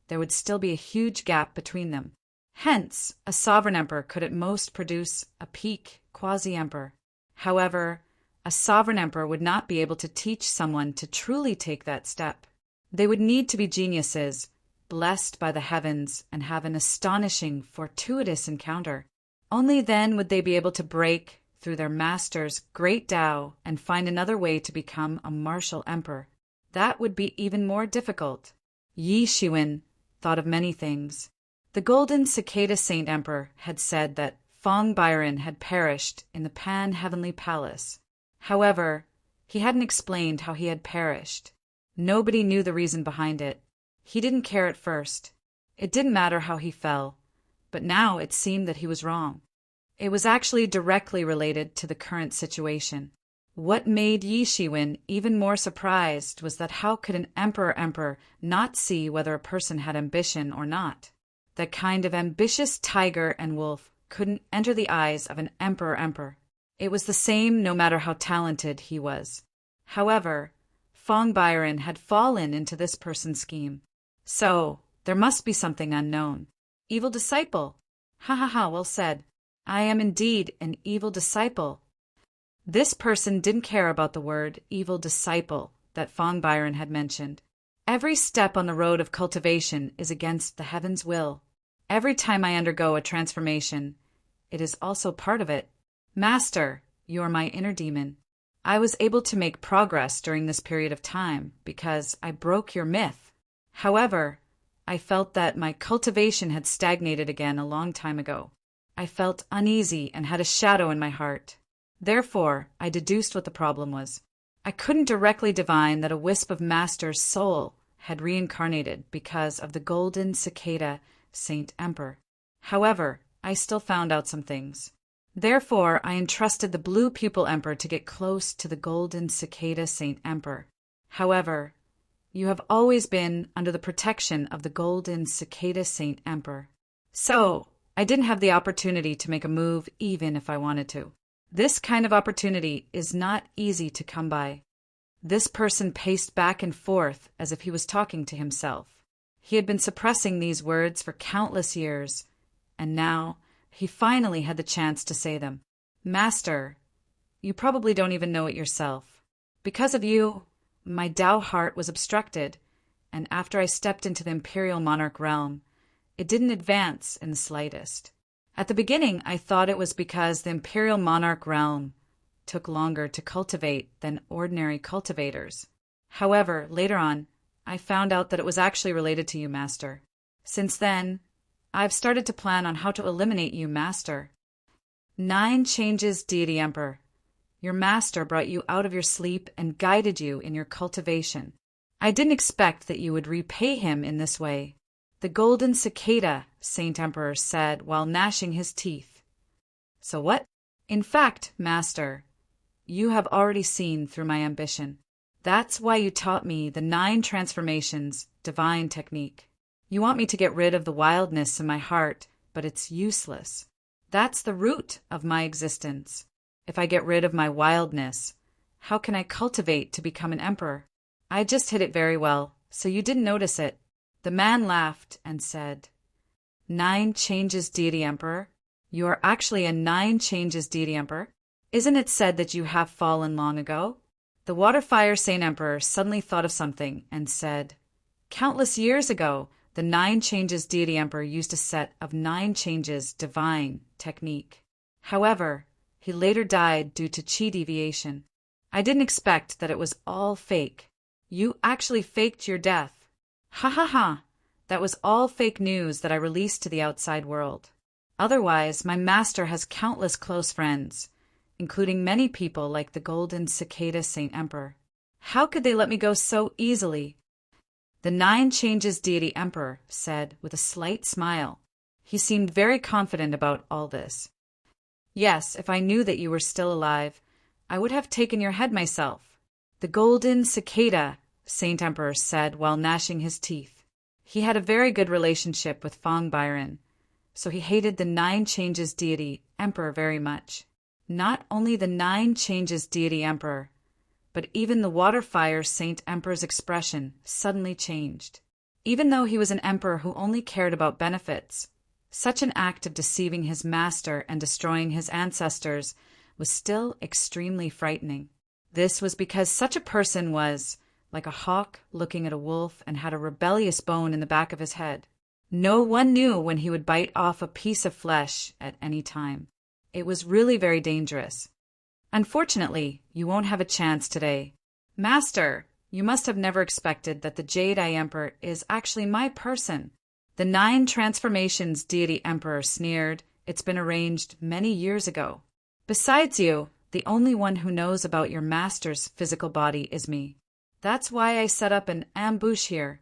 there would still be a huge gap between them. Hence, a sovereign emperor could at most produce a peak quasi-emperor. However, a sovereign emperor would not be able to teach someone to truly take that step. They would need to be geniuses, blessed by the heavens, and have an astonishing, fortuitous encounter. Only then would they be able to break through their master's great Tao and find another way to become a martial emperor. That would be even more difficult. Yi Shiwen thought of many things. The golden cicada saint emperor had said that Fong Byron had perished in the Pan-Heavenly Palace. However, he hadn't explained how he had perished. Nobody knew the reason behind it. He didn't care at first. It didn't matter how he fell, but now it seemed that he was wrong. It was actually directly related to the current situation. What made Yi Shiwen even more surprised was that how could an emperor not see whether a person had ambition or not? That kind of ambitious tiger and wolf couldn't enter the eyes of an emperor. It was the same no matter how talented he was. However, Fong Byron had fallen into this person's scheme. So, there must be something unknown. Evil disciple. Ha, well said. I am indeed an evil disciple. This person didn't care about the word evil disciple that Fong Byron had mentioned. Every step on the road of cultivation is against the heaven's will. Every time I undergo a transformation, it is also part of it. Master, you are my inner demon. I was able to make progress during this period of time because I broke your myth. However, I felt that my cultivation had stagnated again a long time ago. I felt uneasy and had a shadow in my heart. Therefore, I deduced what the problem was. I couldn't directly divine that a wisp of Master's soul had reincarnated because of the golden cicada Saint Emperor. However, I still found out some things. Therefore, I entrusted the Blue Pupil Emperor to get close to the golden cicada Saint Emperor. However, you have always been under the protection of the golden cicada Saint Emperor. So, I didn't have the opportunity to make a move even if I wanted to. This kind of opportunity is not easy to come by. This person paced back and forth as if he was talking to himself. He had been suppressing these words for countless years, and now he finally had the chance to say them. Master, you probably don't even know it yourself. Because of you, my Tao heart was obstructed, and after I stepped into the Imperial Monarch realm, it didn't advance in the slightest. At the beginning, I thought it was because the Imperial Monarch realm took longer to cultivate than ordinary cultivators. However, later on, I found out that it was actually related to you, Master. Since then, I've started to plan on how to eliminate you, Master. 9 changes, Deity Emperor. Your Master brought you out of your sleep and guided you in your cultivation. I didn't expect that you would repay him in this way. The golden cicada, Saint Emperor said while gnashing his teeth. So what? In fact, Master, you have already seen through my ambition. That's why you taught me the 9 transformations, divine technique. You want me to get rid of the wildness in my heart, but it's useless. That's the root of my existence. If I get rid of my wildness, how can I cultivate to become an emperor? I just hid it very well, so you didn't notice it." The man laughed and said, "9 changes, deity emperor? You are actually a 9 changes, deity emperor? Isn't it said that you have fallen long ago?" The water fire saint emperor suddenly thought of something and said, "Countless years ago, the 9 changes deity emperor used a set of 9 changes divine technique. However, he later died due to chi deviation. I didn't expect that it was all fake. You actually faked your death. Ha ha ha! That was all fake news that I released to the outside world. Otherwise, my master has countless close friends, including many people like the golden cicada saint emperor. How could they let me go so easily?" The 9 changes deity emperor said with a slight smile. He seemed very confident about all this. "Yes, if I knew that you were still alive, I would have taken your head myself," the golden cicada saint emperor said while gnashing his teeth. He had a very good relationship with Fong Byron, so he hated the 9 changes deity emperor very much. Not only the 9 changes deity emperor, but even the water fire saint emperor's expression suddenly changed. Even though he was an emperor who only cared about benefits, such an act of deceiving his master and destroying his ancestors was still extremely frightening. This was because such a person was like a hawk looking at a wolf and had a rebellious bone in the back of his head. No one knew when he would bite off a piece of flesh at any time. It was really very dangerous. Unfortunately, you won't have a chance today. Master, you must have never expected that the Jade Eye Emperor is actually my person. The 9 transformations deity emperor sneered. It's been arranged many years ago. Besides you, the only one who knows about your master's physical body is me. That's why I set up an ambush here.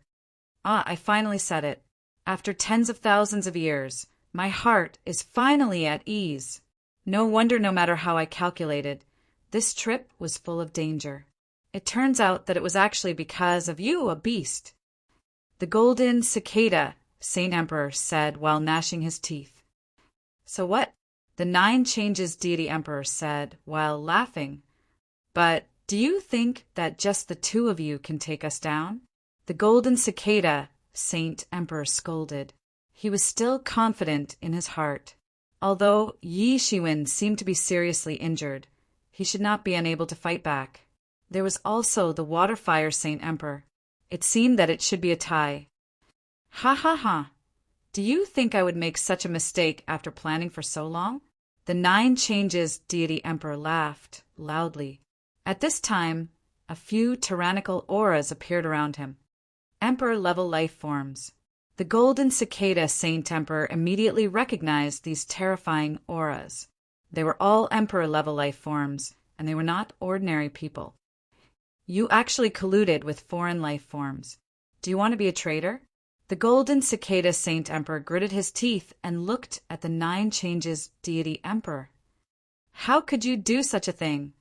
I finally said it. After tens of thousands of years, my heart is finally at ease. No wonder, no matter how I calculated, this trip was full of danger. It turns out that it was actually because of you, a beast." The golden cicada saint emperor said while gnashing his teeth. "So what?" the 9 changes deity emperor said while laughing. "But do you think that just the 2 of you can take us down?" The golden cicada saint emperor scolded. He was still confident in his heart. Although Yi Shiwen seemed to be seriously injured, he should not be unable to fight back. There was also the water fire saint emperor. It seemed that it should be a tie. "Ha ha ha! Do you think I would make such a mistake after planning for so long?" The 9 changes deity emperor laughed loudly. At this time, a few tyrannical auras appeared around him. Emperor-level life forms. The golden cicada saint emperor immediately recognized these terrifying auras. They were all emperor-level life forms, and they were not ordinary people. "You actually colluded with foreign life forms. Do you want to be a traitor?" The golden cicada saint emperor gritted his teeth and looked at the 9 changes deity emperor. "How could you do such a thing?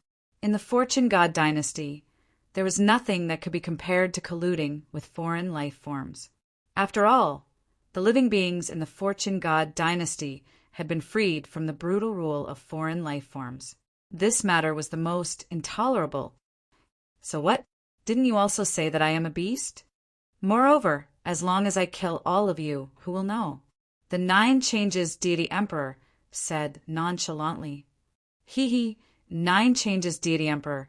In the Fortune God dynasty, there was nothing that could be compared to colluding with foreign life forms. After all, the living beings in the Fortune God dynasty had been freed from the brutal rule of foreign life forms. This matter was the most intolerable." "So what? Didn't you also say that I am a beast? Moreover, as long as I kill all of you, who will know?" The 9 changes deity emperor said nonchalantly. "Hee, 9 changes deity emperor.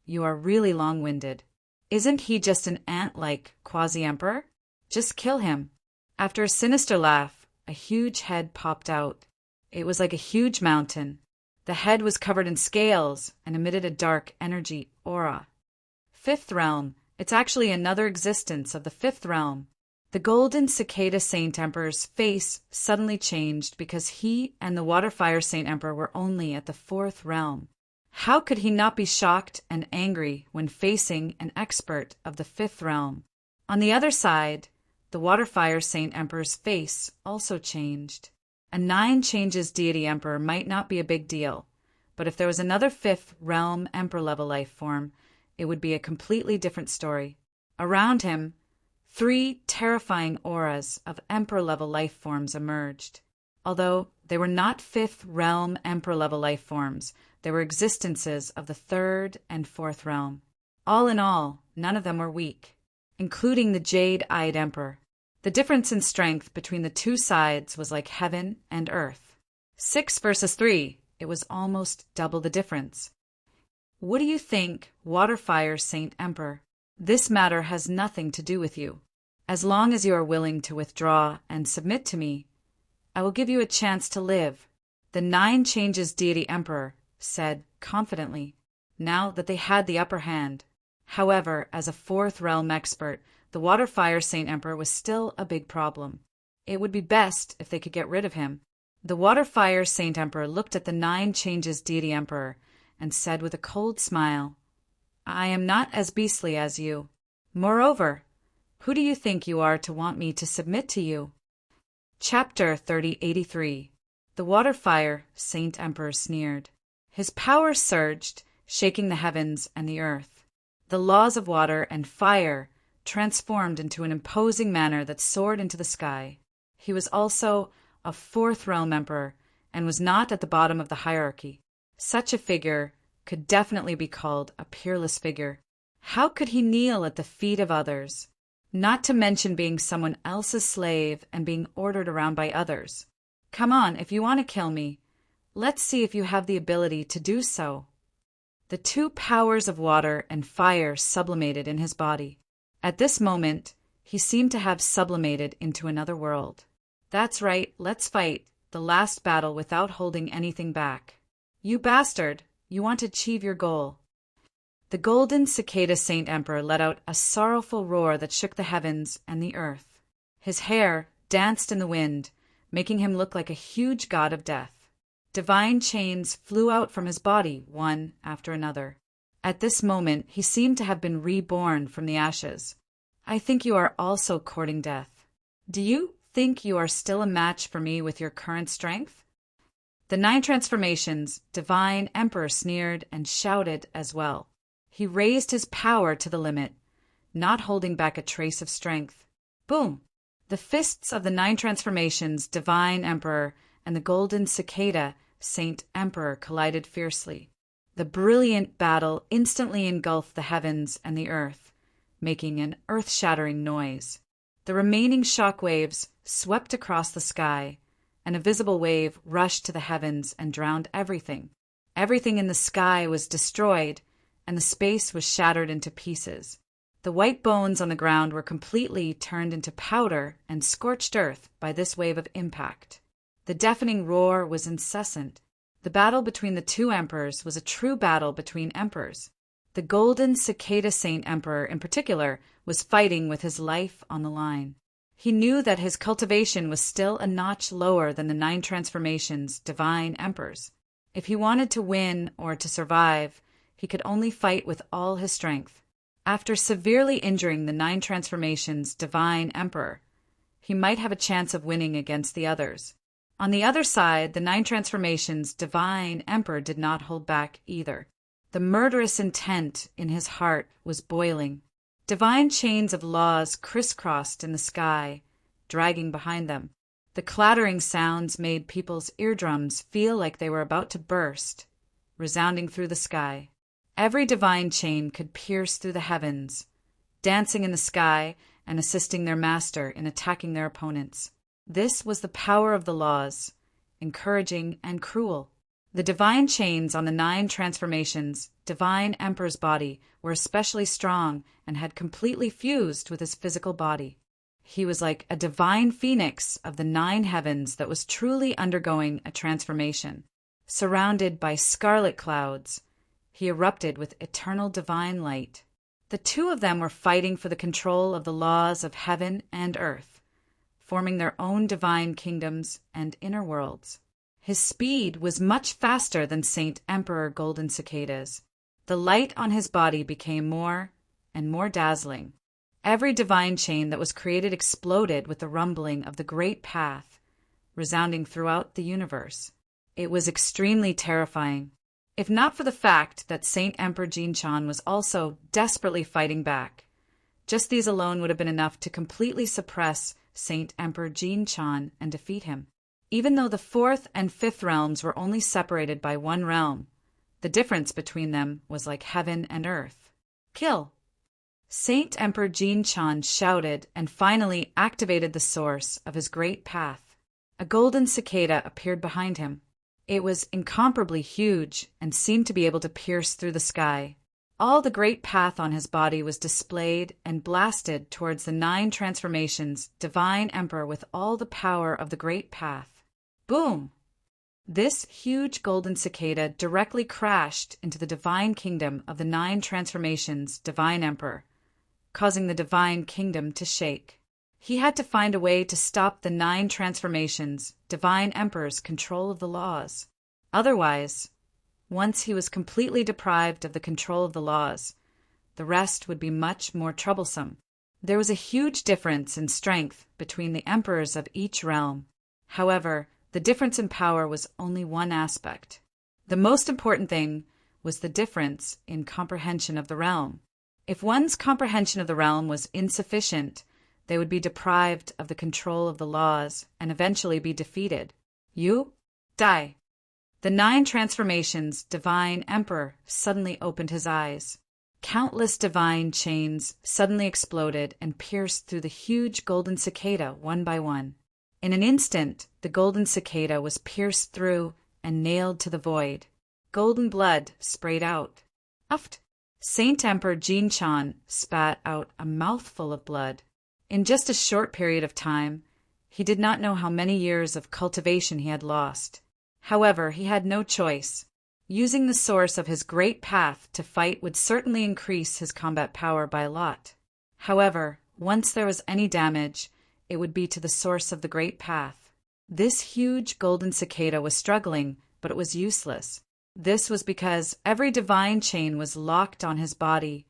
You are really long-winded. Isn't he just an ant-like quasi-emperor? Just kill him." After a sinister laugh, a huge head popped out. It was like a huge mountain. The head was covered in scales and emitted a dark energy aura. "5th realm. It's actually another existence of the 5th realm." The golden cicada saint emperor's face suddenly changed because he and the water fire saint emperor were only at the 4th realm. How could he not be shocked and angry when facing an expert of the 5th realm? On the other side, the water fire saint emperor's face also changed. A 9 changes deity emperor might not be a big deal, but if there was another 5th realm emperor-level life form, it would be a completely different story. Around him, 3 terrifying auras of emperor-level life forms emerged. Although they were not 5th realm emperor-level life forms, there were existences of the third and fourth realm. All in all, none of them were weak, including the jade-eyed emperor. The difference in strength between the two sides was like heaven and earth. 6 versus 3, it was almost double the difference. What do you think, Water-Fire Saint Emperor? This matter has nothing to do with you. As long as you are willing to withdraw and submit to me, I will give you a chance to live, the 9 Changes Deity Emperor said confidently, now that they had the upper hand. However, as a fourth realm expert, the Water-Fire Saint Emperor was still a big problem. It would be best if they could get rid of him. The Water-Fire Saint Emperor looked at the 9 Changes Deity Emperor and said with a cold smile, I am not as beastly as you. Moreover, who do you think you are to want me to submit to you? Chapter 3083. The Water-Fire Saint Emperor sneered. His power surged, shaking the heavens and the earth. The laws of water and fire transformed into an imposing manner that soared into the sky. He was also a fourth realm emperor and was not at the bottom of the hierarchy. Such a figure could definitely be called a peerless figure. How could he kneel at the feet of others? Not to mention being someone else's slave and being ordered around by others. Come on, if you want to kill me, let's see if you have the ability to do so. The 2 powers of water and fire sublimated in his body. At this moment, he seemed to have sublimated into another world. That's right, let's fight the last battle without holding anything back. You bastard, you want to achieve your goal. The golden cicada Saint Emperor let out a sorrowful roar that shook the heavens and the earth. His hair danced in the wind, making him look like a huge god of death. Divine chains flew out from his body, one after another. At this moment, he seemed to have been reborn from the ashes. I think you are also courting death. Do you think you are still a match for me with your current strength? The 9 transformations, Divine Emperor sneered and shouted as well. He raised his power to the limit, not holding back a trace of strength. Boom! The fists of the 9 transformations, Divine Emperor, and the golden cicada, Saint Emperor, collided fiercely. The brilliant battle instantly engulfed the heavens and the earth, making an earth-shattering noise. The remaining shock waves swept across the sky, and a visible wave rushed to the heavens and drowned everything. Everything in the sky was destroyed, and the space was shattered into pieces. The white bones on the ground were completely turned into powder and scorched earth by this wave of impact. The deafening roar was incessant. The battle between the 2 emperors was a true battle between emperors. The golden cicada Saint Emperor, in particular, was fighting with his life on the line. He knew that his cultivation was still a notch lower than the 9 transformations, Divine Emperors. If he wanted to win or to survive, he could only fight with all his strength. After severely injuring the 9 transformations, Divine Emperor, he might have a chance of winning against the others. On the other side, the 9 transformations, Divine Emperor did not hold back either. The murderous intent in his heart was boiling. Divine chains of laws crisscrossed in the sky, dragging behind them. The clattering sounds made people's eardrums feel like they were about to burst, resounding through the sky. Every divine chain could pierce through the heavens, dancing in the sky and assisting their master in attacking their opponents. This was the power of the laws, encouraging and cruel. The divine chains on the 9 transformations, Divine Emperor's body, were especially strong and had completely fused with his physical body. He was like a divine phoenix of the 9 heavens that was truly undergoing a transformation. Surrounded by scarlet clouds, he erupted with eternal divine light. The 2 of them were fighting for the control of the laws of heaven and earth, forming their own divine kingdoms and inner worlds. His speed was much faster than Saint Emperor Golden Cicada's. The light on his body became more and more dazzling. Every divine chain that was created exploded with the rumbling of the great path, resounding throughout the universe. It was extremely terrifying, if not for the fact that Saint Emperor Jinchan was also desperately fighting back. Just these alone would have been enough to completely suppress Saint Emperor Jinchan and defeat him. Even though the 4th and 5th realms were only separated by 1 realm, The difference between them was like heaven and earth. Kill! Saint Emperor Jinchon shouted and finally activated the source of his great path. A golden cicada appeared behind him. It was incomparably huge and seemed to be able to pierce through the sky. All the great path on his body was displayed and blasted towards the 9 transformations, Divine Emperor with all the power of the great path. Boom! This huge golden cicada directly crashed into the divine kingdom of the 9 transformations, Divine Emperor, causing the divine kingdom to shake. He had to find a way to stop the 9 transformations, Divine Emperor's control of the laws. Otherwise, once he was completely deprived of the control of the laws, the rest would be much more troublesome. There was a huge difference in strength between the emperors of each realm. However, the difference in power was only one aspect. The most important thing was the difference in comprehension of the realm. If one's comprehension of the realm was insufficient, they would be deprived of the control of the laws and eventually be defeated. You? Die. The 9 transformations, Divine Emperor suddenly opened his eyes. Countless divine chains suddenly exploded and pierced through the huge golden cicada one by one. In an instant, the golden cicada was pierced through and nailed to the void. Golden blood sprayed out. Uft! Saint Emperor Jinchon spat out a mouthful of blood. In just a short period of time, he did not know how many years of cultivation he had lost. However, he had no choice. Using the source of his great path to fight would certainly increase his combat power by a lot. However, once there was any damage, it would be to the source of the great path. This huge golden cicada was struggling, but it was useless. This was because every divine chain was locked on his body,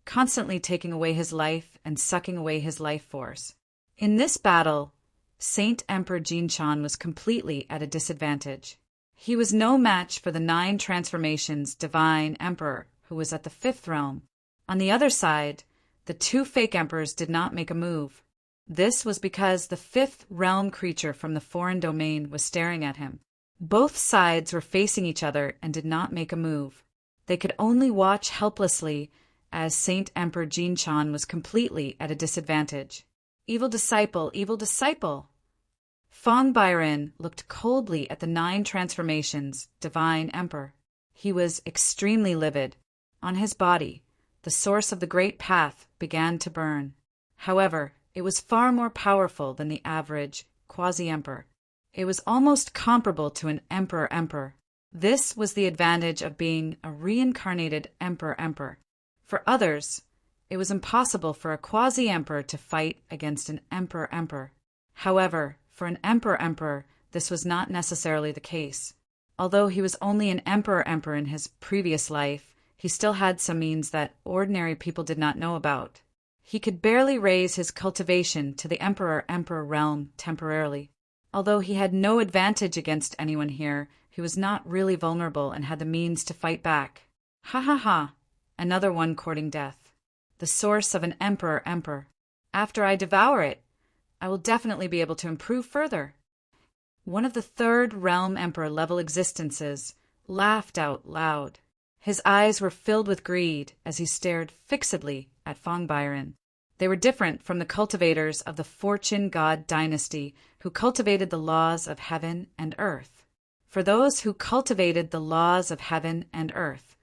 constantly taking away his life and sucking away his life force. In this battle, Saint Emperor Jinchon was completely at a disadvantage. He was no match for the 9 transformations Divine Emperor, who was at the 5th realm. On the other side, the 2 fake emperors did not make a move. This was because the 5th realm creature from the foreign domain was staring at him. Both sides were facing each other and did not make a move. They could only watch helplessly as Saint Emperor Jinchon was completely at a disadvantage. Evil disciple, evil disciple! Fong Byron looked coldly at the 9 transformations, Divine Emperor. He was extremely livid. On his body, the source of the great path began to burn. However, it was far more powerful than the average quasi-emperor. It was almost comparable to an emperor-emperor. This was the advantage of being a reincarnated emperor-emperor. For others, it was impossible for a quasi-emperor to fight against an emperor-emperor. However, for an emperor-emperor, this was not necessarily the case. Although he was only an emperor-emperor in his previous life, he still had some means that ordinary people did not know about. He could barely raise his cultivation to the emperor-emperor realm temporarily. Although he had no advantage against anyone here, he was not really vulnerable and had the means to fight back. Ha ha ha! Another one courting death. The source of an emperor-emperor. After I devour it, I will definitely be able to improve further. One of the 3rd realm emperor level existences laughed out loud. His eyes were filled with greed as he stared fixedly at Fong Byron. They were different from the cultivators of the Fortune God dynasty who cultivated the laws of heaven and earth. For those who cultivated the laws of heaven and earth,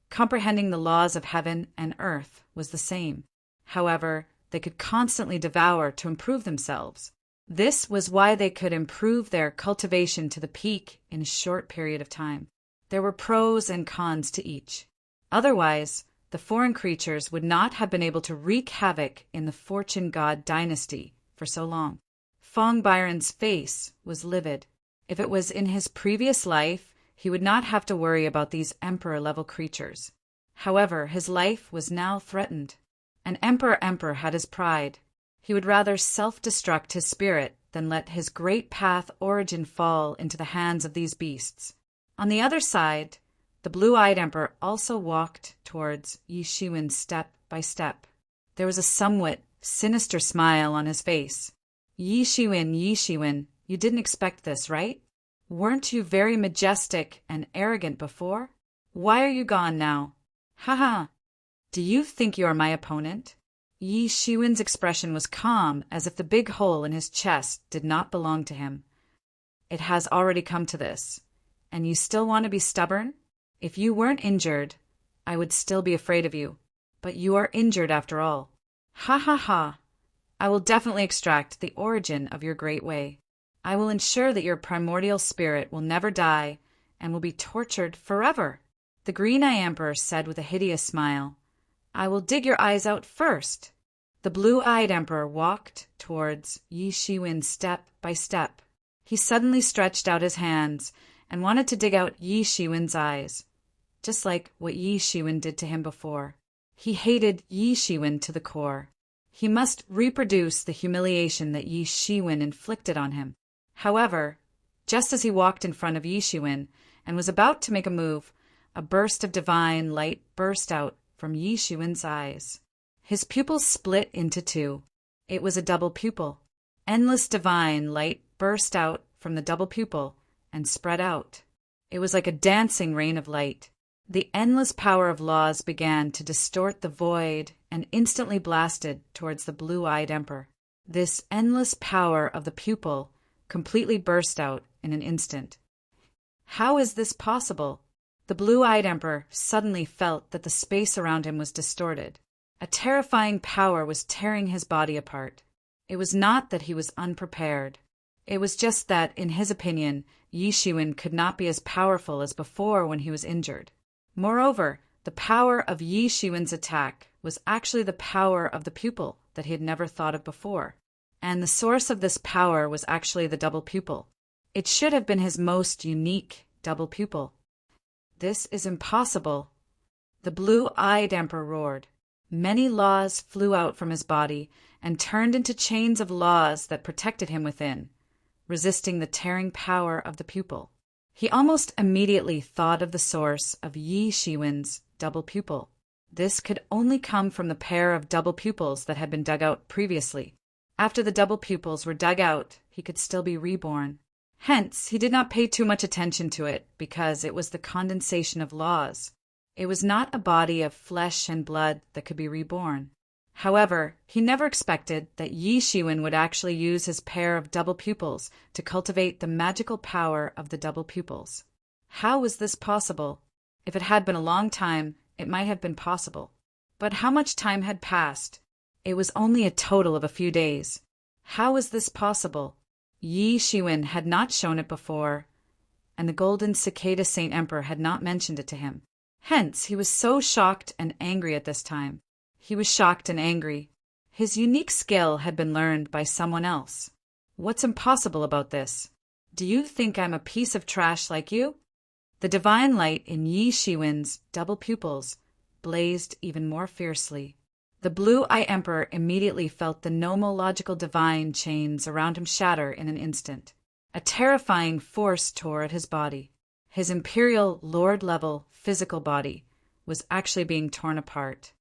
comprehending the laws of heaven and earth was the same. However, they could constantly devour to improve themselves. This was why they could improve their cultivation to the peak in a short period of time. There were pros and cons to each. Otherwise, the foreign creatures would not have been able to wreak havoc in the Fortune God dynasty for so long. Fong Byron's face was livid. If it was in his previous life, he would not have to worry about these emperor-level creatures. However, his life was now threatened. An emperor-emperor had his pride. He would rather self-destruct his spirit than let his great path origin fall into the hands of these beasts. On the other side, the blue-eyed emperor also walked towards Yi Shiwen step by step. There was a somewhat sinister smile on his face. Yi Shiwen, you didn't expect this, right? Weren't you very majestic and arrogant before? Why are you gone now? Ha ha! Do you think you are my opponent? Yi Shiwen's expression was calm, as if the big hole in his chest did not belong to him. It has already come to this. And you still want to be stubborn? If you weren't injured, I would still be afraid of you. But you are injured after all. Ha ha ha! I will definitely extract the origin of your great way. I will ensure that your primordial spirit will never die and will be tortured forever. The Green-Eye Emperor said with a hideous smile, I will dig your eyes out first. The Blue-Eyed Emperor walked towards Yi Shiwen step by step. He suddenly stretched out his hands and wanted to dig out Yi Shiwen's eyes, just like what Yi Shiwen did to him before. He hated Yi Shiwen to the core. He must reproduce the humiliation that Yi Shiwen inflicted on him. However, just as he walked in front of Yi Shiwen and was about to make a move, a burst of divine light burst out from Yi Shiwen's eyes. His pupils split into two. It was a double pupil. Endless divine light burst out from the double pupil and spread out. It was like a dancing rain of light. The endless power of laws began to distort the void and instantly blasted towards the Blue-Eyed Emperor. This endless power of the pupil completely burst out in an instant. How is this possible? The Blue-Eyed Emperor suddenly felt that the space around him was distorted. A terrifying power was tearing his body apart. It was not that he was unprepared. It was just that, in his opinion, Yi Shiwen could not be as powerful as before when he was injured. Moreover, the power of Yi Shiwen's attack was actually the power of the pupil that he had never thought of before. And the source of this power was actually the double pupil. It should have been his most unique double pupil. This is impossible. The Blue-Eyed Emperor roared. Many laws flew out from his body and turned into chains of laws that protected him within, resisting the tearing power of the pupil. He almost immediately thought of the source of Yi Shiwen's double pupil. This could only come from the pair of double pupils that had been dug out previously. After the double pupils were dug out, he could still be reborn. Hence, he did not pay too much attention to it, because it was the condensation of laws. It was not a body of flesh and blood that could be reborn. However, he never expected that Yi Shiwen would actually use his pair of double pupils to cultivate the magical power of the double pupils. How was this possible? If it had been a long time, it might have been possible. But how much time had passed? It was only a total of a few days. How was this possible? Yi Shiwen had not shown it before, and the Golden Cicada Saint Emperor had not mentioned it to him. Hence, he was so shocked and angry at this time. He was shocked and angry. His unique skill had been learned by someone else. What's impossible about this? Do you think I'm a piece of trash like you? The divine light in Yi Shiwen's double pupils blazed even more fiercely. The Blue-Eye Emperor immediately felt the nomological divine chains around him shatter in an instant. A terrifying force tore at his body. His imperial lord-level physical body was actually being torn apart.